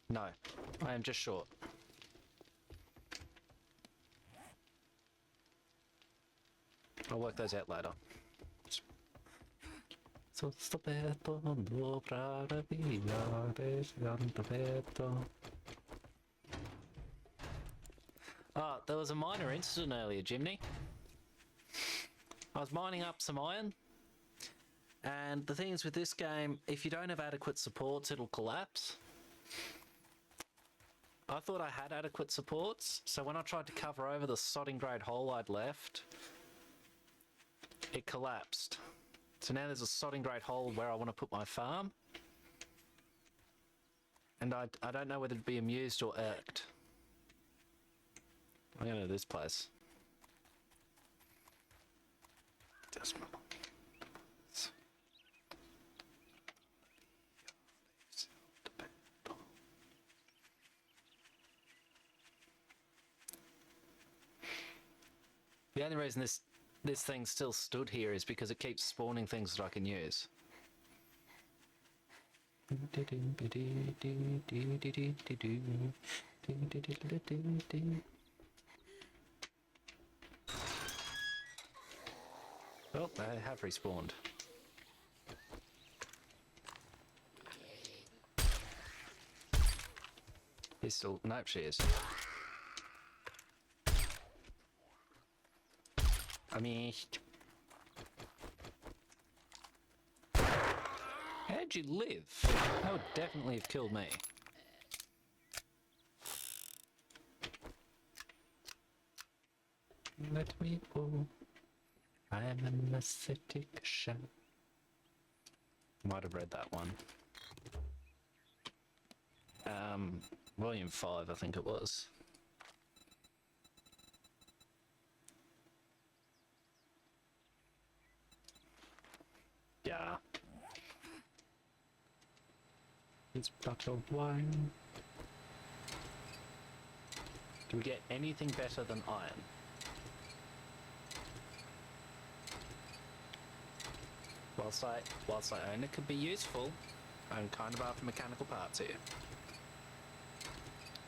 No, I am just short. I'll work those out later. There was a minor incident earlier, YimmY. I was mining up some iron, and the thing is with this game, if you don't have adequate supports, it'll collapse. I thought I had adequate supports, so when I tried to cover over the sodding grade hole I'd left, it collapsed. So now there's a sodding grade hole where I want to put my farm, and I don't know whether to be amused or irked. I'm going to this place. The only reason this thing still stood here is because it keeps spawning things that I can use. Oh, they have respawned. He's still... Nope, she is. How'd you live? That would definitely have killed me. Let me go. I am an ascetic shell. Might have read that one. Volume 5, I think it was. Yeah. It's bottle of wine. Do we get anything better than iron? Whilst I own it could be useful, I'm kind of after mechanical parts here.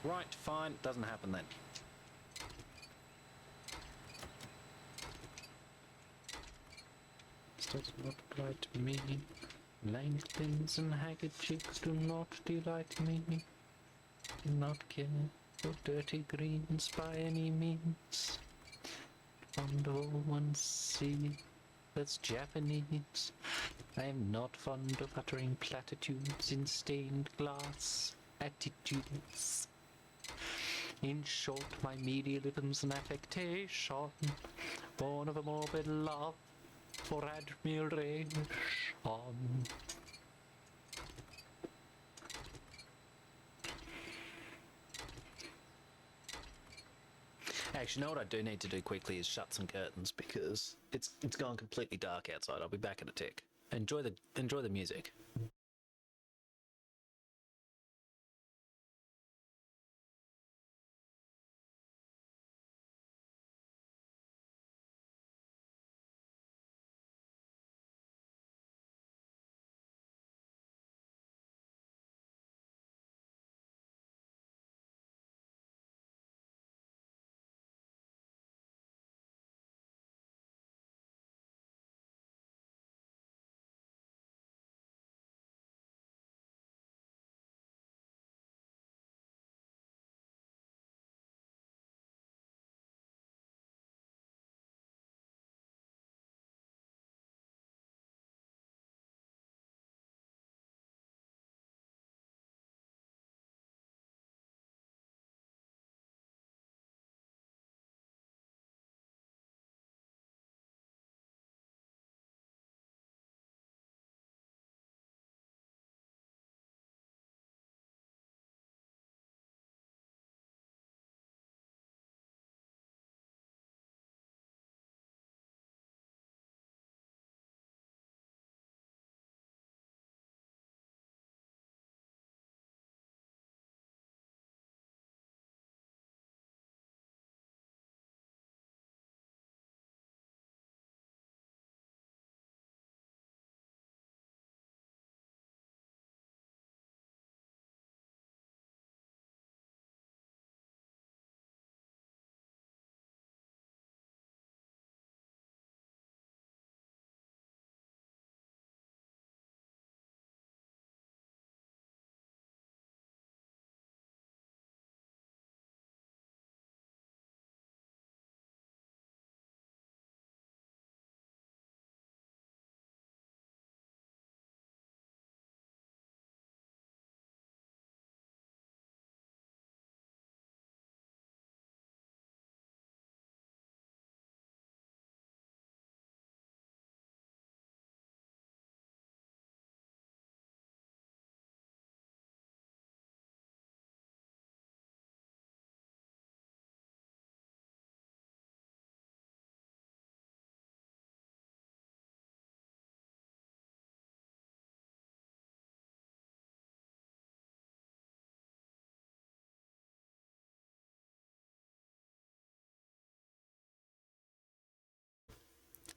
Right, fine, doesn't happen then. Does not apply to me. Lank things and haggard chicks do not delight me. Do not care for dirty greens by any means. Fond of all one see that's Japanese. I am not fond of uttering platitudes in stained glass attitudes. In short, my medialism's an affectation, born of a morbid love for admiration. Actually, you know what I do need to do quickly is shut some curtains because it's gone completely dark outside. I'll be back in a tick. Enjoy the music.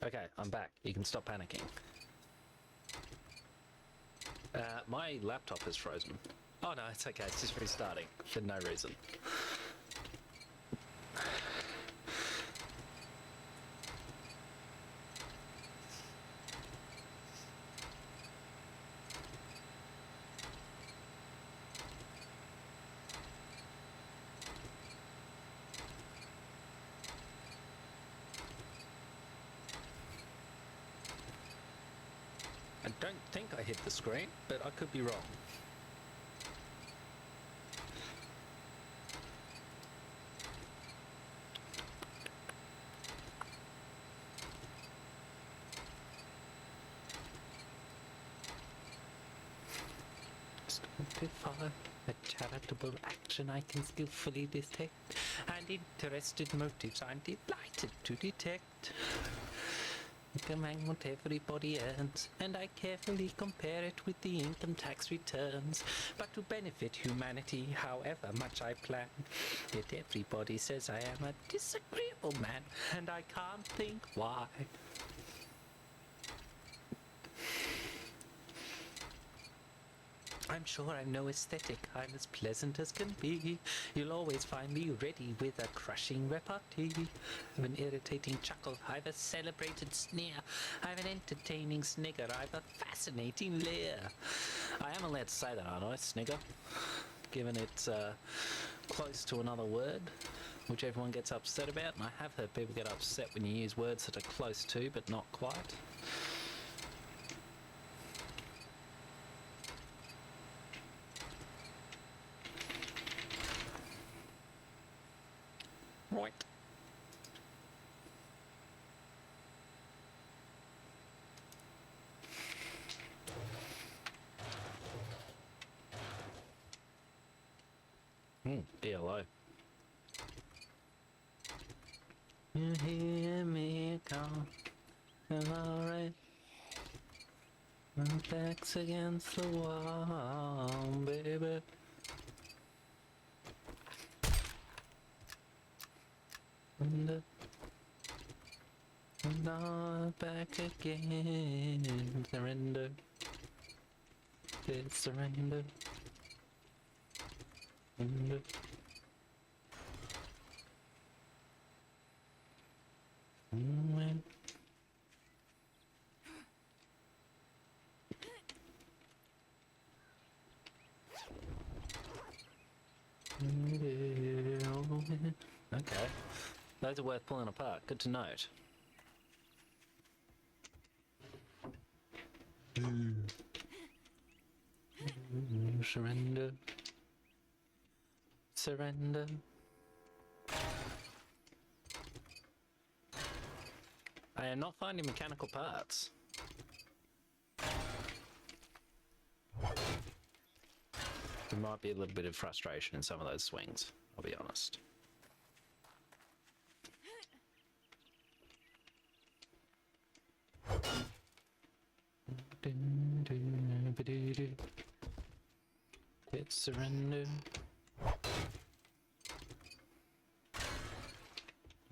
Okay, I'm back. You can stop panicking. My laptop is frozen. Oh no, it's okay. It's just restarting for no reason. I don't think I hit the screen, but I could be wrong. A charitable action I can skillfully detect, and interested motives I'm delighted to detect. Among what everybody earns, and I carefully compare it with the income tax returns. But to benefit humanity, however much I plan, yet everybody says I am a disagreeable man, and I can't think why. I'm sure I'm no aesthetic, I'm as pleasant as can be. You'll always find me ready with a crushing repartee. I've an irritating chuckle, I've a celebrated sneer, I've an entertaining snigger, I've a fascinating leer. I am allowed to say that, aren't I, snigger? Given it's close to another word, which everyone gets upset about, and I have heard people get upset when you use words that are close to, but not quite. Right. DLO. You hear me call, alright. My back's against the wall, baby. And now back again. Surrender. It's surrender. Surrender. Okay. Those are worth pulling apart. Good to note. Surrender. Surrender. I am not finding mechanical parts. There might be a little bit of frustration in some of those swings, I'll be honest. Hit surrender.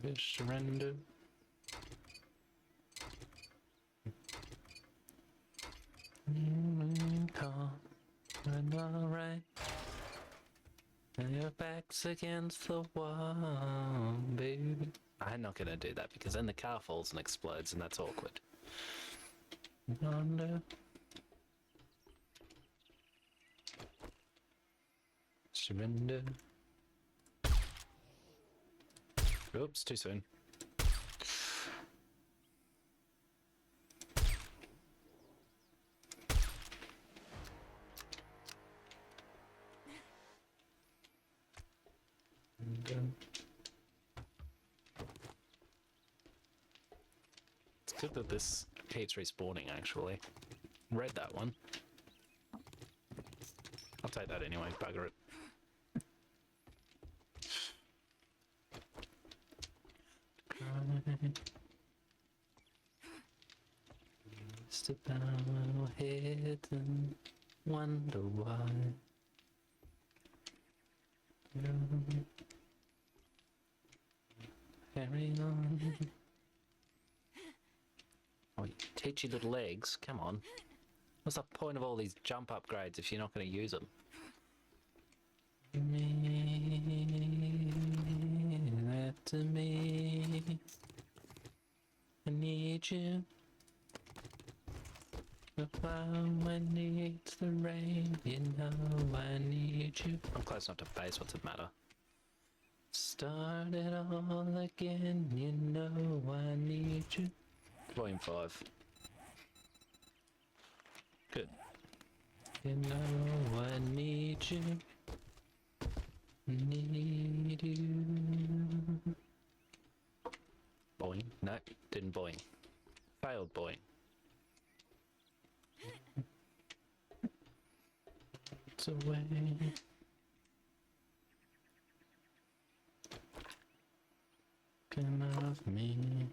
Hit surrender. Calm and alright. And your back's against the wall, baby. I'm not gonna do that because then the car falls and explodes and that's awkward. Wonder. Surrender. Oops, too soon. It's good that this keeps respawning, actually. Read that one. I'll take that anyway, bugger it. Sit down our head and wonder why. Carry on. Oh, you teach your little legs. Come on. What's the point of all these jump upgrades if you're not going to use them? That to me. I need you. The flower needs the rain. You know I need you. I'm close enough to base. What's it matter? Start it all again. You know I need you. Volume 5. Good. You know I need you. Need you. Boing. No, didn't boing. Failed boing. It's away. Come off me.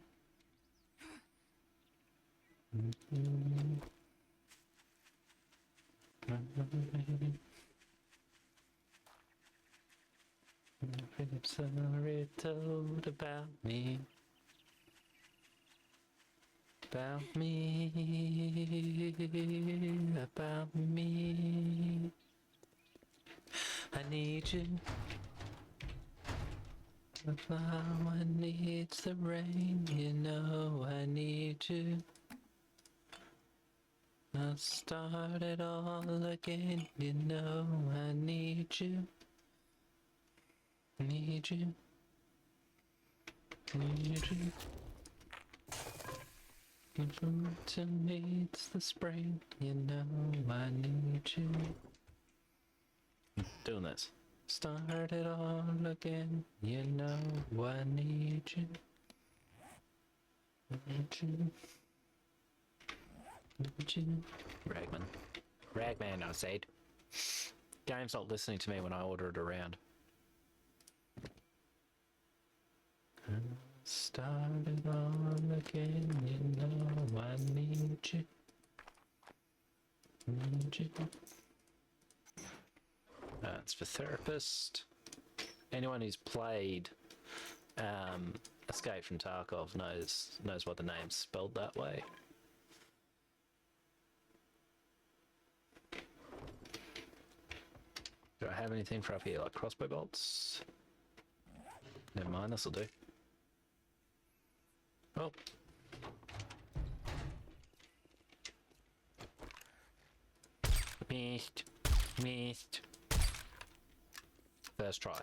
Sorry told about me. About me. About me. I need you. The flower needs the rain. You know I need you. I'll start it all again. You know I need you. Need you. Need you. The winter needs the spring. You know I need you. Doing this. Start it all again. You know I need you. Need you. Need you. Ragman. Ragman, I said. Game's not listening to me when I order it around. Start it all again. You know I need you. Need you. It's for therapist. Anyone who's played Escape from Tarkov knows what the name's spelled that way. Do I have anything for up here, like crossbow bolts? Never mind, this'll do. Oh. Missed. Missed. First try.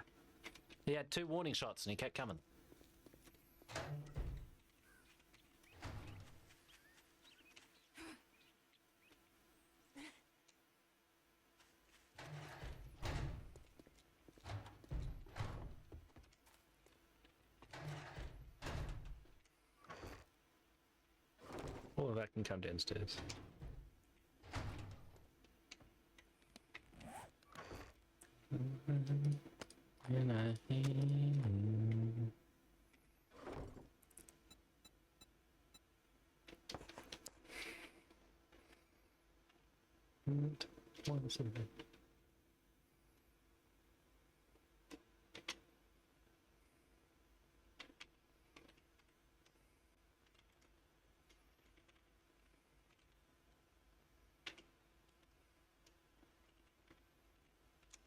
He had 2 warning shots and he kept coming. All of that can come downstairs. What is it?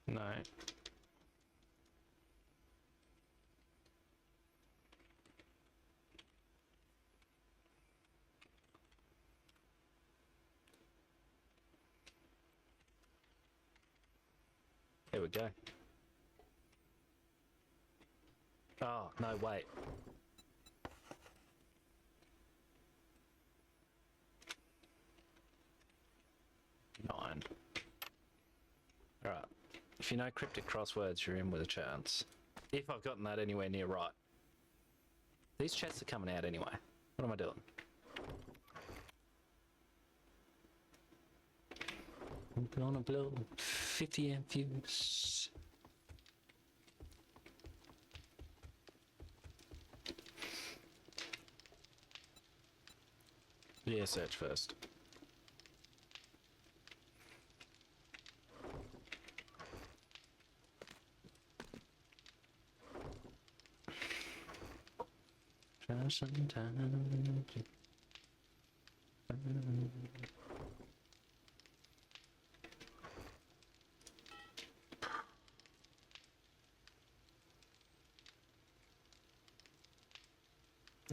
No. Here we go. Oh, no, wait. Nine. Alright. If you know cryptic crosswords, you're in with a chance. If I've gotten that anywhere near right. These chests are coming out anyway. What am I doing? I'm gonna blow 50 amp fuse. Yeah, search first. Try some time.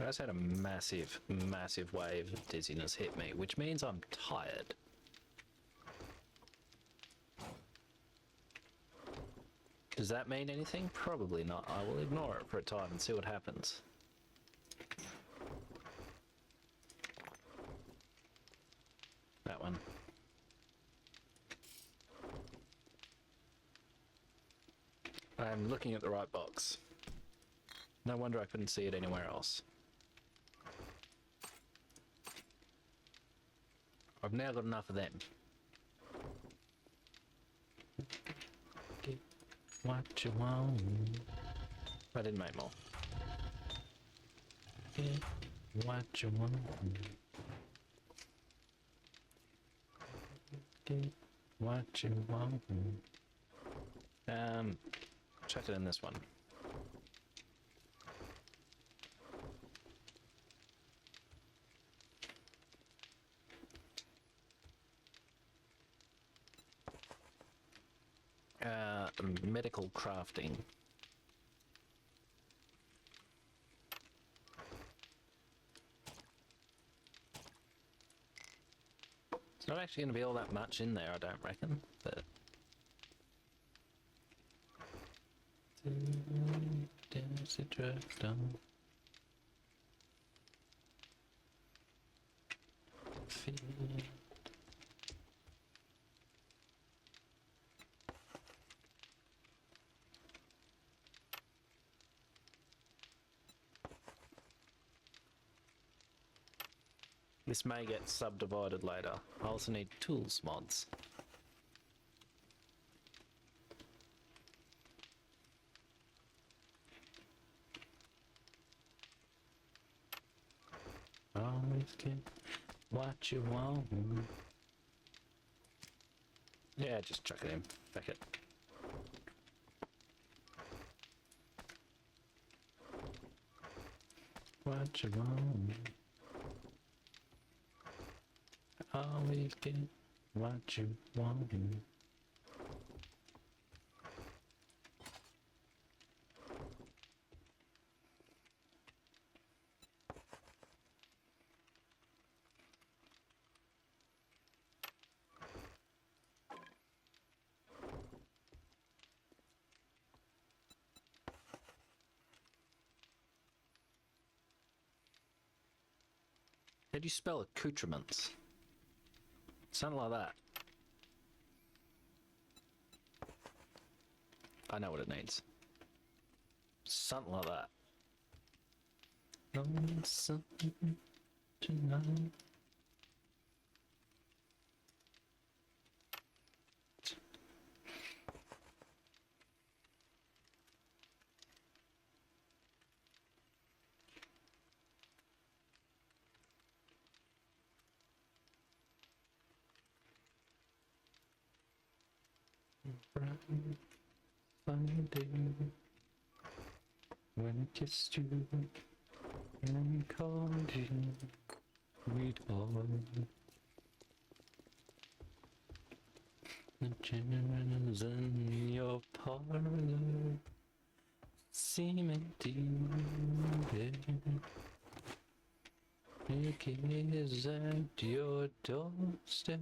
I just had a massive, massive wave of dizziness hit me, which means I'm tired. Does that mean anything? Probably not. I will ignore it for a time and see what happens. That one. I'm looking at the right box. No wonder I couldn't see it anywhere else. I've now got enough of them. Get what you want. I didn't make more. Get what you want. Get what you want. Chuck it in this one. Medical crafting. It's not actually going to be all that much in there, I don't reckon, but... This may get subdivided later. I also need tools mods. Always get what you want. Yeah, just chuck it in. Back it. What you want. Always get what you want. How do you spell accoutrements? Something like that. I know what it needs. Something like that. Something tonight. Funny day when I kissed you and called you sweetheart. The children's in your parlor seem empty. You kiss at your doorstep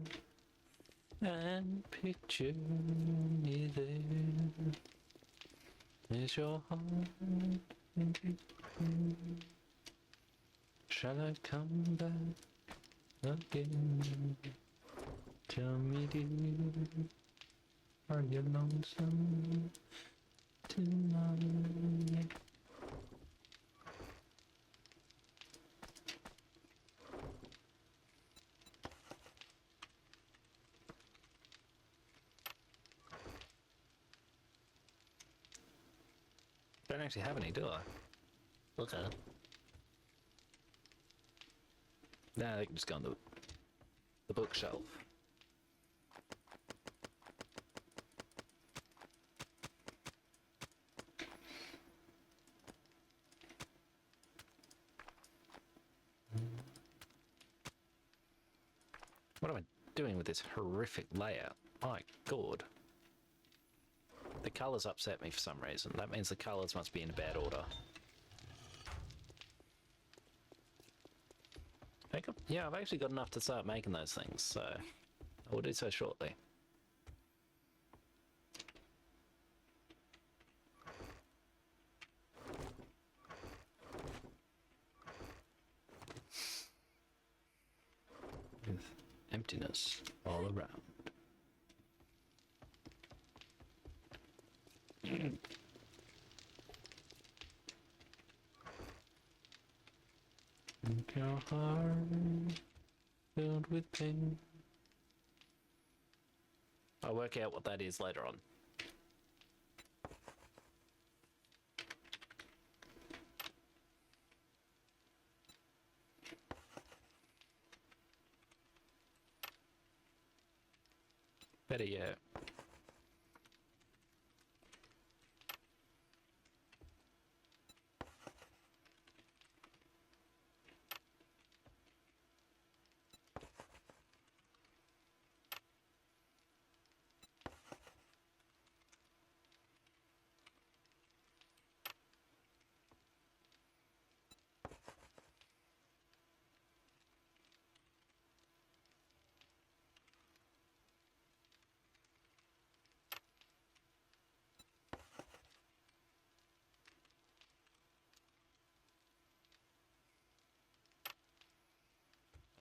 and picture me there. Is your heart empty? Shall I come back again? Tell me, dear, are you lonesome tonight? Don't actually have any, do I? Okay. Nah, they can just go on the bookshelf. What am I doing with this horrific layout? My god. The colours upset me for some reason. That means the colours must be in bad order. Yeah, I've actually got enough to start making those things, so I will do so shortly. With emptiness all around. Your heart filled with pain. I'll work out what that is later on. Better yet.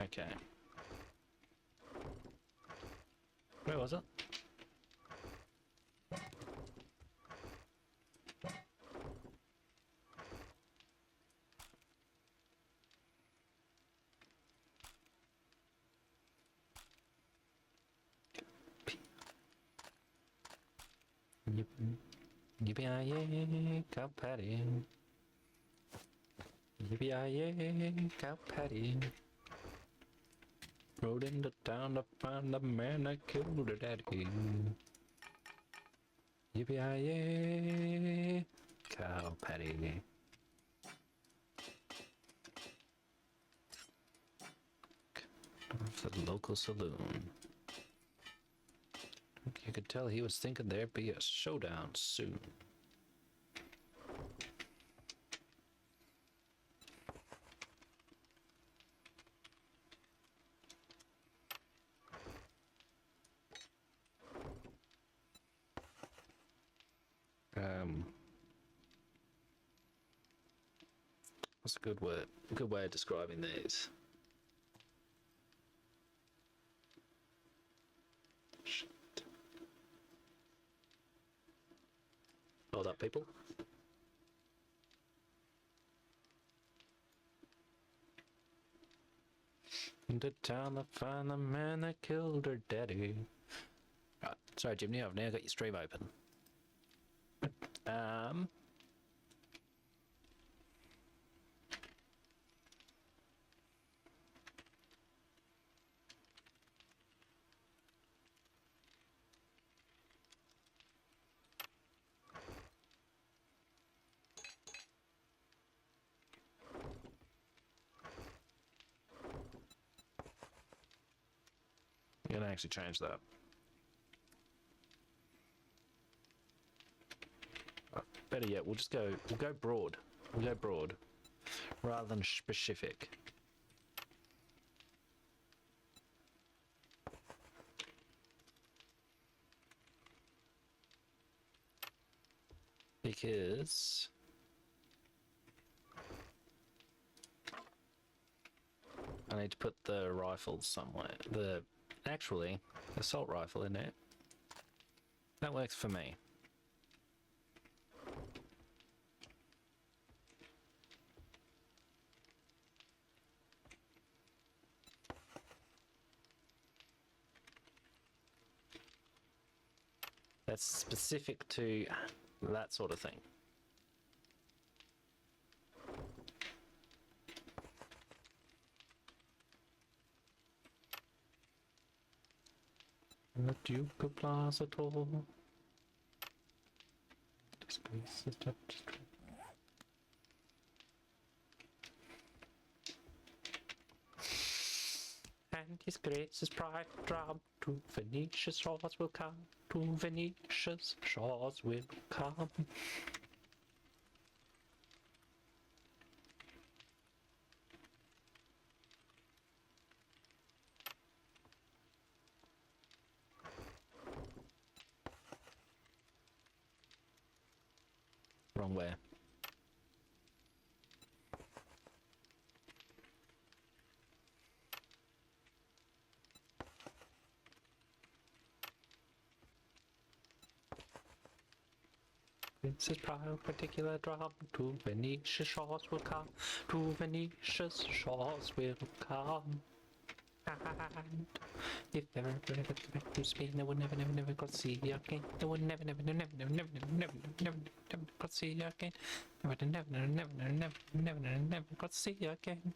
Okay. Where was it? Yippee-yi-yay, cow patty. Yippee-yi-yay, cow patty. Rode into town to find the man that killed her daddy. Yippee-yi-yay, cow patty. Of the local saloon. You could tell he was thinking there'd be a showdown soon. What's a good word? A good way of describing these. Hold up, people. Into town to find the man that killed her daddy. Right, sorry, Jimmy, I've now got your stream open. I'm gonna actually change that. Better yet, we'll go broad. We'll go broad rather than specific. Because I need to put the rifle somewhere. The actually assault rifle in there. That works for me. That's specific to that sort of thing. The Duke of Plaza Tour. And he's Grace's private job to Venetia's shores will come. To Venetia's shores will come. Wrong way. Princess Pride particular drop to Venetia's shores will come. To Venetia's shores will come. And if ever to Spain, they would never got to see you again. They would never got to see you again. They would never got to see you again.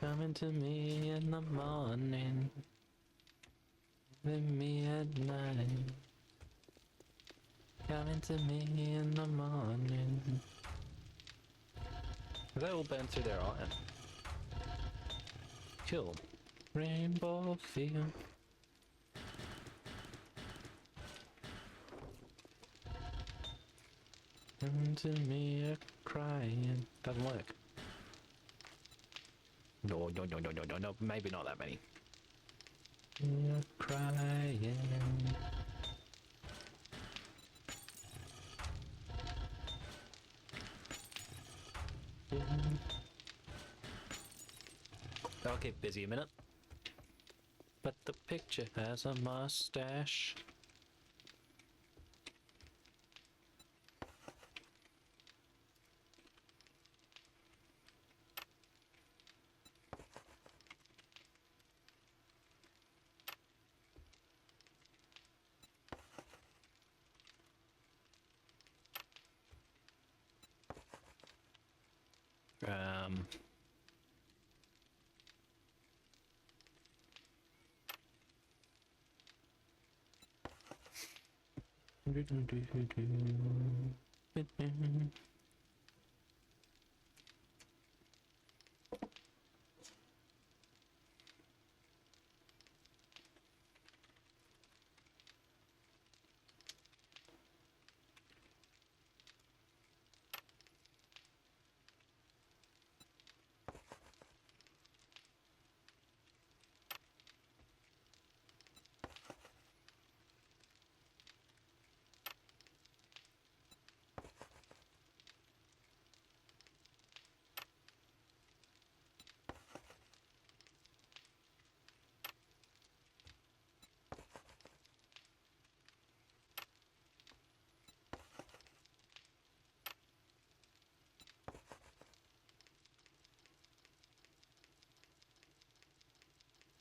Coming to me in the morning, leaving me at night. Coming to me in the morning. They all burn through their iron. Cool. Rainbow field. Coming to me a crying. Doesn't work. No, maybe not that many. You're crying. I'll keep busy a minute. But the picture has a mustache.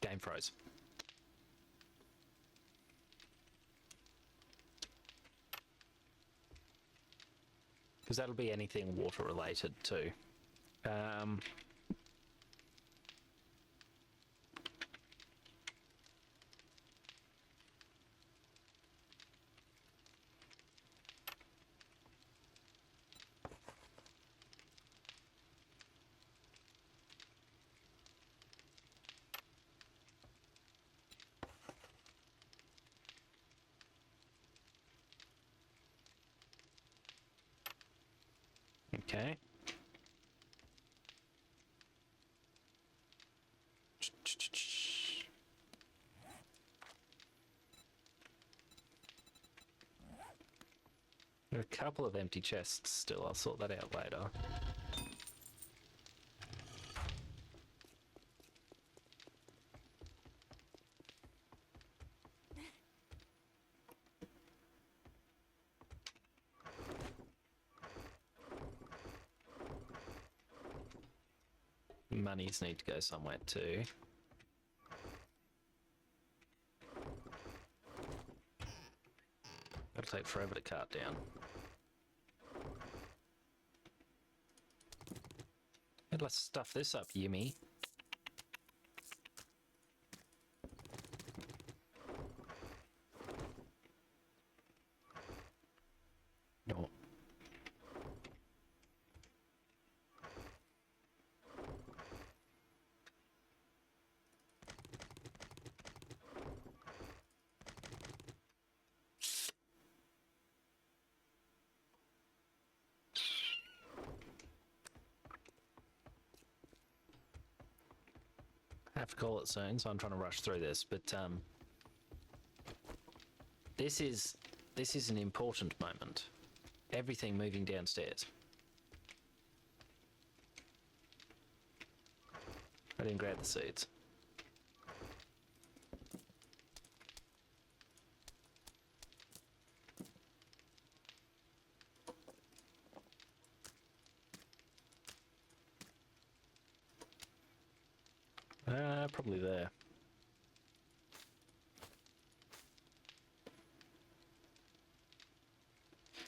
Game froze. Because that'll be anything water related too. Okay. There are a couple of empty chests still. I'll sort that out later. Monies need to go somewhere too. It'll take forever to cart down. And let's stuff this up, YimmY. have to call it soon, so I'm trying to rush through this. But this is an important moment. Everything moving downstairs. I didn't grab the seeds. Probably there.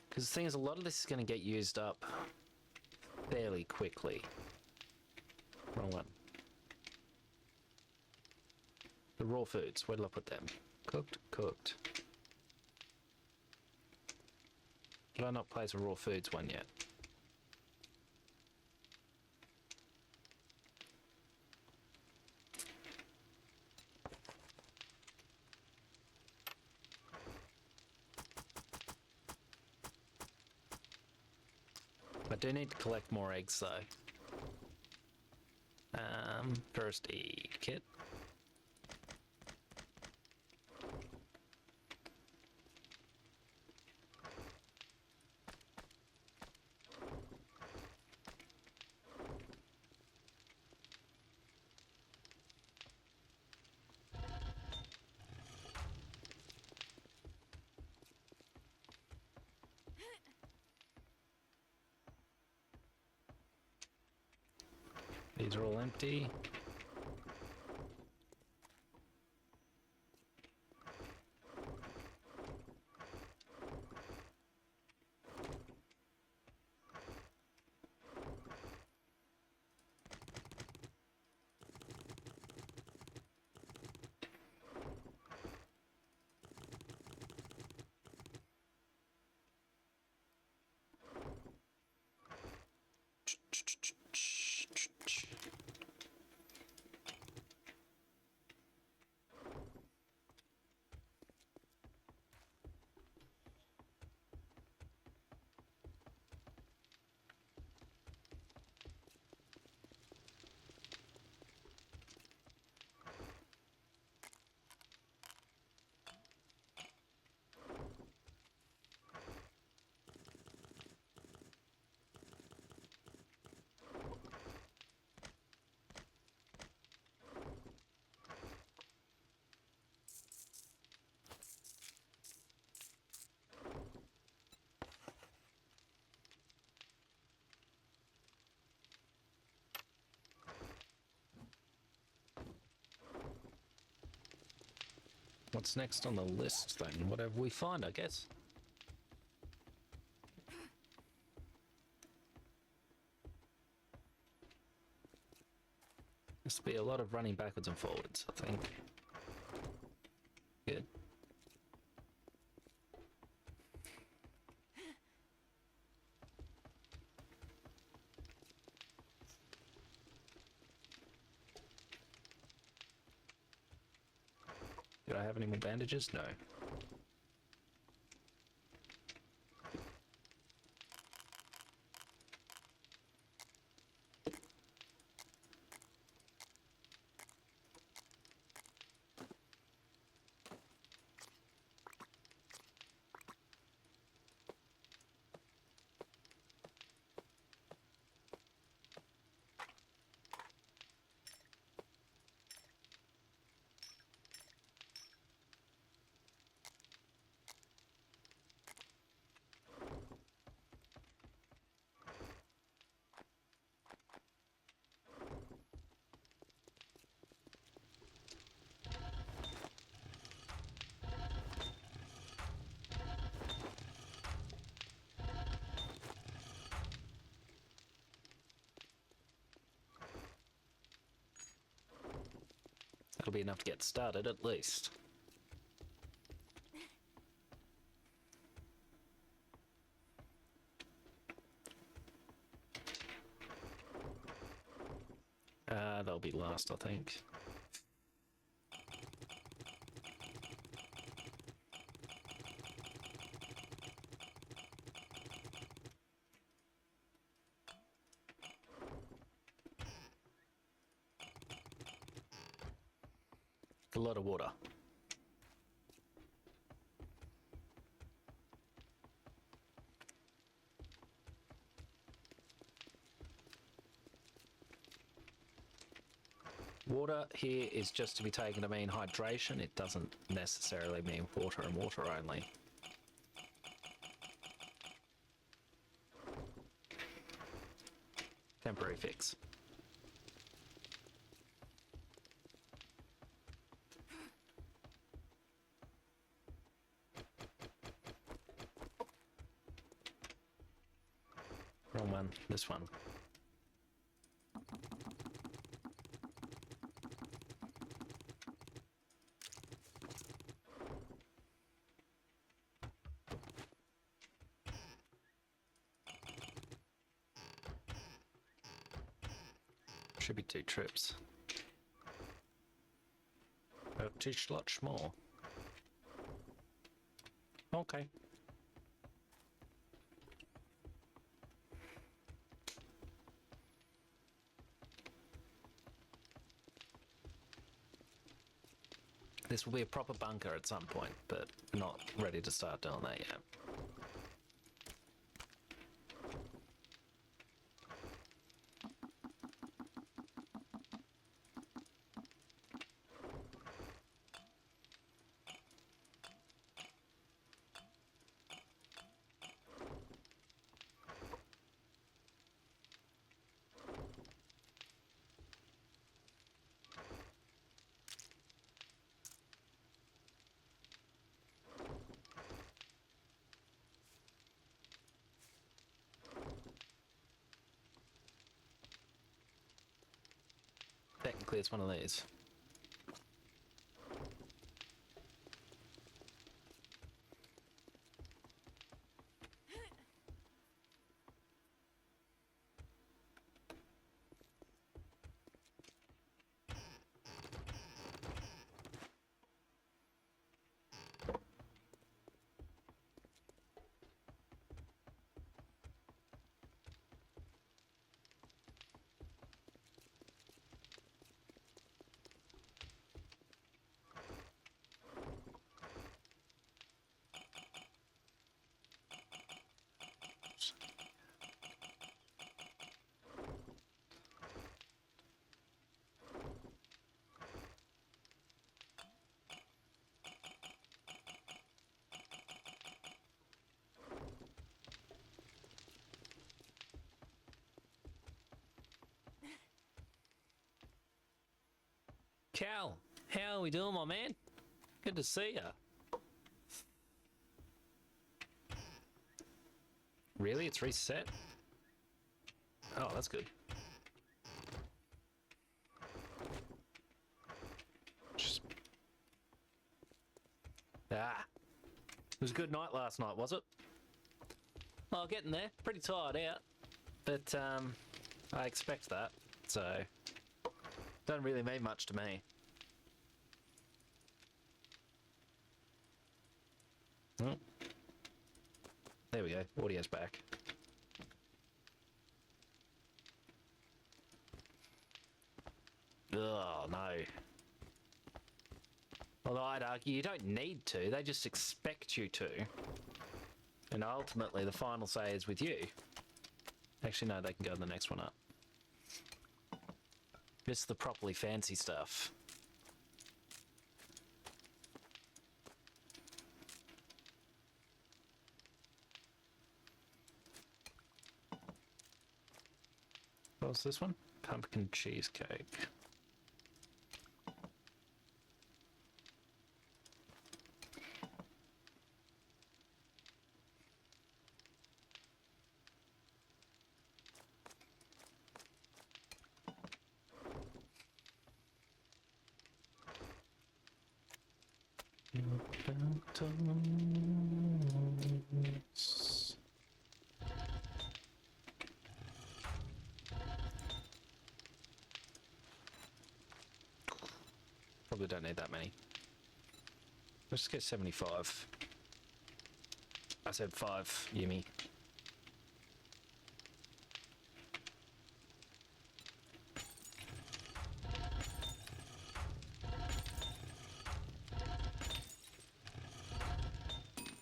Because the thing is, a lot of this is going to get used up fairly quickly. Wrong one. The raw foods, where did I put them? Cooked, cooked. Did I not place a raw foods one yet? I do need to collect more eggs though. First aid kit. These are all empty. What's next on the list then? Whatever we find, I guess. This will be a lot of running backwards and forwards, I think. Good. Did I have any more bandages? No. That'll be enough to get started, at least. That'll be last, I think. A lot of water. Water here is just to be taken to mean hydration. It doesn't necessarily mean water and water only. Temporary fix. Wrong one, this one. Should be 2 trips. A lot more. Okay. This will be a proper bunker at some point, but not ready to start doing that yet. Technically, it's one of these. Cal, how are we doing, my man? Good to see ya. Really? It's reset? Oh, that's good. Just... Ah. It was a good night last night, was it? Oh, getting there. Pretty tired out. But, I expect that, so... Don't really mean much to me. Oh. There we go. Audio's back. Oh, no. Although I'd argue you don't need to. They just expect you to. And ultimately, the final say is with you. Actually, no, they can go to the next one up. This is the properly fancy stuff. What was this one? Pumpkin cheesecake. Probably don't need that many. Let's get 75. I said 5, YimmY.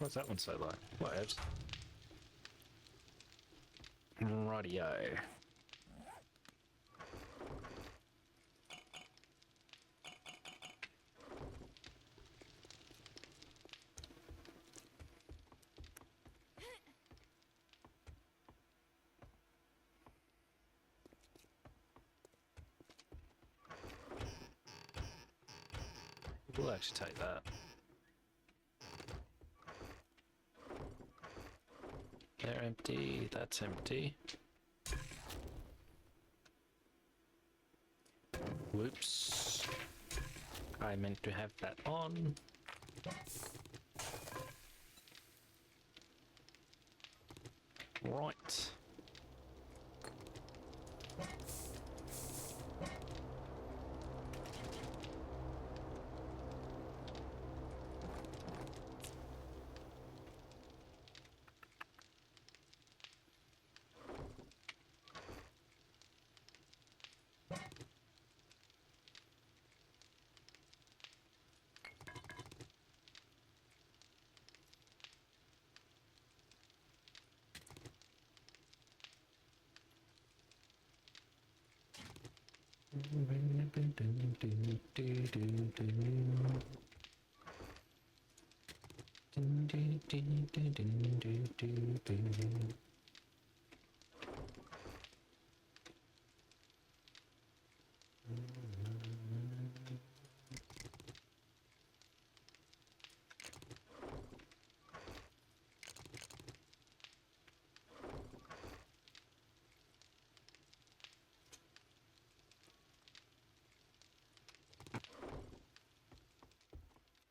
What's that one so low? Whatevs. Rightio. We'll actually take that. They're empty, that's empty. Whoops. I meant to have that on. Right.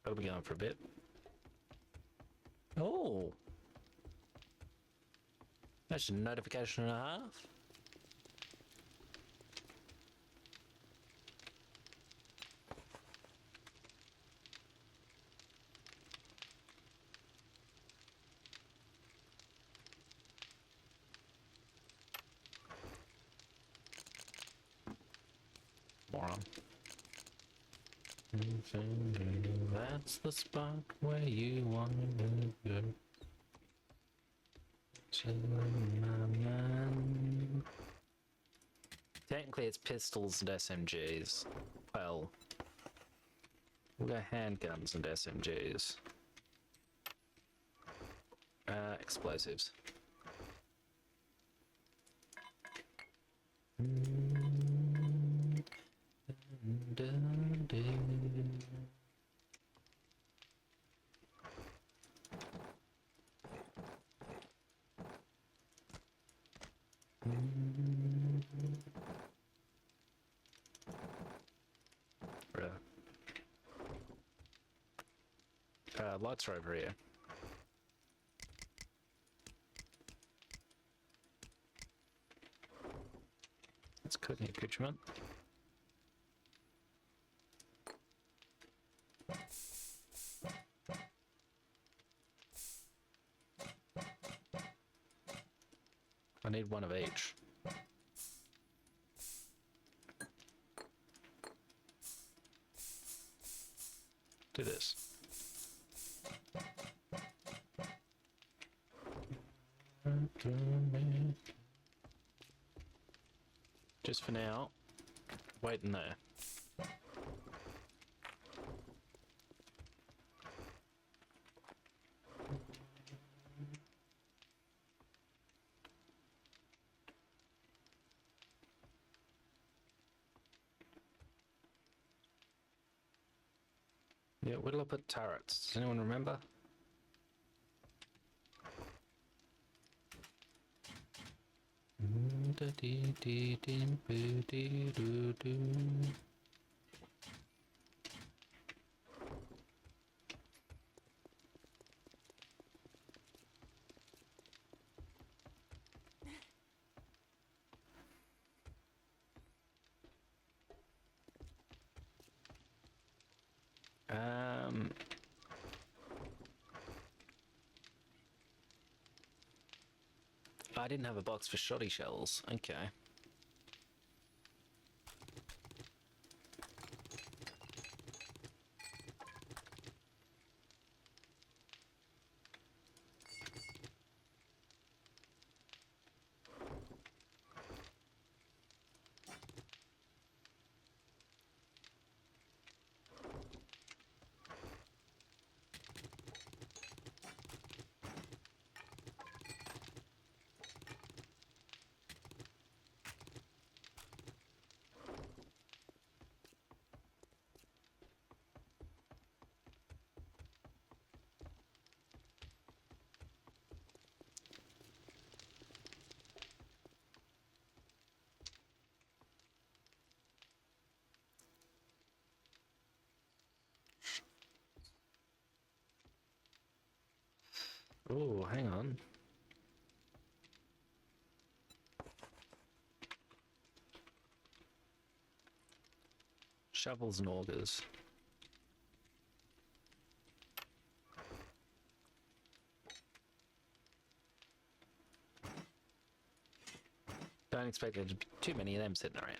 I'll be going for a bit. Oh! That's a notification and a half. Moron. That's the spot where you want to go. Technically it's pistols and SMGs. Well, we'll go handguns and SMGs. Explosives. Lights are over here. That's cooking accoutrement. I need one of each. Do this. Just for now, wait in there. Yeah, where'll I put turrets? Does anyone remember? I didn't have a box for Shotty shells. Okay. Oh, hang on. Shovels and augers. Don't expect there to be too many of them sitting around.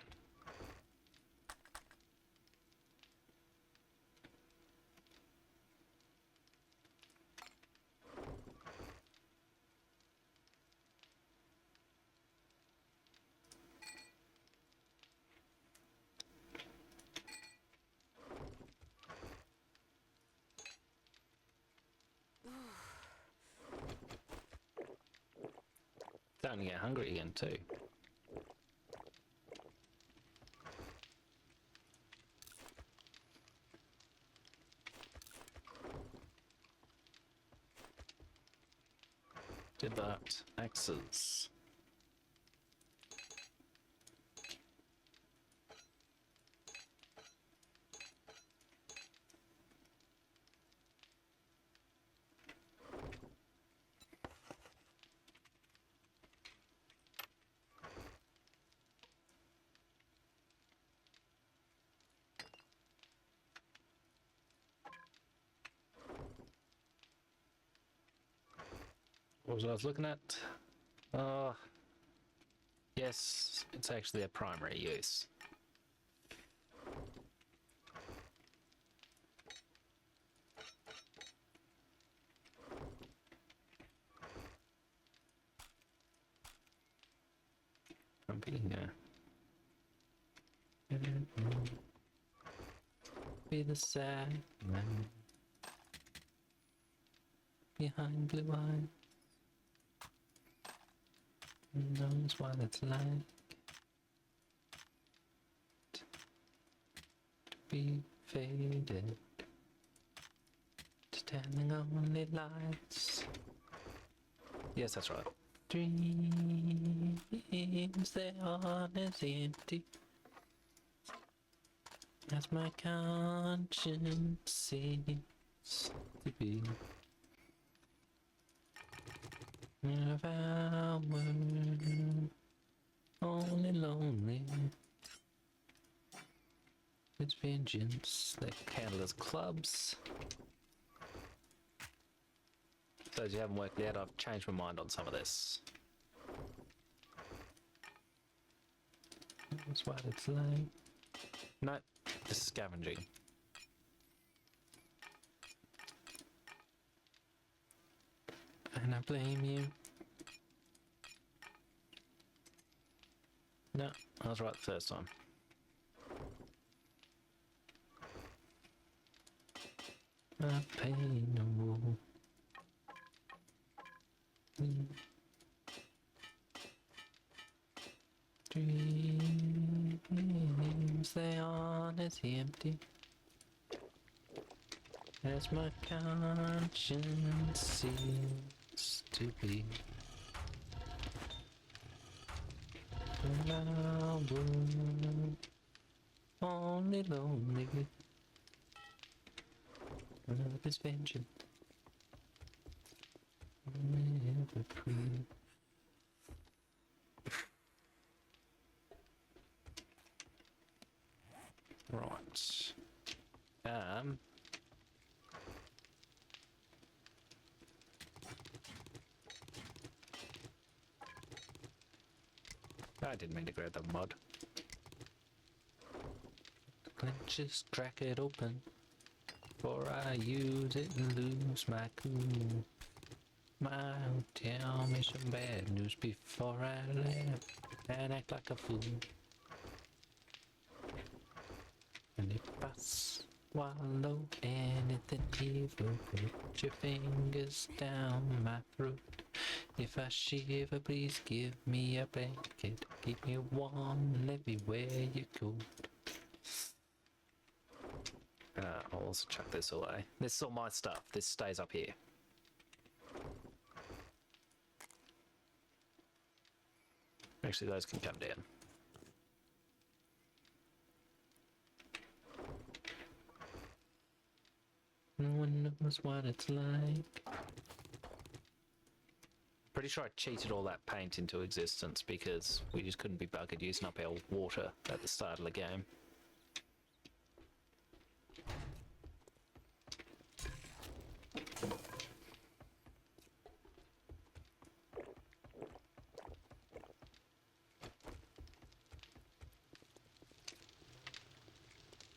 Starting to get hungry again too. Did that. Axes. What was I looking at? Yes, it's actually their primary use. I'm being be the sad man behind blue eyes. Knows what it's like to be faded, standing only lights. Yes, that's right. Dreams, they are as empty as my conscience seems to be. If I were only lonely, it's vengeance. They count as clubs. So as you haven't worked out, I've changed my mind on some of this. That's what it's like. No, this is scavenging. And I blame you. No, I was right the first time. I pay no more. Dreams, they aren't as empty as my conscience seems to be. And I were only lonely. Love is vengeance. Never free. Right. I didn't mean to grab the mud. Clenches, crack it open, before I use it and lose my cool. Smile, tell me some bad news before I laugh and act like a fool. And if I swallow anything evil, put your fingers down my throat. If I shiver, please give me a blanket. Keep me warm, let me wear your coat. I'll also chuck this away. This is all my stuff. This stays up here. Actually, those can come down. No one knows what it's like Pretty sure I cheated all that paint into existence because we just couldn't be buggered using up our water at the start of the game.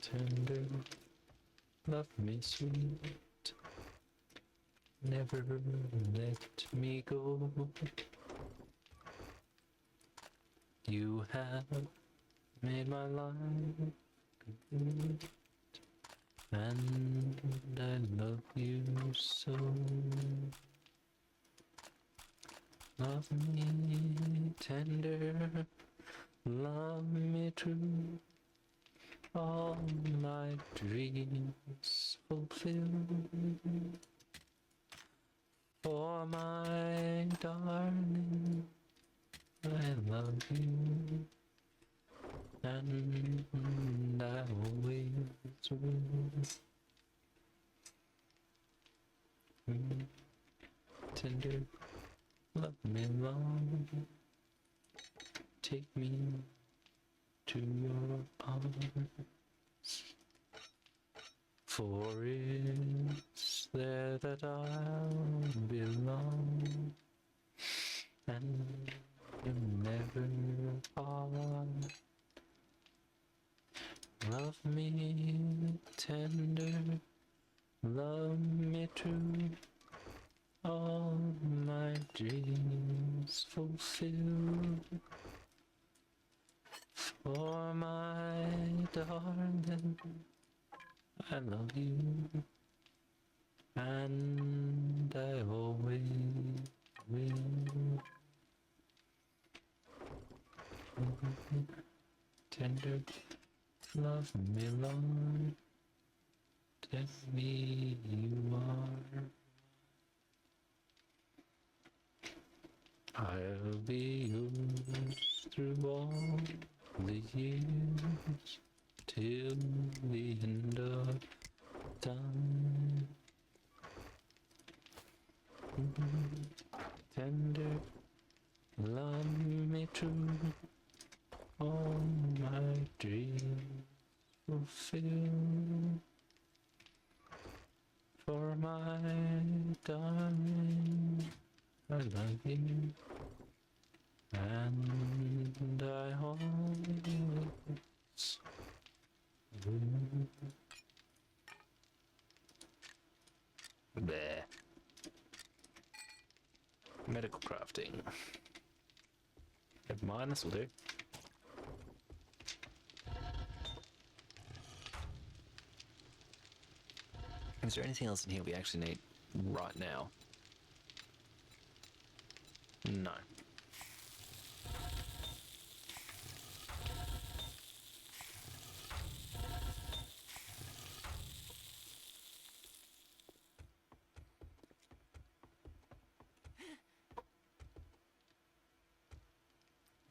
Tender, love me sweet, never let me go. You have made my life complete, and I love you so. Love me tender, love me true, all my dreams fulfill. For my darling, I love you, and I always will. Tender, love me long, take me to your arms, for it's there that I'll belong, and you're never apart. Love me tender, love me true, all my dreams fulfill. For my darling, I love you, and I always will. Tender, love me long, tell me you are. I'll be yours through all the years, till the end of time. Tender, love me true, all my dreams fulfill. For my darling, I love you, and I always will. There. Medical crafting. Never mind, this will do. Is there anything else in here we actually need right now? No.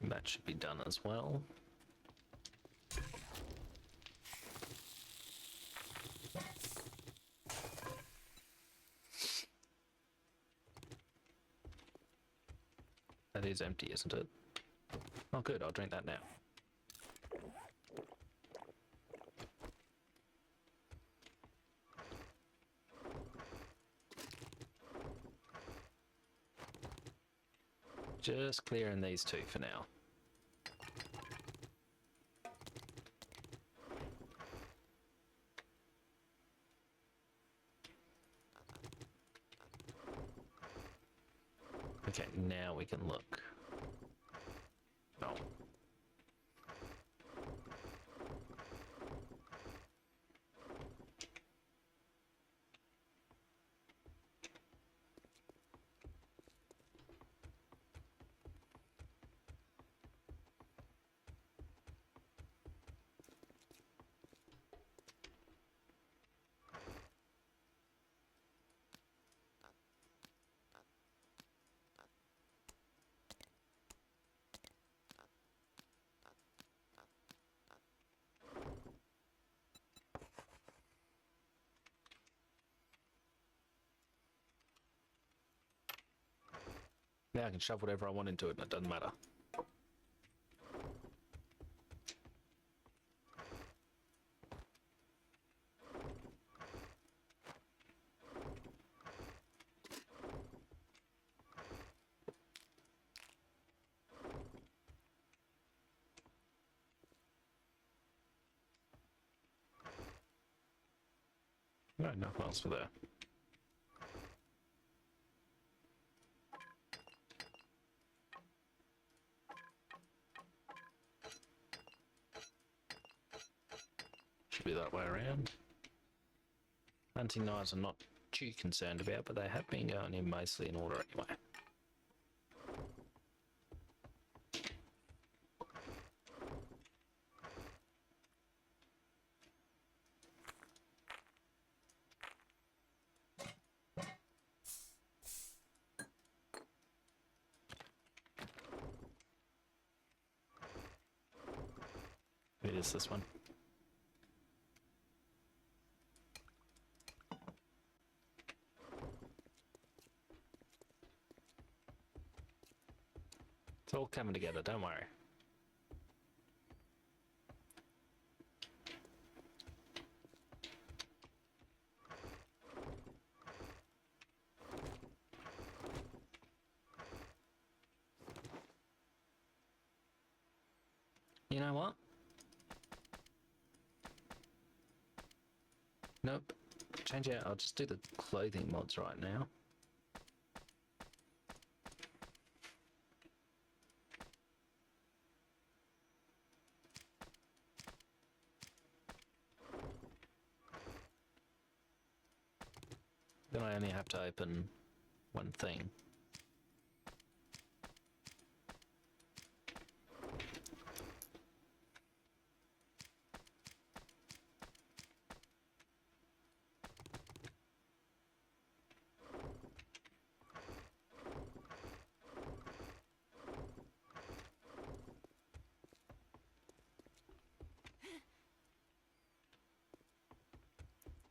That should be done as well. That is empty, isn't it? Oh good, I'll drink that now. Just clearing these two for now. Okay, now we can look. Oh. Now I can shove whatever I want into it and it doesn't matter. No, nothing else for there. Should be that way around. Hunting knives I'm not too concerned about, but they have been going in mostly in order anyway. It is this one. It's all coming together, don't worry. You know what? Nope. Change out. I'll just do the clothing mods right now. Then I only have to open one thing.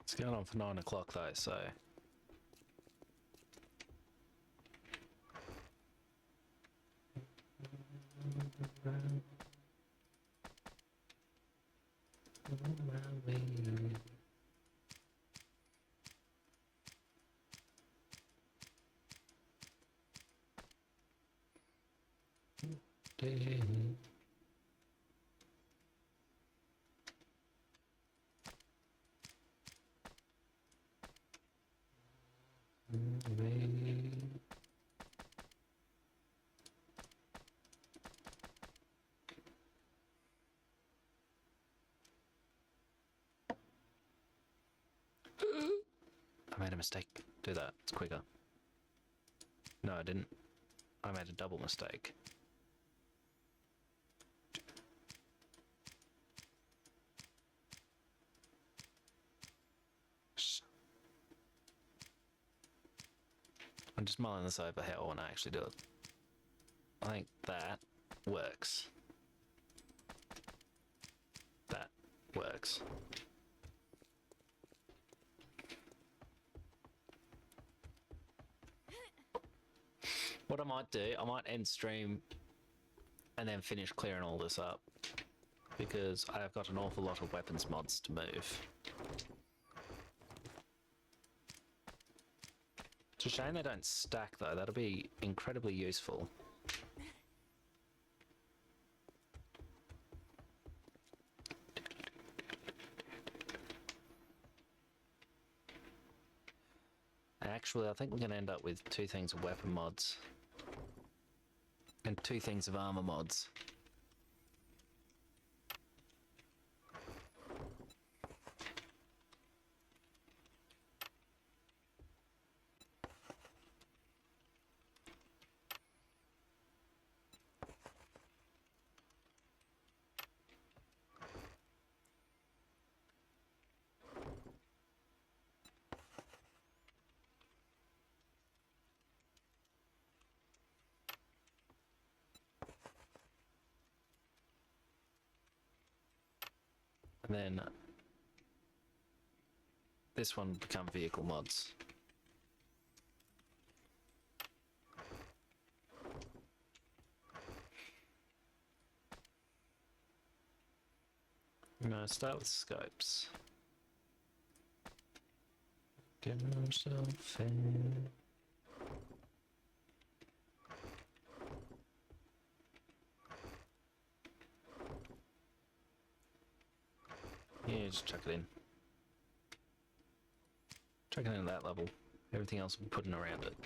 It's going on for 9 o'clock though, so... I made a mistake. Do that. It's quicker. No, I didn't. I made a double mistake. I'm just mulling this over how I want to actually do it. I think that works. That works. What I might do, I might end stream and then finish clearing all this up, because I have got an awful lot of weapons mods to move. It's a shame they don't stack though, that'll be incredibly useful. Actually, I think we're going to end up with 2 things of weapon mods. And 2 things of armor mods. And then this one will become vehicle mods. I'm gonna start with scopes. Get yourself in. Yeah, just chuck it in. Chuck it in at that level. Everything else we're putting around it.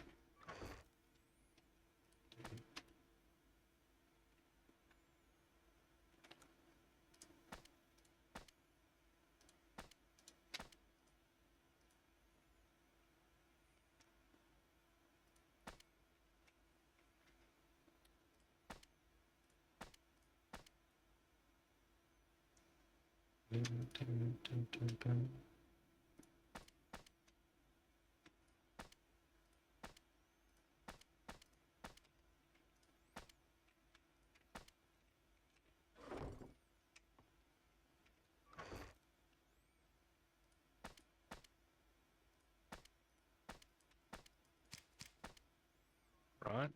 Right.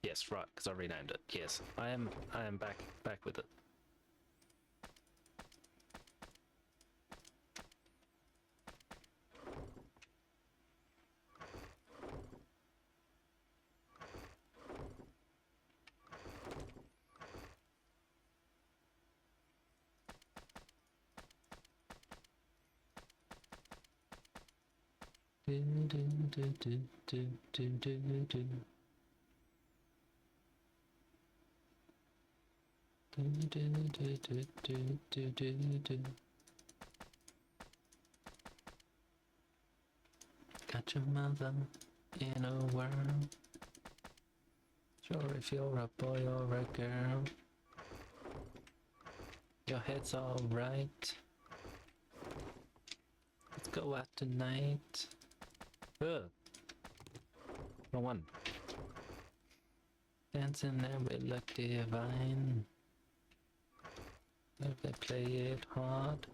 Yes, right, because I renamed it. Yes, I am back with it. Got your mother in a world. Sure, if you're a boy or a girl, your head's alright. Let's go out tonight. Ugh. Wrong one. Dancing there we look divine. If they play it hard.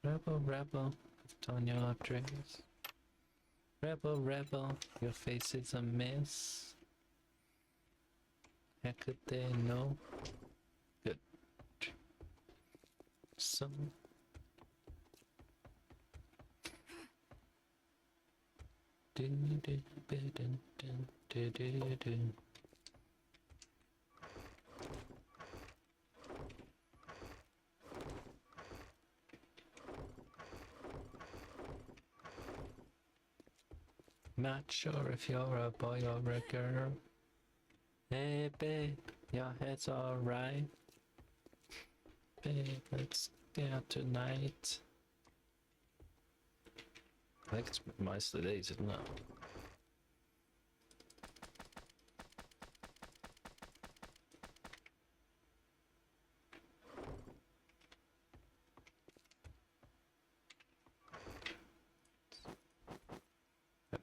Rebel, rebel, put on your dress. Rebel, rebel, your face is a mess. How could they know? Good. So. Not sure if you're a boy or a girl. Hey babe, your head's alright. Babe, let's get out tonight. I think it's mostly these, isn't it?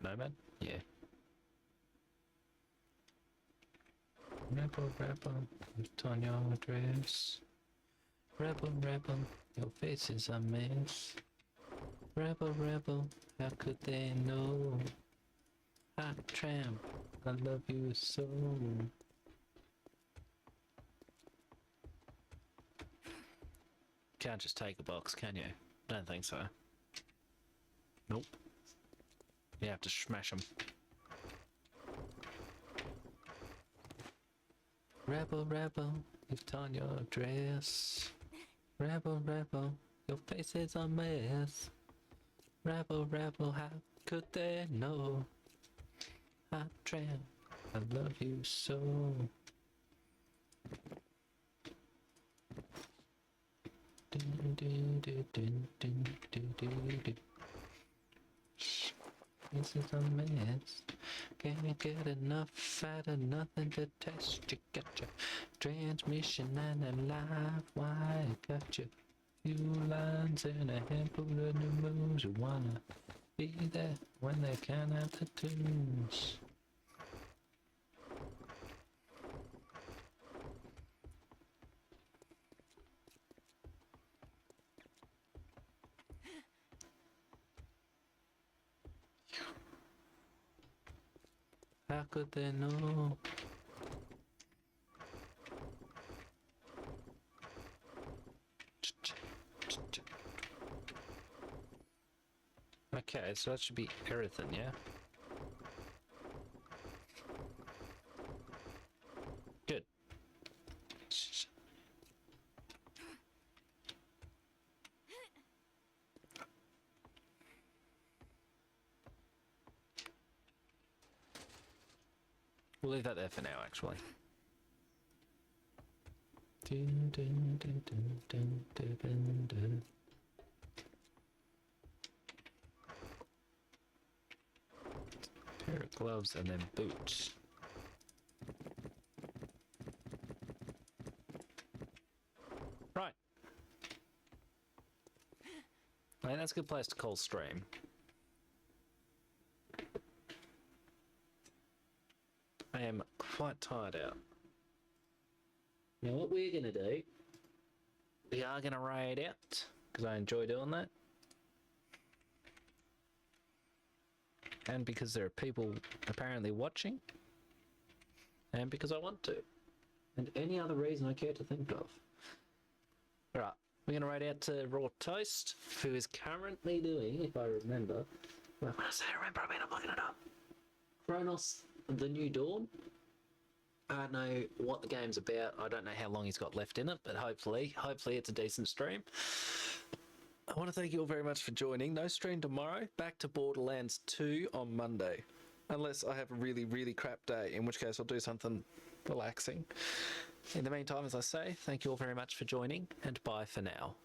Nomad? Yeah. Rebel, rebel, put on your dress. Rebel, rebel, your face is a mess. Rebel, rebel, how could they know? Hot tramp, I love you so. Can't just take a box, can you? Don't think so. Nope. You have to smash them. Rebel, rebel, you've torn your dress. Rebel, rebel, your face is a mess. Rebel, rebel, how could they know? Hot tramp, I love you so. This is a mess. Can't get enough out of nothing to test. You got your transmission and a live wire. Got your few lines and a handful of new moves. You wanna Be there when they can have the tunes. How could they know? Okay, so that should be everything, yeah? Good. We'll leave that there for now, actually. Dun, dun, dun, dun, dun, dun, dun, dun. Pair of gloves and then boots. Right. I think that's a good place to call stream. I am quite tired out. Now what we're going to do, we are going to raid out, because I enjoy doing that. And because there are people apparently watching. And because I want to. And any other reason I care to think of. Alright, we're going to raid out to Raw Toast, who is currently doing, if I remember, well, when I say I remember, I mean I'm looking it up. Chronos The New Dawn. I don't know what the game's about. I don't know how long he's got left in it, but hopefully it's a decent stream. I want to thank you all very much for joining. No stream tomorrow. Back to Borderlands 2 on Monday. Unless I have a really, really crap day, in which case I'll do something relaxing. In the meantime, as I say, thank you all very much for joining, and bye for now.